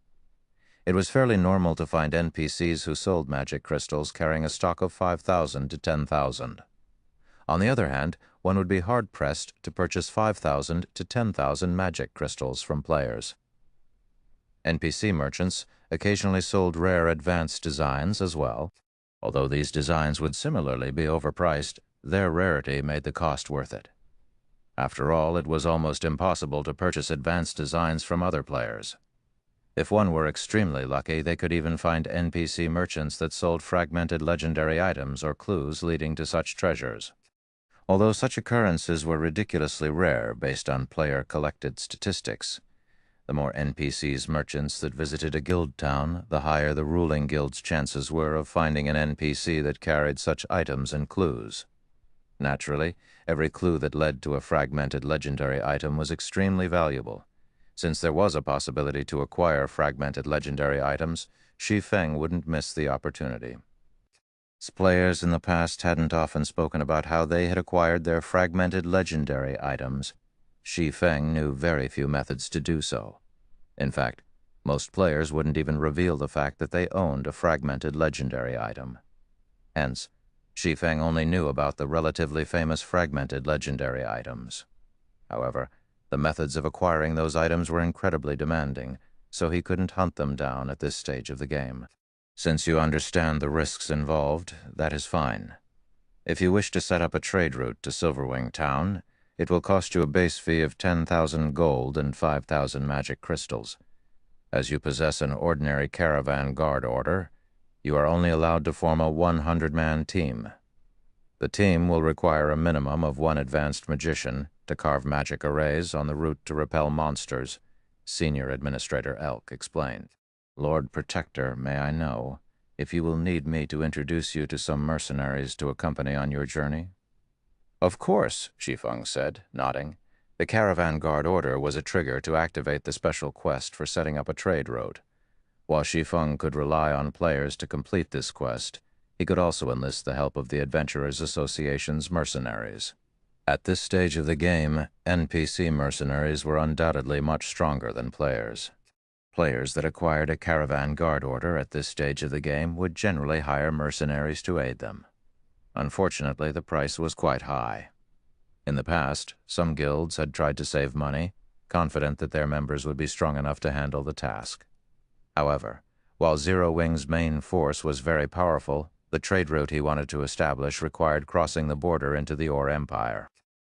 It was fairly normal to find NPCs who sold magic crystals carrying a stock of 5,000 to 10,000. On the other hand, one would be hard-pressed to purchase 5,000 to 10,000 magic crystals from players. NPC merchants occasionally sold rare advanced designs as well. Although these designs would similarly be overpriced, their rarity made the cost worth it. After all, it was almost impossible to purchase advanced designs from other players. If one were extremely lucky, they could even find NPC merchants that sold fragmented legendary items or clues leading to such treasures. Although such occurrences were ridiculously rare based on player-collected statistics, The more NPCs merchants that visited a guild town, the higher the ruling guild's chances were of finding an NPC that carried such items and clues. Naturally, every clue that led to a fragmented legendary item was extremely valuable. Since there was a possibility to acquire fragmented legendary items, Shi Feng wouldn't miss the opportunity. Players in the past hadn't often spoken about how they had acquired their fragmented legendary items. Shi Feng knew very few methods to do so. In fact, most players wouldn't even reveal the fact that they owned a fragmented legendary item. Hence, Shi Feng only knew about the relatively famous fragmented legendary items. However, the methods of acquiring those items were incredibly demanding, so he couldn't hunt them down at this stage of the game. Since you understand the risks involved, that is fine. If you wish to set up a trade route to Silverwing Town, it will cost you a base fee of 10,000 gold and 5,000 magic crystals. As you possess an ordinary caravan guard order, you are only allowed to form a 100-man team. The team will require a minimum of one advanced magician to carve magic arrays on the route to repel monsters, Senior Administrator Elk explained. Lord Protector, may I know if you will need me to introduce you to some mercenaries to accompany on your journey? Of course, Shi Feng said, nodding. The Caravan Guard order was a trigger to activate the special quest for setting up a trade road. While Shi Feng could rely on players to complete this quest, he could also enlist the help of the Adventurers Association's mercenaries. At this stage of the game, NPC mercenaries were undoubtedly much stronger than players. Players that acquired a Caravan Guard order at this stage of the game would generally hire mercenaries to aid them. Unfortunately, the price was quite high. In the past, some guilds had tried to save money, confident that their members would be strong enough to handle the task. However, while Zero Wing's main force was very powerful, the trade route he wanted to establish required crossing the border into the Ore Empire.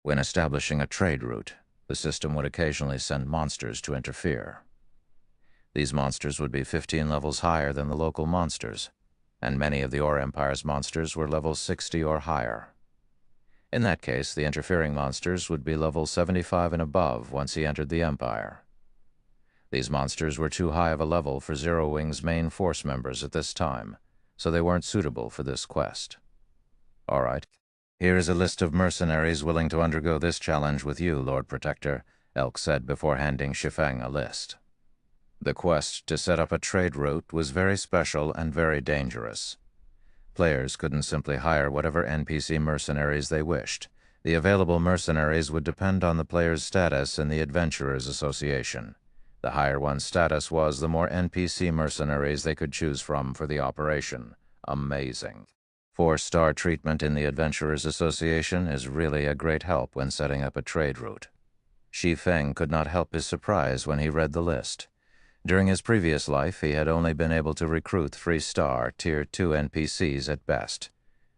When establishing a trade route, the system would occasionally send monsters to interfere. These monsters would be 15 levels higher than the local monsters, and many of the Ore Empire's monsters were level 60 or higher. In that case, the interfering monsters would be level 75 and above once he entered the Empire. These monsters were too high of a level for Zero Wing's main force members at this time, so they weren't suitable for this quest. All right, here is a list of mercenaries willing to undergo this challenge with you, Lord Protector, Elk said before handing Shi Feng a list. The quest to set up a trade route was very special and very dangerous. Players couldn't simply hire whatever NPC mercenaries they wished. The available mercenaries would depend on the player's status in the Adventurers Association. The higher one's status was, the more NPC mercenaries they could choose from for the operation. Amazing. 4-star treatment in the Adventurers Association is really a great help when setting up a trade route. Shi Feng could not help his surprise when he read the list. During his previous life, he had only been able to recruit 3-star, Tier 2 NPCs at best.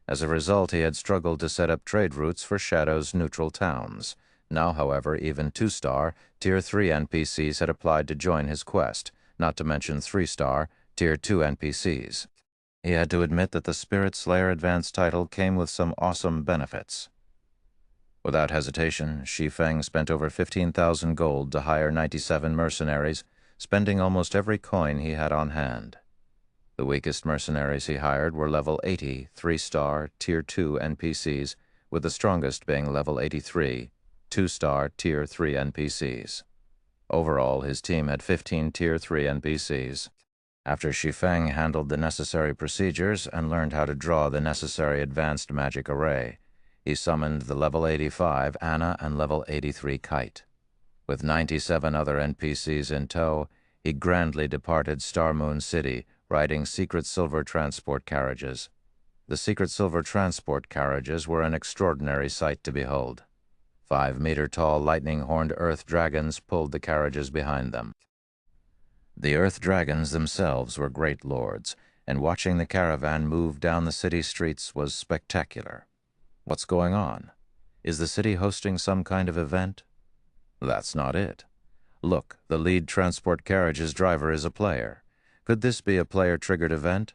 As a result, he had struggled to set up trade routes for Shadow's neutral towns. Now, however, even 2-star, Tier 3 NPCs had applied to join his quest, not to mention 3-star, Tier 2 NPCs. He had to admit that the Spirit Slayer Advanced title came with some awesome benefits. Without hesitation, Shi Feng spent over 15,000 gold to hire 97 mercenaries, spending almost every coin he had on hand. The weakest mercenaries he hired were level 80, 3-star, Tier 2 NPCs, with the strongest being level 83, 2-star, Tier 3 NPCs. Overall, his team had 15 Tier 3 NPCs. After Shi Feng handled the necessary procedures and learned how to draw the necessary advanced magic array, he summoned the level 85 Anna and level 83 Kite. With 97 other NPCs in tow, he grandly departed Star Moon City, riding secret silver transport carriages. The secret silver transport carriages were an extraordinary sight to behold. 5-meter-tall lightning-horned earth dragons pulled the carriages behind them. The earth dragons themselves were great lords, and watching the caravan move down the city streets was spectacular. What's going on? Is the city hosting some kind of event? That's not it. Look, the lead transport carriage's driver is a player. Could this be a player-triggered event?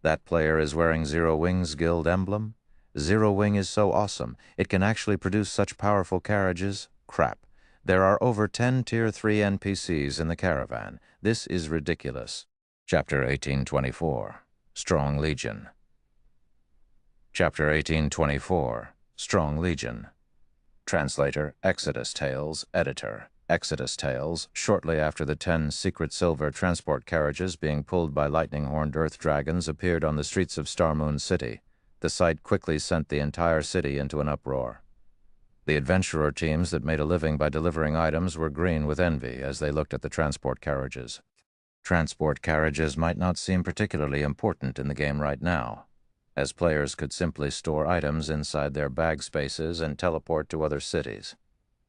That player is wearing Zero Wing's guild emblem? Zero Wing is so awesome, it can actually produce such powerful carriages? Crap. There are over 10 Tier 3 NPCs in the caravan. This is ridiculous. Chapter 1824, Strong Legion. Chapter 1824, Strong Legion. Translator, Exodus Tales, Editor. Exodus Tales, shortly after the 10 secret silver transport carriages being pulled by lightning-horned earth dragons appeared on the streets of Star Moon City, the sight quickly sent the entire city into an uproar. The adventurer teams that made a living by delivering items were green with envy as they looked at the transport carriages. Transport carriages might not seem particularly important in the game right now, as players could simply store items inside their bag spaces and teleport to other cities.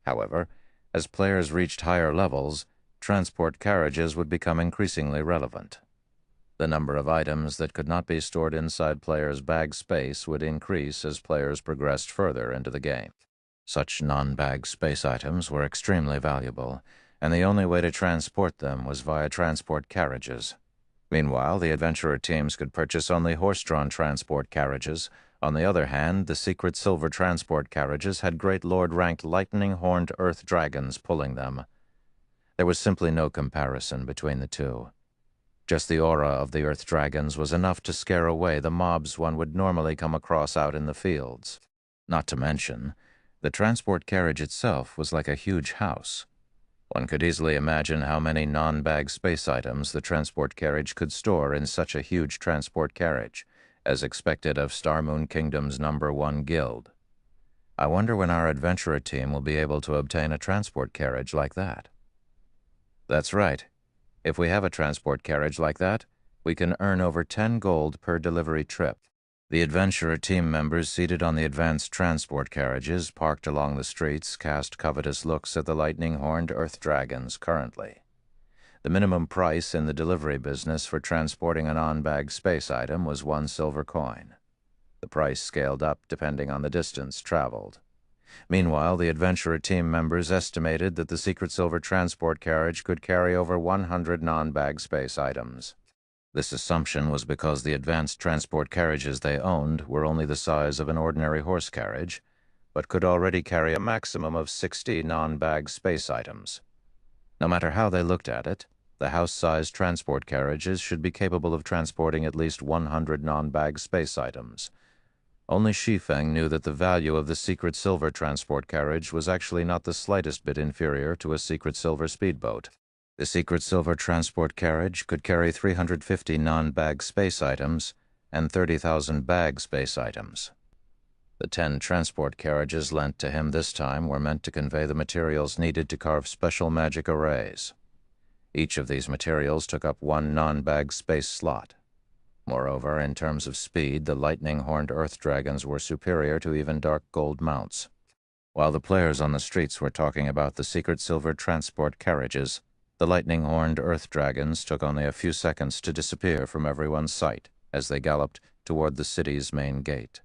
However, as players reached higher levels, transport carriages would become increasingly relevant. The number of items that could not be stored inside players' bag space would increase as players progressed further into the game. Such non-bag space items were extremely valuable, and the only way to transport them was via transport carriages. Meanwhile, the adventurer teams could purchase only horse-drawn transport carriages. On the other hand, the secret silver transport carriages had Great Lord-ranked lightning-horned earth dragons pulling them. There was simply no comparison between the two. Just the aura of the earth dragons was enough to scare away the mobs one would normally come across out in the fields. Not to mention, the transport carriage itself was like a huge house. One could easily imagine how many non-bag space items the transport carriage could store in such a huge transport carriage, as expected of Star Moon Kingdom's #1 guild. I wonder when our adventurer team will be able to obtain a transport carriage like that. That's right. If we have a transport carriage like that, we can earn over 10 gold per delivery trip. The adventurer team members seated on the advanced transport carriages parked along the streets cast covetous looks at the lightning-horned earth dragons currently. The minimum price in the delivery business for transporting a non-bag space item was 1 silver coin. The price scaled up depending on the distance traveled. Meanwhile, the adventurer team members estimated that the secret silver transport carriage could carry over 100 non-bag space items. This assumption was because the advanced transport carriages they owned were only the size of an ordinary horse carriage, but could already carry a maximum of 60 non-bag space items. No matter how they looked at it, the house-sized transport carriages should be capable of transporting at least 100 non-bag space items. Only Shi Feng knew that the value of the secret silver transport carriage was actually not the slightest bit inferior to a secret silver speedboat. The secret silver transport carriage could carry 350 non-bag space items and 30,000 bag space items. The 10 transport carriages lent to him this time were meant to convey the materials needed to carve special magic arrays. Each of these materials took up 1 non-bag space slot. Moreover, in terms of speed, the lightning-horned earth dragons were superior to even dark gold mounts. While the players on the streets were talking about the secret silver transport carriages, the lightning-horned earth dragons took only a few seconds to disappear from everyone's sight as they galloped toward the city's main gate.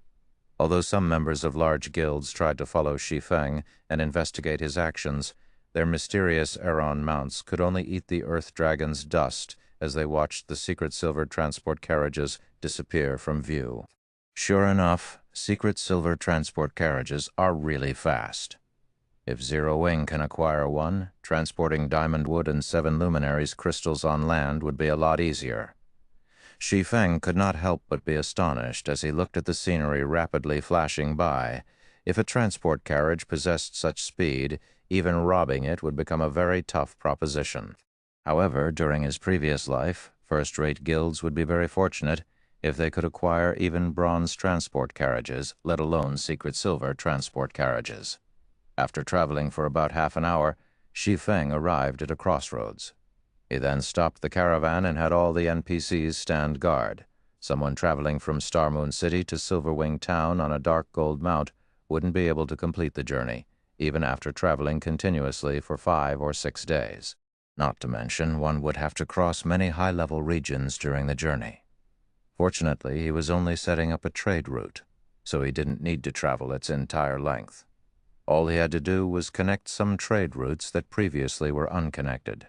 Although some members of large guilds tried to follow Shi Feng and investigate his actions, their mysterious Aeron mounts could only eat the earth dragon's dust as they watched the secret silver transport carriages disappear from view. Sure enough, secret silver transport carriages are really fast. If Zero Wing can acquire one, transporting diamond wood and 7 luminaries crystals on land would be a lot easier. Shi Feng could not help but be astonished as he looked at the scenery rapidly flashing by. If a transport carriage possessed such speed, even robbing it would become a very tough proposition. However, during his previous life, first-rate guilds would be very fortunate if they could acquire even bronze transport carriages, let alone secret silver transport carriages. After traveling for about half an hour, Shi Feng arrived at a crossroads. He then stopped the caravan and had all the NPCs stand guard. Someone traveling from Star Moon City to Silverwing Town on a dark gold mount wouldn't be able to complete the journey, even after traveling continuously for 5 or 6 days. Not to mention, one would have to cross many high-level regions during the journey. Fortunately, he was only setting up a trade route, so he didn't need to travel its entire length. All he had to do was connect some trade routes that previously were unconnected.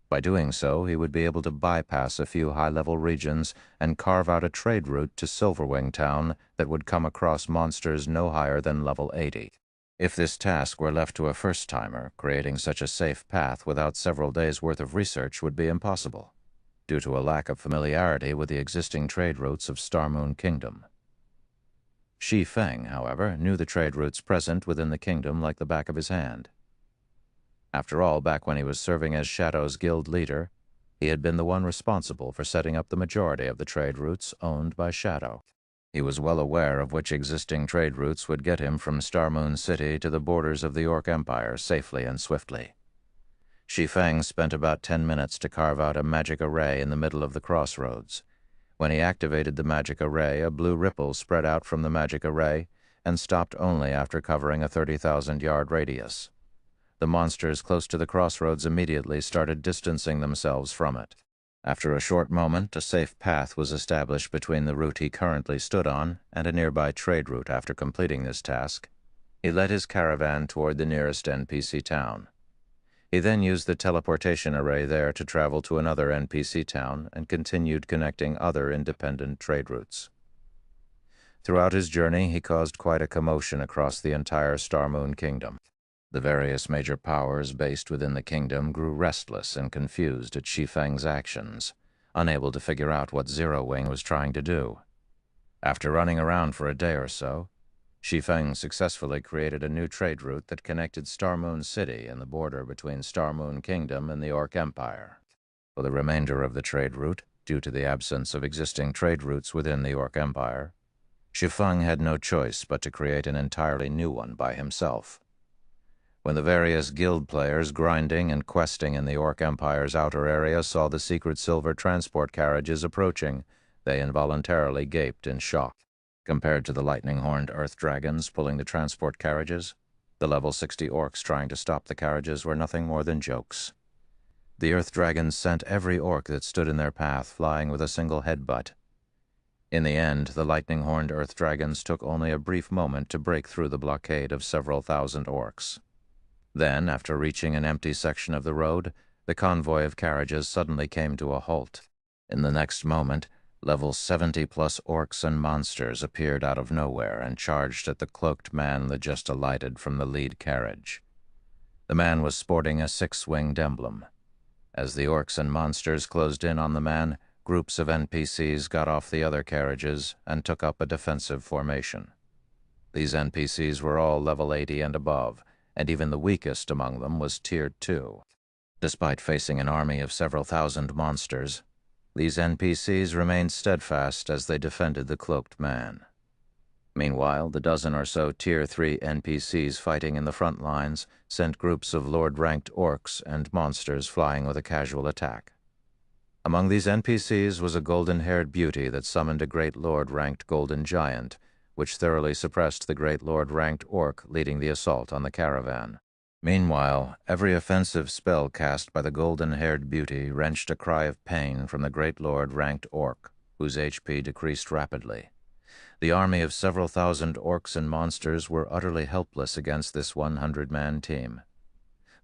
By doing so, he would be able to bypass a few high-level regions and carve out a trade route to Silverwing Town that would come across monsters no higher than level 80. If this task were left to a first-timer, creating such a safe path without several days' worth of research would be impossible, due to a lack of familiarity with the existing trade routes of Star Moon Kingdom. Shi Feng, however, knew the trade routes present within the kingdom like the back of his hand. After all, back when he was serving as Shadow's guild leader, he had been the one responsible for setting up the majority of the trade routes owned by Shadow. He was well aware of which existing trade routes would get him from Star Moon City to the borders of the Orc Empire safely and swiftly. Shi Feng spent about 10 minutes to carve out a magic array in the middle of the crossroads. When he activated the magic array, a blue ripple spread out from the magic array and stopped only after covering a 30,000-yard radius. The monsters close to the crossroads immediately started distancing themselves from it. After a short moment, a safe path was established between the route he currently stood on and a nearby trade route. After completing this task, he led his caravan toward the nearest NPC town. He then used the teleportation array there to travel to another NPC town and continued connecting other independent trade routes. Throughout his journey, he caused quite a commotion across the entire Star Moon Kingdom. The various major powers based within the kingdom grew restless and confused at Shi Feng's actions, unable to figure out what Zero Wing was trying to do. After running around for a day or so, Shi Feng successfully created a new trade route that connected Star Moon City and the border between Star Moon Kingdom and the Orc Empire. For the remainder of the trade route, due to the absence of existing trade routes within the Orc Empire, Shi Feng had no choice but to create an entirely new one by himself. When the various guild players grinding and questing in the Orc Empire's outer area saw the secret silver transport carriages approaching, they involuntarily gaped in shock. Compared to the lightning-horned earth dragons pulling the transport carriages, the level 60 orcs trying to stop the carriages were nothing more than jokes. The earth dragons sent every orc that stood in their path flying with a single headbutt. In the end, the lightning-horned earth dragons took only a brief moment to break through the blockade of several thousand orcs. Then, after reaching an empty section of the road, the convoy of carriages suddenly came to a halt. In the next moment, level 70-plus orcs and monsters appeared out of nowhere and charged at the cloaked man that just alighted from the lead carriage. The man was sporting a six-winged emblem. As the orcs and monsters closed in on the man, groups of NPCs got off the other carriages and took up a defensive formation. These NPCs were all level 80 and above, and even the weakest among them was Tier 2. Despite facing an army of several thousand monsters, these NPCs remained steadfast as they defended the cloaked man. Meanwhile, the dozen or so Tier 3 NPCs fighting in the front lines sent groups of Lord-ranked orcs and monsters flying with a casual attack. Among these NPCs was a golden-haired beauty that summoned a Great Lord-ranked golden giant, which thoroughly suppressed the Great Lord-ranked orc leading the assault on the caravan. Meanwhile, every offensive spell cast by the golden-haired beauty wrenched a cry of pain from the Great Lord-ranked orc, whose HP decreased rapidly. The army of several thousand orcs and monsters were utterly helpless against this 100-man team.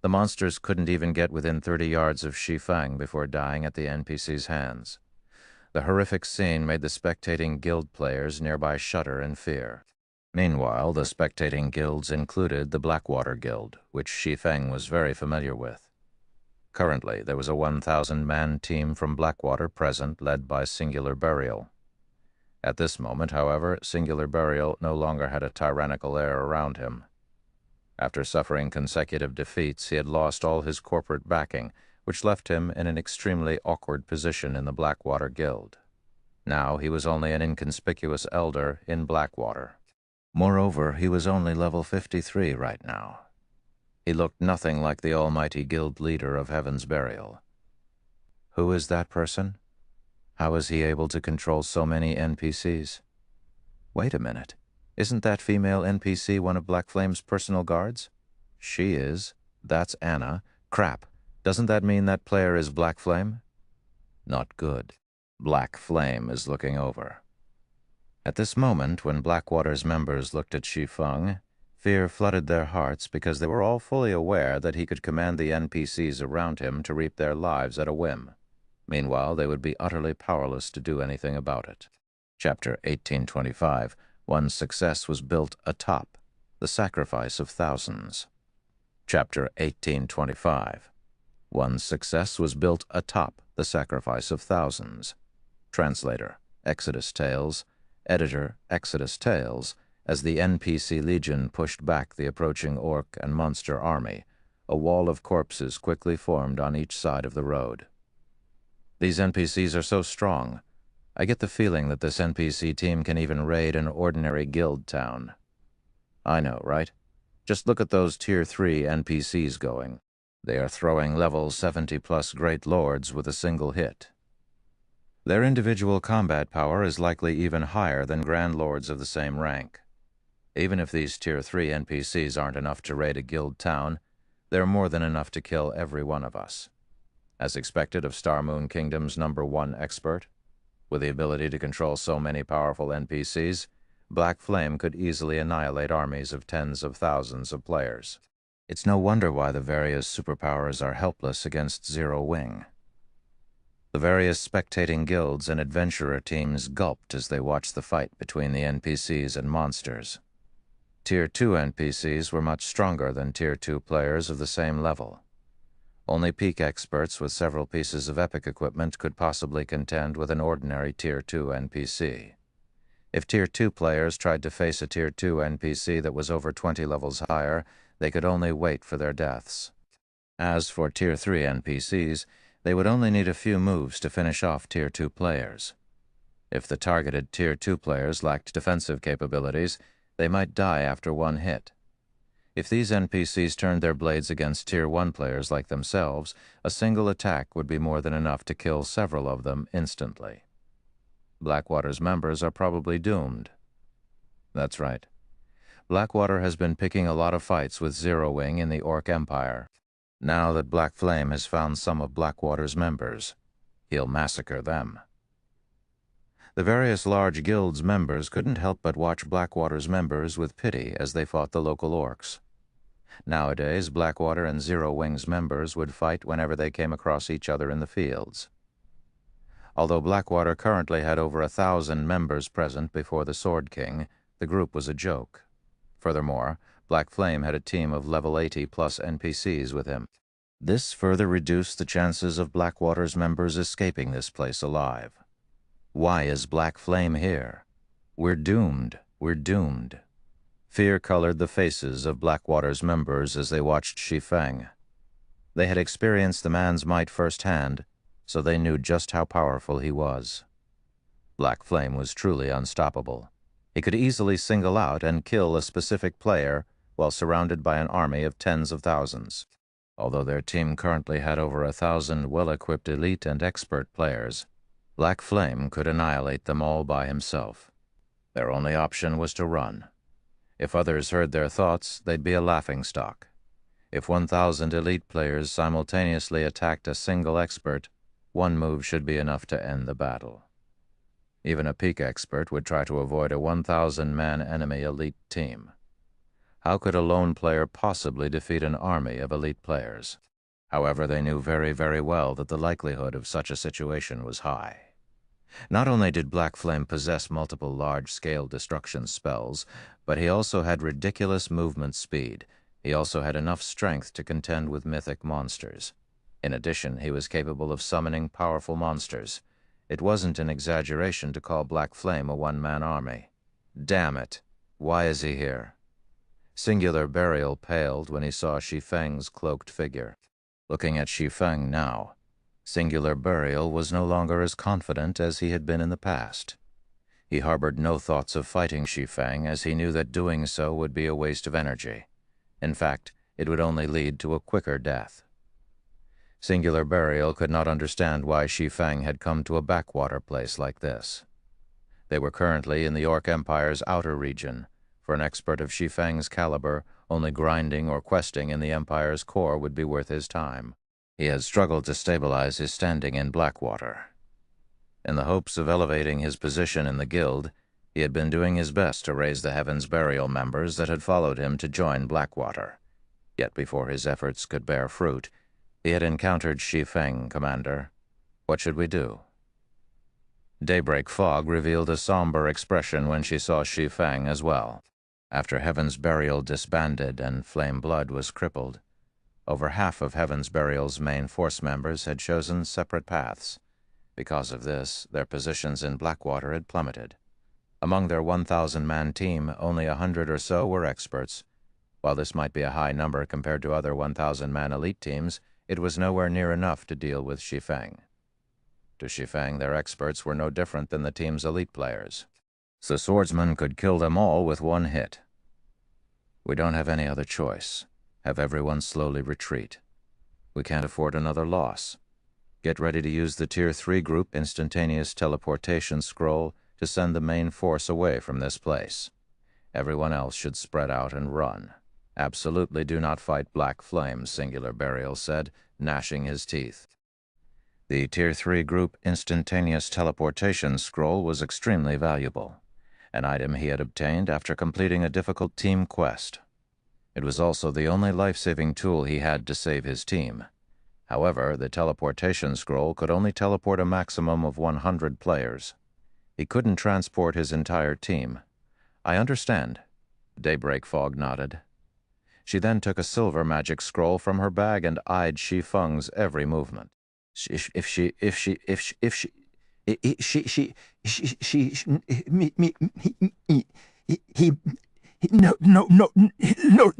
The monsters couldn't even get within 30 yards of Shi Feng before dying at the NPC's hands. The horrific scene made the spectating guild players nearby shudder in fear. Meanwhile, the spectating guilds included the Blackwater Guild, which Shi Feng was very familiar with. Currently, there was a 1,000-man team from Blackwater present, led by Singular Burial. At this moment, however, Singular Burial no longer had a tyrannical air around him. After suffering consecutive defeats, he had lost all his corporate backing, which left him in an extremely awkward position in the Blackwater Guild. Now he was only an inconspicuous elder in Blackwater. Moreover, he was only level 53 right now. He looked nothing like the almighty guild leader of Heaven's Burial. Who is that person? How is he able to control so many NPCs? Wait a minute. Isn't that female NPC one of Black Flame's personal guards? She is. That's Anna. Crap. Doesn't that mean that player is Black Flame? Not good. Black Flame is looking over. At this moment, when Blackwater's members looked at Shi Feng, fear flooded their hearts because they were all fully aware that he could command the NPCs around him to reap their lives at a whim. Meanwhile, they would be utterly powerless to do anything about it. Chapter 1825. One's success was built atop. The Sacrifice of Thousands. Chapter 1825. One's success was built atop the sacrifice of thousands. Translator, Exodus Tales. Editor, Exodus Tales. As the NPC Legion pushed back the approaching orc and monster army, a wall of corpses quickly formed on each side of the road. These NPCs are so strong. I get the feeling that this NPC team can even raid an ordinary guild town. I know, right? Just look at those Tier 3 NPCs going. They are throwing level 70+ Great Lords with a single hit. Their individual combat power is likely even higher than Grand Lords of the same rank. Even if these Tier 3 NPCs aren't enough to raid a guild town, they're more than enough to kill every one of us. As expected of Star Moon Kingdom's #1 expert, with the ability to control so many powerful NPCs, Black Flame could easily annihilate armies of tens of thousands of players. It's no wonder why the various superpowers are helpless against Zero Wing. The various spectating guilds and adventurer teams gulped as they watched the fight between the NPCs and monsters. Tier 2 NPCs were much stronger than Tier 2 players of the same level. Only peak experts with several pieces of epic equipment could possibly contend with an ordinary Tier 2 NPC. If Tier 2 players tried to face a Tier 2 NPC that was over 20 levels higher, they could only wait for their deaths. As for Tier 3 NPCs, they would only need a few moves to finish off Tier 2 players. If the targeted Tier 2 players lacked defensive capabilities, they might die after one hit. If these NPCs turned their blades against Tier 1 players like themselves, a single attack would be more than enough to kill several of them instantly. Blackwater's members are probably doomed. That's right. Blackwater has been picking a lot of fights with Zero Wing in the Orc Empire. Now that Black Flame has found some of Blackwater's members, he'll massacre them. The various large guilds' members couldn't help but watch Blackwater's members with pity as they fought the local orcs. Nowadays, Blackwater and Zero Wing's members would fight whenever they came across each other in the fields. Although Blackwater currently had over 1,000 members present before the Sword King, the group was a joke. Furthermore, Black Flame had a team of level 80+ NPCs with him. This further reduced the chances of Blackwater's members escaping this place alive. Why is Black Flame here? We're doomed. We're doomed. Fear colored the faces of Blackwater's members as they watched Shi Feng. They had experienced the man's might firsthand, so they knew just how powerful he was. Black Flame was truly unstoppable. He could easily single out and kill a specific player while surrounded by an army of tens of thousands. Although their team currently had over 1,000 well-equipped elite and expert players, Black Flame could annihilate them all by himself. Their only option was to run. If others heard their thoughts, they'd be a laughingstock. If 1,000 elite players simultaneously attacked a single expert, one move should be enough to end the battle. Even a peak expert would try to avoid a 1,000-man enemy elite team. How could a lone player possibly defeat an army of elite players? However, they knew very, very well that the likelihood of such a situation was high. Not only did Black Flame possess multiple large-scale destruction spells, but he also had ridiculous movement speed. He also had enough strength to contend with mythic monsters. In addition, he was capable of summoning powerful monsters. It wasn't an exaggeration to call Black Flame a one-man army. Damn it! Why is he here? Singular Burial paled when he saw Shi Feng's cloaked figure. Looking at Shi Feng now, Singular Burial was no longer as confident as he had been in the past. He harbored no thoughts of fighting Shi Feng, as he knew that doing so would be a waste of energy. In fact, it would only lead to a quicker death. Singular Burial could not understand why Shi Feng had come to a backwater place like this. They were currently in the Orc Empire's outer region. For an expert of Shi Feng's caliber, only grinding or questing in the Empire's core would be worth his time. He had struggled to stabilize his standing in Blackwater. In the hopes of elevating his position in the guild, he had been doing his best to raise the Heaven's Burial members that had followed him to join Blackwater. Yet before his efforts could bear fruit, he had encountered Shi Feng, Commander. What should we do? Daybreak Fog revealed a somber expression when she saw Shi Feng as well. After Heaven's Burial disbanded and Flame Blood was crippled, over half of Heaven's Burial's main force members had chosen separate paths. Because of this, their positions in Blackwater had plummeted. Among their 1,000-man team, only 100 or so were experts. While this might be a high number compared to other 1,000-man elite teams, it was nowhere near enough to deal with Shi Feng. To Shi Feng, their experts were no different than the team's elite players. The swordsman could kill them all with one hit. We don't have any other choice. Have everyone slowly retreat. We can't afford another loss. Get ready to use the Tier 3 group instantaneous teleportation scroll to send the main force away from this place. Everyone else should spread out and run. Absolutely do not fight Black Flame, Singular Burial said, gnashing his teeth. The Tier 3 group instantaneous teleportation scroll was extremely valuable, an item he had obtained after completing a difficult team quest. It was also the only life-saving tool he had to save his team. However, the teleportation scroll could only teleport a maximum of 100 players. He couldn't transport his entire team. I understand. Daybreak Fog nodded. She then took a silver magic scroll from her bag and eyed Shi Feng's every movement. No.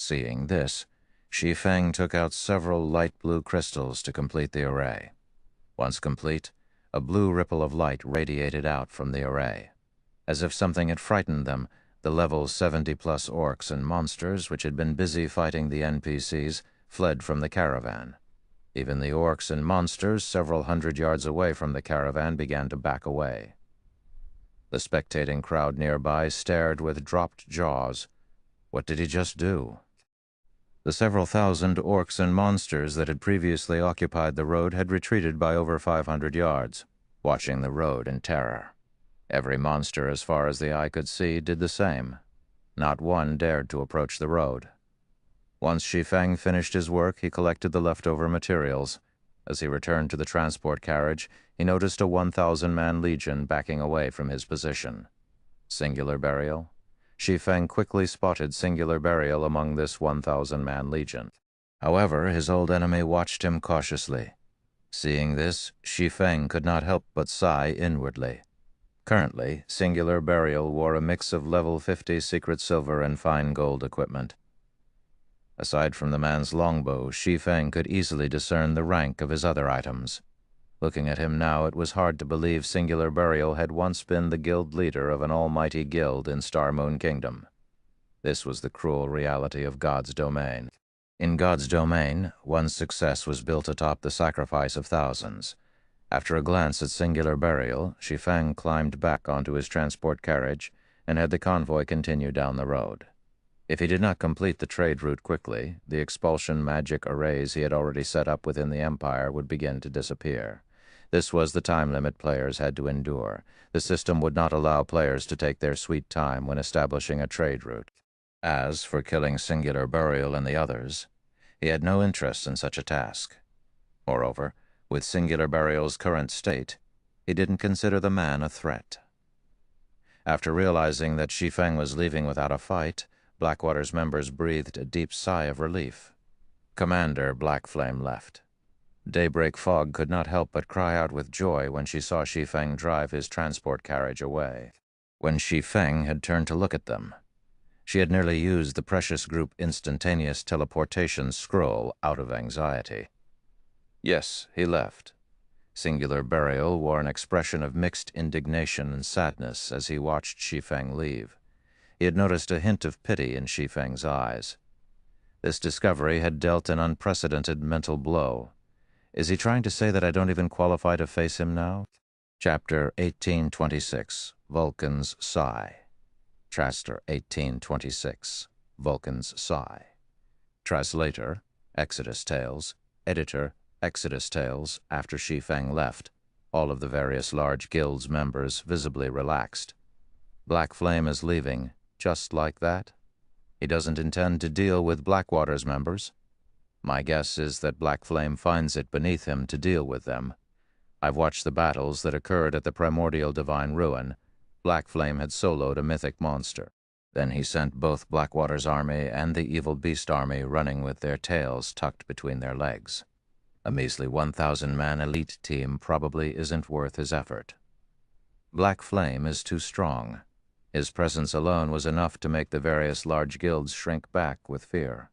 Seeing this, Shi Feng took out several light blue crystals to complete the array. Once complete, a blue ripple of light radiated out from the array. As if something had frightened them, the level 70-plus orcs and monsters, which had been busy fighting the NPCs, fled from the caravan. Even the orcs and monsters several hundred yards away from the caravan began to back away. The spectating crowd nearby stared with dropped jaws. What did he just do? The several thousand orcs and monsters that had previously occupied the road had retreated by over 500 yards, watching the road in terror. Every monster, as far as the eye could see, did the same. Not one dared to approach the road. Once Shi Feng finished his work, he collected the leftover materials. As he returned to the transport carriage, he noticed a 1,000-man legion backing away from his position. Singular burial? Shi Feng quickly spotted singular burial among this 1,000-man legion. However, his old enemy watched him cautiously. Seeing this, Shi Feng could not help but sigh inwardly. Currently, singular burial wore a mix of level 50 secret silver and fine gold equipment. Aside from the man's longbow, Shi Feng could easily discern the rank of his other items. Looking at him now, it was hard to believe Singular Burial had once been the guild leader of an almighty guild in Star Moon Kingdom. This was the cruel reality of God's domain. In God's domain, one's success was built atop the sacrifice of thousands. After a glance at Singular Burial, Shi Feng climbed back onto his transport carriage and had the convoy continue down the road. If he did not complete the trade route quickly, the expulsion magic arrays he had already set up within the Empire would begin to disappear. This was the time limit players had to endure. The system would not allow players to take their sweet time when establishing a trade route. As for killing Singular Burial and the others, he had no interest in such a task. Moreover, with Singular Burial's current state, he didn't consider the man a threat. After realizing that Shi Feng was leaving without a fight, Blackwater's members breathed a deep sigh of relief. Commander Black Flame left. Daybreak Fog could not help but cry out with joy when she saw Shi Feng drive his transport carriage away. When Shi Feng had turned to look at them, she had nearly used the precious group instantaneous teleportation scroll out of anxiety. Yes, he left. Singular Burial wore an expression of mixed indignation and sadness as he watched Shi Feng leave. He had noticed a hint of pity in Shi Feng's eyes. This discovery had dealt an unprecedented mental blow. Is he trying to say that I don't even qualify to face him now? Chapter 1826, Vulcan's Sigh. Chapter 1826, Vulcan's Sigh. Translator, Exodus Tales. Editor, Exodus Tales. After Shi Feng left, all of the various large guilds' members visibly relaxed. Black Flame is leaving, just like that? He doesn't intend to deal with Blackwater's members. My guess is that Black Flame finds it beneath him to deal with them. I've watched the battles that occurred at the primordial divine ruin. Black Flame had soloed a mythic monster. Then he sent both Blackwater's army and the evil beast army running with their tails tucked between their legs. A measly 1,000-man elite team probably isn't worth his effort. Black Flame is too strong. His presence alone was enough to make the various large guilds shrink back with fear.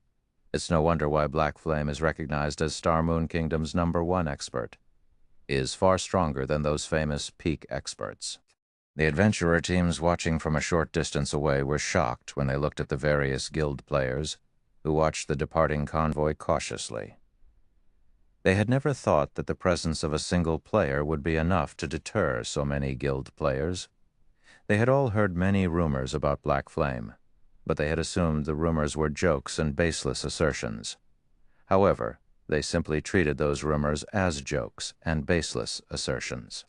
It's no wonder why Black Flame is recognized as Star Moon Kingdom's #1 expert. He is far stronger than those famous peak experts. The adventurer teams watching from a short distance away were shocked when they looked at the various guild players, who watched the departing convoy cautiously. They had never thought that the presence of a single player would be enough to deter so many guild players. They had all heard many rumors about Black Flame, but they had assumed the rumors were jokes and baseless assertions. However, they simply treated those rumors as jokes and baseless assertions.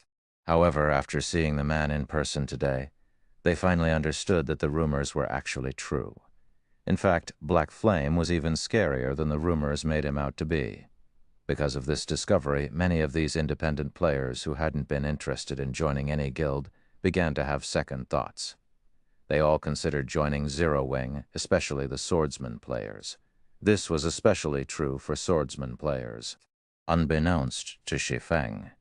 However, after seeing the man in person today, they finally understood that the rumors were actually true. In fact, Black Flame was even scarier than the rumors made him out to be. Because of this discovery, many of these independent players who hadn't been interested in joining any guild began to have second thoughts. They all considered joining Zero Wing, especially the swordsman players. This was especially true for swordsman players. Unbeknownst to Shi Feng,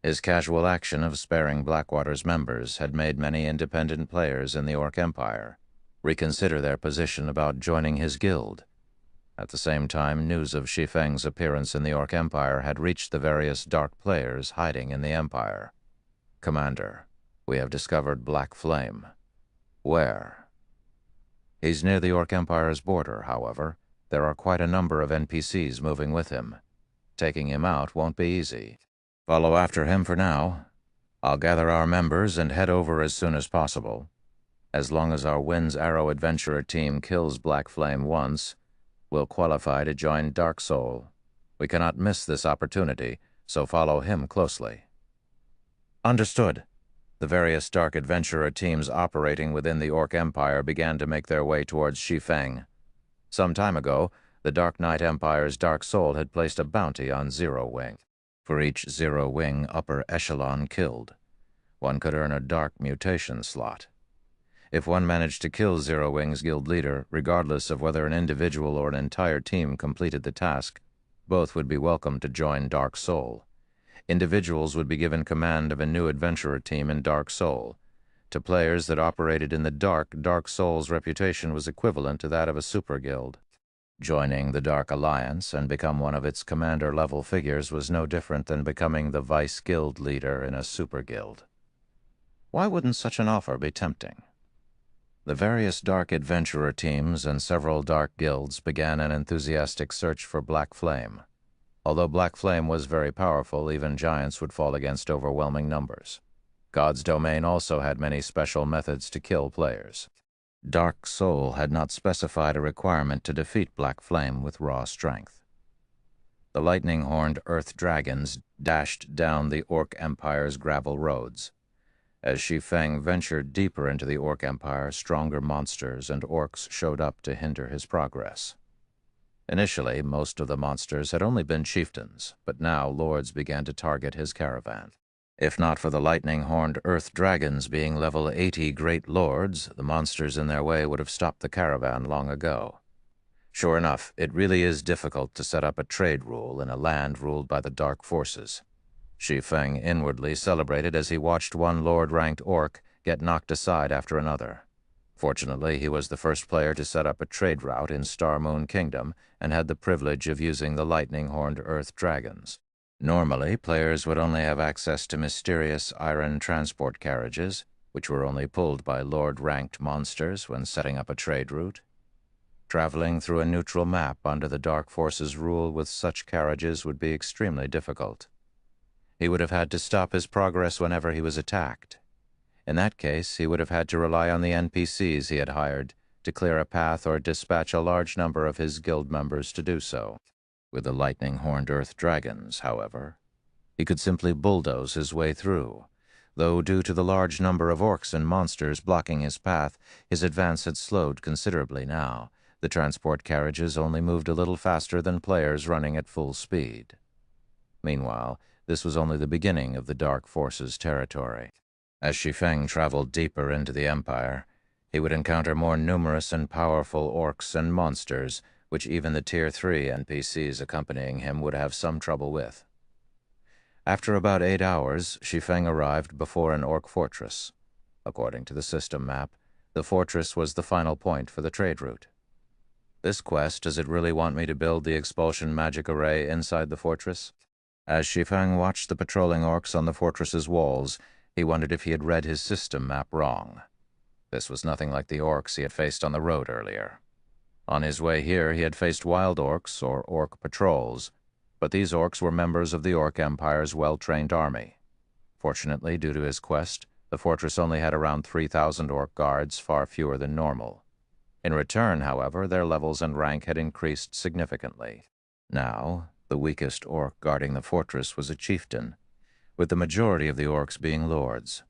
his casual action of sparing Blackwater's members had made many independent players in the Orc Empire reconsider their position about joining his guild. At the same time, news of Shi Feng's appearance in the Orc Empire had reached the various dark players hiding in the Empire. "Commander, we have discovered Black Flame." "Where?" "He's near the Orc Empire's border, however. There are quite a number of NPCs moving with him. Taking him out won't be easy." "Follow after him for now. I'll gather our members and head over as soon as possible. As long as our Wind's Arrow adventurer team kills Black Flame once, we'll qualify to join Dark Soul. We cannot miss this opportunity, so follow him closely." "Understood." The various Dark Adventurer teams operating within the Orc Empire began to make their way towards Shi Feng. Some time ago, the Dark Knight Empire's Dark Soul had placed a bounty on Zero Wing. For each Zero Wing upper echelon killed, one could earn a Dark Mutation slot. If one managed to kill Zero Wing's guild leader, regardless of whether an individual or an entire team completed the task, both would be welcome to join Dark Soul. Individuals would be given command of a new adventurer team in Dark Soul. To players that operated in the Dark Soul's reputation was equivalent to that of a super guild. Joining the Dark Alliance and become one of its commander-level figures was no different than becoming the vice guild leader in a super guild. Why wouldn't such an offer be tempting? The various Dark Adventurer teams and several Dark guilds began an enthusiastic search for Black Flame. Although Black Flame was very powerful, even giants would fall against overwhelming numbers. God's Domain also had many special methods to kill players. Dark Soul had not specified a requirement to defeat Black Flame with raw strength. The lightning-horned earth dragons dashed down the Orc Empire's gravel roads. As Shi Feng ventured deeper into the Orc Empire, stronger monsters and orcs showed up to hinder his progress. Initially, most of the monsters had only been chieftains, but now lords began to target his caravan. If not for the lightning-horned earth dragons being level 80 great lords, the monsters in their way would have stopped the caravan long ago. Sure enough, it really is difficult to set up a trade rule in a land ruled by the dark forces. Shi Feng inwardly celebrated as he watched one lord-ranked orc get knocked aside after another. Fortunately, he was the first player to set up a trade route in Star Moon Kingdom and had the privilege of using the lightning-horned earth dragons. Normally, players would only have access to mysterious iron transport carriages, which were only pulled by lord-ranked monsters when setting up a trade route. Traveling through a neutral map under the Dark Forces' rule with such carriages would be extremely difficult. He would have had to stop his progress whenever he was attacked. In that case, he would have had to rely on the NPCs he had hired to clear a path or dispatch a large number of his guild members to do so. With the lightning-horned earth dragons, however, he could simply bulldoze his way through. Though due to the large number of orcs and monsters blocking his path, his advance had slowed considerably now. The transport carriages only moved a little faster than players running at full speed. Meanwhile, this was only the beginning of the Dark Forces' territory. As Shi Feng traveled deeper into the Empire, he would encounter more numerous and powerful orcs and monsters, which even the Tier 3 NPCs accompanying him would have some trouble with. After about 8 hours, Shi Feng arrived before an orc fortress. According to the system map, the fortress was the final point for the trade route. This quest, does it really want me to build the expulsion magic array inside the fortress? As Shi Feng watched the patrolling orcs on the fortress's walls, he wondered if he had read his system map wrong. This was nothing like the orcs he had faced on the road earlier. On his way here, he had faced wild orcs, or orc patrols, but these orcs were members of the Orc Empire's well-trained army. Fortunately, due to his quest, the fortress only had around 3,000 orc guards, far fewer than normal. In return, however, their levels and rank had increased significantly. Now, the weakest orc guarding the fortress was a chieftain, with the majority of the orcs being lords.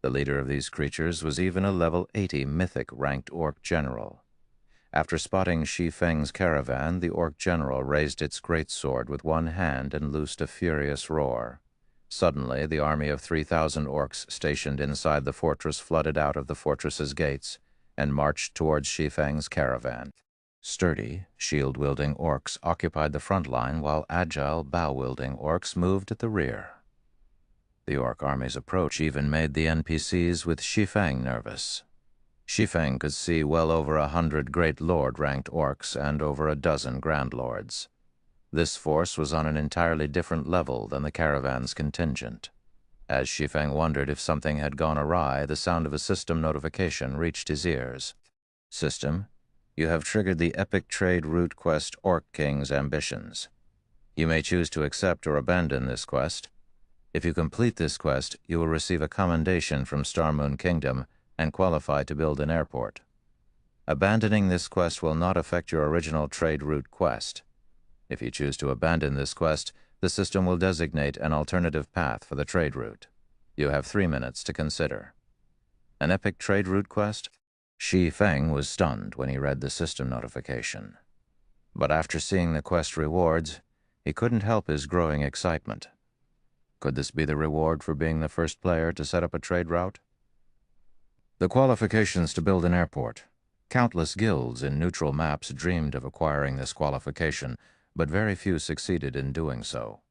The leader of these creatures was even a level 80 mythic-ranked orc general. After spotting Shi Feng's caravan, the orc general raised its greatsword with one hand and loosed a furious roar. Suddenly, the army of 3,000 orcs stationed inside the fortress flooded out of the fortress's gates and marched towards Shi Feng's caravan. Sturdy, shield-wielding orcs occupied the front line, while agile, bow-wielding orcs moved at the rear. The orc army's approach even made the NPCs with Shi Feng nervous. Shi Feng could see well over 100 Great Lord-ranked orcs and over a dozen Grand Lords. This force was on an entirely different level than the caravan's contingent. As Shi Feng wondered if something had gone awry, the sound of a system notification reached his ears. System, you have triggered the epic trade route quest Orc King's Ambitions. You may choose to accept or abandon this quest. If you complete this quest, you will receive a commendation from Star Moon Kingdom and qualify to build an airport. Abandoning this quest will not affect your original trade route quest. If you choose to abandon this quest, the system will designate an alternative path for the trade route. You have 3 minutes to consider. An epic trade route quest? Shi Feng was stunned when he read the system notification. But after seeing the quest rewards, he couldn't help his growing excitement. Could this be the reward for being the first player to set up a trade route? The qualifications to build an airport. Countless guilds in neutral maps dreamed of acquiring this qualification, but very few succeeded in doing so.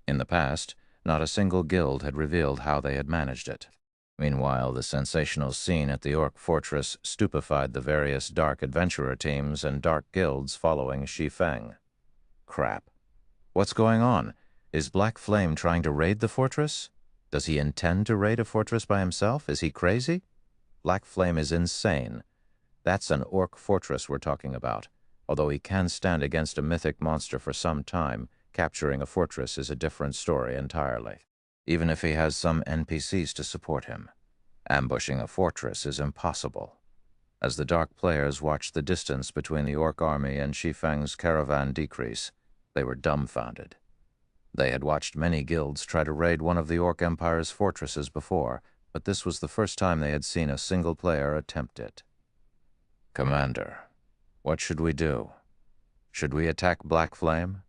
In the past, not a single guild had revealed how they had managed it. Meanwhile, the sensational scene at the Orc Fortress stupefied the various dark adventurer teams and dark guilds following Shi Feng. Crap. What's going on? Is Black Flame trying to raid the fortress? Does he intend to raid a fortress by himself? Is he crazy? Black Flame is insane. That's an Orc Fortress we're talking about. Although he can stand against a mythic monster for some time, capturing a fortress is a different story entirely. Even if he has some NPCs to support him, ambushing a fortress is impossible. As the dark players watched the distance between the Orc army and Shi Feng's caravan decrease, they were dumbfounded. They had watched many guilds try to raid one of the Orc Empire's fortresses before, but this was the first time they had seen a single player attempt it. Commander, what should we do? Should we attack Black Flame?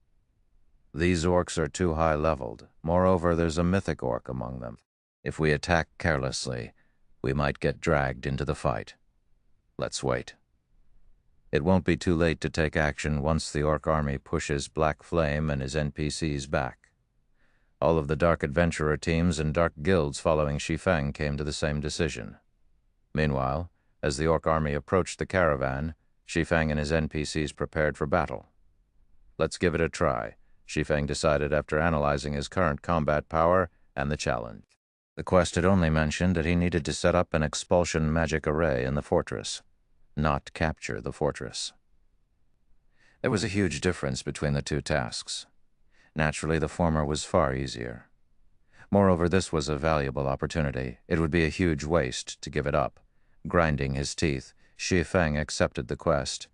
These orcs are too high-leveled. Moreover, there's a mythic orc among them. If we attack carelessly, we might get dragged into the fight. Let's wait. It won't be too late to take action once the Orc army pushes Black Flame and his NPCs back. All of the Dark Adventurer teams and Dark Guilds following Shi Feng came to the same decision. Meanwhile, as the Orc army approached the caravan, Shi Feng and his NPCs prepared for battle. Let's give it a try, Shi Feng decided after analyzing his current combat power and the challenge. The quest had only mentioned that he needed to set up an expulsion magic array in the fortress, not capture the fortress. There was a huge difference between the two tasks. Naturally, the former was far easier. Moreover, this was a valuable opportunity. It would be a huge waste to give it up. Grinding his teeth, Shi Feng accepted the quest.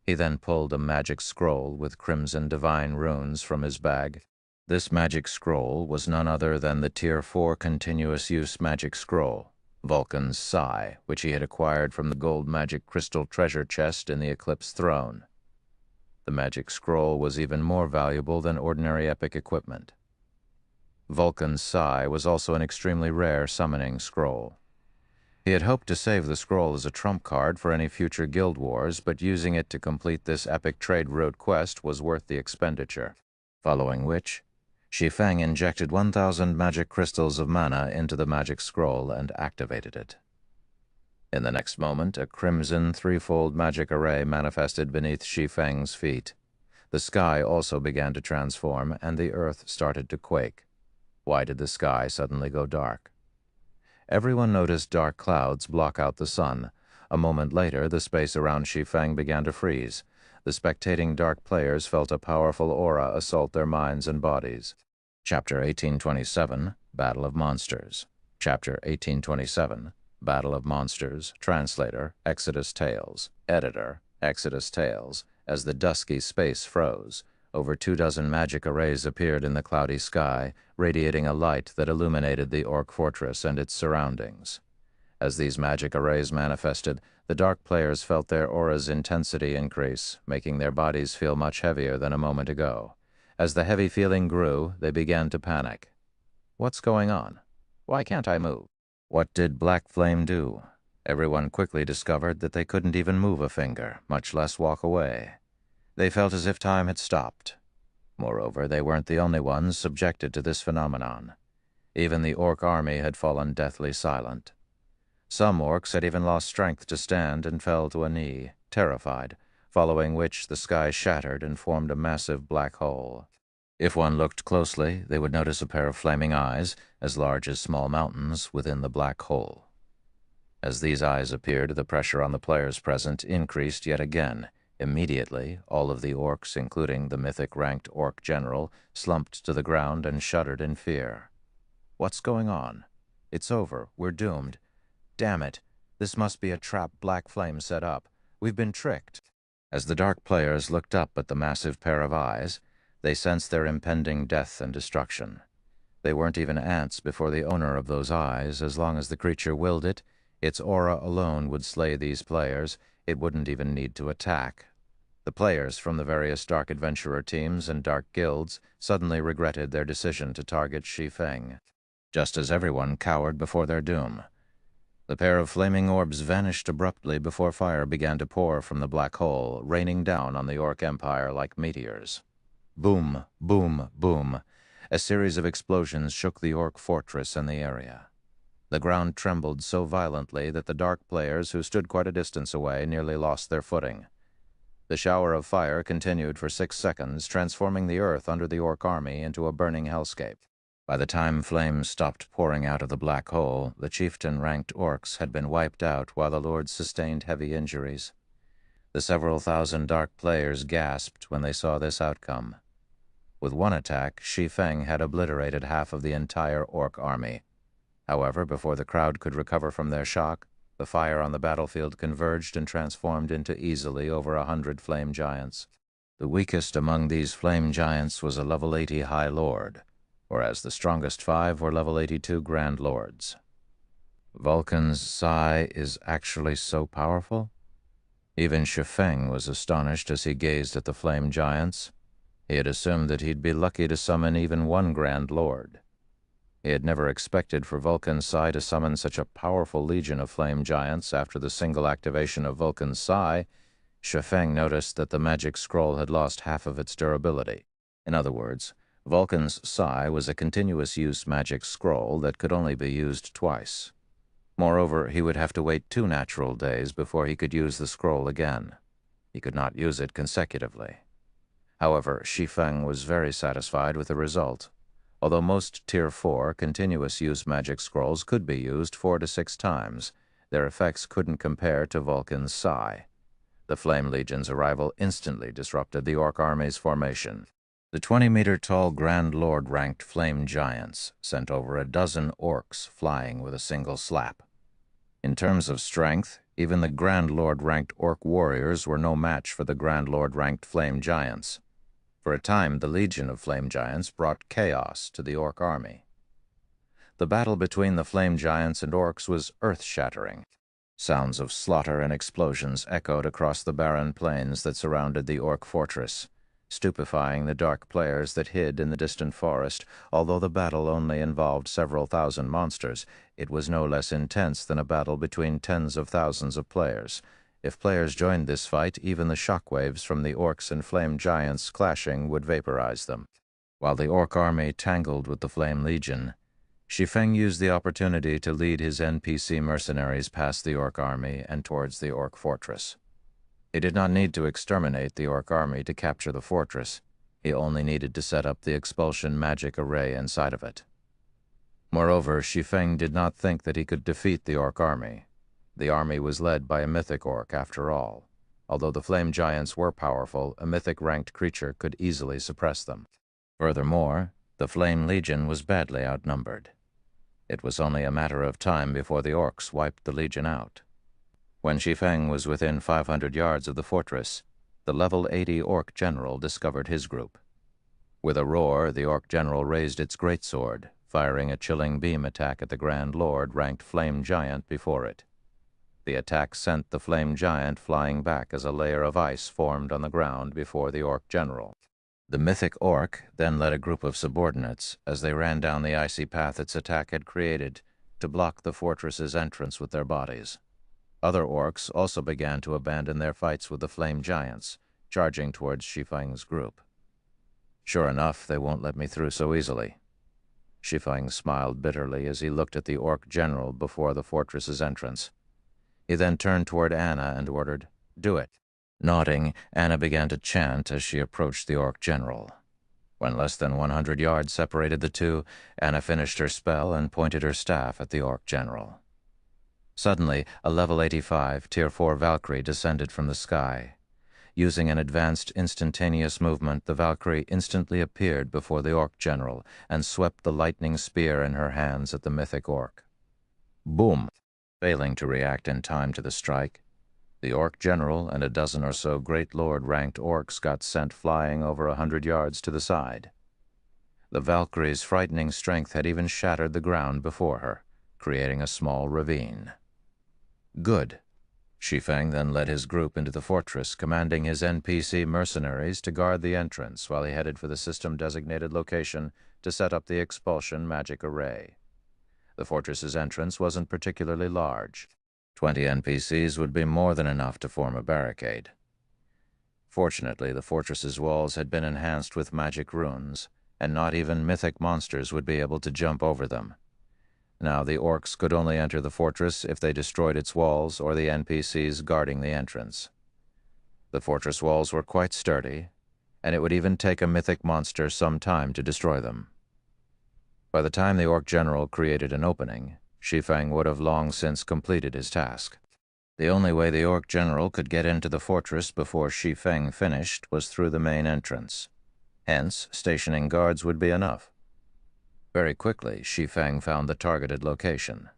He then pulled a magic scroll with crimson divine runes from his bag. This magic scroll was none other than the Tier 4 continuous use magic scroll, Vulcan's Sigh, which he had acquired from the gold magic crystal treasure chest in the Eclipse throne. The magic scroll was even more valuable than ordinary epic equipment. Vulcan's Sigh was also an extremely rare summoning scroll. He had hoped to save the scroll as a trump card for any future guild wars, but using it to complete this epic trade route quest was worth the expenditure. Following which, Shi Feng injected 1,000 magic crystals of mana into the magic scroll and activated it. In the next moment, a crimson threefold magic array manifested beneath Shi Feng's feet. The sky also began to transform, and the earth started to quake. Why did the sky suddenly go dark? Everyone noticed dark clouds block out the sun. A moment later, the space around Shi Feng began to freeze. The spectating dark players felt a powerful aura assault their minds and bodies. Chapter 1827, Battle of Monsters. Chapter 1827, Battle of Monsters. Translator, Exodus Tales. Editor, Exodus Tales. As the dusky space froze, over 24 magic arrays appeared in the cloudy sky, radiating a light that illuminated the Orc Fortress and its surroundings. As these magic arrays manifested, the dark players felt their aura's intensity increase, making their bodies feel much heavier than a moment ago. As the heavy feeling grew, they began to panic. What's going on? Why can't I move? What did Black Flame do? Everyone quickly discovered that they couldn't even move a finger, much less walk away. They felt as if time had stopped. Moreover, they weren't the only ones subjected to this phenomenon. Even the Orc army had fallen deathly silent. Some orcs had even lost strength to stand and fell to a knee, terrified, following which the sky shattered and formed a massive black hole. If one looked closely, they would notice a pair of flaming eyes, as large as small mountains, within the black hole. As these eyes appeared, the pressure on the players present increased yet again. Immediately, all of the orcs, including the mythic-ranked orc general, slumped to the ground and shuddered in fear. What's going on? It's over. We're doomed. Damn it. This must be a trap Black Flame set up. We've been tricked. As the dark players looked up at the massive pair of eyes, they sensed their impending death and destruction. They weren't even ants before the owner of those eyes. As long as the creature willed it, its aura alone would slay these players. It wouldn't even need to attack. The players from the various Dark Adventurer teams and Dark Guilds suddenly regretted their decision to target Shi Feng, just as everyone cowered before their doom. The pair of flaming orbs vanished abruptly before fire began to pour from the black hole, raining down on the Orc Empire like meteors. Boom, boom, boom. A series of explosions shook the Orc fortress and the area. The ground trembled so violently that the dark players, who stood quite a distance away, nearly lost their footing. The shower of fire continued for 6 seconds, transforming the earth under the Orc army into a burning hellscape. By the time flames stopped pouring out of the black hole, the chieftain-ranked orcs had been wiped out while the lords sustained heavy injuries. The several thousand dark players gasped when they saw this outcome. With one attack, Shi Feng had obliterated half of the entire orc army. However, before the crowd could recover from their shock, the fire on the battlefield converged and transformed into easily over 100 flame giants. The weakest among these flame giants was a level 80 High Lord, whereas the strongest 5 were level 82 Grand Lords. Vulcan's Sigh is actually so powerful? Even Shi Feng was astonished as he gazed at the flame giants. He had assumed that he'd be lucky to summon even one Grand Lord. He had never expected for Vulcan's Sigh to summon such a powerful legion of flame giants. After the single activation of Vulcan's Sigh, Shi Feng noticed that the magic scroll had lost half of its durability. In other words, Vulcan's Sigh was a continuous-use magic scroll that could only be used twice. Moreover, he would have to wait 2 natural days before he could use the scroll again. He could not use it consecutively. However, Shi Feng was very satisfied with the result. Although most Tier 4 continuous-use magic scrolls could be used 4 to 6 times, their effects couldn't compare to Vulcan's Sigh. The Flame Legion's arrival instantly disrupted the Orc army's formation. The 20-meter-tall Grand Lord-ranked flame giants sent over a dozen orcs flying with a single slap. In terms of strength, even the Grand Lord-ranked orc warriors were no match for the Grand Lord-ranked flame giants. For a time, the legion of flame giants brought chaos to the orc army. The battle between the flame giants and orcs was earth-shattering. Sounds of slaughter and explosions echoed across the barren plains that surrounded the orc fortress, stupefying the dark players that hid in the distant forest. Although the battle only involved several thousand monsters, it was no less intense than a battle between tens of thousands of players. If players joined this fight, even the shockwaves from the orcs and flame giants clashing would vaporize them. While the orc army tangled with the Flame Legion, Shi Feng used the opportunity to lead his NPC mercenaries past the orc army and towards the orc fortress. He did not need to exterminate the orc army to capture the fortress. He only needed to set up the expulsion magic array inside of it. Moreover, Shi Feng did not think that he could defeat the orc army. The army was led by a mythic orc, after all. Although the flame giants were powerful, a mythic-ranked creature could easily suppress them. Furthermore, the Flame Legion was badly outnumbered. It was only a matter of time before the orcs wiped the legion out. When Shi Feng was within 500 yards of the fortress, the level 80 orc general discovered his group. With a roar, the orc general raised its greatsword, firing a chilling beam attack at the Grand Lord-ranked flame giant before it. The attack sent the flame giant flying back as a layer of ice formed on the ground before the orc general. The mythic orc then led a group of subordinates as they ran down the icy path its attack had created to block the fortress's entrance with their bodies. Other orcs also began to abandon their fights with the flame giants, charging towards Shi Feng's group. Sure enough, they won't let me through so easily. Shi Feng smiled bitterly as he looked at the orc general before the fortress's entrance. He then turned toward Anna and ordered, "Do it." Nodding, Anna began to chant as she approached the orc general. When less than 100 yards separated the two, Anna finished her spell and pointed her staff at the orc general. Suddenly, a level 85 Tier 4 Valkyrie descended from the sky. Using an advanced instantaneous movement, the Valkyrie instantly appeared before the orc general and swept the lightning spear in her hands at the mythic orc. Boom! Failing to react in time to the strike, the orc general and a dozen or so great lord-ranked orcs got sent flying over 100 yards to the side. The Valkyrie's frightening strength had even shattered the ground before her, creating a small ravine. Good. Shi Feng then led his group into the fortress, commanding his NPC mercenaries to guard the entrance while he headed for the system-designated location to set up the expulsion magic array. The fortress's entrance wasn't particularly large. 20 NPCs would be more than enough to form a barricade. Fortunately, the fortress's walls had been enhanced with magic runes, and not even mythic monsters would be able to jump over them. Now the orcs could only enter the fortress if they destroyed its walls or the NPCs guarding the entrance. The fortress walls were quite sturdy, and it would even take a mythic monster some time to destroy them. By the time the orc general created an opening, Shi Feng would have long since completed his task. The only way the orc general could get into the fortress before Shi Feng finished was through the main entrance. Hence, stationing guards would be enough. Very quickly, Shi Feng found the targeted location.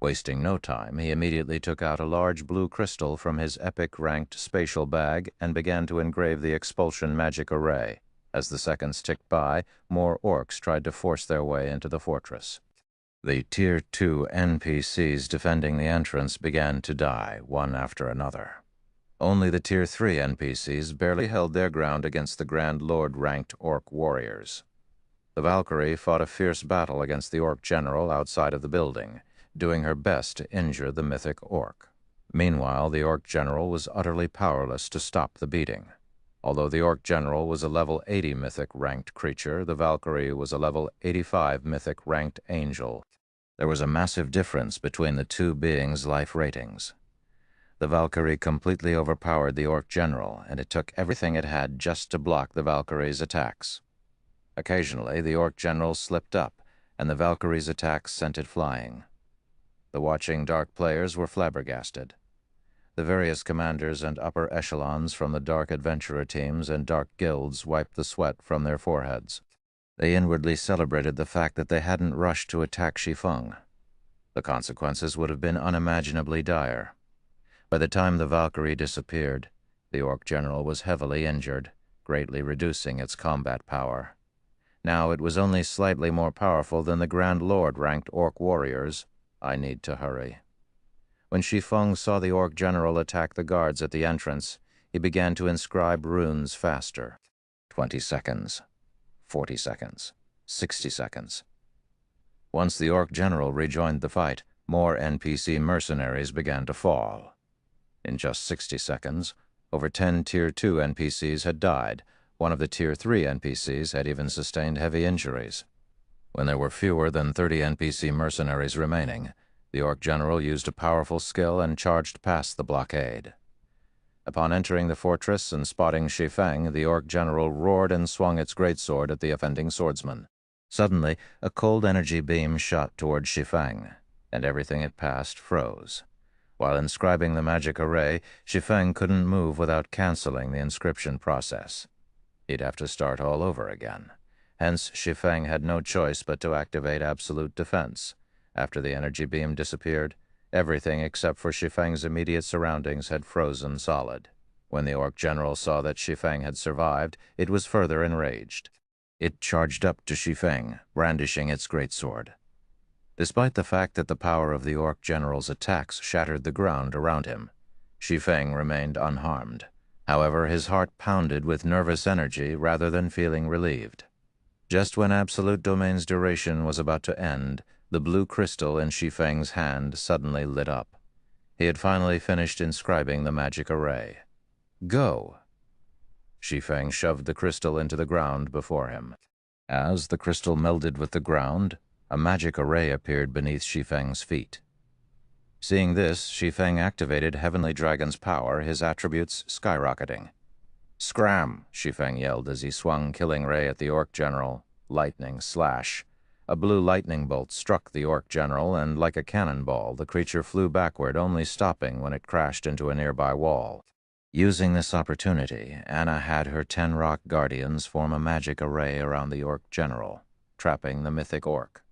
Wasting no time, he immediately took out a large blue crystal from his epic-ranked spatial bag and began to engrave the expulsion magic array. As the seconds ticked by, more orcs tried to force their way into the fortress. The Tier 2 NPCs defending the entrance began to die, one after another. Only the Tier 3 NPCs barely held their ground against the Grand Lord-ranked orc warriors. The Valkyrie fought a fierce battle against the orc general outside of the building, doing her best to injure the mythic orc. Meanwhile, the orc general was utterly powerless to stop the beating. Although the orc general was a level 80 mythic-ranked creature, the Valkyrie was a level 85 mythic-ranked angel. There was a massive difference between the two beings' life ratings. The Valkyrie completely overpowered the orc general, and it took everything it had just to block the Valkyrie's attacks. Occasionally, the orc general slipped up, and the Valkyrie's attacks sent it flying. The watching dark players were flabbergasted. The various commanders and upper echelons from the dark adventurer teams and dark guilds wiped the sweat from their foreheads. They inwardly celebrated the fact that they hadn't rushed to attack Shi Feng. The consequences would have been unimaginably dire. By the time the Valkyrie disappeared, the orc general was heavily injured, greatly reducing its combat power. Now it was only slightly more powerful than the Grand Lord-ranked orc warriors. I need to hurry. When Shi Feng saw the orc general attack the guards at the entrance, he began to inscribe runes faster. 20 seconds. 40 seconds. 60 seconds. Once the orc general rejoined the fight, more NPC mercenaries began to fall. In just 60 seconds, over 10 Tier 2 NPCs had died. One of the Tier 3 NPCs had even sustained heavy injuries. When there were fewer than 30 NPC mercenaries remaining, the orc general used a powerful skill and charged past the blockade. Upon entering the fortress and spotting Shi Feng, the orc general roared and swung its greatsword at the offending swordsman. Suddenly, a cold energy beam shot toward Shi Feng, and everything it passed froze. While inscribing the magic array, Shi Feng couldn't move without canceling the inscription process. He'd have to start all over again. Hence, Shi Feng had no choice but to activate absolute defense. After the energy beam disappeared, everything except for Shi Feng's immediate surroundings had frozen solid. When the orc general saw that Shi Feng had survived, it was further enraged. It charged up to Shi Feng, brandishing its greatsword. Despite the fact that the power of the orc general's attacks shattered the ground around him, Shi Feng remained unharmed. However, his heart pounded with nervous energy rather than feeling relieved. Just when Absolute Domain's duration was about to end, the blue crystal in Shi Feng's hand suddenly lit up. He had finally finished inscribing the magic array. Go! Shi Feng shoved the crystal into the ground before him. As the crystal melded with the ground, a magic array appeared beneath Shi Feng's feet. Seeing this, Shi Feng activated Heavenly Dragon's power, his attributes skyrocketing. "Scram!" Shi Feng yelled as he swung Killing Ray at the Orc General. Lightning slash. A blue lightning bolt struck the Orc General, and like a cannonball, the creature flew backward, only stopping when it crashed into a nearby wall. Using this opportunity, Anna had her 10 rock guardians form a magic array around the Orc General, trapping the mythic orc.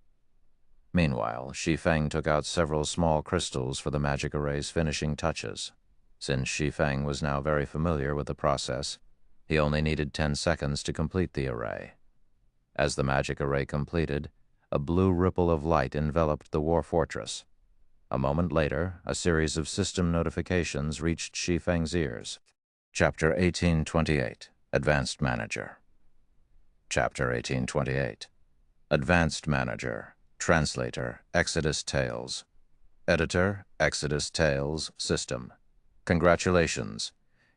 Meanwhile, Shi Feng took out several small crystals for the magic array's finishing touches. Since Shi Feng was now very familiar with the process, he only needed 10 seconds to complete the array. As the magic array completed, a blue ripple of light enveloped the war fortress. A moment later, a series of system notifications reached Shi Feng's ears. Chapter 1828, Advanced Manager. Chapter 1828, Advanced Manager. Translator, Exodus Tales. Editor, Exodus Tales, System. Congratulations.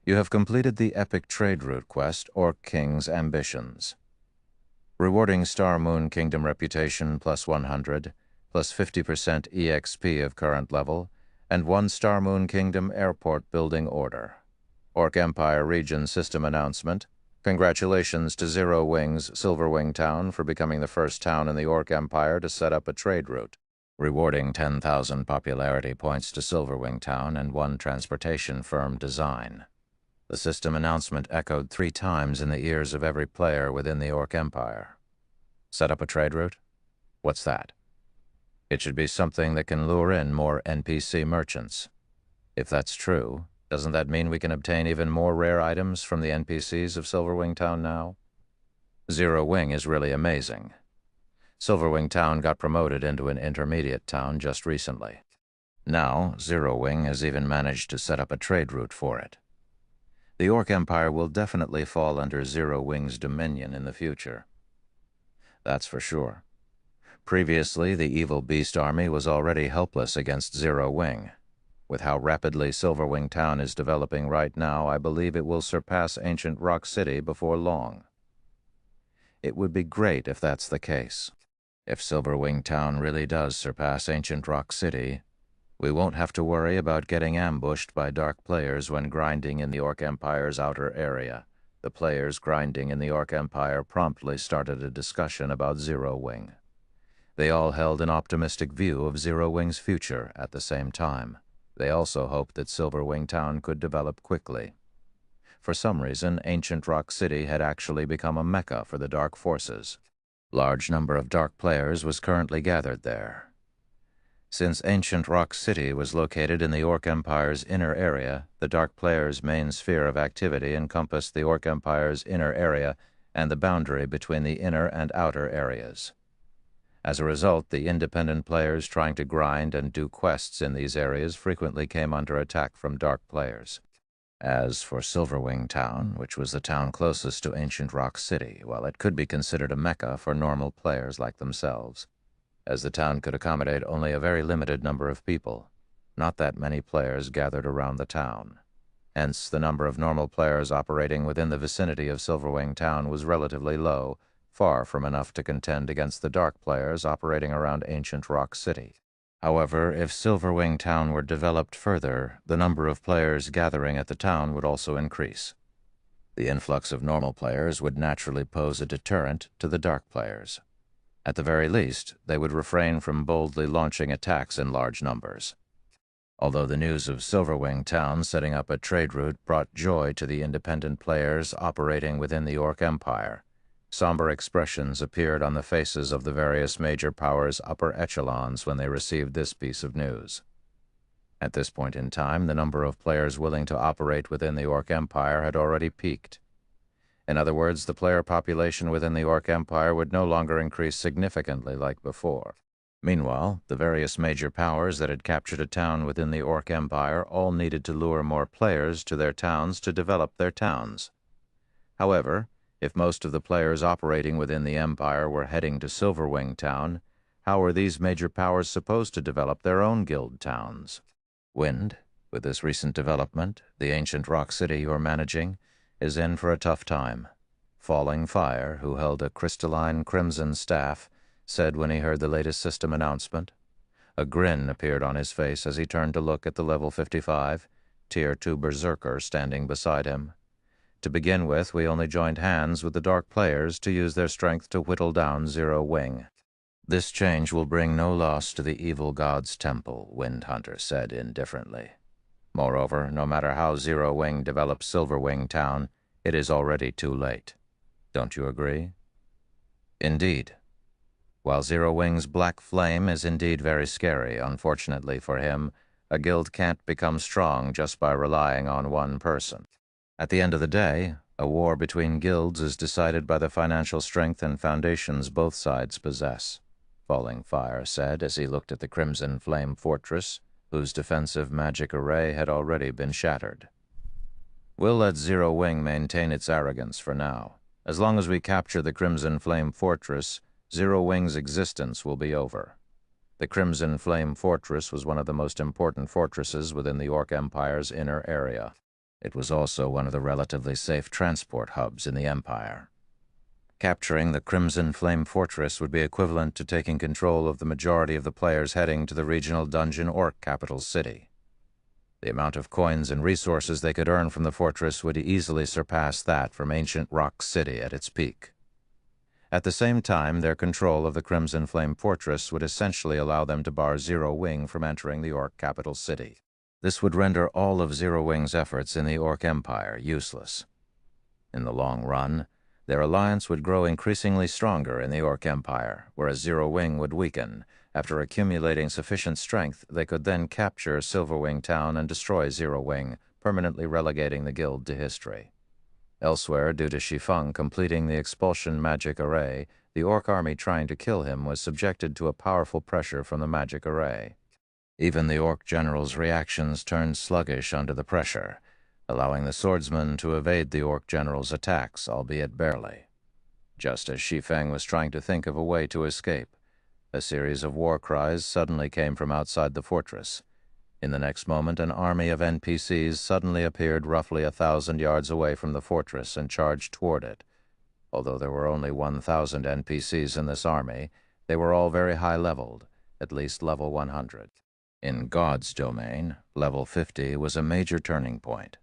You have completed the epic trade route quest, Orc King's Ambitions. Rewarding Star Moon Kingdom reputation plus 100, plus 50% EXP of current level, and 1 Star Moon Kingdom airport building order. Orc Empire Region System Announcement. Congratulations to Zero Wing's Silverwing Town for becoming the first town in the Orc Empire to set up a trade route. Rewarding 10,000 popularity points to Silverwing Town and 1 transportation firm design. The system announcement echoed 3 times in the ears of every player within the Orc Empire. Set up a trade route? What's that? It should be something that can lure in more NPC merchants. If that's true, doesn't that mean we can obtain even more rare items from the NPCs of Silverwing Town now? Zero Wing is really amazing. Silverwing Town got promoted into an intermediate town just recently. Now, Zero Wing has even managed to set up a trade route for it. The Orc Empire will definitely fall under Zero Wing's dominion in the future. That's for sure. Previously, the evil beast army was already helpless against Zero Wing. With how rapidly Silverwing Town is developing right now, I believe it will surpass Ancient Rock City before long. It would be great if that's the case. If Silverwing Town really does surpass Ancient Rock City, we won't have to worry about getting ambushed by dark players when grinding in the Orc Empire's outer area. The players grinding in the Orc Empire promptly started a discussion about Zero Wing. They all held an optimistic view of Zero Wing's future at the same time. They also hoped that Silverwing Town could develop quickly. For some reason, Ancient Rock City had actually become a mecca for the dark forces. Large number of dark players was currently gathered there. Since Ancient Rock City was located in the Orc Empire's inner area, the dark players' main sphere of activity encompassed the Orc Empire's inner area and the boundary between the inner and outer areas. As a result, the independent players trying to grind and do quests in these areas frequently came under attack from dark players. As for Silverwing Town, which was the town closest to Ancient Rock City, while it could be considered a mecca for normal players like themselves, as the town could accommodate only a very limited number of people. Not that many players gathered around the town. Hence, the number of normal players operating within the vicinity of Silverwing Town was relatively low, far from enough to contend against the dark players operating around Ancient Rock City. However, if Silverwing Town were developed further, the number of players gathering at the town would also increase. The influx of normal players would naturally pose a deterrent to the dark players. At the very least, they would refrain from boldly launching attacks in large numbers. Although the news of Silverwing Town setting up a trade route brought joy to the independent players operating within the Orc Empire, somber expressions appeared on the faces of the various major powers' upper echelons when they received this piece of news. At this point in time, the number of players willing to operate within the Orc Empire had already peaked. In other words, the player population within the Orc Empire would no longer increase significantly like before. Meanwhile, the various major powers that had captured a town within the Orc Empire all needed to lure more players to their towns to develop their towns. However, if most of the players operating within the Empire were heading to Silverwing Town, how were these major powers supposed to develop their own guild towns? Wind, with this recent development, the Ancient Rock City you're managing, is in for a tough time. Falling Fire, who held a crystalline crimson staff, said when he heard the latest system announcement. A grin appeared on his face as he turned to look at the level 55, Tier 2 berserker standing beside him. To begin with, we only joined hands with the Dark players to use their strength to whittle down Zero Wing. This change will bring no loss to the evil god's temple, Wind Hunter said indifferently. Moreover, no matter how Zero Wing develops Silver Wing Town, it is already too late. Don't you agree? Indeed. While Zero Wing's black flame is indeed very scary, unfortunately for him, a guild can't become strong just by relying on one person. At the end of the day, a war between guilds is decided by the financial strength and foundations both sides possess, Falling Fire said as he looked at the Crimson Flame Fortress, whose defensive magic array had already been shattered. We'll let Zero Wing maintain its arrogance for now. As long as we capture the Crimson Flame Fortress, Zero Wing's existence will be over. The Crimson Flame Fortress was one of the most important fortresses within the Orc Empire's inner area. It was also one of the relatively safe transport hubs in the Empire. Capturing the Crimson Flame Fortress would be equivalent to taking control of the majority of the players heading to the regional dungeon Orc capital city. The amount of coins and resources they could earn from the fortress would easily surpass that from ancient Rock City at its peak. At the same time, their control of the Crimson Flame Fortress would essentially allow them to bar Zero Wing from entering the Orc capital city. This would render all of Zero Wing's efforts in the Orc Empire useless. In the long run, their alliance would grow increasingly stronger in the Orc Empire, whereas Zero Wing would weaken. After accumulating sufficient strength, they could then capture Silverwing Town and destroy Zero Wing, permanently relegating the guild to history. Elsewhere, due to Shi Feng completing the expulsion magic array, the Orc army trying to kill him was subjected to a powerful pressure from the magic array. Even the Orc general's reactions turned sluggish under the pressure, allowing the swordsman to evade the Orc general's attacks, albeit barely. Just as Shi Feng was trying to think of a way to escape, a series of war cries suddenly came from outside the fortress. In the next moment, an army of NPCs suddenly appeared roughly 1,000 yards away from the fortress and charged toward it. Although there were only 1,000 NPCs in this army, they were all very high-leveled, at least level 100. In God's domain, level 50 was a major turning point.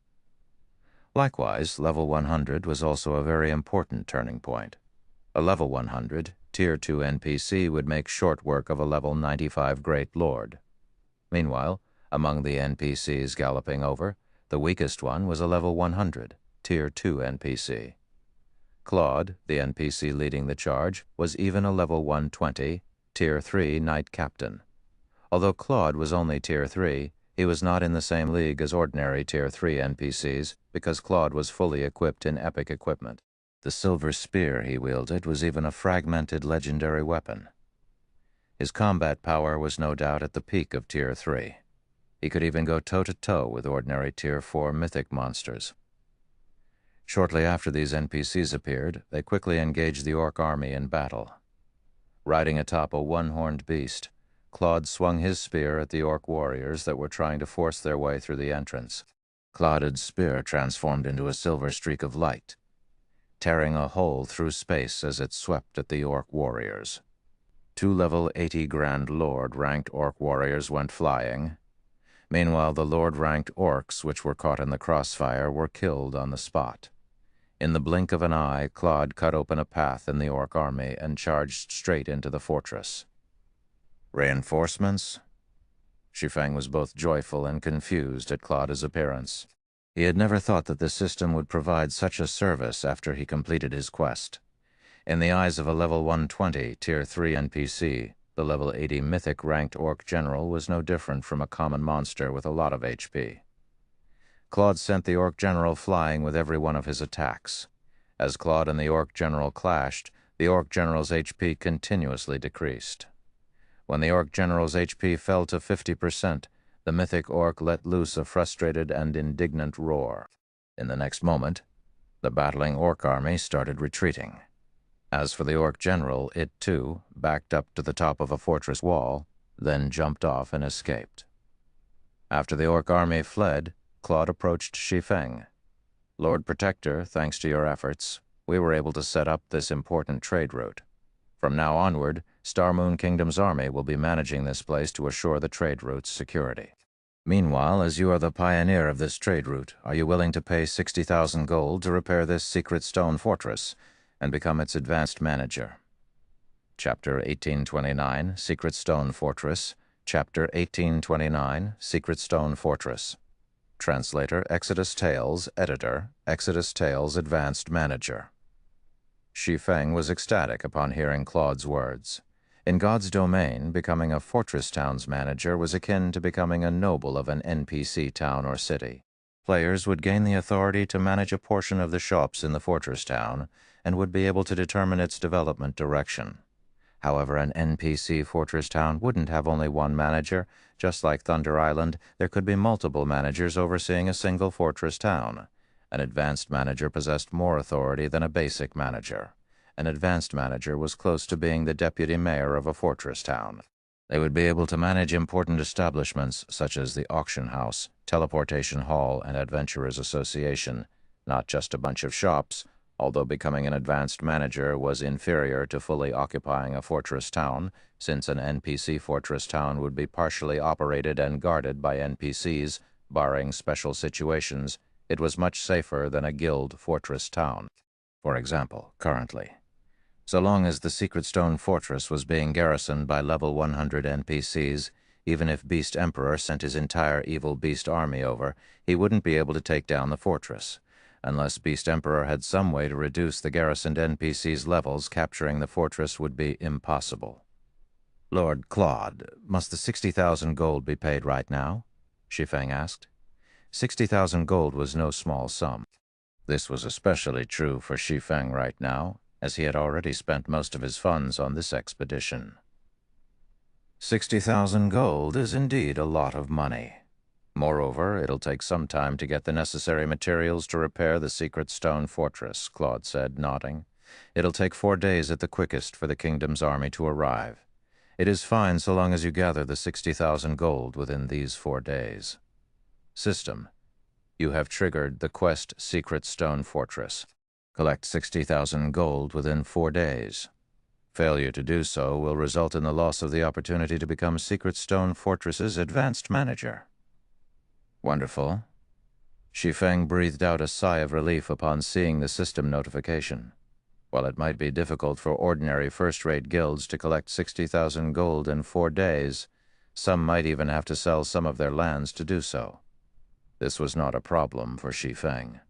Likewise, level 100 was also a very important turning point. A level 100, Tier 2 NPC would make short work of a level 95 Great Lord. Meanwhile, among the NPCs galloping over, the weakest one was a level 100, Tier 2 NPC. Claude, the NPC leading the charge, was even a level 120, Tier 3 Knight Captain. Although Claude was only Tier 3, he was not in the same league as ordinary Tier 3 NPCs because Claude was fully equipped in epic equipment. The silver spear he wielded was even a fragmented legendary weapon. His combat power was no doubt at the peak of Tier 3. He could even go toe-to-toe with ordinary Tier 4 mythic monsters. Shortly after these NPCs appeared, they quickly engaged the Orc army in battle. Riding atop a one-horned beast, Claude swung his spear at the Orc warriors that were trying to force their way through the entrance. Claude's spear transformed into a silver streak of light, tearing a hole through space as it swept at the Orc warriors. 2 level 80 Grand Lord-ranked Orc warriors went flying. Meanwhile, the Lord-ranked Orcs, which were caught in the crossfire, were killed on the spot. In the blink of an eye, Claude cut open a path in the Orc army and charged straight into the fortress. Reinforcements? Shi Feng was both joyful and confused at Claude's appearance. He had never thought that the system would provide such a service after he completed his quest. In the eyes of a level 120 Tier 3 NPC, the level 80 Mythic-ranked Orc General was no different from a common monster with a lot of HP. Claude sent the Orc General flying with every one of his attacks. As Claude and the Orc General clashed, the Orc General's HP continuously decreased. When the Orc General's HP fell to 50%, the Mythic Orc let loose a frustrated and indignant roar. In the next moment, the battling Orc army started retreating. As for the Orc General, it too backed up to the top of a fortress wall, then jumped off and escaped. After the Orc army fled, Claude approached Shi Feng. "Lord Protector, thanks to your efforts, We were able to set up this important trade route. From now onward, Star Moon Kingdom's army will be managing this place to assure the trade route's security. Meanwhile, as you are the pioneer of this trade route, are you willing to pay 60,000 gold to repair this secret stone fortress and become its advanced manager? Chapter 1829, Secret Stone Fortress. Chapter 1829, Secret Stone Fortress. Translator, Exodus Tales. Editor, Exodus Tales Advanced Manager. Shi Feng was ecstatic upon hearing Claude's words. In God's domain, becoming a fortress town's manager was akin to becoming a noble of an NPC town or city. Players would gain the authority to manage a portion of the shops in the fortress town and would be able to determine its development direction. However, an NPC fortress town wouldn't have only one manager. Just like Thunder Island, there could be multiple managers overseeing a single fortress town. An advanced manager possessed more authority than a basic manager. An advanced manager was close to being the deputy mayor of a fortress town. They would be able to manage important establishments such as the auction house, teleportation hall, and adventurers association, not just a bunch of shops, although becoming an advanced manager was inferior to fully occupying a fortress town, since an NPC fortress town would be partially operated and guarded by NPCs, barring special situations. It was much safer than a guild fortress town. For example, currently, so long as the Secret Stone Fortress was being garrisoned by level 100 NPCs, even if Beast Emperor sent his entire evil beast army over, he wouldn't be able to take down the fortress. Unless Beast Emperor had some way to reduce the garrisoned NPCs' levels, capturing the fortress would be impossible. Lord Claude, must the 60,000 gold be paid right now? Shi Feng asked. 60,000 gold was no small sum. This was especially true for Shi Feng right now, as he had already spent most of his funds on this expedition. 60,000 gold is indeed a lot of money. Moreover, it'll take some time to get the necessary materials to repair the Secret Stone Fortress, Claude said, nodding. It'll take 4 days at the quickest for the kingdom's army to arrive. It is fine so long as you gather the 60,000 gold within these 4 days. System. You have triggered the quest Secret Stone Fortress. Collect 60,000 gold within 4 days. Failure to do so will result in the loss of the opportunity to become Secret Stone Fortress's advanced manager. Wonderful. Shi Feng breathed out a sigh of relief upon seeing the system notification. While it might be difficult for ordinary first-rate guilds to collect 60,000 gold in 4 days, some might even have to sell some of their lands to do so. This was not a problem for Shi Feng.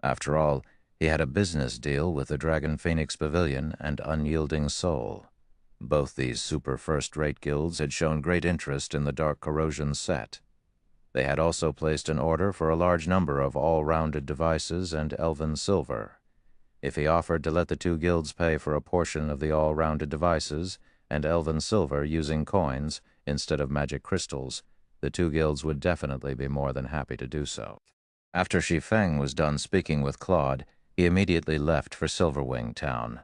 After all, he had a business deal with the Dragon Phoenix Pavilion and Unyielding Soul. Both these super first-rate guilds had shown great interest in the Dark Corrosion set. They had also placed an order for a large number of all-rounded devices and elven silver. If he offered to let the two guilds pay for a portion of the all-rounded devices and elven silver using coins instead of magic crystals, the two guilds would definitely be more than happy to do so. After Shi Feng was done speaking with Claude, he immediately left for Silverwing Town.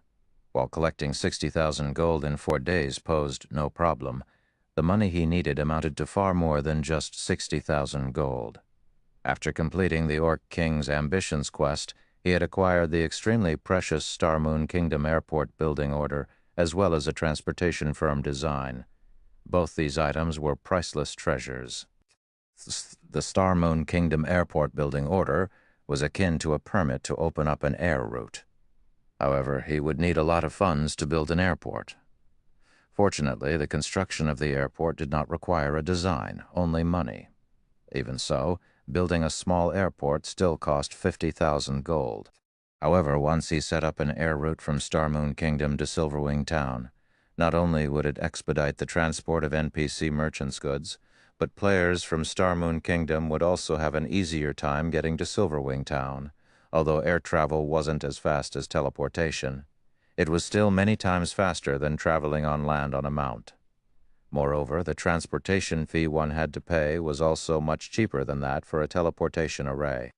While collecting 60,000 gold in 4 days posed no problem, the money he needed amounted to far more than just 60,000 gold. After completing the Orc King's Ambitions quest, he had acquired the extremely precious Star Moon Kingdom Airport building order, as well as a transportation firm design. Both these items were priceless treasures. The Star Moon Kingdom Airport building order was akin to a permit to open up an air route. However, he would need a lot of funds to build an airport. Fortunately, the construction of the airport did not require a design, only money. Even so, building a small airport still cost 50,000 gold. However, once he set up an air route from Star Moon Kingdom to Silverwing Town, not only would it expedite the transport of NPC merchants' goods, but players from Star Moon Kingdom would also have an easier time getting to Silverwing Town. Although air travel wasn't as fast as teleportation, it was still many times faster than traveling on land on a mount. Moreover, the transportation fee one had to pay was also much cheaper than that for a teleportation array.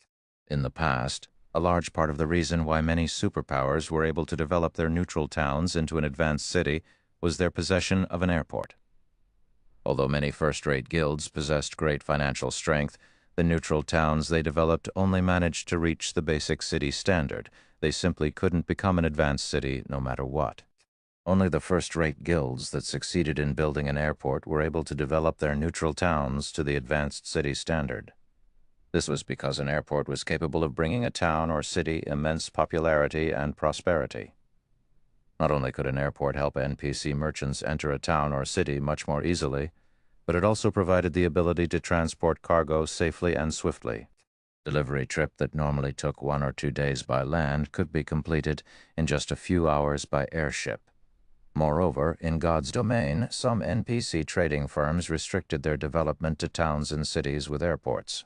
In the past, a large part of the reason why many superpowers were able to develop their neutral towns into an advanced city was their possession of an airport. Although many first-rate guilds possessed great financial strength, the neutral towns they developed only managed to reach the basic city standard, they simply couldn't become an advanced city no matter what. Only the first-rate guilds that succeeded in building an airport were able to develop their neutral towns to the advanced city standard. This was because an airport was capable of bringing a town or city immense popularity and prosperity. Not only could an airport help NPC merchants enter a town or city much more easily, but it also provided the ability to transport cargo safely and swiftly. Delivery trip that normally took 1 or 2 days by land could be completed in just a few hours by airship. Moreover, in God's domain, some NPC trading firms restricted their development to towns and cities with airports.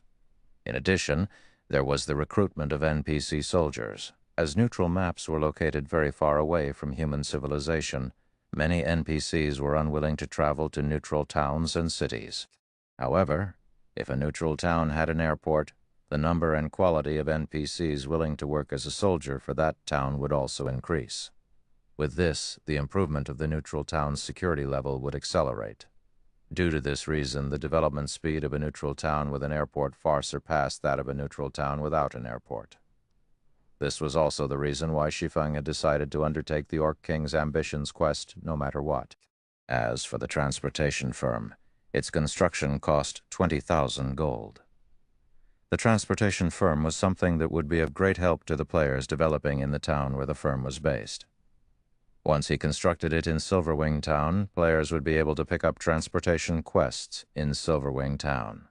In addition, there was the recruitment of NPC soldiers. As neutral maps were located very far away from human civilization, many NPCs were unwilling to travel to neutral towns and cities. However, if a neutral town had an airport, the number and quality of NPCs willing to work as a soldier for that town would also increase. With this, the improvement of the neutral town's security level would accelerate. Due to this reason, the development speed of a neutral town with an airport far surpassed that of a neutral town without an airport. This was also the reason why Shi Feng had decided to undertake the Orc King's ambitions quest no matter what. As for the transportation firm, its construction cost 20,000 gold. The transportation firm was something that would be of great help to the players developing in the town where the firm was based. Once he constructed it in Silverwing Town, players would be able to pick up transportation quests in Silverwing Town.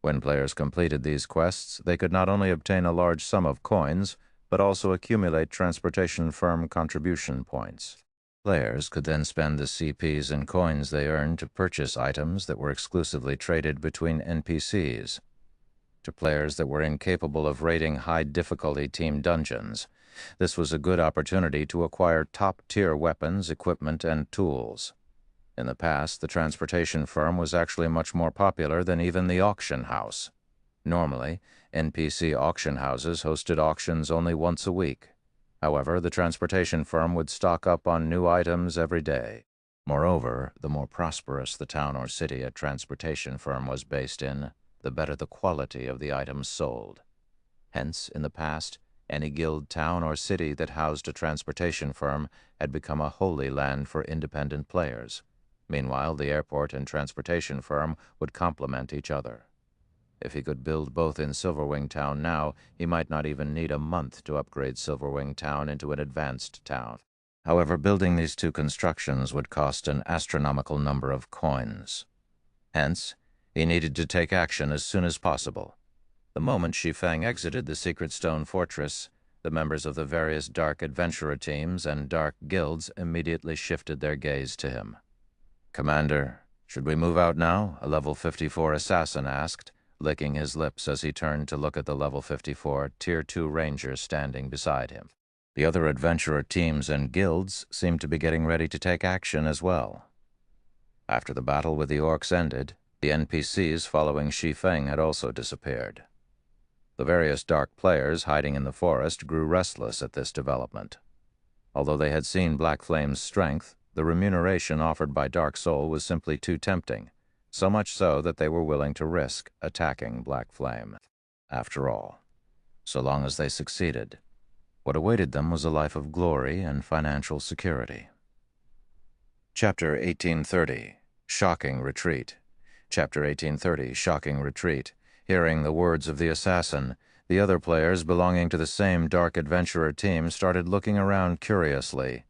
When players completed these quests, they could not only obtain a large sum of coins, but also accumulate transportation firm contribution points. Players could then spend the CPs and coins they earned to purchase items that were exclusively traded between NPCs. To players that were incapable of raiding high-difficulty team dungeons, this was a good opportunity to acquire top-tier weapons, equipment, and tools. In the past, the transportation firm was actually much more popular than even the auction house. Normally, NPC auction houses hosted auctions only once a week. However, the transportation firm would stock up on new items every day. Moreover, the more prosperous the town or city a transportation firm was based in, the better the quality of the items sold. Hence, in the past, any guild, town, or city that housed a transportation firm had become a holy land for independent players. Meanwhile, the airport and transportation firm would complement each other. If he could build both in Silverwing Town now, he might not even need a month to upgrade Silverwing Town into an advanced town. However, building these two constructions would cost an astronomical number of coins. Hence, he needed to take action as soon as possible. The moment Shi Feng exited the Secret Stone Fortress, the members of the various dark adventurer teams and dark guilds immediately shifted their gaze to him. "Commander, should we move out now?" a level 54 assassin asked, licking his lips as he turned to look at the level 54 Tier 2 Ranger standing beside him. The other adventurer teams and guilds seemed to be getting ready to take action as well. After the battle with the orcs ended, the NPCs following Shi Feng had also disappeared. The various dark players hiding in the forest grew restless at this development. Although they had seen Black Flame's strength, the remuneration offered by Dark Soul was simply too tempting, so much so that they were willing to risk attacking Black Flame. After all, so long as they succeeded, what awaited them was a life of glory and financial security. Chapter 1830, Shocking Retreat. Chapter 1830, Shocking Retreat. Hearing the words of the assassin, the other players belonging to the same dark adventurer team started looking around curiously.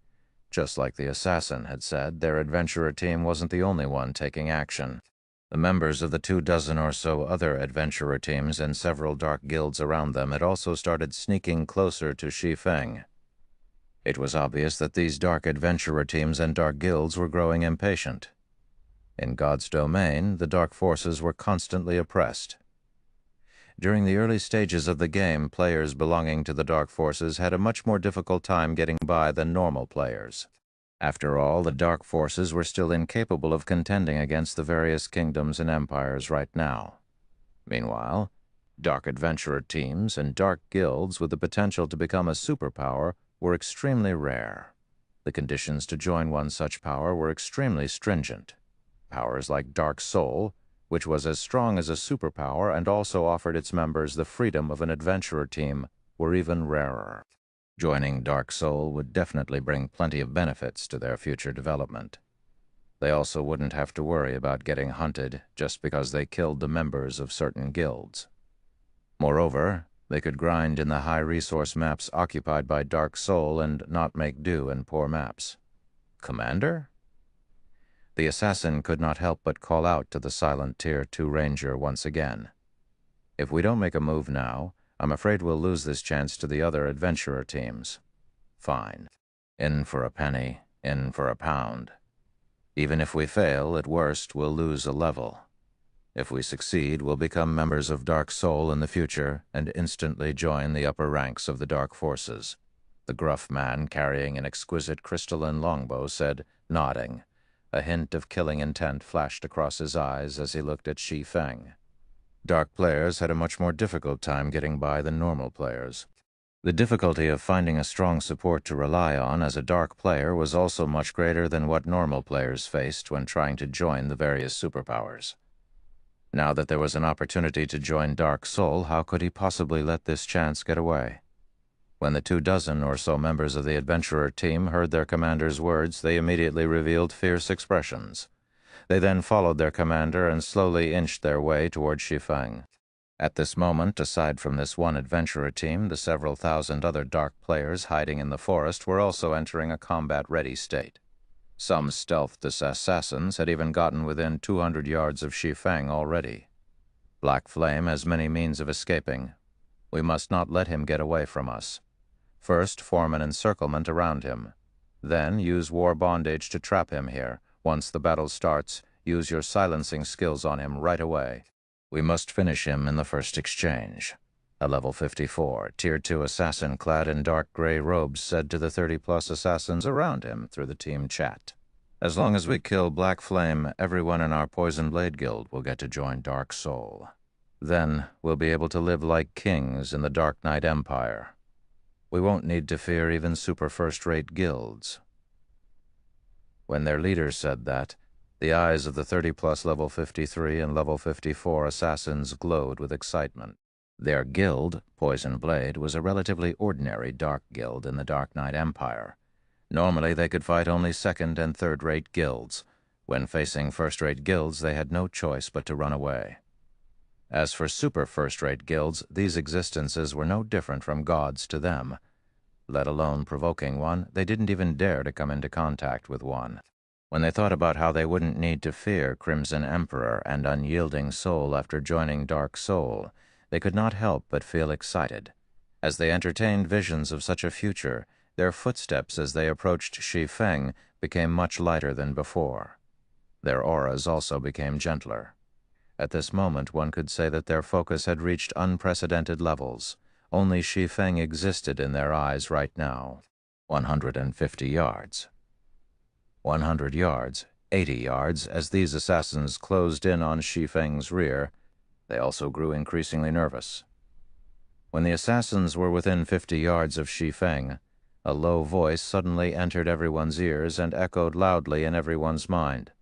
Just like the assassin had said, their adventurer team wasn't the only one taking action. The members of the 24 or so other adventurer teams and several dark guilds around them had also started sneaking closer to Shi Feng. It was obvious that these dark adventurer teams and dark guilds were growing impatient. In God's domain, the dark forces were constantly oppressed. During the early stages of the game, players belonging to the Dark Forces had a much more difficult time getting by than normal players. After all, the Dark Forces were still incapable of contending against the various kingdoms and empires right now. Meanwhile, Dark Adventurer teams and Dark Guilds with the potential to become a superpower were extremely rare. The conditions to join one such power were extremely stringent. Powers like Dark Soul, which was as strong as a superpower and also offered its members the freedom of an adventurer team, were even rarer. Joining Dark Soul would definitely bring plenty of benefits to their future development. They also wouldn't have to worry about getting hunted just because they killed the members of certain guilds. Moreover, they could grind in the high-resource maps occupied by Dark Soul and not make do in poor maps. Commander? The assassin could not help but call out to the silent Tier 2 Ranger once again. If we don't make a move now, I'm afraid we'll lose this chance to the other adventurer teams. Fine. In for a penny, in for a pound. Even if we fail, at worst, we'll lose a level. If we succeed, we'll become members of Dark Soul in the future and instantly join the upper ranks of the Dark Forces. The gruff man carrying an exquisite crystalline longbow said, nodding. A hint of killing intent flashed across his eyes as he looked at Shi Feng. Dark players had a much more difficult time getting by than normal players. The difficulty of finding a strong support to rely on as a dark player was also much greater than what normal players faced when trying to join the various superpowers. Now that there was an opportunity to join Dark Soul, how could he possibly let this chance get away? When the 24 or so members of the adventurer team heard their commander's words, they immediately revealed fierce expressions. They then followed their commander and slowly inched their way toward Shi Feng. At this moment, aside from this one adventurer team, the several thousand other dark players hiding in the forest were also entering a combat-ready state. Some stealthed assassins had even gotten within 200 yards of Shi Feng already. Black Flame has many means of escaping. We must not let him get away from us. First, form an encirclement around him. Then, use war bondage to trap him here. Once the battle starts, use your silencing skills on him right away. We must finish him in the first exchange. A level 54, Tier 2 assassin clad in dark gray robes said to the 30-plus assassins around him through the team chat. As long as we kill Black Flame, everyone in our Poison Blade Guild will get to join Dark Soul. Then we'll be able to live like kings in the Dark Knight Empire. We won't need to fear even super first-rate guilds. When their leader said that, the eyes of the 30-plus level 53 and level 54 assassins glowed with excitement. Their guild, Poison Blade, was a relatively ordinary dark guild in the Dark Knight Empire. Normally they could fight only second- and third-rate guilds. When facing first-rate guilds, they had no choice but to run away. As for super first-rate guilds, these existences were no different from gods to them. Let alone provoking one, they didn't even dare to come into contact with one. When they thought about how they wouldn't need to fear Crimson Emperor and Unyielding Soul after joining Dark Soul, they could not help but feel excited. As they entertained visions of such a future, their footsteps as they approached Shi Feng became much lighter than before. Their auras also became gentler. At this moment, one could say that their focus had reached unprecedented levels. Only Shi Feng existed in their eyes right now. 150 yards. 100 yards, 80 yards, as these assassins closed in on Shi Feng's rear, they also grew increasingly nervous. When the assassins were within 50 yards of Shi Feng, a low voice suddenly entered everyone's ears and echoed loudly in everyone's mind.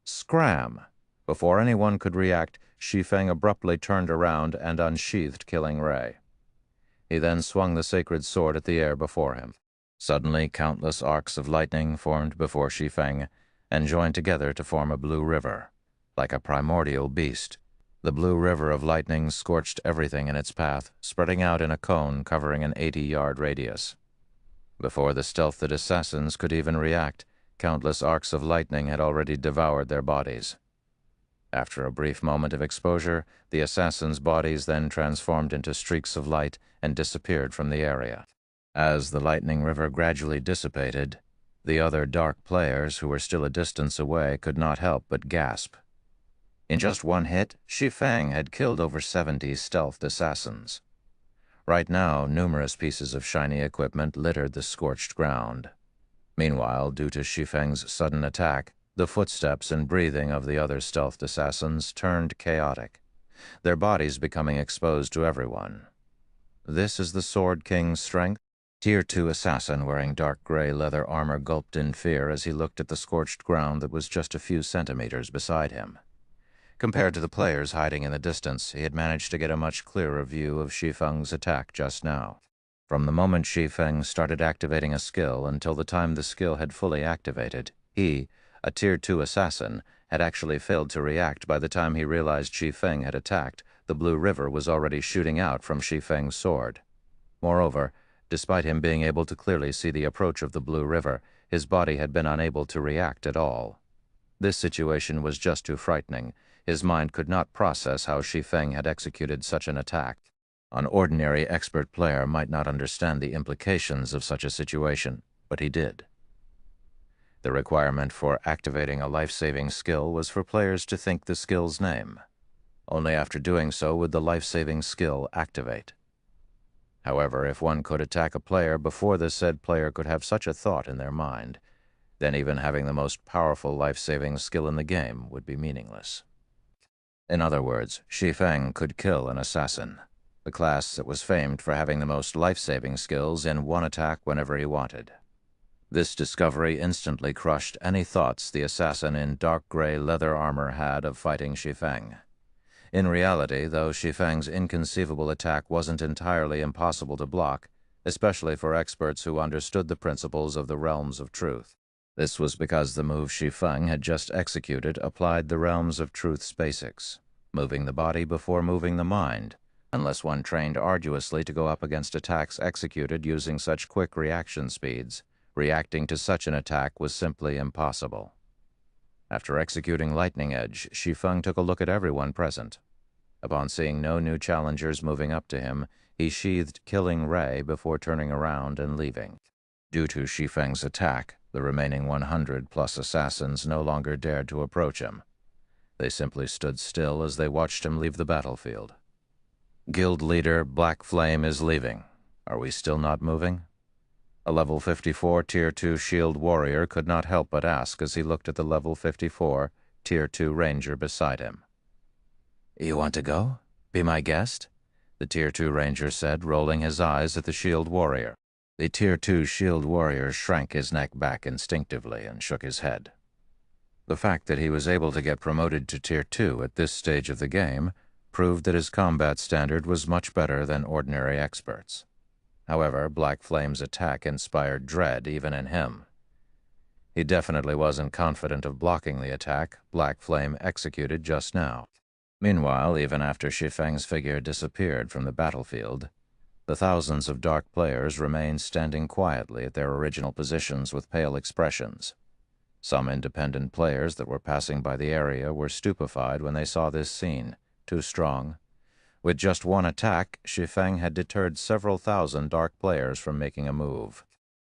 Scram! Before anyone could react, Shi Feng abruptly turned around and unsheathed Killing Ray. He then swung the sacred sword at the air before him. Suddenly, countless arcs of lightning formed before Shi Feng and joined together to form a blue river. Like a primordial beast, the blue river of lightning scorched everything in its path, spreading out in a cone covering an 80-yard radius. Before the stealthed assassins could even react, countless arcs of lightning had already devoured their bodies. After a brief moment of exposure, the assassins' bodies then transformed into streaks of light and disappeared from the area. As the lightning river gradually dissipated, the other dark players who were still a distance away could not help but gasp. In just one hit, Shi Feng had killed over 70 stealthed assassins. Right now, numerous pieces of shiny equipment littered the scorched ground. Meanwhile, due to Shi Feng's sudden attack, the footsteps and breathing of the other stealthed assassins turned chaotic, their bodies becoming exposed to everyone. This is the Sword King's strength? Tier 2 assassin wearing dark gray leather armor gulped in fear as he looked at the scorched ground that was just a few centimeters beside him. Compared to the players hiding in the distance, he had managed to get a much clearer view of Shi Feng's attack just now. From the moment Shi Feng started activating a skill until the time the skill had fully activated, he, a Tier 2 assassin, had actually failed to react. By the time he realized Shi Feng had attacked, the blue river was already shooting out from Shi Feng's sword. Moreover, despite him being able to clearly see the approach of the blue river, his body had been unable to react at all. This situation was just too frightening. His mind could not process how Shi Feng had executed such an attack. An ordinary expert player might not understand the implications of such a situation, but he did. The requirement for activating a life-saving skill was for players to think the skill's name. Only after doing so would the life-saving skill activate. However, if one could attack a player before the said player could have such a thought in their mind, then even having the most powerful life-saving skill in the game would be meaningless. In other words, Shi Feng could kill an assassin, the class that was famed for having the most life-saving skills in one attack whenever he wanted. This discovery instantly crushed any thoughts the assassin in dark gray leather armor had of fighting Shi Feng. In reality, though, Shi Feng's inconceivable attack wasn't entirely impossible to block, especially for experts who understood the principles of the realms of truth. This was because the move Shi Feng had just executed applied the realms of truth's basics, moving the body before moving the mind, unless one trained arduously to go up against attacks executed using such quick reaction speeds. Reacting to such an attack was simply impossible. After executing Lightning Edge, Shi Feng took a look at everyone present. Upon seeing no new challengers moving up to him, he sheathed Killing Ray before turning around and leaving. Due to Shi Feng's attack, the remaining 100+ assassins no longer dared to approach him. They simply stood still as they watched him leave the battlefield. Guild leader Black Flame is leaving. Are we still not moving? A level 54 Tier 2 shield warrior could not help but ask as he looked at the level 54 Tier 2 ranger beside him. "You want to go? Be my guest?" the Tier 2 ranger said, rolling his eyes at the shield warrior. The Tier 2 shield warrior shrank his neck back instinctively and shook his head. The fact that he was able to get promoted to Tier 2 at this stage of the game proved that his combat standard was much better than ordinary experts. However, Black Flame's attack inspired dread even in him. He definitely wasn't confident of blocking the attack Black Flame executed just now. Meanwhile, even after Shi Feng's figure disappeared from the battlefield, the thousands of dark players remained standing quietly at their original positions with pale expressions. Some independent players that were passing by the area were stupefied when they saw this scene, too strong. With just one attack, Shi Feng had deterred several thousand dark players from making a move.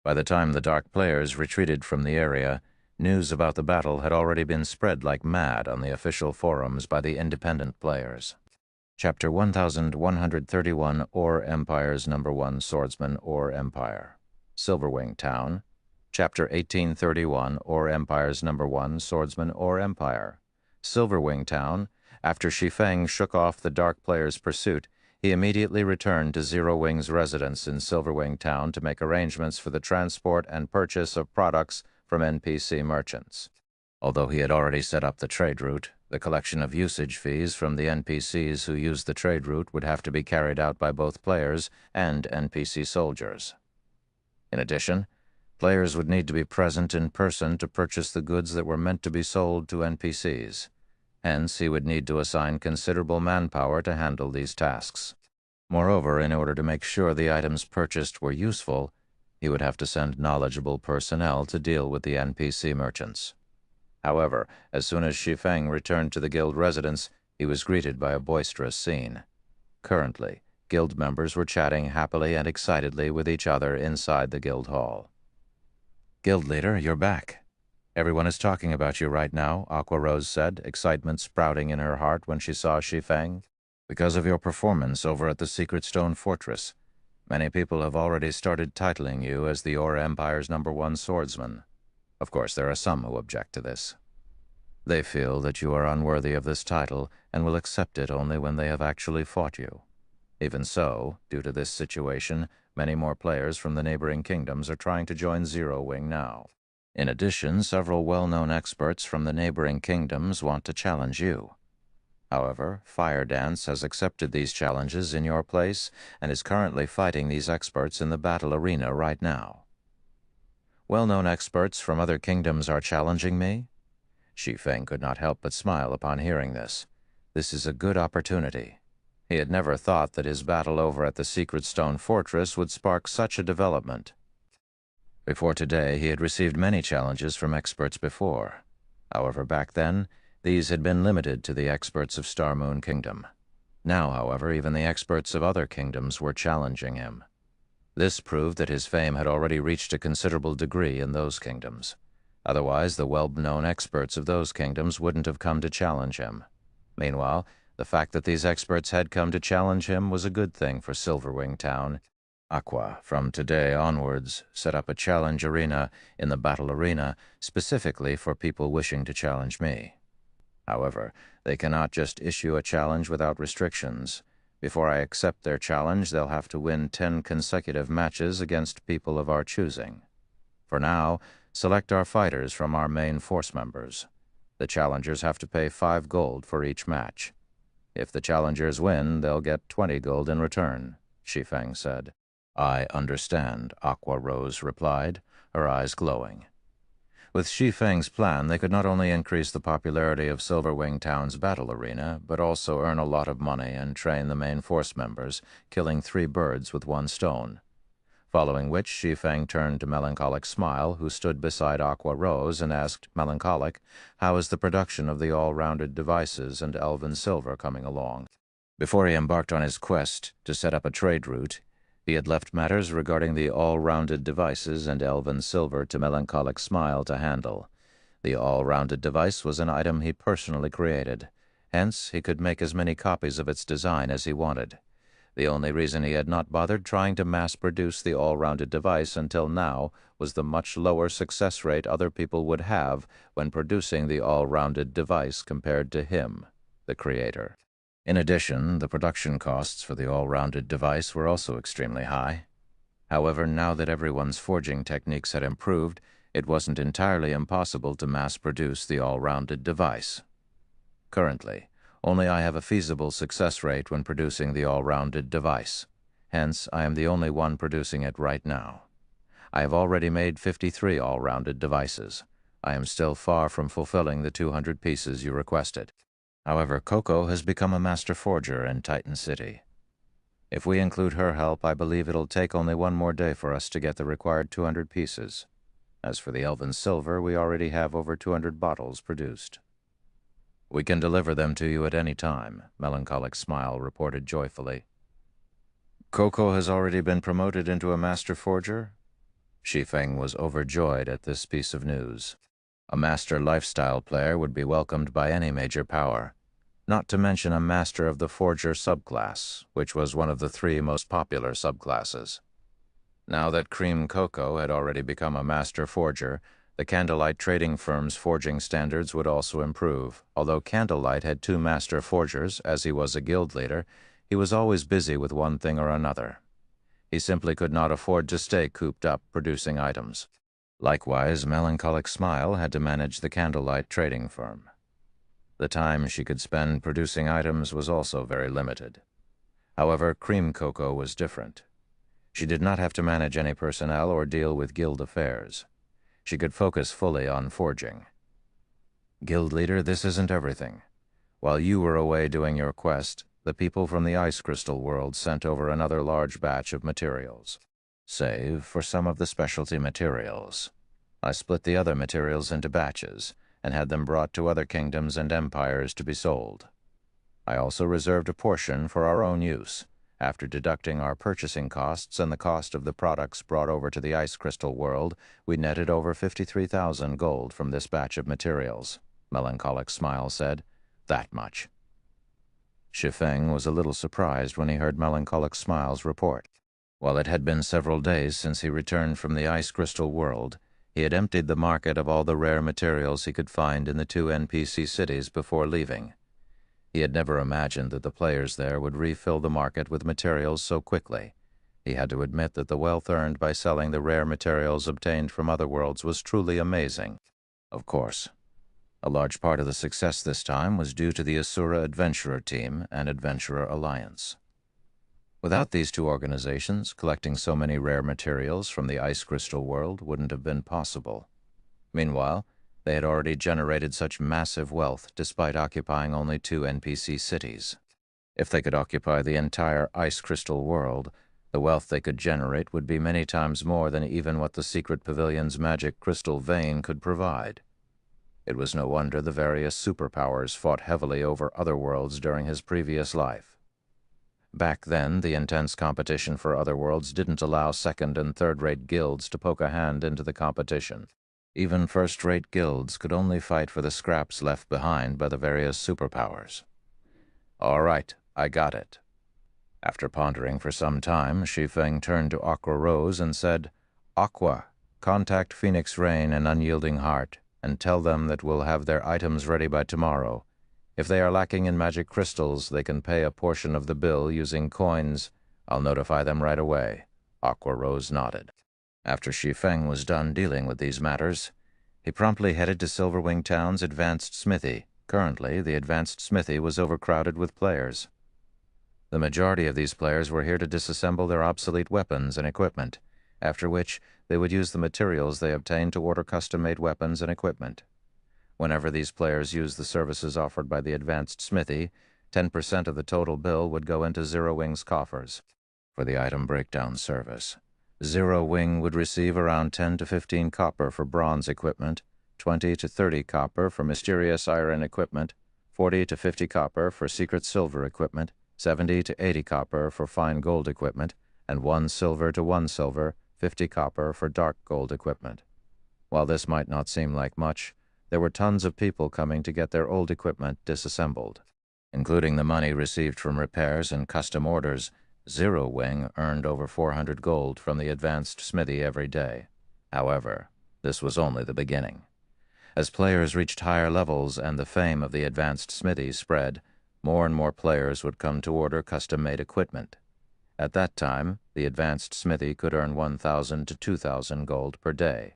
By the time the dark players retreated from the area, news about the battle had already been spread like mad on the official forums by the independent players. Chapter 1131 Or Empire's No. 1 Swordsman Or Empire, Silverwing Town. Chapter 1831 Or Empire's No. 1 Swordsman Or Empire, Silverwing Town. After Shi Feng shook off the dark player's pursuit, he immediately returned to Zero Wing's residence in Silverwing Town to make arrangements for the transport and purchase of products from NPC merchants. Although he had already set up the trade route, the collection of usage fees from the NPCs who used the trade route would have to be carried out by both players and NPC soldiers. In addition, players would need to be present in person to purchase the goods that were meant to be sold to NPCs. Hence, he would need to assign considerable manpower to handle these tasks. Moreover, in order to make sure the items purchased were useful, he would have to send knowledgeable personnel to deal with the NPC merchants. However, as soon as Shi Feng returned to the guild residence, he was greeted by a boisterous scene. Currently, guild members were chatting happily and excitedly with each other inside the guild hall. "Guild leader, you're back. Everyone is talking about you right now," Aqua Rose said, excitement sprouting in her heart when she saw Shi Feng. "Because of your performance over at the Secret Stone Fortress, many people have already started titling you as the Or Empire's No. 1 swordsman. Of course, there are some who object to this. They feel that you are unworthy of this title and will accept it only when they have actually fought you. Even so, due to this situation, many more players from the neighboring kingdoms are trying to join Zero Wing now. In addition, several well-known experts from the neighboring kingdoms want to challenge you. However, Fire Dance has accepted these challenges in your place and is currently fighting these experts in the battle arena right now. Well-known experts from other kingdoms are challenging me? Shi Feng could not help but smile upon hearing this. This is a good opportunity. He had never thought that his battle over at the Secret Stone Fortress would spark such a development. Before today, he had received many challenges from experts before. However, back then, these had been limited to the experts of Star Moon Kingdom. Now, however, even the experts of other kingdoms were challenging him. This proved that his fame had already reached a considerable degree in those kingdoms. Otherwise, the well-known experts of those kingdoms wouldn't have come to challenge him. Meanwhile, the fact that these experts had come to challenge him was a good thing for Silverwing Town. Aqua, from today onwards, set up a challenge arena in the battle arena specifically for people wishing to challenge me. However, they cannot just issue a challenge without restrictions. Before I accept their challenge, they'll have to win 10 consecutive matches against people of our choosing. For now, select our fighters from our main force members. The challengers have to pay 5 gold for each match. If the challengers win, they'll get 20 gold in return, Shi Feng said. I understand, Aqua Rose replied, her eyes glowing. With Shi Feng's plan, they could not only increase the popularity of Silverwing Town's battle arena, but also earn a lot of money and train the main force members, killing 3 birds with 1 stone. Following which, Shi Feng turned to Melancholic Smile, who stood beside Aqua Rose, and asked Melancholic, how is the production of the all-rounded devices and elven silver coming along? Before he embarked on his quest to set up a trade route, he had left matters regarding the all-rounded devices and elven silver to Melancholic Smile to handle. The all-rounded device was an item he personally created. Hence, he could make as many copies of its design as he wanted. The only reason he had not bothered trying to mass-produce the all-rounded device until now was the much lower success rate other people would have when producing the all-rounded device compared to him, the creator. In addition, the production costs for the all-rounded device were also extremely high. However, now that everyone's forging techniques had improved, it wasn't entirely impossible to mass-produce the all-rounded device. Currently, only I have a feasible success rate when producing the all-rounded device. Hence, I am the only one producing it right now. I have already made 53 all-rounded devices. I am still far from fulfilling the 200 pieces you requested. However, Coco has become a master forger in Titan City. If we include her help, I believe it'll take only 1 more day for us to get the required 200 pieces. As for the elven silver, we already have over 200 bottles produced. We can deliver them to you at any time, Melancholic Smile reported joyfully. Coco has already been promoted into a master forger? Shi Feng was overjoyed at this piece of news. A master lifestyle player would be welcomed by any major power, not to mention a master of the forger subclass, which was one of the 3 most popular subclasses. Now that Cream Coco had already become a master forger, the Candlelight trading firm's forging standards would also improve. Although Candlelight had 2 master forgers, as he was a guild leader, he was always busy with one thing or another. He simply could not afford to stay cooped up producing items. Likewise, Melancholic Smile had to manage the Candlelight trading firm. The time she could spend producing items was also very limited. However, Cream Coco was different. She did not have to manage any personnel or deal with guild affairs. She could focus fully on forging. Guild leader, this isn't everything. While you were away doing your quest, the people from the Ice Crystal world sent over another large batch of materials. Save for some of the specialty materials. I split the other materials into batches and had them brought to other kingdoms and empires to be sold. I also reserved a portion for our own use. After deducting our purchasing costs and the cost of the products brought over to the Ice Crystal world, we netted over 53,000 gold from this batch of materials, Melancholic Smile said. That much. Shi Feng was a little surprised when he heard Melancholic Smile's report. While it had been several days since he returned from the Ice Crystal world, he had emptied the market of all the rare materials he could find in the 2 NPC cities before leaving. He had never imagined that the players there would refill the market with materials so quickly. He had to admit that the wealth earned by selling the rare materials obtained from other worlds was truly amazing. Of course, A large part of the success this time was due to the Asura Adventurer Team and Adventurer Alliance. Without these two organizations, collecting so many rare materials from the ice crystal world wouldn't have been possible. Meanwhile, they had already generated such massive wealth despite occupying only 2 NPC cities. If they could occupy the entire ice crystal world, the wealth they could generate would be many times more than even what the secret pavilion's magic crystal vein could provide. It was no wonder the various superpowers fought heavily over other worlds during his previous life. Back then, the intense competition for other worlds didn't allow second- and third-rate guilds to poke a hand into the competition. Even first-rate guilds could only fight for the scraps left behind by the various superpowers. "All right, I got it." After pondering for some time, Shi Feng turned to Aqua Rose and said, "Aqua, contact Phoenix Rain and Unyielding Heart, and tell them that we'll have their items ready by tomorrow. If they are lacking in magic crystals, they can pay a portion of the bill using coins. I'll notify them right away." Aqua Rose nodded. After Shi Feng was done dealing with these matters, he promptly headed to Silverwing Town's Advanced Smithy. Currently, the Advanced Smithy was overcrowded with players. The majority of these players were here to disassemble their obsolete weapons and equipment, after which they would use the materials they obtained to order custom-made weapons and equipment. Whenever these players used the services offered by the Advanced Smithy, 10% of the total bill would go into Zero Wing's coffers. For the item breakdown service, Zero Wing would receive around 10 to 15 copper for bronze equipment, 20 to 30 copper for mysterious iron equipment, 40 to 50 copper for secret silver equipment, 70 to 80 copper for fine gold equipment, and 1 silver to 1 silver, 50 copper for dark gold equipment. While this might not seem like much, there were tons of people coming to get their old equipment disassembled. Including the money received from repairs and custom orders, Zero Wing earned over 400 gold from the Advanced Smithy every day. However, this was only the beginning. As players reached higher levels and the fame of the Advanced Smithy spread, more and more players would come to order custom-made equipment. At that time, the Advanced Smithy could earn 1,000 to 2,000 gold per day.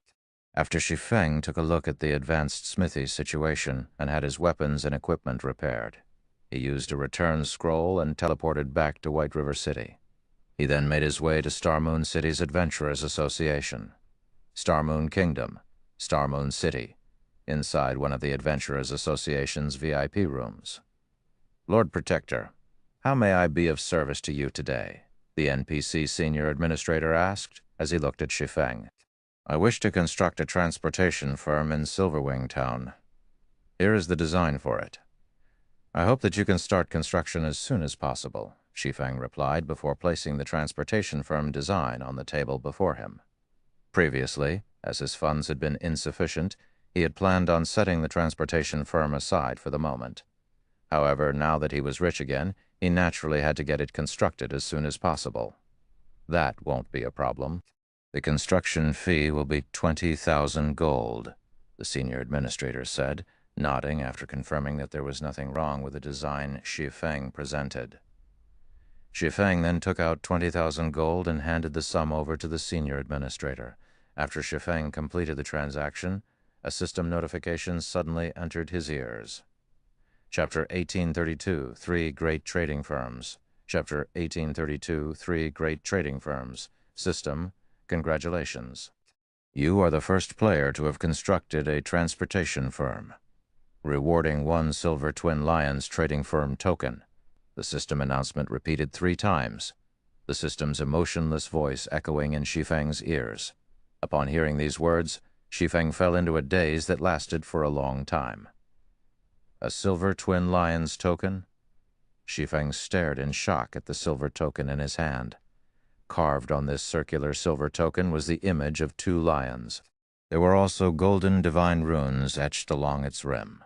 After Shi Feng took a look at the Advanced Smithy situation and had his weapons and equipment repaired, he used a return scroll and teleported back to White River City. He then made his way to Star Moon City's Adventurers Association. Star Moon Kingdom, Star Moon City, inside one of the Adventurers Association's VIP rooms. "Lord Protector, how may I be of service to you today?" the NPC Senior Administrator asked as he looked at Shi Feng. "I wish to construct a transportation firm in Silverwing Town. Here is the design for it." "I hope that you can start construction as soon as possible," Shi Feng replied before placing the transportation firm design on the table before him. Previously, as his funds had been insufficient, he had planned on setting the transportation firm aside for the moment. However, now that he was rich again, he naturally had to get it constructed as soon as possible. "That won't be a problem. The construction fee will be 20,000 gold, the Senior Administrator said, nodding after confirming that there was nothing wrong with the design Shi Feng presented. Shi Feng then took out 20,000 gold and handed the sum over to the Senior Administrator. After Shi Feng completed the transaction, a system notification suddenly entered his ears. Chapter 1832, 3 Great Trading Firms. Chapter 1832, 3 Great Trading Firms. System, congratulations. You are the first player to have constructed a transportation firm. Rewarding 1 Silver Twin Lions Trading Firm token. The system announcement repeated 3 times, the system's emotionless voice echoing in Shi Feng's ears. Upon hearing these words, Shi Feng fell into a daze that lasted for a long time. A Silver Twin Lions token? Shi Feng stared in shock at the silver token in his hand. Carved on this circular silver token was the image of 2 lions. There were also golden divine runes etched along its rim.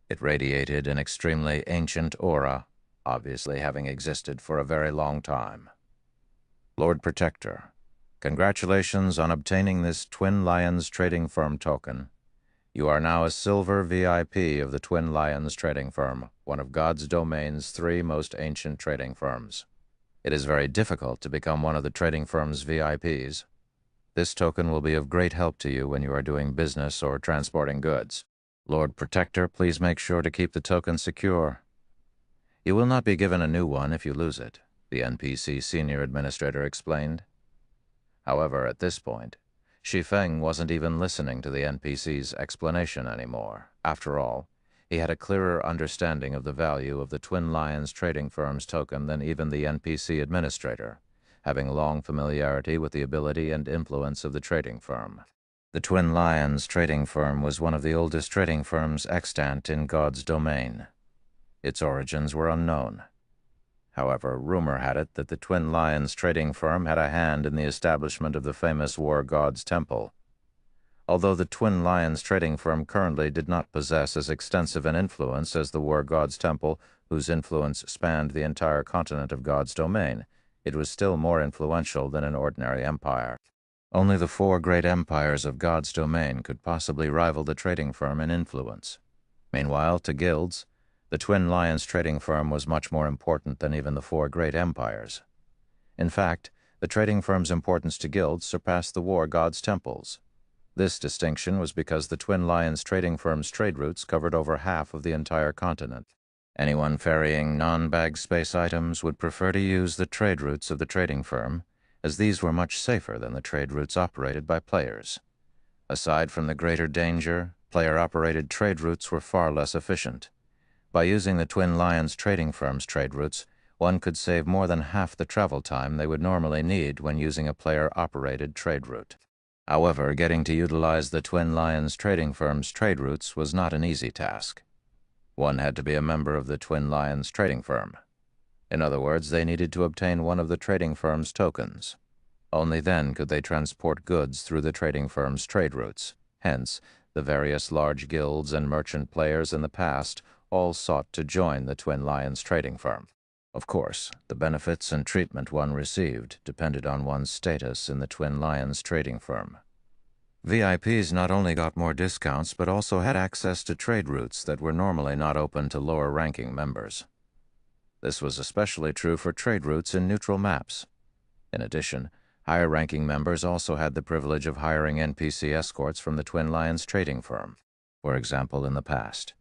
It radiated an extremely ancient aura, obviously having existed for a very long time. Lord Protector, congratulations on obtaining this Twin Lions Trading Firm token. You are now a Silver VIP of the Twin Lions Trading Firm, one of God's Domain's 3 most ancient trading firms. It is very difficult to become one of the trading firm's VIPs. This token will be of great help to you when you are doing business or transporting goods. Lord Protector, please make sure to keep the token secure. You will not be given a new one if you lose it, the NPC senior administrator explained. However, at this point, Shi Feng wasn't even listening to the NPC's explanation anymore. After all, he had a clearer understanding of the value of the Twin Lions trading firm's token than even the NPC administrator, having long familiarity with the ability and influence of the trading firm. The Twin Lions trading firm was one of the oldest trading firms extant in God's domain. Its origins were unknown. However, rumor had it that the Twin Lions trading firm had a hand in the establishment of the famous War God's Temple. Although the Twin Lions trading firm currently did not possess as extensive an influence as the War God's Temple, whose influence spanned the entire continent of God's domain, it was still more influential than an ordinary empire. Only the 4 great empires of God's domain could possibly rival the trading firm in influence. Meanwhile, to guilds, the Twin Lions trading firm was much more important than even the 4 great empires. In fact, the trading firm's importance to guilds surpassed the War God's temples. This distinction was because the Twin Lions trading firm's trade routes covered over half of the entire continent. Anyone ferrying non-bag space items would prefer to use the trade routes of the trading firm, as these were much safer than the trade routes operated by players. Aside from the greater danger, player-operated trade routes were far less efficient. By using the Twin Lions trading firm's trade routes, one could save more than half the travel time they would normally need when using a player-operated trade route. However, getting to utilize the Twin Lions trading firm's trade routes was not an easy task. One had to be a member of the Twin Lions trading firm. In other words, they needed to obtain one of the trading firm's tokens. Only then could they transport goods through the trading firm's trade routes. Hence, the various large guilds and merchant players in the past all sought to join the Twin Lions trading firm. Of course, the benefits and treatment one received depended on one's status in the Twin Lions trading firm. VIPs not only got more discounts but also had access to trade routes that were normally not open to lower-ranking members. This was especially true for trade routes in neutral maps. In addition, higher-ranking members also had the privilege of hiring NPC escorts from the Twin Lions trading firm, for example, in the past.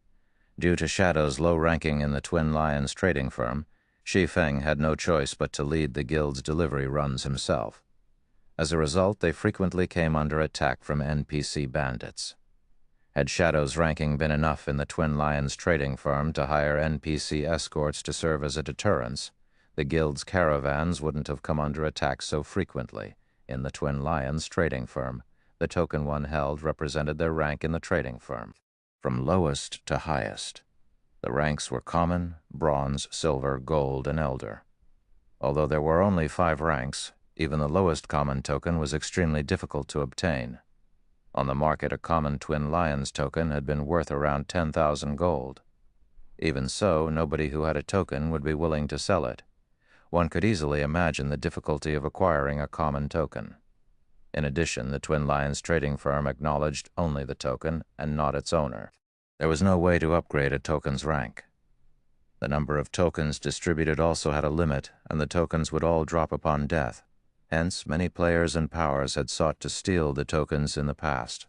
Due to Shadow's low ranking in the Twin Lions trading firm, Shi Feng had no choice but to lead the guild's delivery runs himself. As a result, they frequently came under attack from NPC bandits. Had Shadow's ranking been enough in the Twin Lions trading firm to hire NPC escorts to serve as a deterrence, the guild's caravans wouldn't have come under attack so frequently. In the Twin Lions trading firm, the token one held represented their rank in the trading firm, from lowest to highest. The ranks were common, bronze, silver, gold, and elder. Although there were only 5 ranks, even the lowest common token was extremely difficult to obtain. On the market, a common Twin Lions token had been worth around 10,000 gold. Even so, nobody who had a token would be willing to sell it. One could easily imagine the difficulty of acquiring a common token. In addition, the Twin Lions trading firm acknowledged only the token and not its owner. There was no way to upgrade a token's rank. The number of tokens distributed also had a limit, and the tokens would all drop upon death. Hence, many players and powers had sought to steal the tokens in the past.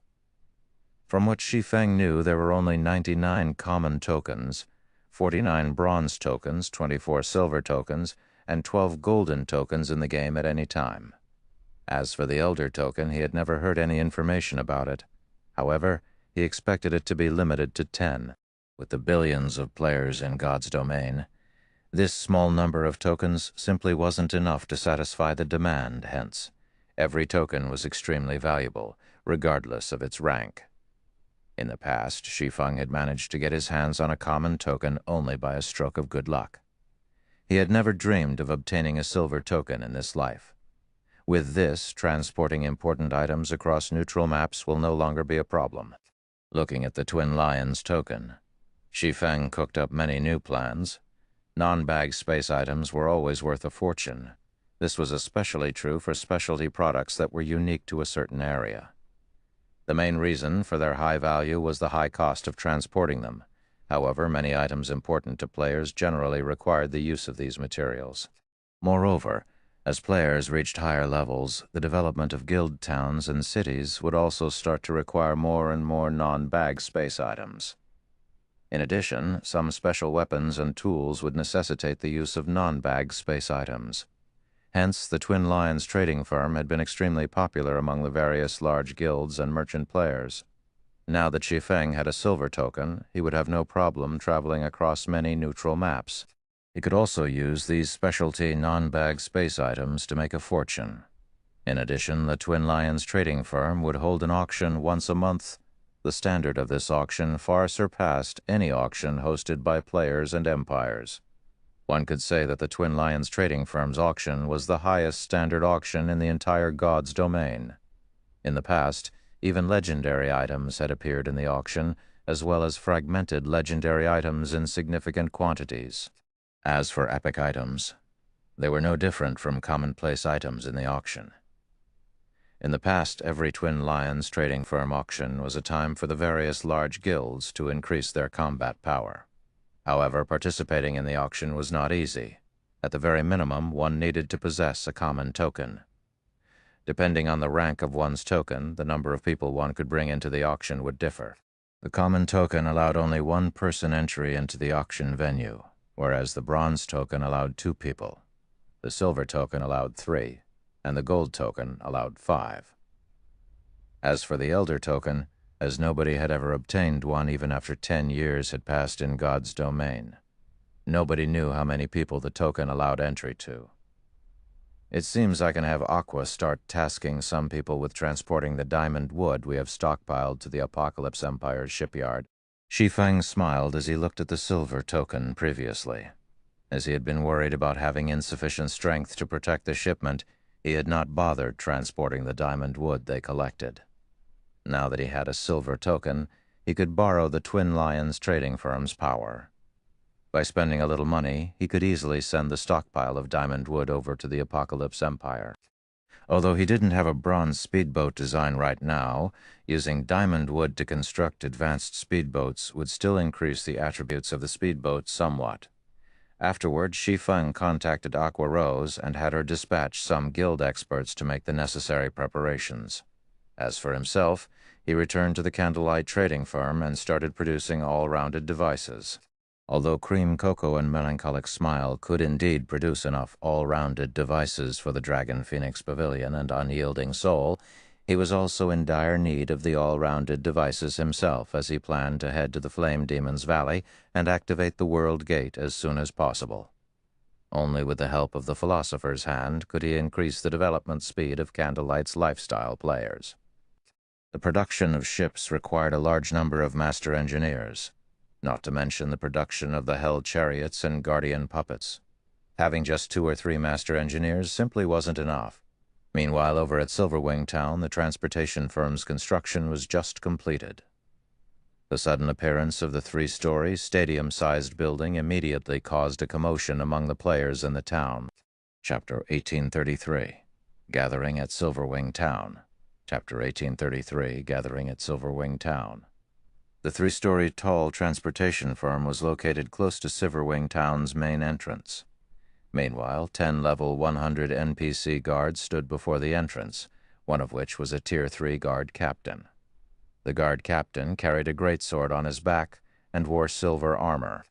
From what Shi Feng knew, there were only 99 common tokens, 49 bronze tokens, 24 silver tokens, and 12 golden tokens in the game at any time. As for the elder token, he had never heard any information about it. However, he expected it to be limited to 10. With the billions of players in God's domain, this small number of tokens simply wasn't enough to satisfy the demand. Hence, every token was extremely valuable, regardless of its rank. In the past, Shi Feng had managed to get his hands on a common token only by a stroke of good luck. He had never dreamed of obtaining a silver token in this life. With this, transporting important items across neutral maps will no longer be a problem. Looking at the Twin Lions token, Shi Feng cooked up many new plans. Non-bag space items were always worth a fortune. This was especially true for specialty products that were unique to a certain area. The main reason for their high value was the high cost of transporting them. However, many items important to players generally required the use of these materials. Moreover, As players reached higher levels, the development of guild towns and cities would also start to require more and more non-bag space items. In addition, some special weapons and tools would necessitate the use of non-bag space items. Hence, the Twin Lions trading firm had been extremely popular among the various large guilds and merchant players. Now that Shi Feng had a silver token, he would have no problem traveling across many neutral maps. He could also use these specialty non-bag space items to make a fortune. In addition, the Twin Lions trading firm would hold an auction once a month. The standard of this auction far surpassed any auction hosted by players and empires. One could say that the Twin Lions trading firm's auction was the highest standard auction in the entire God's domain. In the past, even legendary items had appeared in the auction, as well as fragmented legendary items in significant quantities. As for epic items, they were no different from commonplace items in the auction. In the past, every Twin Lions trading firm auction was a time for the various large guilds to increase their combat power. However, participating in the auction was not easy. At the very minimum, one needed to possess a common token. Depending on the rank of one's token, the number of people one could bring into the auction would differ. The common token allowed only one person entry into the auction venue, whereas the bronze token allowed 2 people. The silver token allowed 3, and the gold token allowed 5. As for the elder token, as nobody had ever obtained one even after 10 years had passed in God's domain, nobody knew how many people the token allowed entry to. It seems I can have Aqua start tasking some people with transporting the diamond wood we have stockpiled to the Apocalypse Empire's shipyard. Shi Feng smiled as he looked at the silver token previously. As he had been worried about having insufficient strength to protect the shipment, he had not bothered transporting the diamond wood they collected. Now that he had a silver token, he could borrow the Twin Lions trading firm's power. By spending a little money, he could easily send the stockpile of diamond wood over to the Apocalypse Empire. Although he didn't have a bronze speedboat design right now, using diamond wood to construct advanced speedboats would still increase the attributes of the speedboat somewhat. Afterward, Shi Feng contacted Aqua Rose and had her dispatch some guild experts to make the necessary preparations. As for himself, he returned to the Candlelight trading firm and started producing all-rounded devices. Although Cream Cocoa and Melancholic Smile could indeed produce enough all-rounded devices for the Dragon Phoenix Pavilion and Unyielding Soul, he was also in dire need of the all-rounded devices himself as he planned to head to the Flame Demon's Valley and activate the World Gate as soon as possible. Only with the help of the Philosopher's Hand could he increase the development speed of Candlelight's lifestyle players. The production of ships required a large number of master engineers, not to mention the production of the Hell Chariots and Guardian Puppets. Having just 2 or 3 master engineers simply wasn't enough. Meanwhile, over at Silverwing Town, the transportation firm's construction was just completed. The sudden appearance of the 3-story, stadium-sized building immediately caused a commotion among the players in the town. Chapter 1833, Gathering at Silverwing Town. Chapter 1833, Gathering at Silverwing Town. The 3-story tall transportation firm was located close to Silverwing Town's main entrance. Meanwhile, 10 level 100 NPC guards stood before the entrance, one of which was a Tier 3 guard captain. The guard captain carried a greatsword on his back and wore silver armor.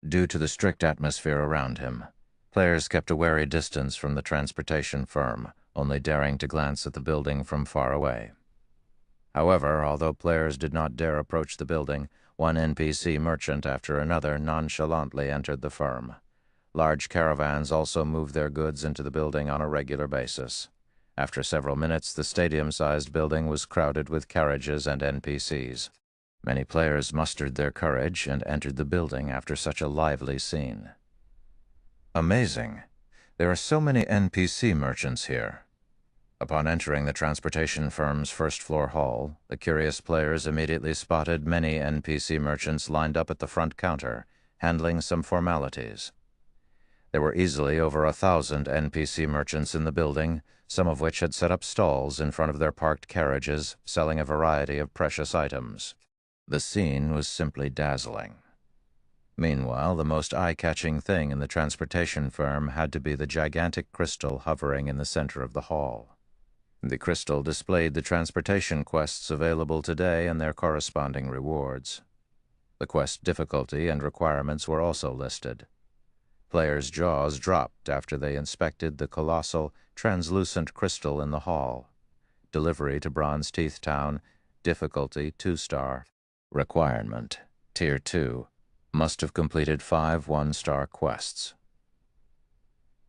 Due to the strict atmosphere around him, players kept a wary distance from the transportation firm, only daring to glance at the building from far away. However, although players did not dare approach the building, one NPC merchant after another nonchalantly entered the firm. Large caravans also moved their goods into the building on a regular basis. After several minutes, the stadium-sized building was crowded with carriages and NPCs. Many players mustered their courage and entered the building after such a lively scene. Amazing! There are so many NPC merchants here. Upon entering the transportation firm's first-floor hall, the curious players immediately spotted many NPC merchants lined up at the front counter, handling some formalities. There were easily over 1,000 NPC merchants in the building, some of which had set up stalls in front of their parked carriages, selling a variety of precious items. The scene was simply dazzling. Meanwhile, the most eye-catching thing in the transportation firm had to be the gigantic crystal hovering in the center of the hall. The crystal displayed the transportation quests available today and their corresponding rewards. The quest difficulty and requirements were also listed. Players' jaws dropped after they inspected the colossal, translucent crystal in the hall. Delivery to Bronze Teeth Town, difficulty 2-star. Requirement, Tier 2, must have completed 5 1-star quests.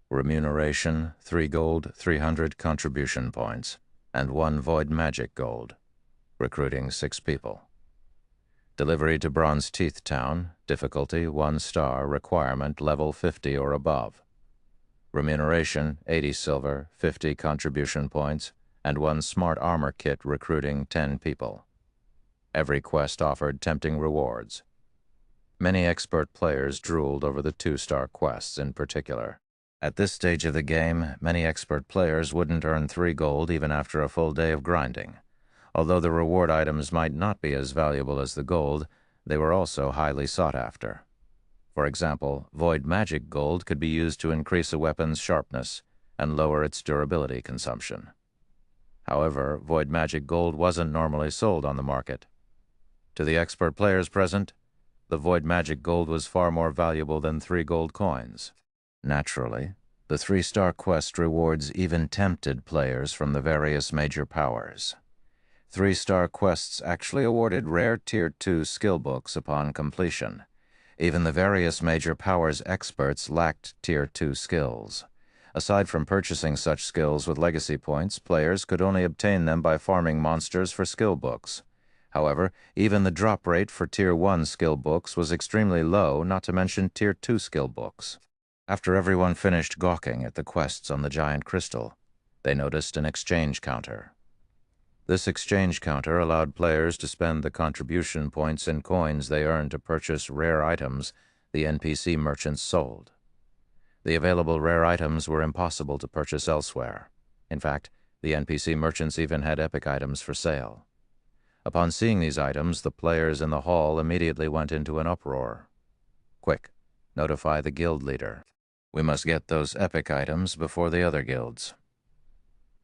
Remuneration, 3 gold, 300 contribution points, and 1 void magic gold. Recruiting 6 people. Delivery to Bronze Teeth Town, difficulty 1-star, requirement level 50 or above. Remuneration, 80 silver, 50 contribution points, and 1 smart armor kit recruiting 10 people. Every quest offered tempting rewards. Many expert players drooled over the 2-star quests in particular. At this stage of the game, many expert players wouldn't earn 3 gold even after a full day of grinding. Although the reward items might not be as valuable as the gold, they were also highly sought after. For example, void magic gold could be used to increase a weapon's sharpness and lower its durability consumption. However, void magic gold wasn't normally sold on the market. To the expert players present, the void magic gold was far more valuable than 3 gold coins. Naturally, the 3-star quest rewards even tempted players from the various major powers. 3-star quests actually awarded rare Tier 2 skill books upon completion. Even the various major powers experts lacked Tier 2 skills. Aside from purchasing such skills with legacy points, players could only obtain them by farming monsters for skill books. However, even the drop rate for Tier 1 skill books was extremely low, not to mention Tier 2 skill books. After everyone finished gawking at the quests on the giant crystal, they noticed an exchange counter. This exchange counter allowed players to spend the contribution points and coins they earned to purchase rare items the NPC merchants sold. The available rare items were impossible to purchase elsewhere. In fact, the NPC merchants even had epic items for sale. Upon seeing these items, the players in the hall immediately went into an uproar. Quick, notify the guild leader. We must get those epic items before the other guilds.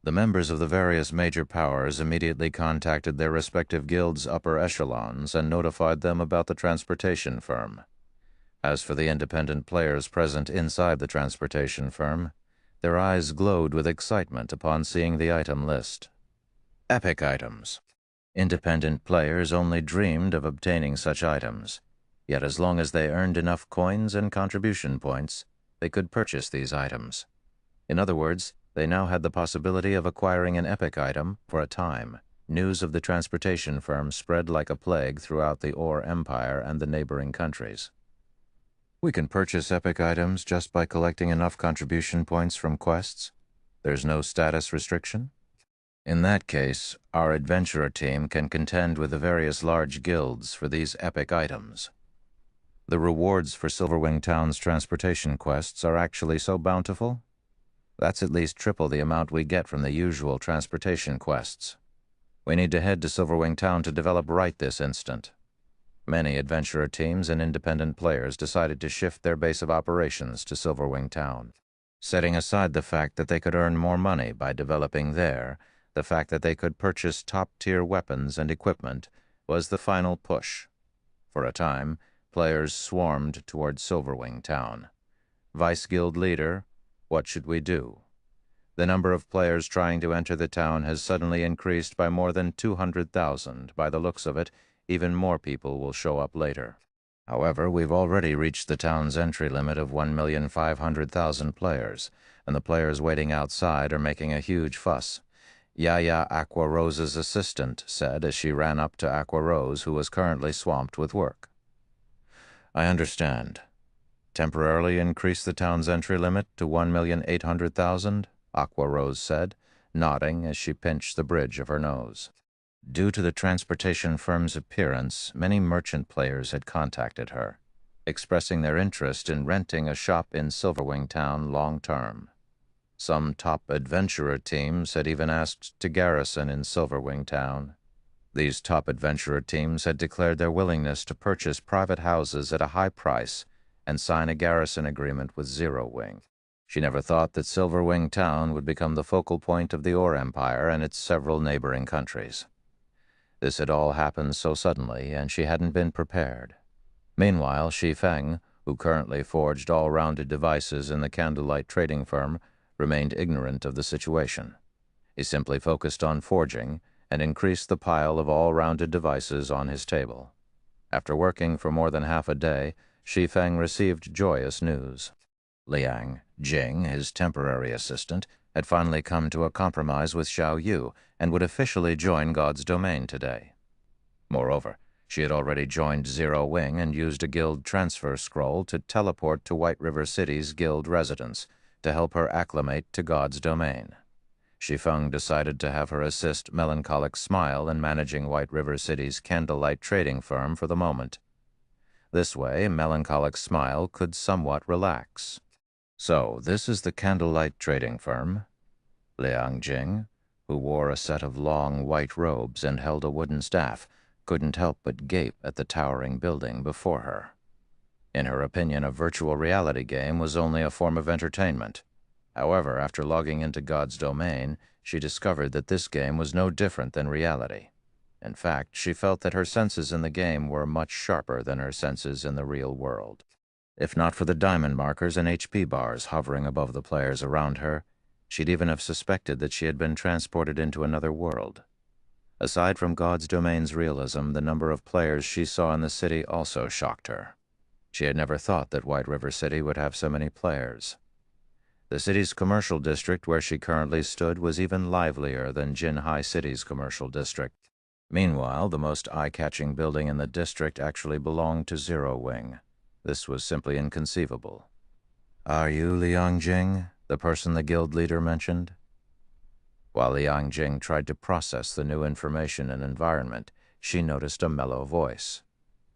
The members of the various major powers immediately contacted their respective guilds' upper echelons and notified them about the transportation firm. As for the independent players present inside the transportation firm, their eyes glowed with excitement upon seeing the item list. Epic items. Independent players only dreamed of obtaining such items, yet as long as they earned enough coins and contribution points, they could purchase these items. In other words, they now had the possibility of acquiring an epic item for a time. News of the transportation firm spread like a plague throughout the Ore Empire and the neighboring countries. We can purchase epic items just by collecting enough contribution points from quests. There's no status restriction? In that case, our adventurer team can contend with the various large guilds for these epic items. The rewards for Silverwing Town's transportation quests are actually so bountiful. That's at least triple the amount we get from the usual transportation quests. We need to head to Silverwing Town to develop right this instant. Many adventurer teams and independent players decided to shift their base of operations to Silverwing Town. Setting aside the fact that they could earn more money by developing there, the fact that they could purchase top-tier weapons and equipment was the final push. For a time, players swarmed toward Silverwing Town. Vice Guild Leader, what should we do? The number of players trying to enter the town has suddenly increased by more than 200,000. By the looks of it, even more people will show up later. However, we've already reached the town's entry limit of 1,500,000 players, and the players waiting outside are making a huge fuss. Yaya Aqua Rose's assistant said as she ran up to Aqua Rose, who was currently swamped with work. I understand. Temporarily increase the town's entry limit to 1,800,000, Aqua Rose said, nodding as she pinched the bridge of her nose. Due to the transportation firm's appearance, many merchant players had contacted her, expressing their interest in renting a shop in Silverwing Town long-term. Some top adventurer teams had even asked to garrison in Silverwing Town. These top adventurer teams had declared their willingness to purchase private houses at a high price and sign a garrison agreement with Zero Wing. She never thought that Silver Wing Town would become the focal point of the Ore Empire and its several neighboring countries. This had all happened so suddenly, and she hadn't been prepared. Meanwhile, Shi Feng, who currently forged all-rounded devices in the candlelight trading firm, remained ignorant of the situation. He simply focused on forging and increased the pile of all-rounded devices on his table. After working for more than half a day, Shi Feng received joyous news. Liang Jing, his temporary assistant, had finally come to a compromise with Xiao Yu and would officially join God's domain today. Moreover, she had already joined Zero Wing and used a guild transfer scroll to teleport to White River City's guild residence to help her acclimate to God's domain. Shi Feng decided to have her assist Melancholic Smile in managing White River City's candlelight trading firm for the moment. This way, Melancholic Smile could somewhat relax. So, this is the candlelight trading firm? Liang Jing, who wore a set of long white robes and held a wooden staff, couldn't help but gape at the towering building before her. In her opinion, a virtual reality game was only a form of entertainment. However, after logging into God's domain, she discovered that this game was no different than reality. In fact, she felt that her senses in the game were much sharper than her senses in the real world. If not for the diamond markers and HP bars hovering above the players around her, she'd even have suspected that she had been transported into another world. Aside from God's domain's realism, the number of players she saw in the city also shocked her. She had never thought that White River City would have so many players. The city's commercial district where she currently stood was even livelier than Jinhai City's commercial district. Meanwhile, the most eye-catching building in the district actually belonged to Zero Wing. This was simply inconceivable. "Are you Liang Jing, the person the guild leader mentioned?" While Liang Jing tried to process the new information and environment, she noticed a mellow voice.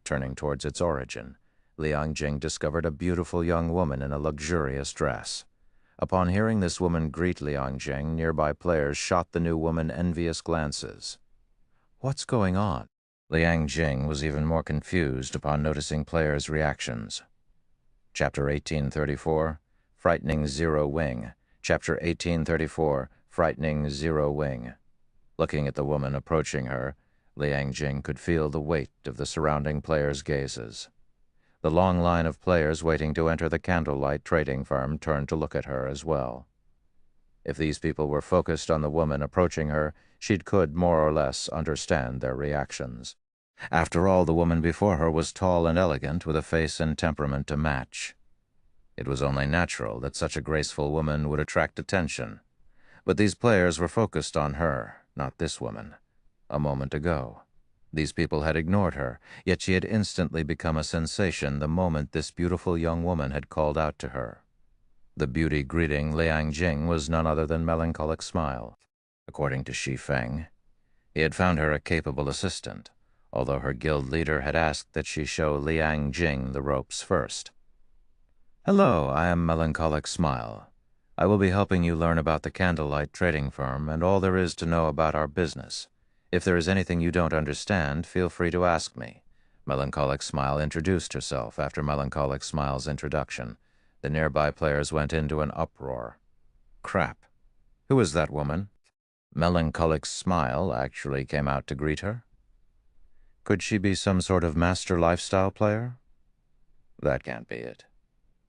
Turning towards its origin, Liang Jing discovered a beautiful young woman in a luxurious dress. Upon hearing this woman greet Liang Jing, nearby players shot the new woman envious glances. What's going on? Liang Jing was even more confused upon noticing players' reactions. Chapter 1834, Frightening Zero Wing. Chapter 1834, Frightening Zero Wing. Looking at the woman approaching her, Liang Jing could feel the weight of the surrounding players' gazes. The long line of players waiting to enter the candlelight trading firm turned to look at her as well. If these people were focused on the woman approaching her, she could more or less understand their reactions. After all, the woman before her was tall and elegant, with a face and temperament to match. It was only natural that such a graceful woman would attract attention. But these players were focused on her, not this woman. A moment ago, these people had ignored her, yet she had instantly become a sensation the moment this beautiful young woman had called out to her. The beauty greeting Liang Jing was none other than Melancholic Smile. According to Shi Feng, he had found her a capable assistant, although her guild leader had asked that she show Liang Jing the ropes first. "Hello, I am Melancholic Smile. I will be helping you learn about the candlelight trading firm and all there is to know about our business. If there is anything you don't understand, feel free to ask me." Melancholic Smile introduced herself. After Melancholic Smile's introduction, the nearby players went into an uproar. Crap. Who is that woman? Melancholic Smile actually came out to greet her? Could she be some sort of master lifestyle player? That can't be it.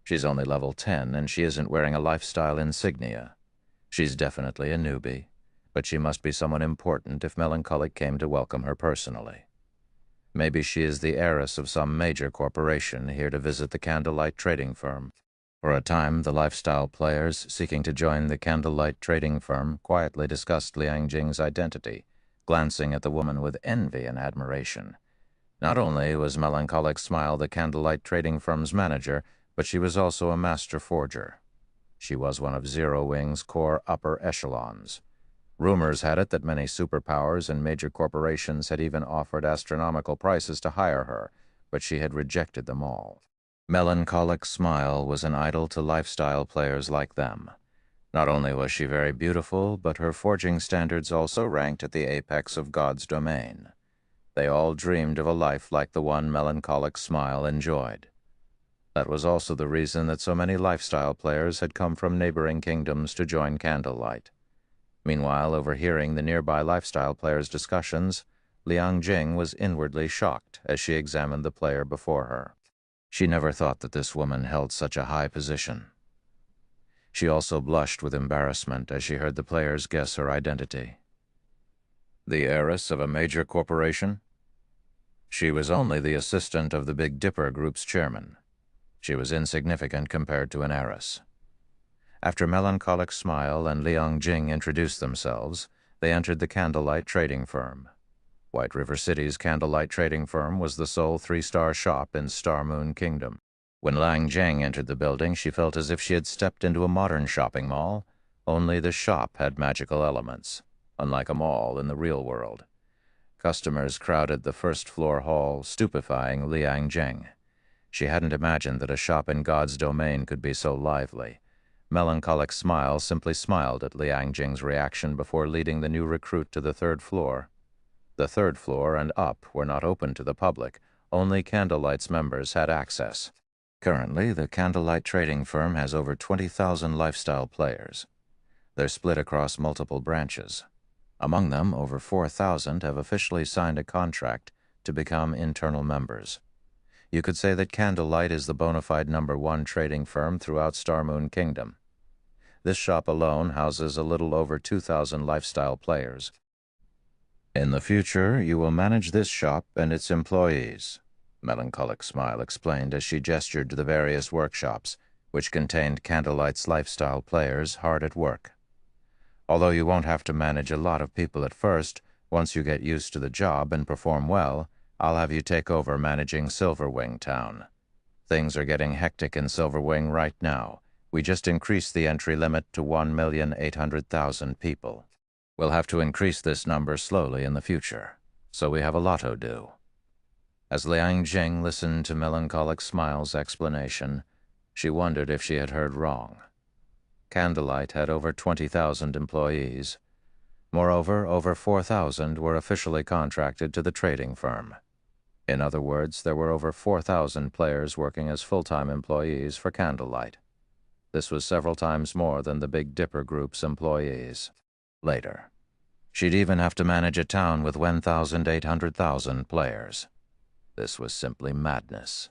She's only level 10, and she isn't wearing a lifestyle insignia. She's definitely a newbie, but she must be someone important if Melancholic came to welcome her personally. Maybe she is the heiress of some major corporation here to visit the candlelight trading firm. For a time, the lifestyle players seeking to join the candlelight trading firm quietly discussed Liang Jing's identity, glancing at the woman with envy and admiration. Not only was Melancholic Smile the candlelight trading firm's manager, but she was also a master forger. She was one of Zero Wing's core upper echelons. Rumors had it that many superpowers and major corporations had even offered astronomical prices to hire her, but she had rejected them all. Melancholic Smile was an idol to lifestyle players like them. Not only was she very beautiful, but her forging standards also ranked at the apex of God's domain. They all dreamed of a life like the one Melancholic Smile enjoyed. That was also the reason that so many lifestyle players had come from neighboring kingdoms to join Candlelight. Meanwhile, overhearing the nearby lifestyle players' discussions, Liang Jing was inwardly shocked as she examined the player before her. She never thought that this woman held such a high position. She also blushed with embarrassment as she heard the players guess her identity. The heiress of a major corporation? She was only the assistant of the Big Dipper Group's chairman. She was insignificant compared to an heiress. After Melancholic Smile and Liang Jing introduced themselves, they entered the Candlelight trading firm. White River City's Candlelight trading firm was the sole 3-star shop in Star Moon Kingdom. When Liang Jing entered the building, she felt as if she had stepped into a modern shopping mall, only the shop had magical elements, unlike a mall in the real world. Customers crowded the first-floor hall, stupefying Liang Jing. She hadn't imagined that a shop in God's domain could be so lively. Melancholic Smile simply smiled at Liang Jing's reaction before leading the new recruit to the 3rd floor. The 3rd floor and up were not open to the public. Only Candlelight's members had access. Currently, the Candlelight trading firm has over 20,000 lifestyle players. They're split across multiple branches. Among them, over 4,000 have officially signed a contract to become internal members. You could say that Candlelight is the bona fide #1 trading firm throughout Star Moon Kingdom. This shop alone houses a little over 2,000 lifestyle players. In the future, you will manage this shop and its employees, Melancholic Smile explained as she gestured to the various workshops, which contained Candlelight's lifestyle players hard at work. Although you won't have to manage a lot of people at first, once you get used to the job and perform well, I'll have you take over managing Silverwing Town. Things are getting hectic in Silverwing right now. We just increased the entry limit to 1,800,000 people. We'll have to increase this number slowly in the future, so we have a lot to do. As Liang Jing listened to Melancholic Smile's explanation, she wondered if she had heard wrong. Candlelight had over 20,000 employees. Moreover, over 4,000 were officially contracted to the trading firm. In other words, there were over 4,000 players working as full-time employees for Candlelight. This was several times more than the Big Dipper Group's employees. Later, she'd even have to manage a town with 1,800,000 players. This was simply madness.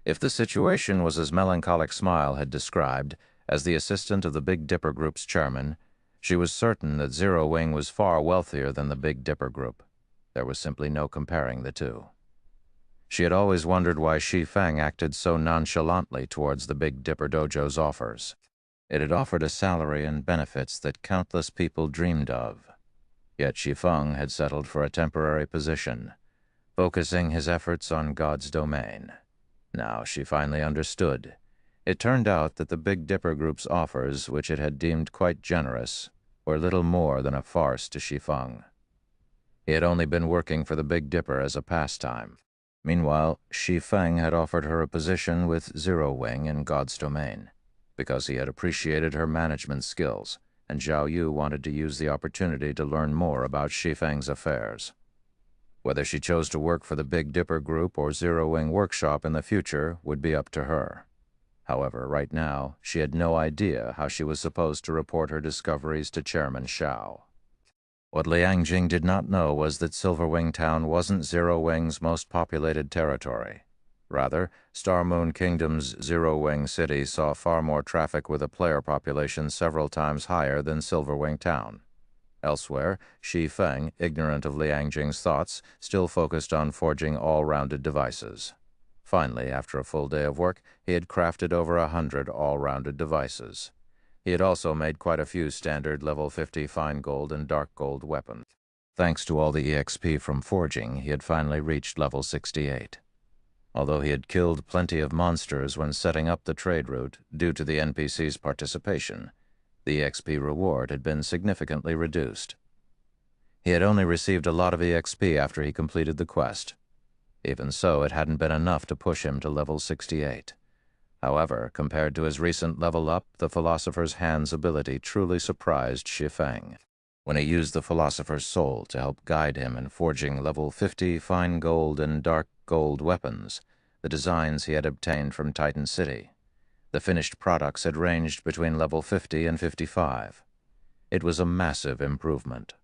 If the situation was as Melancholic Smile had described, as the assistant of the Big Dipper Group's chairman, she was certain that Zero Wing was far wealthier than the Big Dipper Group. There was simply no comparing the two. She had always wondered why Shi Feng acted so nonchalantly towards the Big Dipper Dojo's offers. It had offered a salary and benefits that countless people dreamed of. Yet Shi Feng had settled for a temporary position, focusing his efforts on God's domain. Now she finally understood. It turned out that the Big Dipper Group's offers, which it had deemed quite generous, were little more than a farce to Shi Feng. He had only been working for the Big Dipper as a pastime. Meanwhile, Shi Feng had offered her a position with Zero Wing in God's domain, because he had appreciated her management skills, and Zhao Yu wanted to use the opportunity to learn more about Shi Feng's affairs. Whether she chose to work for the Big Dipper Group or Zero Wing Workshop in the future would be up to her. However, right now, she had no idea how she was supposed to report her discoveries to Chairman Shao. What Liang Jing did not know was that Silverwing Town wasn't Zero Wing's most populated territory. Rather, Star Moon Kingdom's Zero Wing City saw far more traffic with a player population several times higher than Silverwing Town. Elsewhere, Shi Feng, ignorant of Liang Jing's thoughts, still focused on forging all-rounded devices. Finally, after a full day of work, he had crafted over 100 all-rounded devices. He had also made quite a few standard level 50 fine gold and dark gold weapons. Thanks to all the EXP from forging, he had finally reached level 68. Although he had killed plenty of monsters when setting up the trade route due to the NPC's participation, the EXP reward had been significantly reduced. He had only received a lot of EXP after he completed the quest. Even so, it hadn't been enough to push him to level 68. However, compared to his recent level up, the Philosopher's Hand's ability truly surprised Shi Feng. when he used the philosopher's soul to help guide him in forging level 50 fine gold and dark gold weapons, the designs he had obtained from Titan City. The finished products had ranged between level 50 and 55. It was a massive improvement.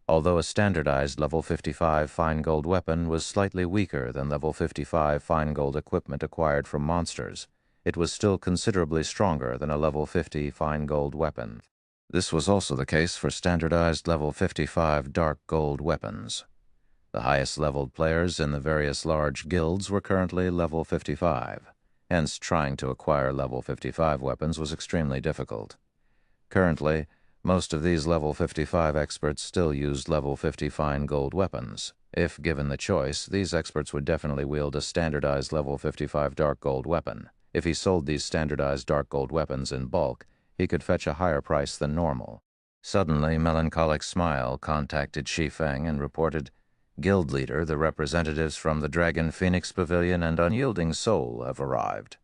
Although a standardized level 55 fine gold weapon was slightly weaker than level 55 fine gold equipment acquired from monsters, it was still considerably stronger than a level 50 fine gold weapon. This was also the case for standardized level 55 dark gold weapons. The highest leveled players in the various large guilds were currently level 55, hence trying to acquire level 55 weapons was extremely difficult. Currently, most of these level 55 experts still used level 50 fine gold weapons. If given the choice, these experts would definitely wield a standardized level 55 dark gold weapon. If he sold these standardized dark gold weapons in bulk, he could fetch a higher price than normal. Suddenly, Melancholic Smile contacted Shi Feng and reported, "Guild leader, the representatives from the Dragon Phoenix Pavilion and Unyielding Soul have arrived.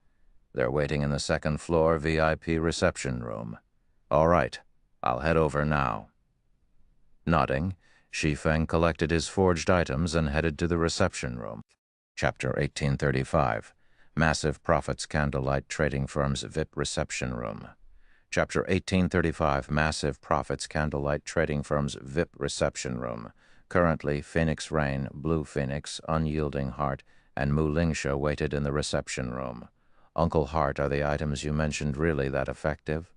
They're waiting in the second floor VIP reception room. All right, I'll head over now." Nodding, Shi Feng collected his forged items and headed to the reception room. Chapter 1835, Massive Profits Candlelight Trading Firm's VIP Reception Room. Chapter 1835, Massive Profits Candlelight Trading Firm's VIP Reception Room. Currently, Phoenix Rain, Blue Phoenix, Unyielding Heart, and Mu Lingsha waited in the reception room. "Uncle Heart, are the items you mentioned really that effective?"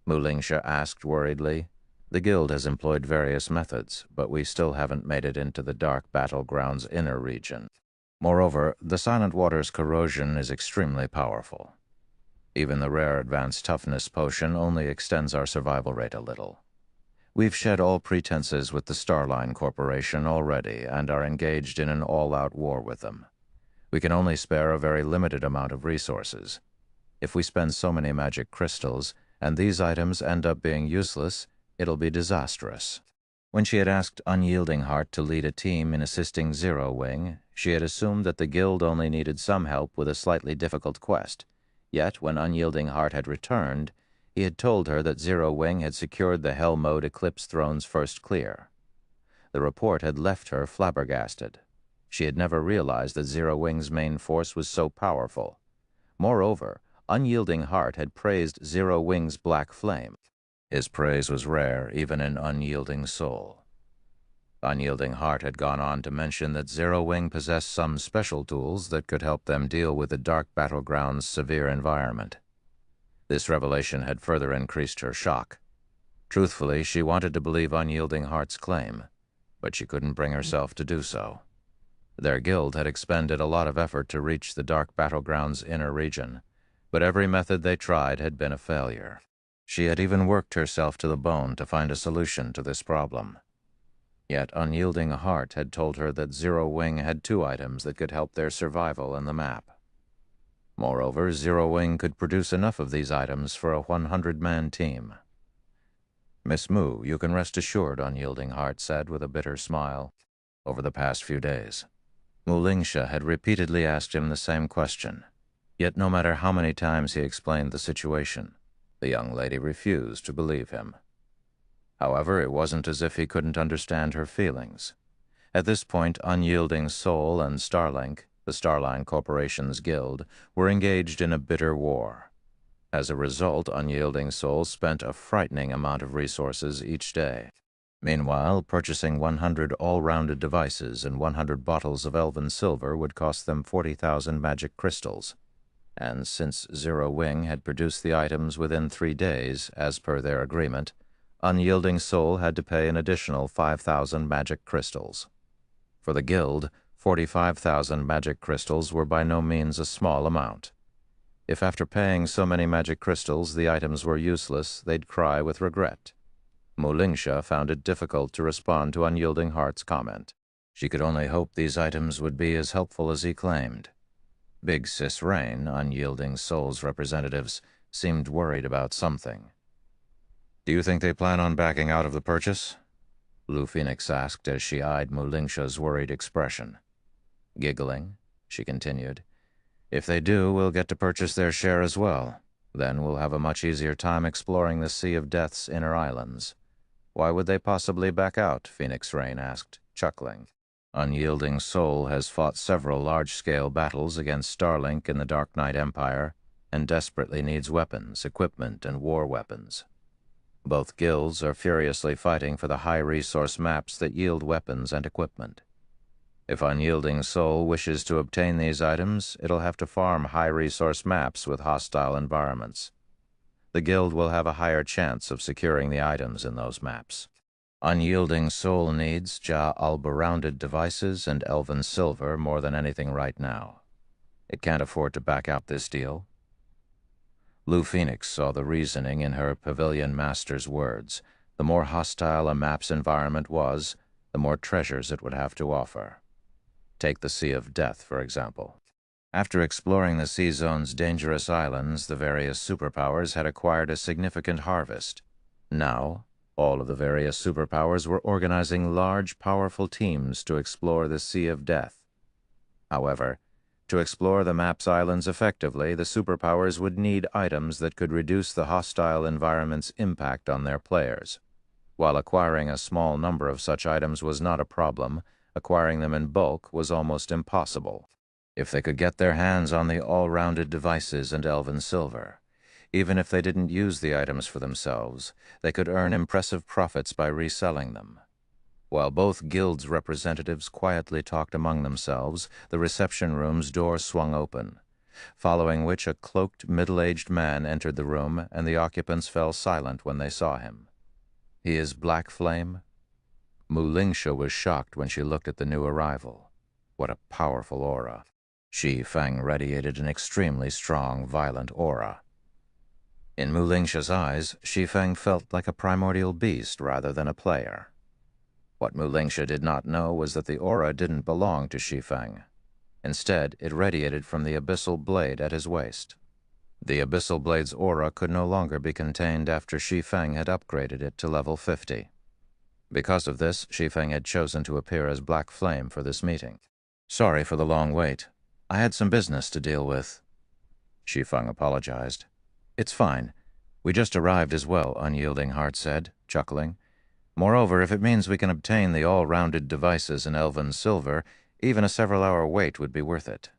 Mu Lingsha asked worriedly. "The guild has employed various methods, but we still haven't made it into the dark battleground's inner region. Moreover, the Silent Water's corrosion is extremely powerful. Even the rare advanced toughness potion only extends our survival rate a little. We've shed all pretenses with the Starline Corporation already and are engaged in an all-out war with them. We can only spare a very limited amount of resources. If we spend so many magic crystals, and these items end up being useless, it'll be disastrous." When she had asked Unyielding Heart to lead a team in assisting Zero Wing, she had assumed that the guild only needed some help with a slightly difficult quest. Yet, when Unyielding Heart had returned, he had told her that Zero Wing had secured the Hell Mode Eclipse Throne's first clear. The report had left her flabbergasted. She had never realized that Zero Wing's main force was so powerful. Moreover, Unyielding Heart had praised Zero Wing's black flame. His praise was rare even in Unyielding Soul. Unyielding Heart had gone on to mention that Zero Wing possessed some special tools that could help them deal with the dark battleground's severe environment. This revelation had further increased her shock. Truthfully, she wanted to believe Unyielding Heart's claim, but she couldn't bring herself to do so. Their guild had expended a lot of effort to reach the dark battleground's inner region, but every method they tried had been a failure. She had even worked herself to the bone to find a solution to this problem. Yet Unyielding Heart had told her that Zero Wing had 2 items that could help their survival in the map. Moreover, Zero Wing could produce enough of these items for a 100-man team. "Miss Mu, you can rest assured," Unyielding Heart said with a bitter smile. Over the past few days, Mu Lingsha had repeatedly asked him the same question. Yet no matter how many times he explained the situation, the young lady refused to believe him. However, it wasn't as if he couldn't understand her feelings. At this point, Unyielding Soul and Starlink, the Starline Corporation's guild, were engaged in a bitter war. As a result, Unyielding Soul spent a frightening amount of resources each day. Meanwhile, purchasing 100 all-rounded devices and 100 bottles of elven silver would cost them 40,000 magic crystals. And since Zero Wing had produced the items within 3 days, as per their agreement, Unyielding Soul had to pay an additional 5,000 magic crystals. For the guild, 45,000 magic crystals were by no means a small amount. If after paying so many magic crystals the items were useless, they'd cry with regret. Mu Lingsha found it difficult to respond to Unyielding Heart's comment. She could only hope these items would be as helpful as he claimed. Big Sis Rain, Unyielding Soul's representatives, seemed worried about something. "Do you think they plan on backing out of the purchase?" Blue Phoenix asked as she eyed Mu Lingsha's worried expression. Giggling, she continued, "If they do, we'll get to purchase their share as well. Then we'll have a much easier time exploring the Sea of Death's inner islands. Why would they possibly back out? Phoenix Rain asked, chuckling. Unyielding Soul has fought several large-scale battles against Starlink in the Dark Knight Empire and desperately needs weapons, equipment, and war weapons. Both guilds are furiously fighting for the high-resource maps that yield weapons and equipment. If Unyielding Soul wishes to obtain these items, it'll have to farm high-resource maps with hostile environments. The guild will have a higher chance of securing the items in those maps. Unyielding Soul needs all-rounded devices and elven silver more than anything right now. It can't afford to back out this deal. Lou Phoenix saw the reasoning in her pavilion master's words. The more hostile a map's environment was, the more treasures it would have to offer. Take the Sea of Death, for example. After exploring the sea zone's dangerous islands, the various superpowers had acquired a significant harvest. Now, all of the various superpowers were organizing large, powerful teams to explore the Sea of Death. However, to explore the map's islands effectively, the superpowers would need items that could reduce the hostile environment's impact on their players. While acquiring a small number of such items was not a problem, acquiring them in bulk was almost impossible. If they could get their hands on the all-rounded devices and elven silver, even if they didn't use the items for themselves, they could earn impressive profits by reselling them. While both guilds' representatives quietly talked among themselves, the reception room's door swung open, following which a cloaked, middle-aged man entered the room, and the occupants fell silent when they saw him. "He is Black Flame?" Mulingsha was shocked when she looked at the new arrival. What a powerful aura. Shi Feng radiated an extremely strong, violent aura. In Mulingsha's eyes, Shi Feng felt like a primordial beast rather than a player. What Mulingsha did not know was that the aura didn't belong to Shi Feng. Instead, it radiated from the abyssal blade at his waist. The abyssal blade's aura could no longer be contained after Shi Feng had upgraded it to level 50. Because of this, Shi Feng had chosen to appear as Black Flame for this meeting. "Sorry for the long wait. I had some business to deal with." Shi Feng apologized. "It's fine. We just arrived as well," Unyielding Heart said, chuckling. "Moreover, if it means we can obtain the all-rounded devices in elven silver, even a several-hour wait would be worth it."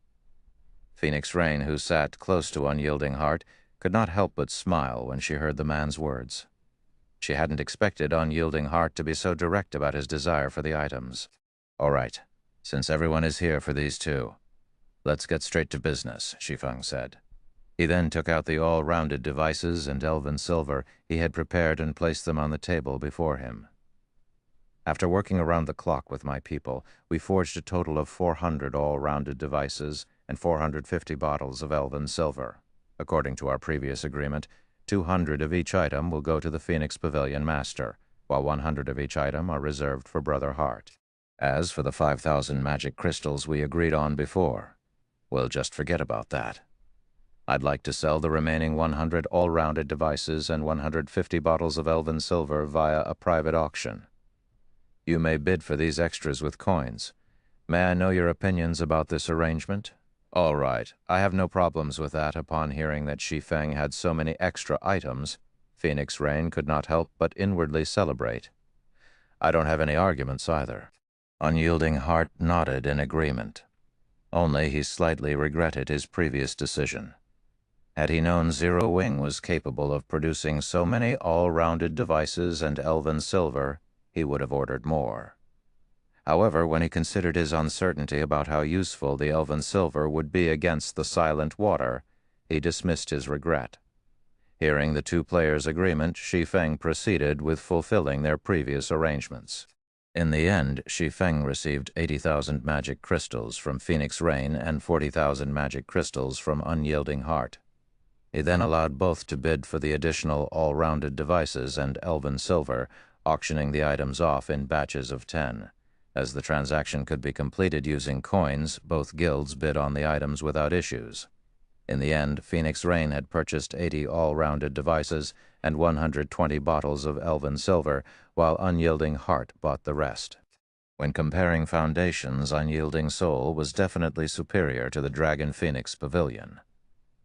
Phoenix Rain, who sat close to Unyielding Heart, could not help but smile when she heard the man's words. She hadn't expected Unyielding Heart to be so direct about his desire for the items. "All right, since everyone is here for these two, let's get straight to business," Shi Feng said. He then took out the all-rounded devices and elven silver he had prepared and placed them on the table before him. "After working around the clock with my people, we forged a total of 400 all-rounded devices and 450 bottles of elven silver. According to our previous agreement, 200 of each item will go to the Phoenix Pavilion Master, while 100 of each item are reserved for Brother Hart. As for the 5,000 magic crystals we agreed on before, we'll just forget about that. I'd like to sell the remaining 100 all-rounded devices and 150 bottles of elven silver via a private auction. You may bid for these extras with coins. May I know your opinions about this arrangement?" "All right. I have no problems with that." Upon hearing that Shi Feng had so many extra items, Phoenix Rain could not help but inwardly celebrate. "I don't have any arguments either." Unyielding Heart nodded in agreement. Only he slightly regretted his previous decision. Had he known Zero Wing was capable of producing so many all-rounded devices and elven silver, he would have ordered more. However, when he considered his uncertainty about how useful the elven silver would be against the Silent Water, he dismissed his regret. Hearing the two players' agreement, Shi Feng proceeded with fulfilling their previous arrangements. In the end, Shi Feng received 80,000 magic crystals from Phoenix Rain and 40,000 magic crystals from Unyielding Heart. He then allowed both to bid for the additional all-rounded devices and elven silver, auctioning the items off in batches of 10. As the transaction could be completed using coins, both guilds bid on the items without issues. In the end, Phoenix Rain had purchased 80 all-rounded devices and 120 bottles of elven silver, while Unyielding Heart bought the rest. When comparing foundations, Unyielding Soul was definitely superior to the Dragon Phoenix Pavilion.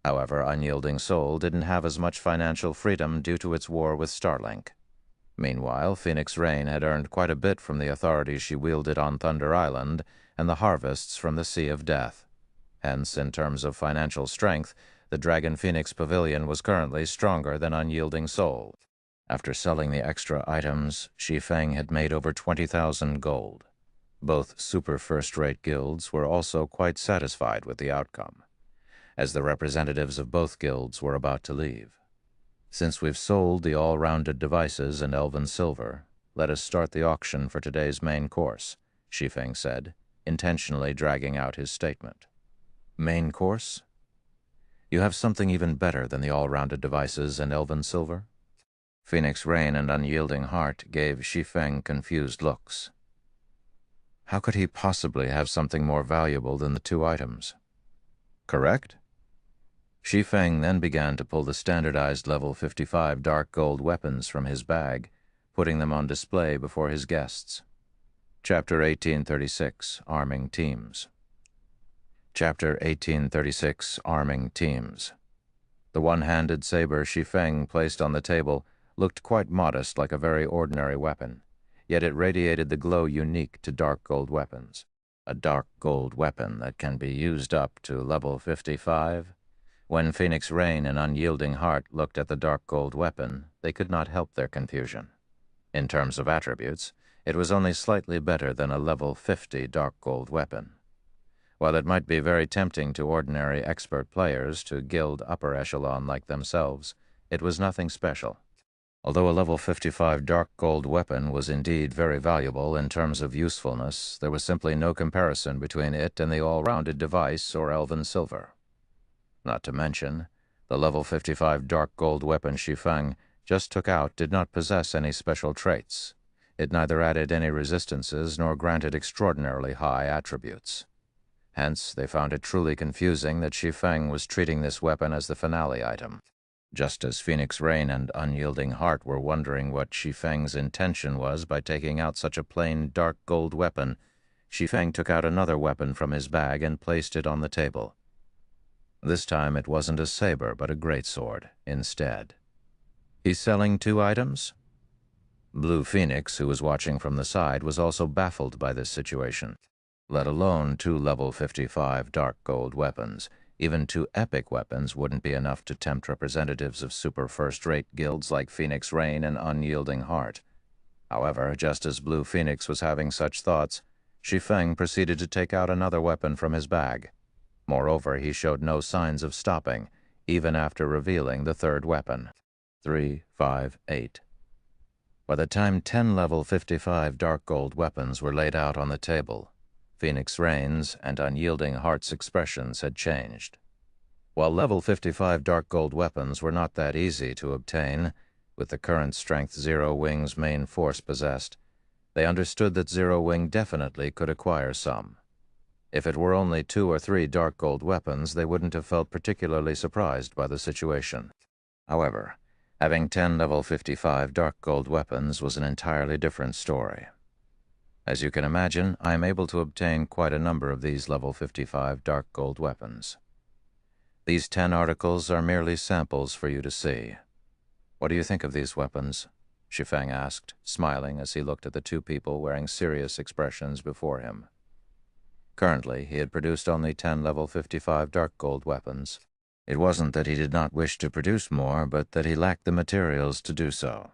However, Unyielding Soul didn't have as much financial freedom due to its war with Starlink. Meanwhile, Phoenix Rain had earned quite a bit from the authority she wielded on Thunder Island and the harvests from the Sea of Death. Hence, in terms of financial strength, the Dragon Phoenix Pavilion was currently stronger than Unyielding Soul. After selling the extra items, Shi Feng had made over 20,000 gold. Both super first-rate guilds were also quite satisfied with the outcome, as the representatives of both guilds were about to leave. Since we've sold the all-rounded devices and elven silver, let us start the auction for today's main course, Shi Feng said, intentionally dragging out his statement. Main course? You have something even better than the all-rounded devices and elven silver? Phoenix Rain and Unyielding Heart gave Shi Feng confused looks. How could he possibly have something more valuable than the two items? Correct? Shi Feng then began to pull the standardized level 55 dark gold weapons from his bag, putting them on display before his guests. Chapter 1836, Arming Teams. Chapter 1836, Arming Teams. The one-handed saber Shi Feng placed on the table looked quite modest, like a very ordinary weapon, yet it radiated the glow unique to dark gold weapons. A dark gold weapon that can be used up to level 55? When Phoenix Rain and Unyielding Heart looked at the dark gold weapon, they could not help their confusion. In terms of attributes, it was only slightly better than a level 50 dark gold weapon. While it might be very tempting to ordinary expert players to gild upper echelon like themselves, it was nothing special. Although a level 55 dark gold weapon was indeed very valuable in terms of usefulness, there was simply no comparison between it and the all-rounded device or elven silver. Not to mention, the level 55 dark gold weapon Shi Feng just took out did not possess any special traits. It neither added any resistances nor granted extraordinarily high attributes. Hence, they found it truly confusing that Shi Feng was treating this weapon as the finale item. Just as Phoenix Rain and Unyielding Heart were wondering what Shi Feng's intention was by taking out such a plain dark gold weapon, Shi Feng took out another weapon from his bag and placed it on the table. This time it wasn't a saber, but a greatsword instead. He's selling two items? Blue Phoenix, who was watching from the side, was also baffled by this situation. Let alone two level 55 dark gold weapons. Even two epic weapons wouldn't be enough to tempt representatives of super first-rate guilds like Phoenix Rain and Unyielding Heart. However, just as Blue Phoenix was having such thoughts, Shi Feng proceeded to take out another weapon from his bag. Moreover, he showed no signs of stopping, even after revealing the third weapon. 3, 5, 8. By the time 10 level 55 dark gold weapons were laid out on the table, Phoenix Rain's and Unyielding Heart's expressions had changed. While level 55 dark gold weapons were not that easy to obtain, with the current strength Zero Wing's main force possessed, they understood that Zero Wing definitely could acquire some. If it were only 2 or 3 dark gold weapons, they wouldn't have felt particularly surprised by the situation. However, having 10 level 55 dark gold weapons was an entirely different story. As you can imagine, I am able to obtain quite a number of these level 55 dark gold weapons. These 10 articles are merely samples for you to see. What do you think of these weapons? Shi Feng asked, smiling as he looked at the two people wearing serious expressions before him. Currently, he had produced only 10 level 55 dark gold weapons. It wasn't that he did not wish to produce more, but that he lacked the materials to do so.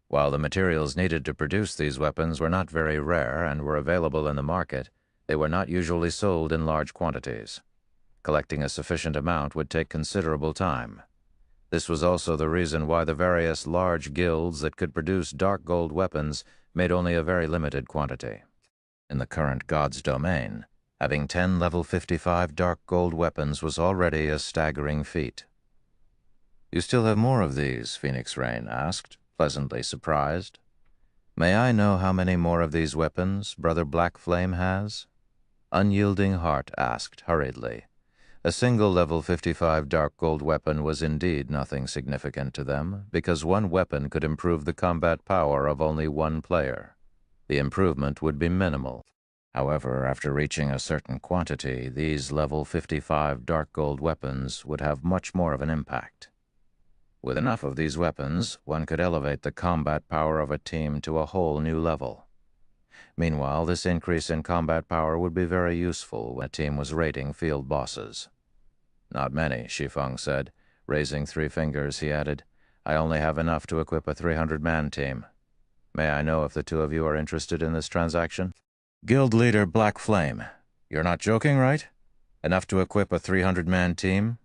While the materials needed to produce these weapons were not very rare and were available in the market, they were not usually sold in large quantities. Collecting a sufficient amount would take considerable time. This was also the reason why the various large guilds that could produce dark gold weapons made only a very limited quantity. In the current God's domain, having 10 level 55 dark gold weapons was already a staggering feat. You still have more of these? Phoenix Rain asked, pleasantly surprised. May I know how many more of these weapons Brother Black Flame has? Unyielding Heart asked hurriedly. A single level 55 dark gold weapon was indeed nothing significant to them, because one weapon could improve the combat power of only one player. The improvement would be minimal. However, after reaching a certain quantity, these level 55 dark gold weapons would have much more of an impact. With enough of these weapons, one could elevate the combat power of a team to a whole new level. Meanwhile, this increase in combat power would be very useful when a team was raiding field bosses. Not many, Shi Feng said. Raising 3 fingers, he added, I only have enough to equip a 300-man team. May I know if the 2 of you are interested in this transaction? Guild leader Black Flame, you're not joking, right? Enough to equip a 300-man team?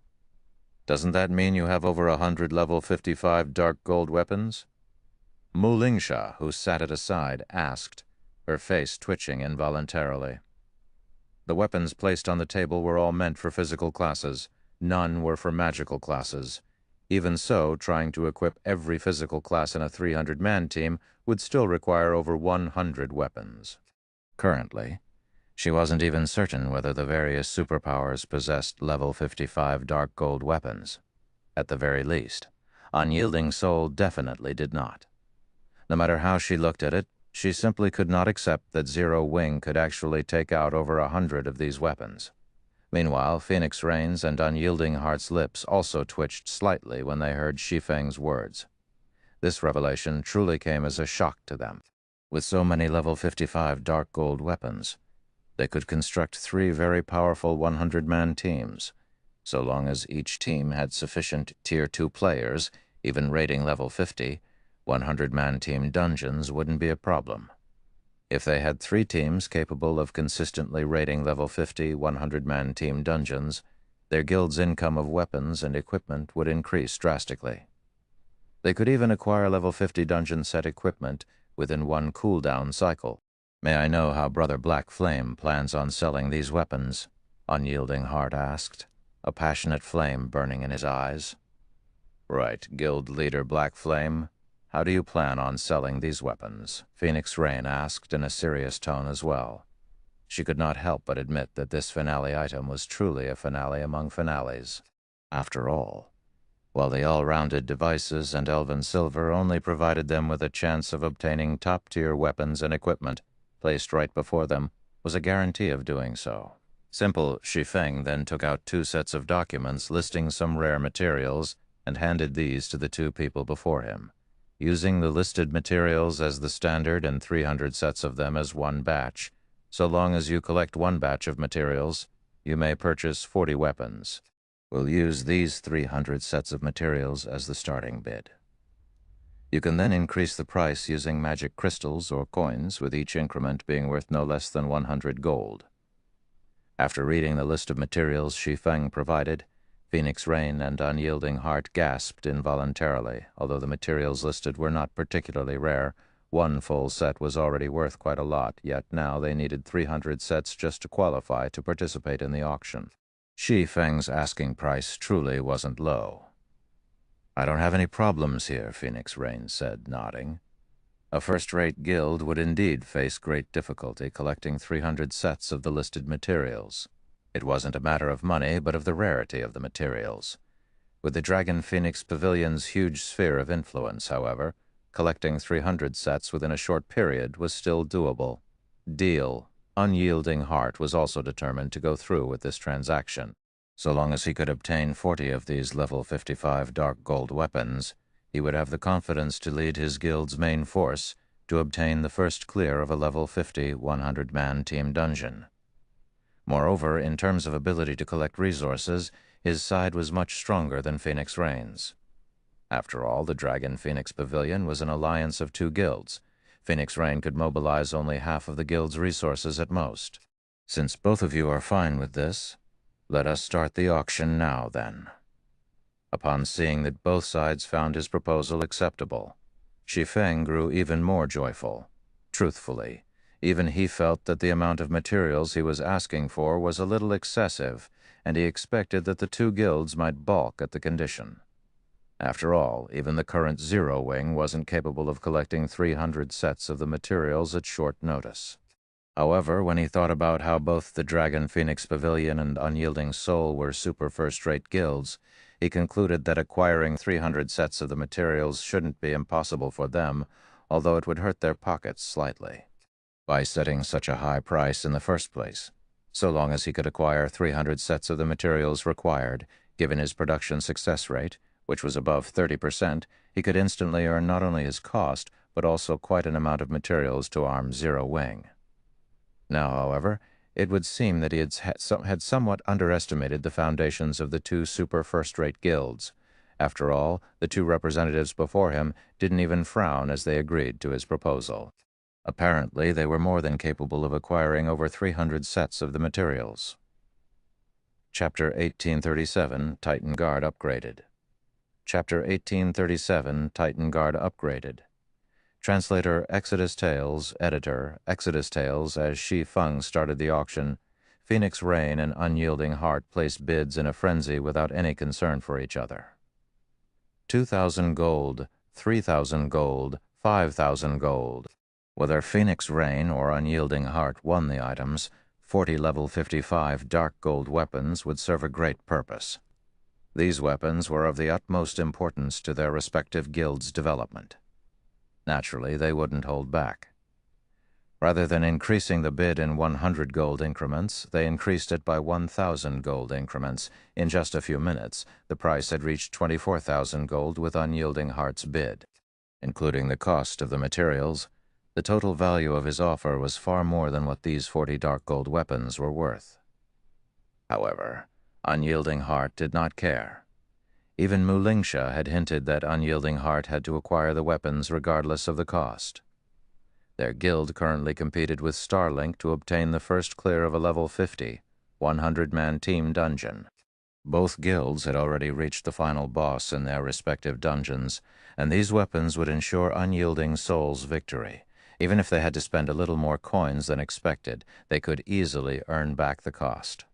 Doesn't that mean you have over 100 level 55 dark gold weapons? Mu Lingsha, who sat at a side, asked, her face twitching involuntarily. The weapons placed on the table were all meant for physical classes. None were for magical classes. Even so, trying to equip every physical class in a 300-man team would still require over 100 weapons. Currently, she wasn't even certain whether the various superpowers possessed level 55 dark gold weapons. At the very least, Unyielding Soul definitely did not. No matter how she looked at it, she simply could not accept that Zero Wing could actually take out over 100 of these weapons. Meanwhile, Phoenix Rain's and Unyielding Heart's lips also twitched slightly when they heard Shi Feng's words. This revelation truly came as a shock to them. With so many level 55 dark gold weapons, they could construct 3 very powerful 100-man teams. So long as each team had sufficient Tier 2 players, even rating level 50, 100-man team dungeons wouldn't be a problem. If they had 3 teams capable of consistently rating level 50 100-man team dungeons, their guild's income of weapons and equipment would increase drastically. They could even acquire level 50 dungeon set equipment within 1 cooldown cycle. May I know how Brother Black Flame plans on selling these weapons? Unyielding Heart asked, a passionate flame burning in his eyes. Right, Guild Leader Black Flame. How do you plan on selling these weapons? Phoenix Rain asked in a serious tone as well. She could not help but admit that this finale item was truly a finale among finales. After all, while the all-rounded devices and Elven Silver only provided them with a chance of obtaining top-tier weapons and equipment, placed right before them was a guarantee of doing so. Simple Shi Feng then took out 2 sets of documents listing some rare materials and handed these to the 2 people before him. Using the listed materials as the standard and 300 sets of them as 1 batch, so long as you collect 1 batch of materials, you may purchase 40 weapons. We'll use these 300 sets of materials as the starting bid. You can then increase the price using magic crystals or coins, with each increment being worth no less than 100 gold. After reading the list of materials Shi Feng provided, Phoenix Rain and Unyielding Heart gasped involuntarily. Although the materials listed were not particularly rare, 1 full set was already worth quite a lot, yet now they needed 300 sets just to qualify to participate in the auction. Shi Feng's asking price truly wasn't low. I don't have any problems here, Phoenix Rain said, nodding. A first-rate guild would indeed face great difficulty collecting 300 sets of the listed materials. It wasn't a matter of money, but of the rarity of the materials. With the Dragon Phoenix Pavilion's huge sphere of influence, however, collecting 300 sets within a short period was still doable. Deal. Unyielding Heart was also determined to go through with this transaction. So long as he could obtain 40 of these level 55 dark gold weapons, he would have the confidence to lead his guild's main force to obtain the first clear of a level 50 100-man team dungeon. Moreover, in terms of ability to collect resources, his side was much stronger than Phoenix Rain's. After all, the Dragon Phoenix Pavilion was an alliance of 2 guilds. Phoenix Rain could mobilize only half of the guild's resources at most. Since both of you are fine with this, let us start the auction now, then. Upon seeing that both sides found his proposal acceptable, Shi Feng grew even more joyful. Truthfully, even he felt that the amount of materials he was asking for was a little excessive, and he expected that the 2 guilds might balk at the condition. After all, even the current Zero Wing wasn't capable of collecting 300 sets of the materials at short notice. However, when he thought about how both the Dragon Phoenix Pavilion and Unyielding Soul were super first-rate guilds, he concluded that acquiring 300 sets of the materials shouldn't be impossible for them, although it would hurt their pockets slightly. By setting such a high price in the first place, so long as he could acquire 300 sets of the materials required, given his production success rate, which was above 30%, he could instantly earn not only his cost, but also quite an amount of materials to arm Zero Wing. Now, however, it would seem that he had somewhat underestimated the foundations of the two super first-rate guilds. After all, the two representatives before him didn't even frown as they agreed to his proposal. Apparently, they were more than capable of acquiring over 300 sets of the materials. Chapter 1837, Titan Guard Upgraded. Chapter 1837, Titan Guard Upgraded. Translator Exodus Tales, editor Exodus Tales. As Shi Feng started the auction, Phoenix Rain and Unyielding Heart placed bids in a frenzy without any concern for each other. 2,000 gold, 3,000 gold, 5,000 gold. Whether Phoenix Rain or Unyielding Heart won the items, 40 level 55 dark gold weapons would serve a great purpose. These weapons were of the utmost importance to their respective guilds' development. Naturally, they wouldn't hold back. Rather than increasing the bid in 100 gold increments, they increased it by 1,000 gold increments. In just a few minutes, the price had reached 24,000 gold with Unyielding Heart's bid. Including the cost of the materials, the total value of his offer was far more than what these 40 dark gold weapons were worth. However, Unyielding Heart did not care. Even Mulingsha had hinted that Unyielding Heart had to acquire the weapons regardless of the cost. Their guild currently competed with Starlink to obtain the first clear of a level 50, 100-man team dungeon. Both guilds had already reached the final boss in their respective dungeons, and these weapons would ensure Unyielding Soul's victory. Even if they had to spend a little more coins than expected, they could easily earn back the cost.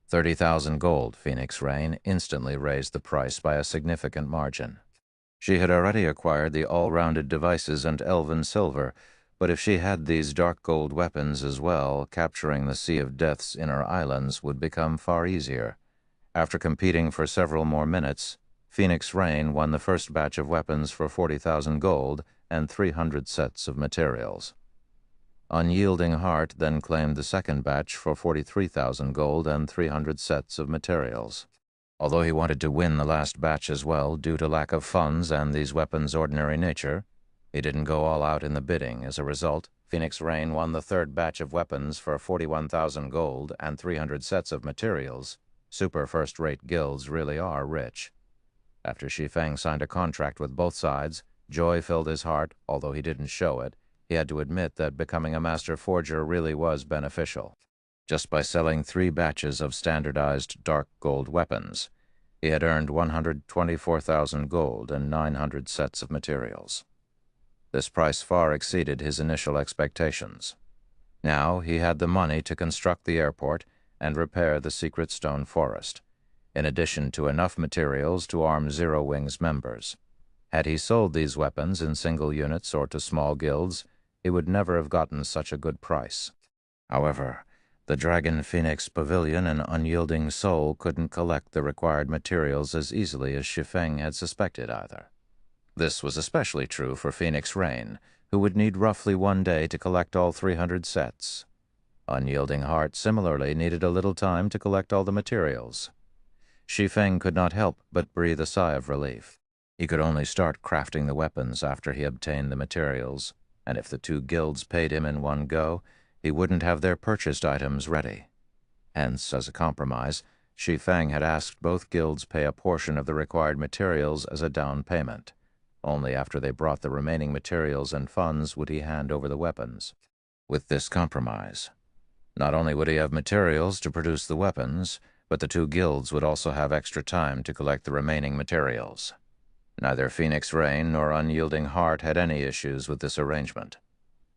30,000 gold, Phoenix Rain instantly raised the price by a significant margin. She had already acquired the all-rounded devices and elven silver, but if she had these dark gold weapons as well, capturing the Sea of Death's inner islands would become far easier. After competing for several more minutes, Phoenix Rain won the first batch of weapons for 40,000 gold and 300 sets of materials. Unyielding Heart then claimed the second batch for 43,000 gold and 300 sets of materials. Although he wanted to win the last batch as well due to lack of funds and these weapons' ordinary nature, he didn't go all out in the bidding. As a result, Phoenix Rain won the third batch of weapons for 41,000 gold and 300 sets of materials. Super first-rate guilds really are rich. After Shi Feng signed a contract with both sides, joy filled his heart, although he didn't show it. He had to admit that becoming a master forger really was beneficial. Just by selling 3 batches of standardized dark gold weapons, he had earned 124,000 gold and 900 sets of materials. This price far exceeded his initial expectations. Now he had the money to construct the airport and repair the secret stone forest, in addition to enough materials to arm Zero Wing's members. Had he sold these weapons in single units or to small guilds, he would never have gotten such a good price. However, the Dragon Phoenix Pavilion and Unyielding Soul couldn't collect the required materials as easily as Shi Feng had suspected either. This was especially true for Phoenix Rain, who would need roughly 1 day to collect all 300 sets. Unyielding Heart similarly needed a little time to collect all the materials. Shi Feng could not help but breathe a sigh of relief. He could only start crafting the weapons after he obtained the materials, and if the 2 guilds paid him in one go, he wouldn't have their purchased items ready. Hence, as a compromise, Shi Feng had asked both guilds pay a portion of the required materials as a down payment. Only after they brought the remaining materials and funds would he hand over the weapons. With this compromise, not only would he have materials to produce the weapons, but the 2 guilds would also have extra time to collect the remaining materials. Neither Phoenix Rain nor Unyielding Heart had any issues with this arrangement.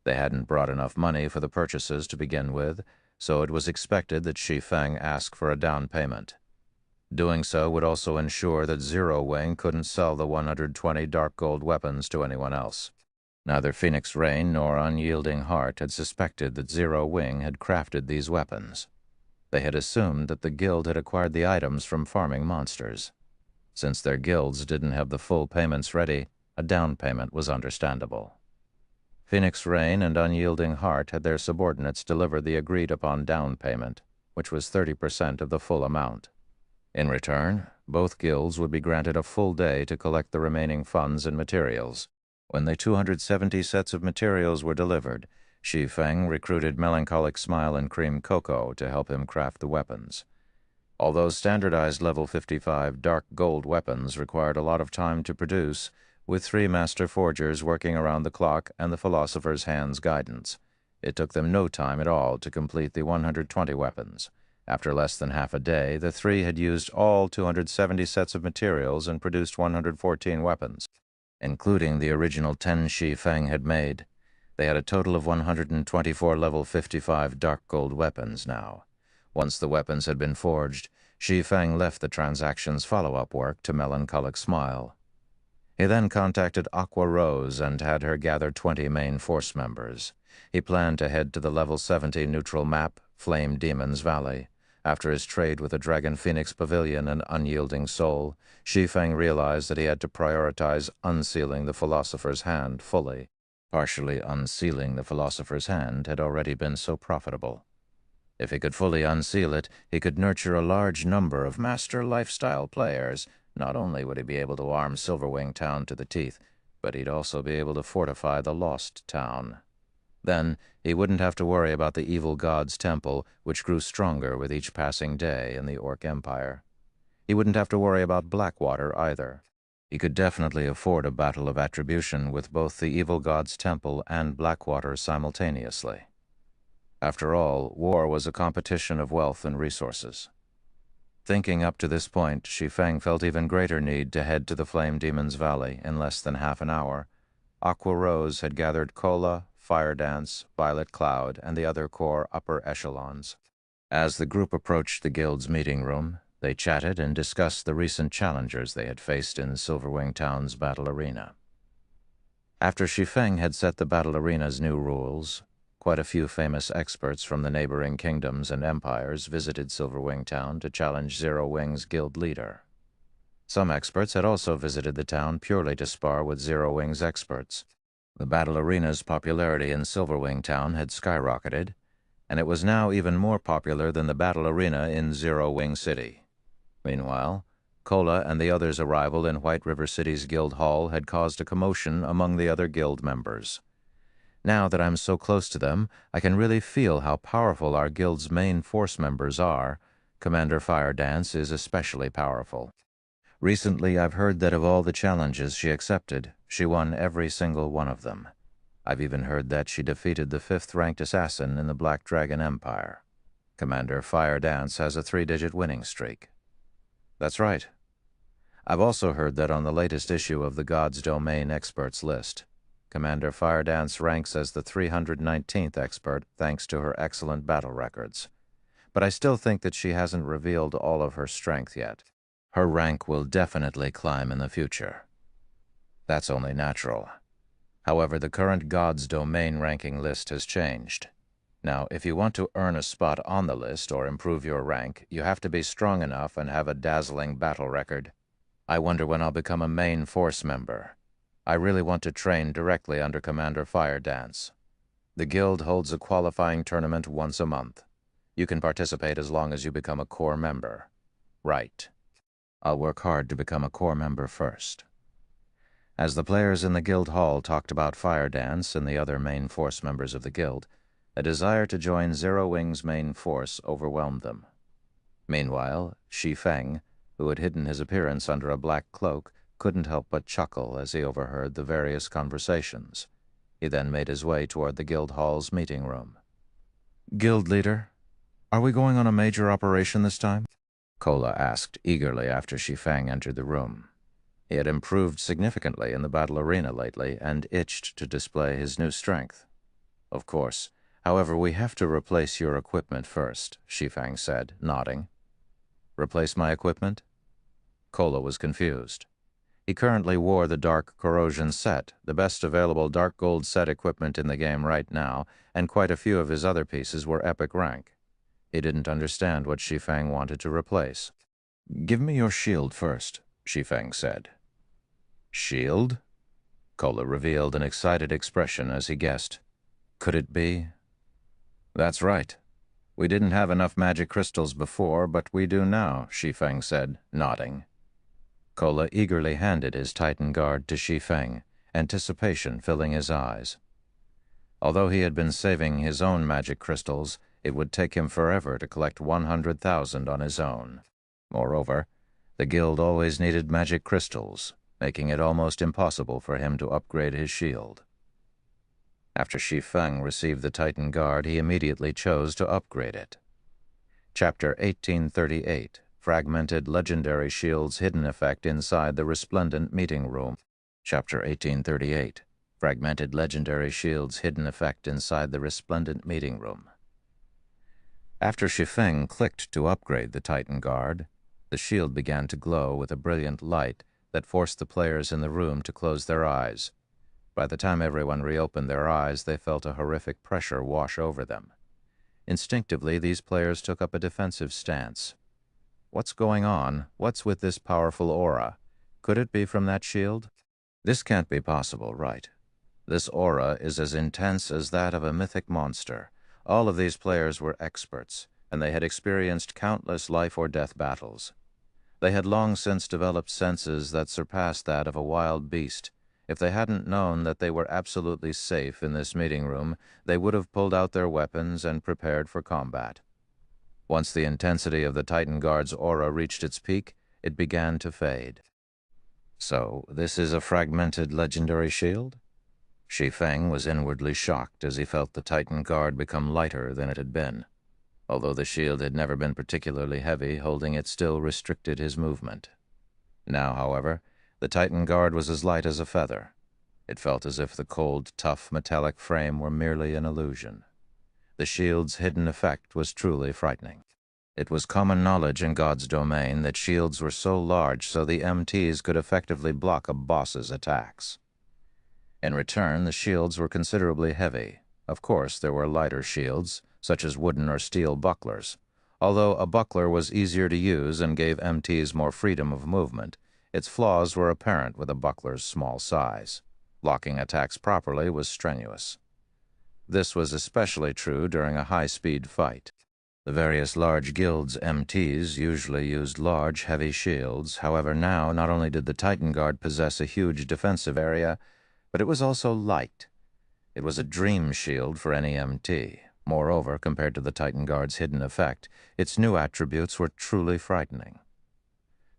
They hadn't brought enough money for the purchases to begin with, so it was expected that Shi Feng ask for a down payment. Doing so would also ensure that Zero Wing couldn't sell the 120 dark gold weapons to anyone else. Neither Phoenix Rain nor Unyielding Heart had suspected that Zero Wing had crafted these weapons. They had assumed that the guild had acquired the items from farming monsters. Since their guilds didn't have the full payments ready, a down payment was understandable. Phoenix Rain and Unyielding Heart had their subordinates deliver the agreed-upon down payment, which was 30% of the full amount. In return, Both guilds would be granted a full day to collect the remaining funds and materials. When the 270 sets of materials were delivered, Shi Feng recruited Melancholic Smile and Cream Cocoa to help him craft the weapons. Although standardized level 55 dark gold weapons required a lot of time to produce, with 3 master forgers working around the clock and the Philosopher's Hand's guidance, it took them no time at all to complete the 120 weapons. After less than half a day, the 3 had used all 270 sets of materials and produced 114 weapons, including the original 10 Shi Feng had made. They had a total of 124 level 55 dark gold weapons now. Once the weapons had been forged, Shi Feng left the transaction's follow-up work to Melancholic Smile. He then contacted Aqua Rose and had her gather 20 main force members. He planned to head to the level 70 neutral map, Flame Demon's Valley. After his trade with the Dragon Phoenix Pavilion and Unyielding Soul, Shi Feng realized that he had to prioritize unsealing the Philosopher's Hand fully. Partially unsealing the Philosopher's Hand had already been so profitable. If he could fully unseal it, he could nurture a large number of master lifestyle players. Not only would he be able to arm Silverwing Town to the teeth, but he'd also be able to fortify the Lost Town. Then he wouldn't have to worry about the evil god's temple, which grew stronger with each passing day in the Orc Empire. He wouldn't have to worry about Blackwater either. He could definitely afford a battle of attribution with both the evil god's temple and Blackwater simultaneously. After all, war was a competition of wealth and resources. Thinking up to this point, Shi Feng felt even greater need to head to the Flame Demon's Valley in less than half an hour. Aqua Rose had gathered Cola, Fire Dance, Violet Cloud, and the other core upper echelons. As the group approached the guild's meeting room, they chatted and discussed the recent challengers they had faced in Silverwing Town's battle arena. After Shi Feng had set the battle arena's new rules, quite a few famous experts from the neighboring kingdoms and empires visited Silverwing Town to challenge Zero Wing's guild leader. Some experts had also visited the town purely to spar with Zero Wing's experts. The battle arena's popularity in Silverwing Town had skyrocketed, and it was now even more popular than the battle arena in Zero Wing City. Meanwhile, Cola and the others' arrival in White River City's guild hall had caused a commotion among the other guild members. Now that I'm so close to them, I can really feel how powerful our guild's main force members are. Commander Fire Dance is especially powerful. Recently, I've heard that of all the challenges she accepted, she won every single one of them. I've even heard that she defeated the 5th-ranked assassin in the Black Dragon Empire. Commander Fire Dance has a 3-digit winning streak. That's right. I've also heard that on the latest issue of the God's Domain Experts list, Commander Fire Dance ranks as the 319th expert thanks to her excellent battle records. But I still think that she hasn't revealed all of her strength yet. Her rank will definitely climb in the future. That's only natural. However, the current God's Domain ranking list has changed. Now, if you want to earn a spot on the list or improve your rank, you have to be strong enough and have a dazzling battle record. I wonder when I'll become a main force member. I really want to train directly under Commander Fire Dance. The guild holds a qualifying tournament once a month. You can participate as long as you become a core member. Right. I'll work hard to become a core member first. As the players in the guild hall talked about Fire Dance and the other main force members of the guild, a desire to join Zero Wing's main force overwhelmed them. Meanwhile, Shi Feng, who had hidden his appearance under a black cloak, couldn't help but chuckle as he overheard the various conversations. He then made his way toward the guild hall's meeting room. "Guild leader, are we going on a major operation this time?" Cola asked eagerly after Shi Feng entered the room. He had improved significantly in the battle arena lately and itched to display his new strength. "Of course. However, we have to replace your equipment first," Shi Feng said, nodding. "Replace my equipment?" Cola was confused. He currently wore the Dark Corrosion set, the best available dark gold set equipment in the game right now, and quite a few of his other pieces were epic rank. He didn't understand what Shi Feng wanted to replace. "Give me your shield first," Shi Feng said. "Shield?" Cola revealed an excited expression as he guessed. Could it be? "That's right. We didn't have enough magic crystals before, but we do now," Shi Feng said, nodding. Kola eagerly handed his Titan guard to Shi Feng, anticipation filling his eyes. Although he had been saving his own magic crystals, it would take him forever to collect 100,000 on his own. Moreover, the guild always needed magic crystals, making it almost impossible for him to upgrade his shield. After Shi Feng received the Titan guard, he immediately chose to upgrade it. Chapter 1838, Fragmented Legendary Shield's Hidden Effect Inside the Resplendent Meeting Room. Chapter 1838, Fragmented Legendary Shield's Hidden Effect Inside the Resplendent Meeting Room. After Shi Feng clicked to upgrade the Titan guard, the shield began to glow with a brilliant light that forced the players in the room to close their eyes. By the time everyone reopened their eyes, they felt a horrific pressure wash over them. Instinctively, these players took up a defensive stance. What's going on? What's with this powerful aura? Could it be from that shield? This can't be possible, right? This aura is as intense as that of a mythic monster. All of these players were experts, and they had experienced countless life-or-death battles. They had long since developed senses that surpassed that of a wild beast. If they hadn't known that they were absolutely safe in this meeting room, they would have pulled out their weapons and prepared for combat. Once the intensity of the Titan Guard's aura reached its peak, it began to fade. So, this is a fragmented legendary shield? Shi Feng was inwardly shocked as he felt the Titan Guard become lighter than it had been. Although the shield had never been particularly heavy, holding it still restricted his movement. Now, however, the Titan Guard was as light as a feather. It felt as if the cold, tough, metallic frame were merely an illusion. The shield's hidden effect was truly frightening. It was common knowledge in God's domain that shields were so large so the MTs could effectively block a boss's attacks. In return, the shields were considerably heavy. Of course, there were lighter shields, such as wooden or steel bucklers. Although a buckler was easier to use and gave MTs more freedom of movement, its flaws were apparent with a buckler's small size. Blocking attacks properly was strenuous. This was especially true during a high-speed fight. The various large guilds' MTs usually used large, heavy shields. However, now not only did the Titan Guard possess a huge defensive area, but it was also light. It was a dream shield for any MT. Moreover, compared to the Titan Guard's hidden effect, its new attributes were truly frightening.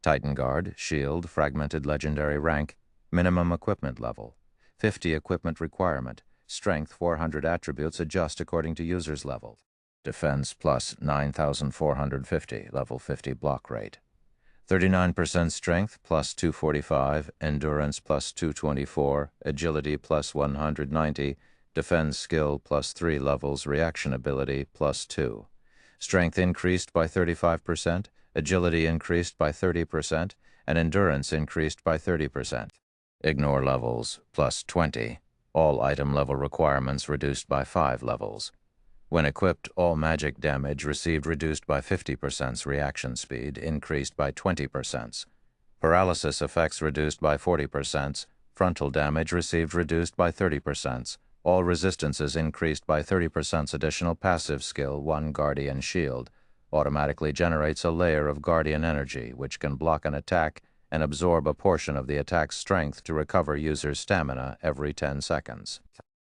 Titan Guard, shield, fragmented legendary rank, minimum equipment level, 50 equipment requirement, strength 400 attributes adjust according to user's level, defense plus 9,450, level 50 block rate, 39% strength plus 245, endurance plus 224, agility plus 190, defense skill plus 3 levels, reaction ability plus 2. Strength increased by 35%, agility increased by 30%, and endurance increased by 30%. Ignore levels plus 20. All item level requirements reduced by 5 levels. When equipped, all magic damage received reduced by 50%, reaction speed increased by 20%. Paralysis effects reduced by 40%, frontal damage received reduced by 30%. All resistances increased by 30%. Additional passive skill, 1 Guardian Shield, automatically generates a layer of Guardian energy which can block an attack and absorb a portion of the attack's strength to recover user's stamina every 10 seconds.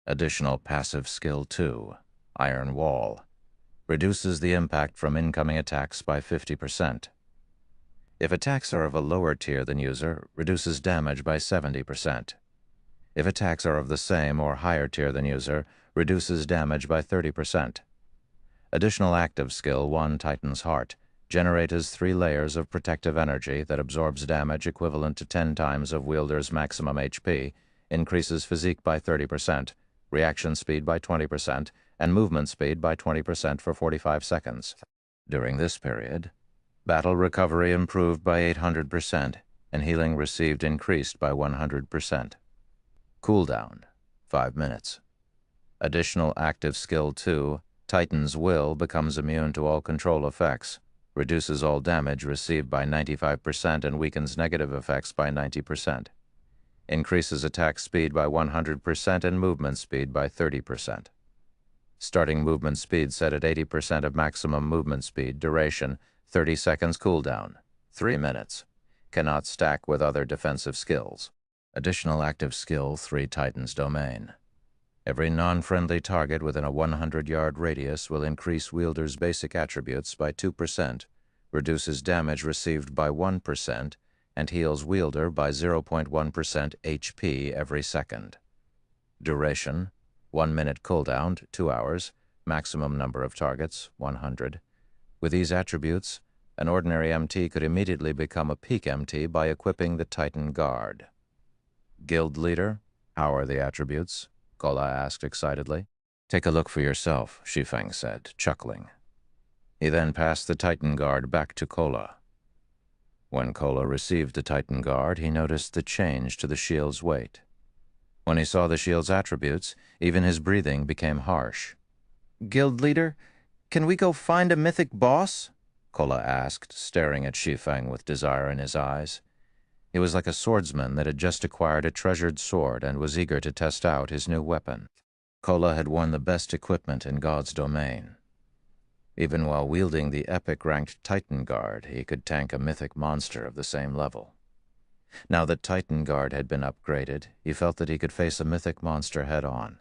Additional passive skill 2, Iron Wall, reduces the impact from incoming attacks by 50%. If attacks are of a lower tier than user, reduces damage by 70%. If attacks are of the same or higher tier than user, reduces damage by 30%. Additional active skill 1 Titan's Heart generates 3 layers of protective energy that absorbs damage equivalent to 10 times of wielder's maximum HP, increases physique by 30%, reaction speed by 20%, and movement speed by 20% for 45 seconds. During this period, battle recovery improved by 800%, and healing received increased by 100%. Cooldown, 5 minutes. Additional active skill 2, Titan's Will becomes immune to all control effects, reduces all damage received by 95% and weakens negative effects by 90%. Increases attack speed by 100% and movement speed by 30%. Starting movement speed set at 80% of maximum movement speed, duration 30 seconds, cooldown 3 minutes. cannot stack with other defensive skills. Additional active skill 3 Titan's domain. Every non-friendly target within a 100-yard radius will increase wielder's basic attributes by 2%, reduces damage received by 1%, and heals wielder by 0.1% HP every second. Duration, 1 minute cooldown, 2 hours, maximum number of targets, 100. With these attributes, an ordinary MT could immediately become a peak MT by equipping the Titan Guard. Guild leader, how are the attributes? Kola asked excitedly. Take a look for yourself, Shi Feng said, chuckling. He then passed the Titan Guard back to Kola. When Kola received the Titan Guard, he noticed the change to the shield's weight. When he saw the shield's attributes, even his breathing became harsh. Guild leader, can we go find a mythic boss? Kola asked, staring at Shi Feng with desire in his eyes. He was like a swordsman that had just acquired a treasured sword and was eager to test out his new weapon. Kola had worn the best equipment in God's domain. Even while wielding the epic-ranked Titan Guard, he could tank a mythic monster of the same level. Now that Titan Guard had been upgraded, he felt that he could face a mythic monster head-on.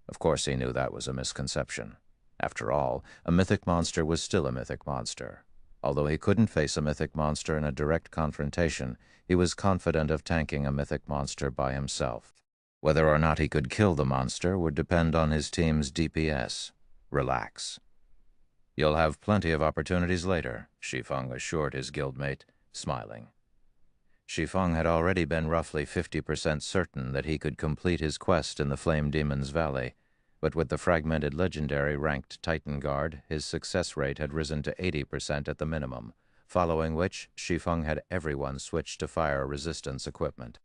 Of course, he knew that was a misconception. After all, a mythic monster was still a mythic monster. Although he couldn't face a mythic monster in a direct confrontation, he was confident of tanking a mythic monster by himself. Whether or not he could kill the monster would depend on his team's DPS. Relax. You'll have plenty of opportunities later, Shi Feng assured his guildmate, smiling. Shi Feng had already been roughly 50% certain that he could complete his quest in the Flame Demon's Valley, but with the fragmented legendary ranked Titan Guard, his success rate had risen to 80% at the minimum, following which Shi Feng had everyone switch to fire resistance equipment.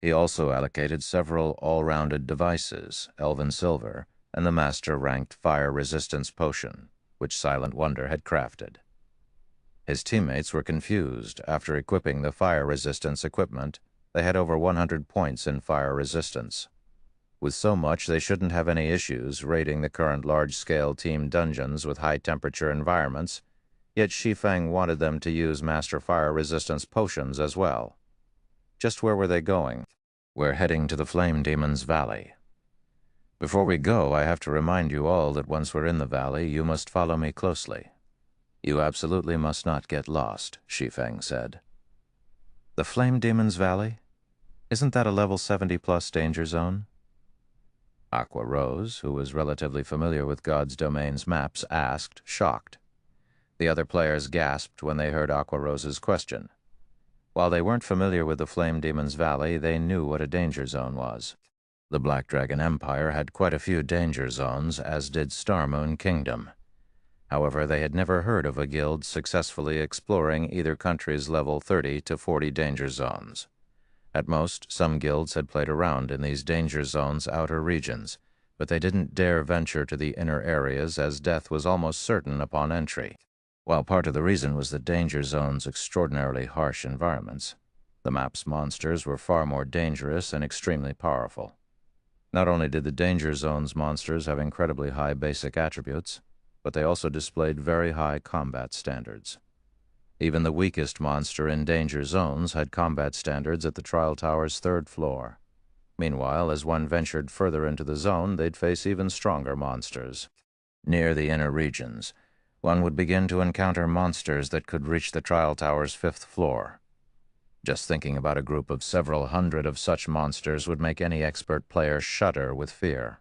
He also allocated several all-rounded devices, Elven Silver, and the master-ranked fire resistance potion, which Silent Wonder had crafted. His teammates were confused. After equipping the fire resistance equipment, they had over 100 points in fire resistance. With so much, they shouldn't have any issues raiding the current large-scale team dungeons with high-temperature environments, yet Shi Feng wanted them to use master fire resistance potions as well. Just where were they going? We're heading to the Flame Demon's Valley. Before we go, I have to remind you all that once we're in the valley, you must follow me closely. You absolutely must not get lost, Shi Feng said. The Flame Demon's Valley? Isn't that a level 70+ danger zone? Aqua Rose, who was relatively familiar with God's domain's maps, asked, shocked. The other players gasped when they heard Aqua Rose's question. While they weren't familiar with the Flame Demon's Valley, they knew what a danger zone was. The Black Dragon Empire had quite a few danger zones, as did Starmoon Kingdom. However, they had never heard of a guild successfully exploring either country's level 30 to 40 danger zones. At most, some guilds had played around in these danger zones' outer regions, but they didn't dare venture to the inner areas as death was almost certain upon entry. While part of the reason was the danger zone's extraordinarily harsh environments, the map's monsters were far more dangerous and extremely powerful. Not only did the danger zone's monsters have incredibly high basic attributes, but they also displayed very high combat standards. Even the weakest monster in danger zones had combat standards at the Trial Tower's 3rd floor. Meanwhile, as one ventured further into the zone, they'd face even stronger monsters. Near the inner regions, one would begin to encounter monsters that could reach the Trial Tower's 5th floor. Just thinking about a group of several hundred of such monsters would make any expert player shudder with fear.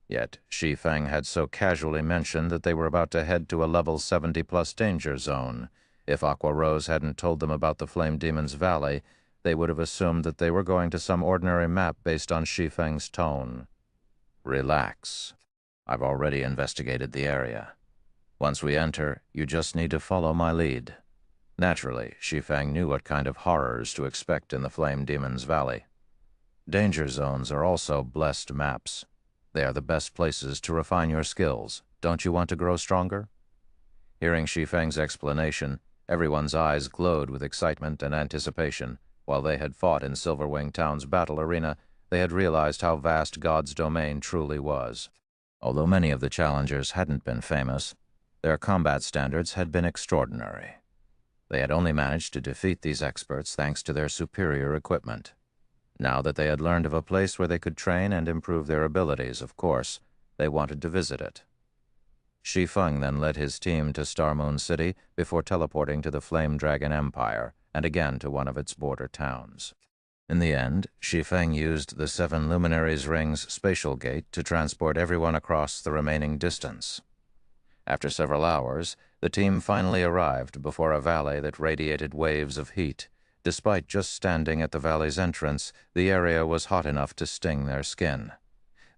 Yet, Shi Feng had so casually mentioned that they were about to head to a level 70+ danger zone. If Aqua Rose hadn't told them about the Flame Demon's Valley, they would have assumed that they were going to some ordinary map based on Shi Feng's tone. Relax. I've already investigated the area. Once we enter, you just need to follow my lead. Naturally, Shi Feng knew what kind of horrors to expect in the Flame Demon's Valley. Danger zones are also blessed maps. They are the best places to refine your skills. Don't you want to grow stronger? Hearing Shi Feng's explanation, everyone's eyes glowed with excitement and anticipation. While they had fought in Silverwing Town's battle arena, they had realized how vast God's domain truly was. Although many of the challengers hadn't been famous, their combat standards had been extraordinary. They had only managed to defeat these experts thanks to their superior equipment. Now that they had learned of a place where they could train and improve their abilities, of course, they wanted to visit it. Shi Feng then led his team to Star Moon City before teleporting to the Flame Dragon Empire and again to one of its border towns. In the end, Shi Feng used the Seven Luminaries Ring's spatial gate to transport everyone across the remaining distance. After several hours, the team finally arrived before a valley that radiated waves of heat. Despite just standing at the valley's entrance, the area was hot enough to sting their skin.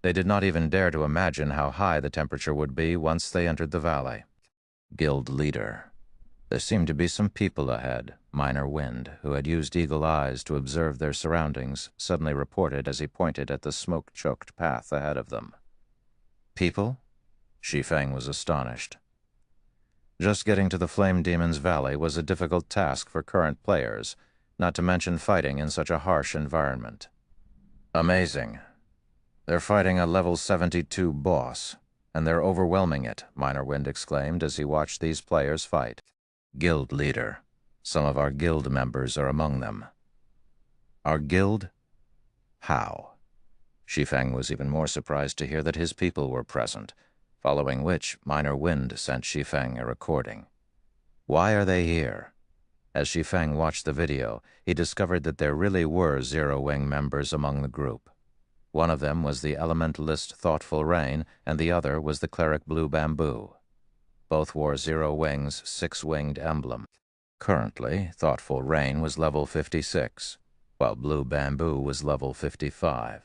They did not even dare to imagine how high the temperature would be once they entered the valley. Guild leader. There seemed to be some people ahead. Minor Wind, who had used eagle eyes to observe their surroundings, suddenly reported as he pointed at the smoke-choked path ahead of them. People? Shi Feng was astonished. Just getting to the Flame Demon's Valley was a difficult task for current players, not to mention fighting in such a harsh environment. Amazing. They're fighting a level 72 boss, and they're overwhelming it, Minor Wind exclaimed as he watched these players fight. Guild leader. Some of our guild members are among them. Our guild? How? Shi Feng was even more surprised to hear that his people were present, following which Minor Wind sent Shi Feng a recording. Why are they here? As Shi Feng watched the video, he discovered that there really were Zero Wing members among the group. One of them was the elementalist Thoughtful Rain, and the other was the cleric Blue Bamboo. Both wore Zero Wing's six-winged emblem. Currently, Thoughtful Rain was level 56, while Blue Bamboo was level 55.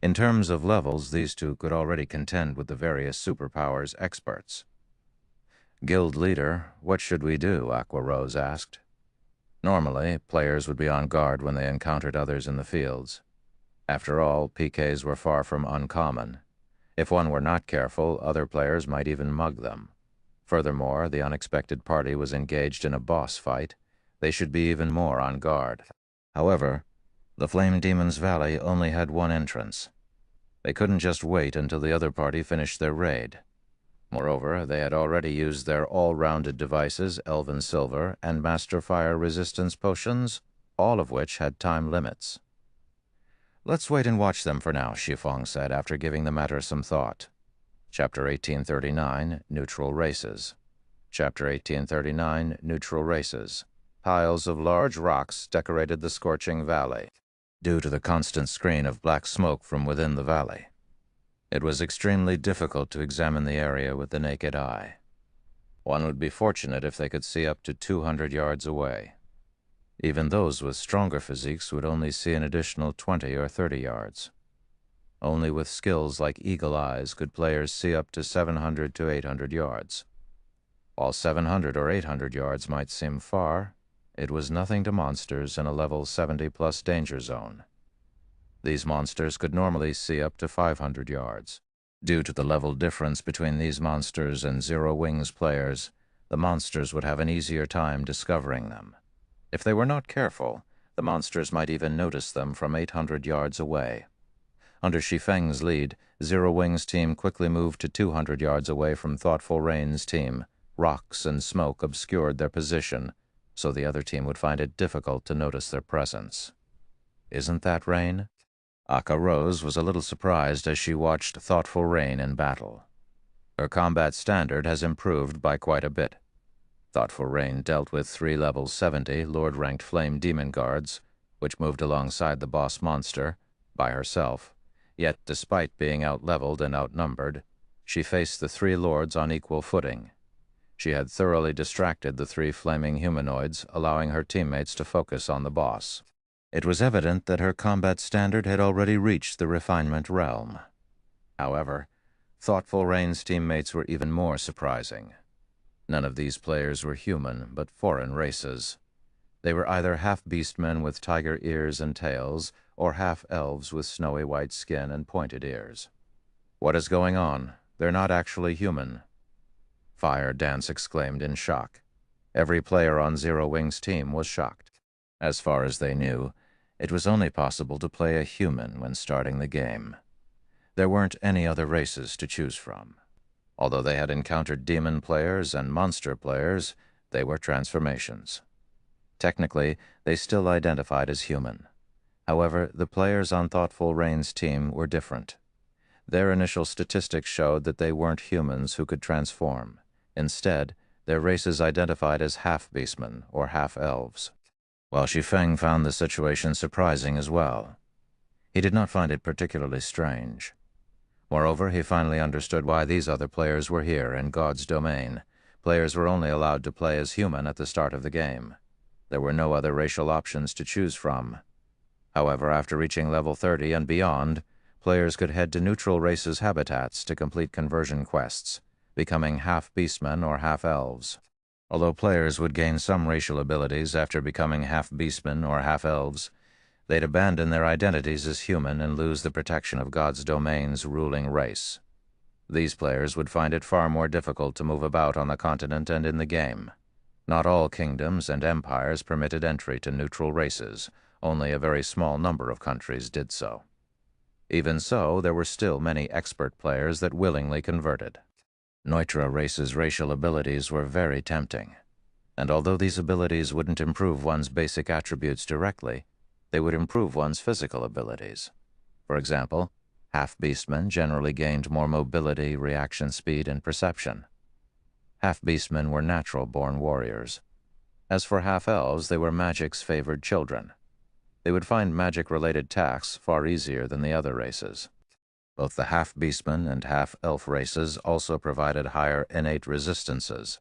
In terms of levels, these two could already contend with the various superpowers experts. Guild leader, what should we do? Aqua Rose asked. Normally, players would be on guard when they encountered others in the fields. After all, PKs were far from uncommon. If one were not careful, other players might even mug them. Furthermore, the unexpected party was engaged in a boss fight. They should be even more on guard. However, the Flame Demon's Valley only had one entrance. They couldn't just wait until the other party finished their raid. Moreover, they had already used their all-rounded devices, Elven Silver, and Master Fire resistance potions, all of which had time limits. Let's wait and watch them for now, Shi Feng said after giving the matter some thought. Chapter 1839, Neutral Races. Chapter 1839, Neutral Races. Piles of large rocks decorated the scorching valley, due to the constant screen of black smoke from within the valley. It was extremely difficult to examine the area with the naked eye. One would be fortunate if they could see up to 200 yards away. Even those with stronger physiques would only see an additional 20 or 30 yards. Only with skills like eagle eyes could players see up to 700 to 800 yards. While 700 or 800 yards might seem far, it was nothing to monsters in a level 70+ danger zone. These monsters could normally see up to 500 yards. Due to the level difference between these monsters and Zero Wings players, the monsters would have an easier time discovering them. If they were not careful, the monsters might even notice them from 800 yards away. Under Shi Feng's lead, Zero Wing's team quickly moved to 200 yards away from Thoughtful Rain's team. Rocks and smoke obscured their position, so the other team would find it difficult to notice their presence. Isn't that Rain? Aqua Rose was a little surprised as she watched Thoughtful Rain in battle. Her combat standard has improved by quite a bit. Thoughtful Rain dealt with 3 level 70 Lord-ranked Flame Demon Guards, which moved alongside the boss monster, by herself. Yet, despite being out-leveled and outnumbered, she faced the 3 lords on equal footing. She had thoroughly distracted the 3 flaming humanoids, allowing her teammates to focus on the boss. It was evident that her combat standard had already reached the refinement realm. However, Thoughtful Rain's teammates were even more surprising. None of these players were human, but foreign races. They were either half-beastmen with tiger ears and tails, or half-elves with snowy white skin and pointed ears. What is going on? They're not actually human. Fire Dance exclaimed in shock. Every player on Zero Wing's team was shocked. As far as they knew, it was only possible to play a human when starting the game. There weren't any other races to choose from. Although they had encountered demon players and monster players, They were transformations. Technically, they still identified as human. However, the players on Thoughtful Rain's team were different. Their initial statistics showed that they weren't humans who could transform. Instead, their races identified as half-beastmen or half-elves. While Shi Feng found the situation surprising as well. He did not find it particularly strange. Moreover, he finally understood why these other players were here in God's domain. Players were only allowed to play as human at the start of the game. There were no other racial options to choose from. However, after reaching level 30 and beyond, players could head to neutral races' habitats to complete conversion quests, becoming half-beastmen or half-elves. Although players would gain some racial abilities after becoming half-beastmen or half-elves, they'd abandon their identities as human and lose the protection of God's domain's ruling race. These players would find it far more difficult to move about on the continent and in the game. Not all kingdoms and empires permitted entry to neutral races. Only a very small number of countries did so. Even so, there were still many expert players that willingly converted. Neutra race's racial abilities were very tempting, and although these abilities wouldn't improve one's basic attributes directly, they would improve one's physical abilities. For example, half-beastmen generally gained more mobility, reaction speed, and perception. Half-beastmen were natural-born warriors. As for half-elves, they were magic's favored children. They would find magic-related tasks far easier than the other races. Both the half-beastmen and half-elf races also provided higher innate resistances.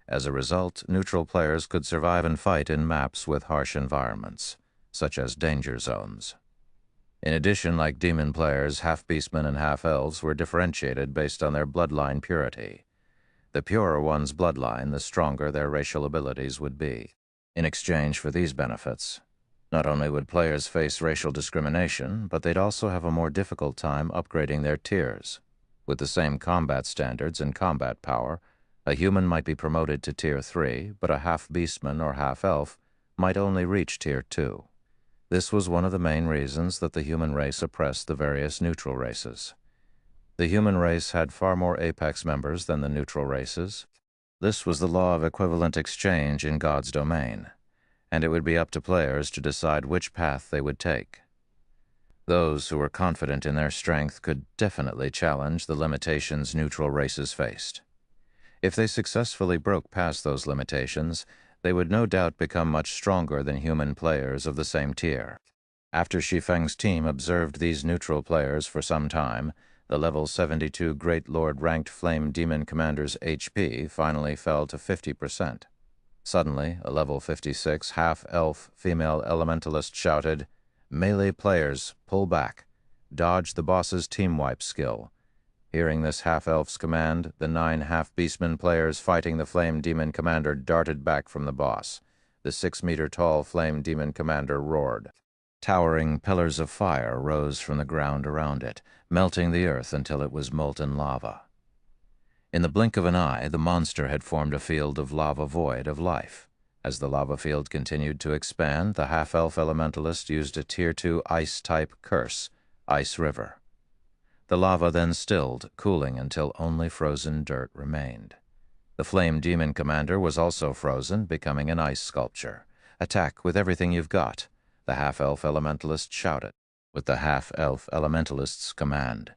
As a result, neutral players could survive and fight in maps with harsh environments, such as danger zones. In addition, like demon players, half-beastmen and half-elves were differentiated based on their bloodline purity. The purer one's bloodline, the stronger their racial abilities would be. In exchange for these benefits, not only would players face racial discrimination, but they'd also have a more difficult time upgrading their tiers. With the same combat standards and combat power, a human might be promoted to Tier 3, but a half-beastman or half-elf might only reach Tier 2. This was one of the main reasons that the human race oppressed the various neutral races. The human race had far more apex members than the neutral races. This was the law of equivalent exchange in God's domain, and it would be up to players to decide which path they would take. Those who were confident in their strength could definitely challenge the limitations neutral races faced. If they successfully broke past those limitations, they would no doubt become much stronger than human players of the same tier. After Shi Feng's team observed these neutral players for some time, the level 72 Great Lord ranked Flame Demon Commander's HP finally fell to 50%. Suddenly, a level 56 half-elf female elementalist shouted, "Melee players, pull back. Dodge the boss's team wipe skill." Hearing this half-elf's command, the 9 half-beastmen players fighting the Flame Demon Commander darted back from the boss. The 6-meter-tall Flame Demon Commander roared. Towering pillars of fire rose from the ground around it, melting the earth until it was molten lava. In the blink of an eye, the monster had formed a field of lava void of life. As the lava field continued to expand, the half-elf elementalist used a Tier 2 ice-type curse, Ice River. The lava then stilled, cooling until only frozen dirt remained. The Flame Demon Commander was also frozen, becoming an ice sculpture. "Attack with everything you've got," the half-elf elementalist shouted, with the half-elf elementalist's command.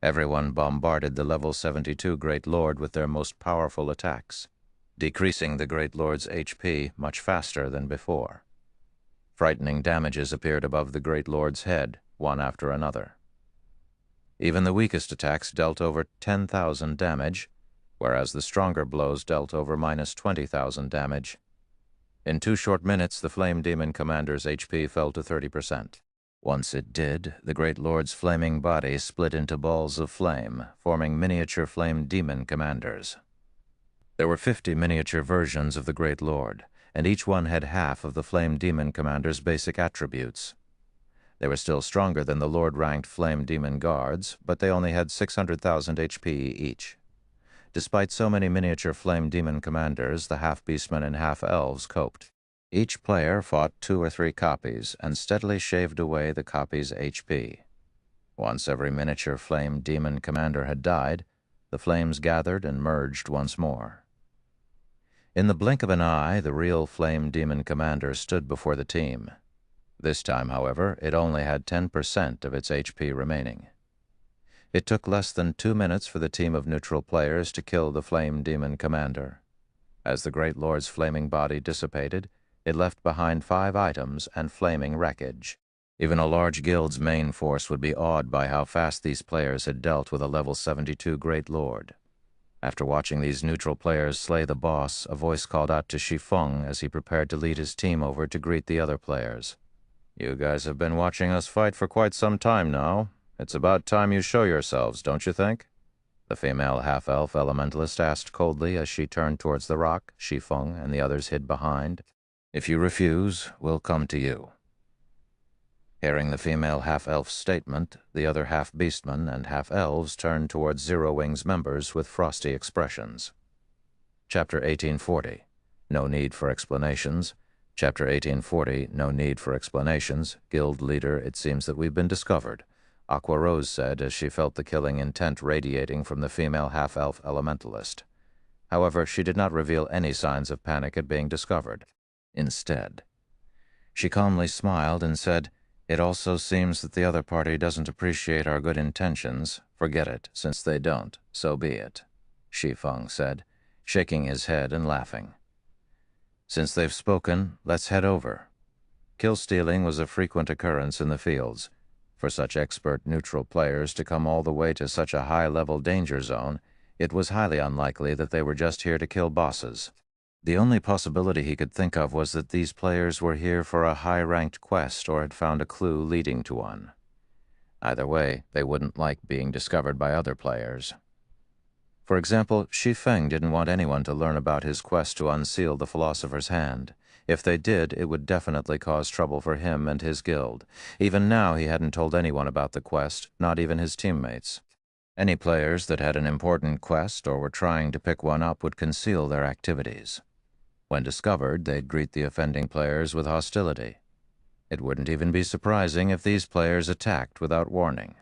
Everyone bombarded the level 72 Great Lord with their most powerful attacks, decreasing the Great Lord's HP much faster than before. Frightening damages appeared above the Great Lord's head, one after another. Even the weakest attacks dealt over 10,000 damage, whereas the stronger blows dealt over minus 20,000 damage. In 2 short minutes, the Flame Demon Commander's HP fell to 30%. Once it did, the Great Lord's flaming body split into balls of flame, forming miniature Flame Demon Commanders. There were 50 miniature versions of the Great Lord, and each one had half of the Flame Demon Commander's basic attributes. They were still stronger than the Lord-ranked Flame Demon Guards, but they only had 600,000 HP each. Despite so many miniature Flame Demon Commanders, the half-beastmen and half-elves coped. Each player fought 2 or 3 copies and steadily shaved away the copy's HP. Once every miniature Flame Demon Commander had died, the flames gathered and merged once more. In the blink of an eye, the real flame demon commander stood before the team. This time, however, it only had 10% of its HP remaining. It took less than 2 minutes for the team of neutral players to kill the flame demon commander. As the Great Lord's flaming body dissipated, it left behind 5 items and flaming wreckage. Even a large guild's main force would be awed by how fast these players had dealt with a level 72 Great Lord. After watching these neutral players slay the boss, a voice called out to Shi Feng as he prepared to lead his team over to greet the other players. "You guys have been watching us fight for quite some time now. It's about time you show yourselves, don't you think?" The female half-elf elementalist asked coldly as she turned towards the rock Shi Feng and the others hid behind. "If you refuse, we'll come to you." Hearing the female half-elf's statement, the other half-beastmen and half-elves turned towards Zero Wing's members with frosty expressions. Chapter 1840. No need for explanations. Chapter 1840. No need for explanations. Guild leader, it seems that we've been discovered, Aqua Rose said as she felt the killing intent radiating from the female half-elf elementalist. However, she did not reveal any signs of panic at being discovered. Instead, she calmly smiled and said, "It also seems that the other party doesn't appreciate our good intentions. Forget it, since they don't, so be it," Shi Feng said, shaking his head and laughing. "Since they've spoken, let's head over." Kill-stealing was a frequent occurrence in the fields. For such expert neutral players to come all the way to such a high-level danger zone, it was highly unlikely that they were just here to kill bosses. The only possibility he could think of was that these players were here for a high-ranked quest or had found a clue leading to one. Either way, they wouldn't like being discovered by other players. For example, Shi Feng didn't want anyone to learn about his quest to unseal the Philosopher's Hand. If they did, it would definitely cause trouble for him and his guild. Even now, he hadn't told anyone about the quest, not even his teammates. Any players that had an important quest or were trying to pick one up would conceal their activities. When discovered, they'd greet the offending players with hostility. It wouldn't even be surprising if these players attacked without warning.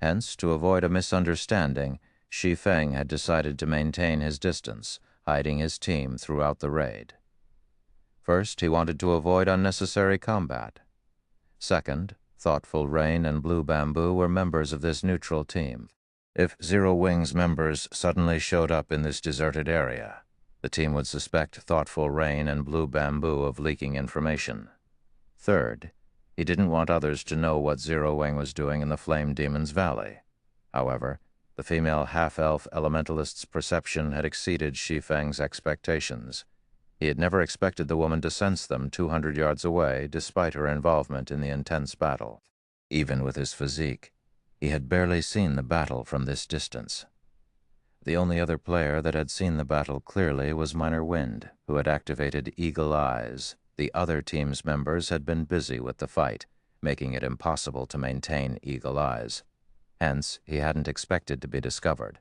Hence, to avoid a misunderstanding, Shi Feng had decided to maintain his distance, hiding his team throughout the raid. First, he wanted to avoid unnecessary combat. Second, Thoughtful Rain and Blue Bamboo were members of this neutral team. If Zero Wing's members suddenly showed up in this deserted area, the team would suspect Thoughtful Rain and Blue Bamboo of leaking information. Third, he didn't want others to know what Zero Wing was doing in the Flame Demon's Valley. However, the female half-elf elementalist's perception had exceeded Shi Feng's expectations. He had never expected the woman to sense them 200 yards away, despite her involvement in the intense battle. Even with his physique, he had barely seen the battle from this distance. The only other player that had seen the battle clearly was Minor Wind, who had activated Eagle Eyes. The other team's members had been busy with the fight, making it impossible to maintain Eagle Eyes. Hence, he hadn't expected to be discovered.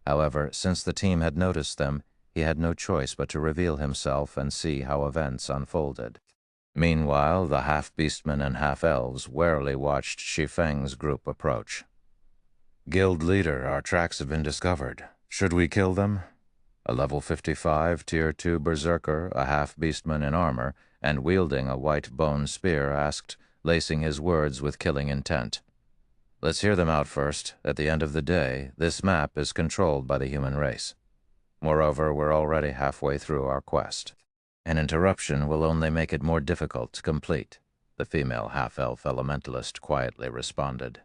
However, since the team had noticed them, he had no choice but to reveal himself and see how events unfolded. Meanwhile, the half-beastmen and half-elves warily watched Shi Feng's group approach. "Guild leader, our tracks have been discovered. Should we kill them?" A level 55 Tier 2 berserker, a half-beastman in armor, and wielding a white bone spear asked, lacing his words with killing intent. "Let's hear them out first. At the end of the day, this map is controlled by the human race. Moreover, we're already halfway through our quest. An interruption will only make it more difficult to complete," the female half-elf elementalist quietly responded.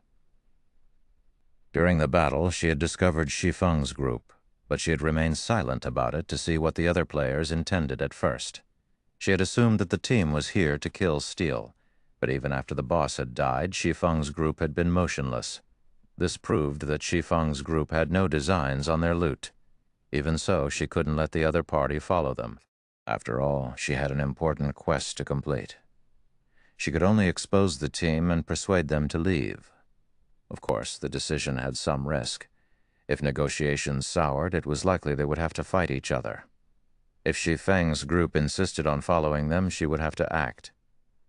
During the battle, she had discovered Shi Feng's group, but she had remained silent about it to see what the other players intended at first. She had assumed that the team was here to kill Steel, but even after the boss had died, Shi Feng's group had been motionless. This proved that Shi Feng's group had no designs on their loot. Even so, she couldn't let the other party follow them. After all, she had an important quest to complete. She could only expose the team and persuade them to leave. Of course, the decision had some risk. If negotiations soured, it was likely they would have to fight each other. If Shi Feng's group insisted on following them, she would have to act.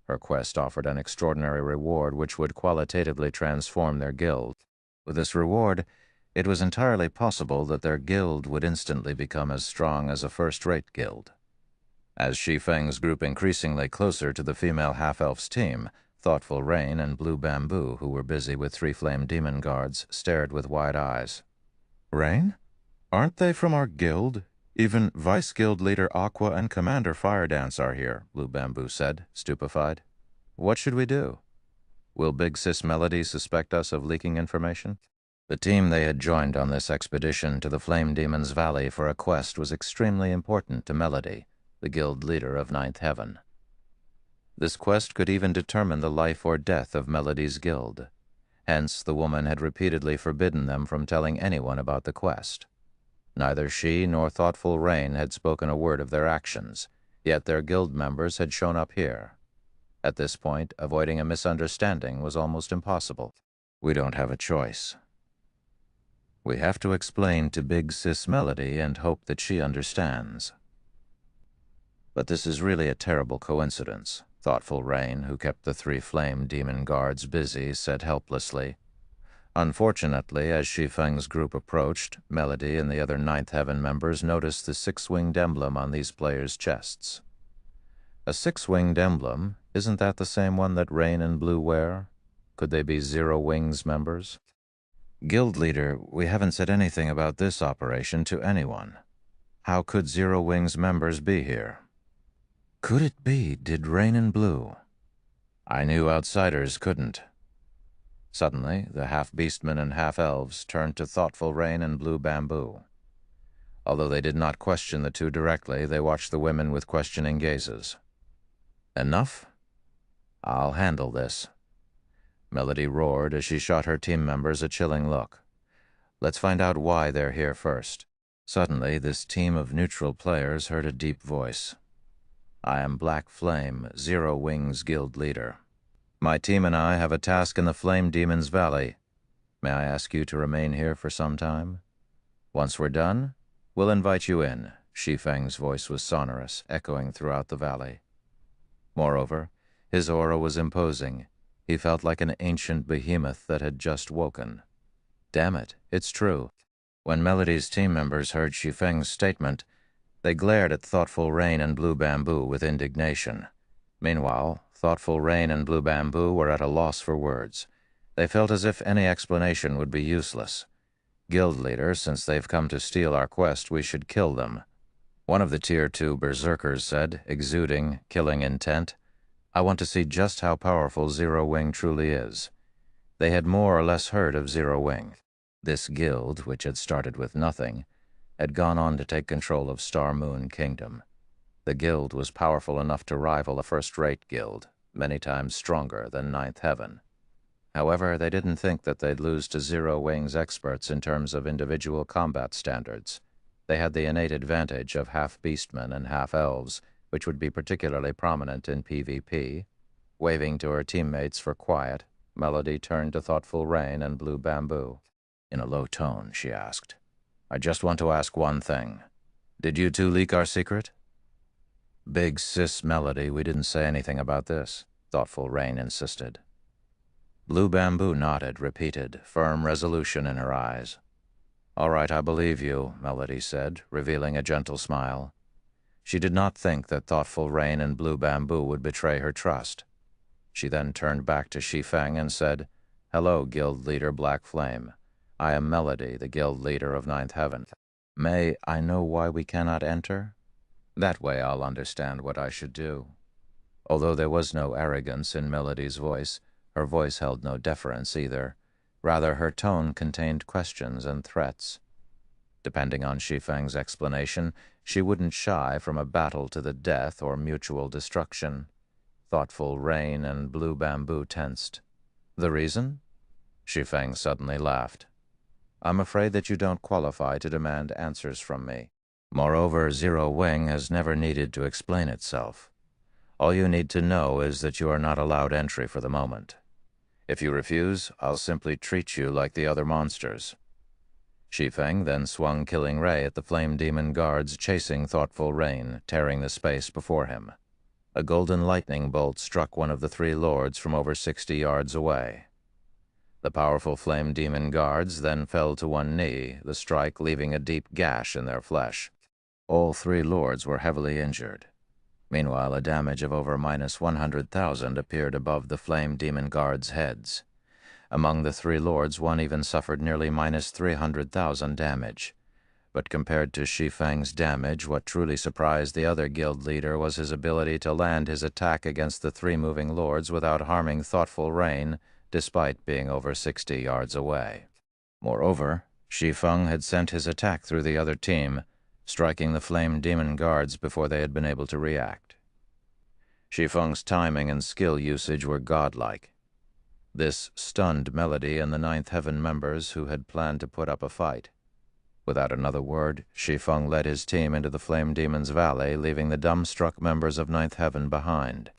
Her quest offered an extraordinary reward which would qualitatively transform their guild. With this reward, It was entirely possible that their guild would instantly become as strong as a first-rate guild. As Shi Feng's group increasingly closer to the female half-elf's team, Thoughtful Rain and Blue Bamboo, who were busy with 3 flame demon guards, stared with wide eyes. Rain? Aren't they from our guild? Even Vice Guild Leader Aqua and Commander Firedance are here, Blue Bamboo said, stupefied. What should we do? Will Big Sis Melody suspect us of leaking information? The team they had joined on this expedition to the Flame Demon's Valley for a quest was extremely important to Melody, the guild leader of Ninth Heaven. This quest could even determine the life or death of Melody's guild. Hence, the woman had repeatedly forbidden them from telling anyone about the quest. Neither she nor Thoughtful Rain had spoken a word of their actions, yet their guild members had shown up here. At this point, avoiding a misunderstanding was almost impossible. We don't have a choice. We have to explain to Big Sis Melody and hope that she understands. But this is really a terrible coincidence, Thoughtful Rain, who kept the 3 flame demon guards busy, said helplessly. Unfortunately, as Shi Feng's group approached, Melody and the other Ninth Heaven members noticed the 6-winged emblem on these players' chests. A 6-winged emblem? Isn't that the same one that Rain and Blue wear? Could they be Zero Wings members? Guild leader, we haven't said anything about this operation to anyone. How could Zero Wings members be here? Could it be, did Rain and Blue? I knew outsiders couldn't. Suddenly, the half-beastmen and half-elves turned to Thoughtful Rain and Blue Bamboo. Although they did not question the two directly, they watched the women with questioning gazes. Enough? I'll handle this. Melody roared as she shot her team members a chilling look. Let's find out why they're here first. Suddenly, this team of neutral players heard a deep voice. I am Black Flame, Zero Wings Guild Leader. My team and I have a task in the Flame Demon's Valley. May I ask you to remain here for some time? Once we're done, we'll invite you in. Shi Feng's voice was sonorous, echoing throughout the valley. Moreover, his aura was imposing. He felt like an ancient behemoth that had just woken. Damn it, it's true. When Melody's team members heard Shi Feng's statement, they glared at Thoughtful Rain and Blue Bamboo with indignation. Meanwhile, Thoughtful Rain and Blue Bamboo were at a loss for words. They felt as if any explanation would be useless. Guild leader, since they've come to steal our quest, we should kill them. One of the Tier 2 berserkers said, exuding killing intent, I want to see just how powerful Zero Wing truly is. They had more or less heard of Zero Wing. This guild, which had started with nothing, had gone on to take control of Star Moon Kingdom. The guild was powerful enough to rival a first-rate guild, many times stronger than Ninth Heaven. However, they didn't think that they'd lose to Zero Wing's experts in terms of individual combat standards. They had the innate advantage of half-beastmen and half-elves, which would be particularly prominent in PvP. Waving to her teammates for quiet, Melody turned to Thoughtful Rain and Blue Bamboo. In a low tone, she asked, I just want to ask one thing. Did you two leak our secret? Big Sis Melody, we didn't say anything about this, Thoughtful Rain insisted. Blue Bamboo nodded, repeated, firm resolution in her eyes. All right, I believe you, Melody said, revealing a gentle smile. She did not think that Thoughtful Rain and Blue Bamboo would betray her trust. She then turned back to Shi Feng and said, Hello, Guild Leader Black Flame. I am Melody, the Guild Leader of Ninth Heaven. May I know why we cannot enter? That way I'll understand what I should do. Although there was no arrogance in Melody's voice, her voice held no deference either. Rather, her tone contained questions and threats. Depending on Shi Feng's explanation, she wouldn't shy from a battle to the death or mutual destruction. Thoughtful Rain and Blue Bamboo tensed. The reason? Shi Feng suddenly laughed. I'm afraid that you don't qualify to demand answers from me. Moreover, Zero Wing has never needed to explain itself. All you need to know is that you are not allowed entry for the moment. If you refuse, I'll simply treat you like the other monsters. Shi Feng then swung Killing Ray at the Flame Demon guards chasing Thoughtful Rain, tearing the space before him. A golden lightning bolt struck one of the 3 lords from over 60 yards away. The powerful flame demon guards then fell to one knee, the strike leaving a deep gash in their flesh. All three lords were heavily injured. Meanwhile, a damage of over -100,000 appeared above the flame demon guards' heads. Among the three lords, one even suffered nearly -300,000 damage. But compared to Shi Feng's damage, what truly surprised the other guild leader was his ability to land his attack against the three moving lords without harming thoughtful Rain, despite being over 60 yards away. Moreover, Shi Feng had sent his attack through the other team, striking the flame demon guards before they had been able to react. Shi Feng's timing and skill usage were godlike. This stunned Melody and the Ninth Heaven members who had planned to put up a fight. Without another word, Shi Feng led his team into the Flame Demon's Valley, leaving the dumbstruck members of Ninth Heaven behind.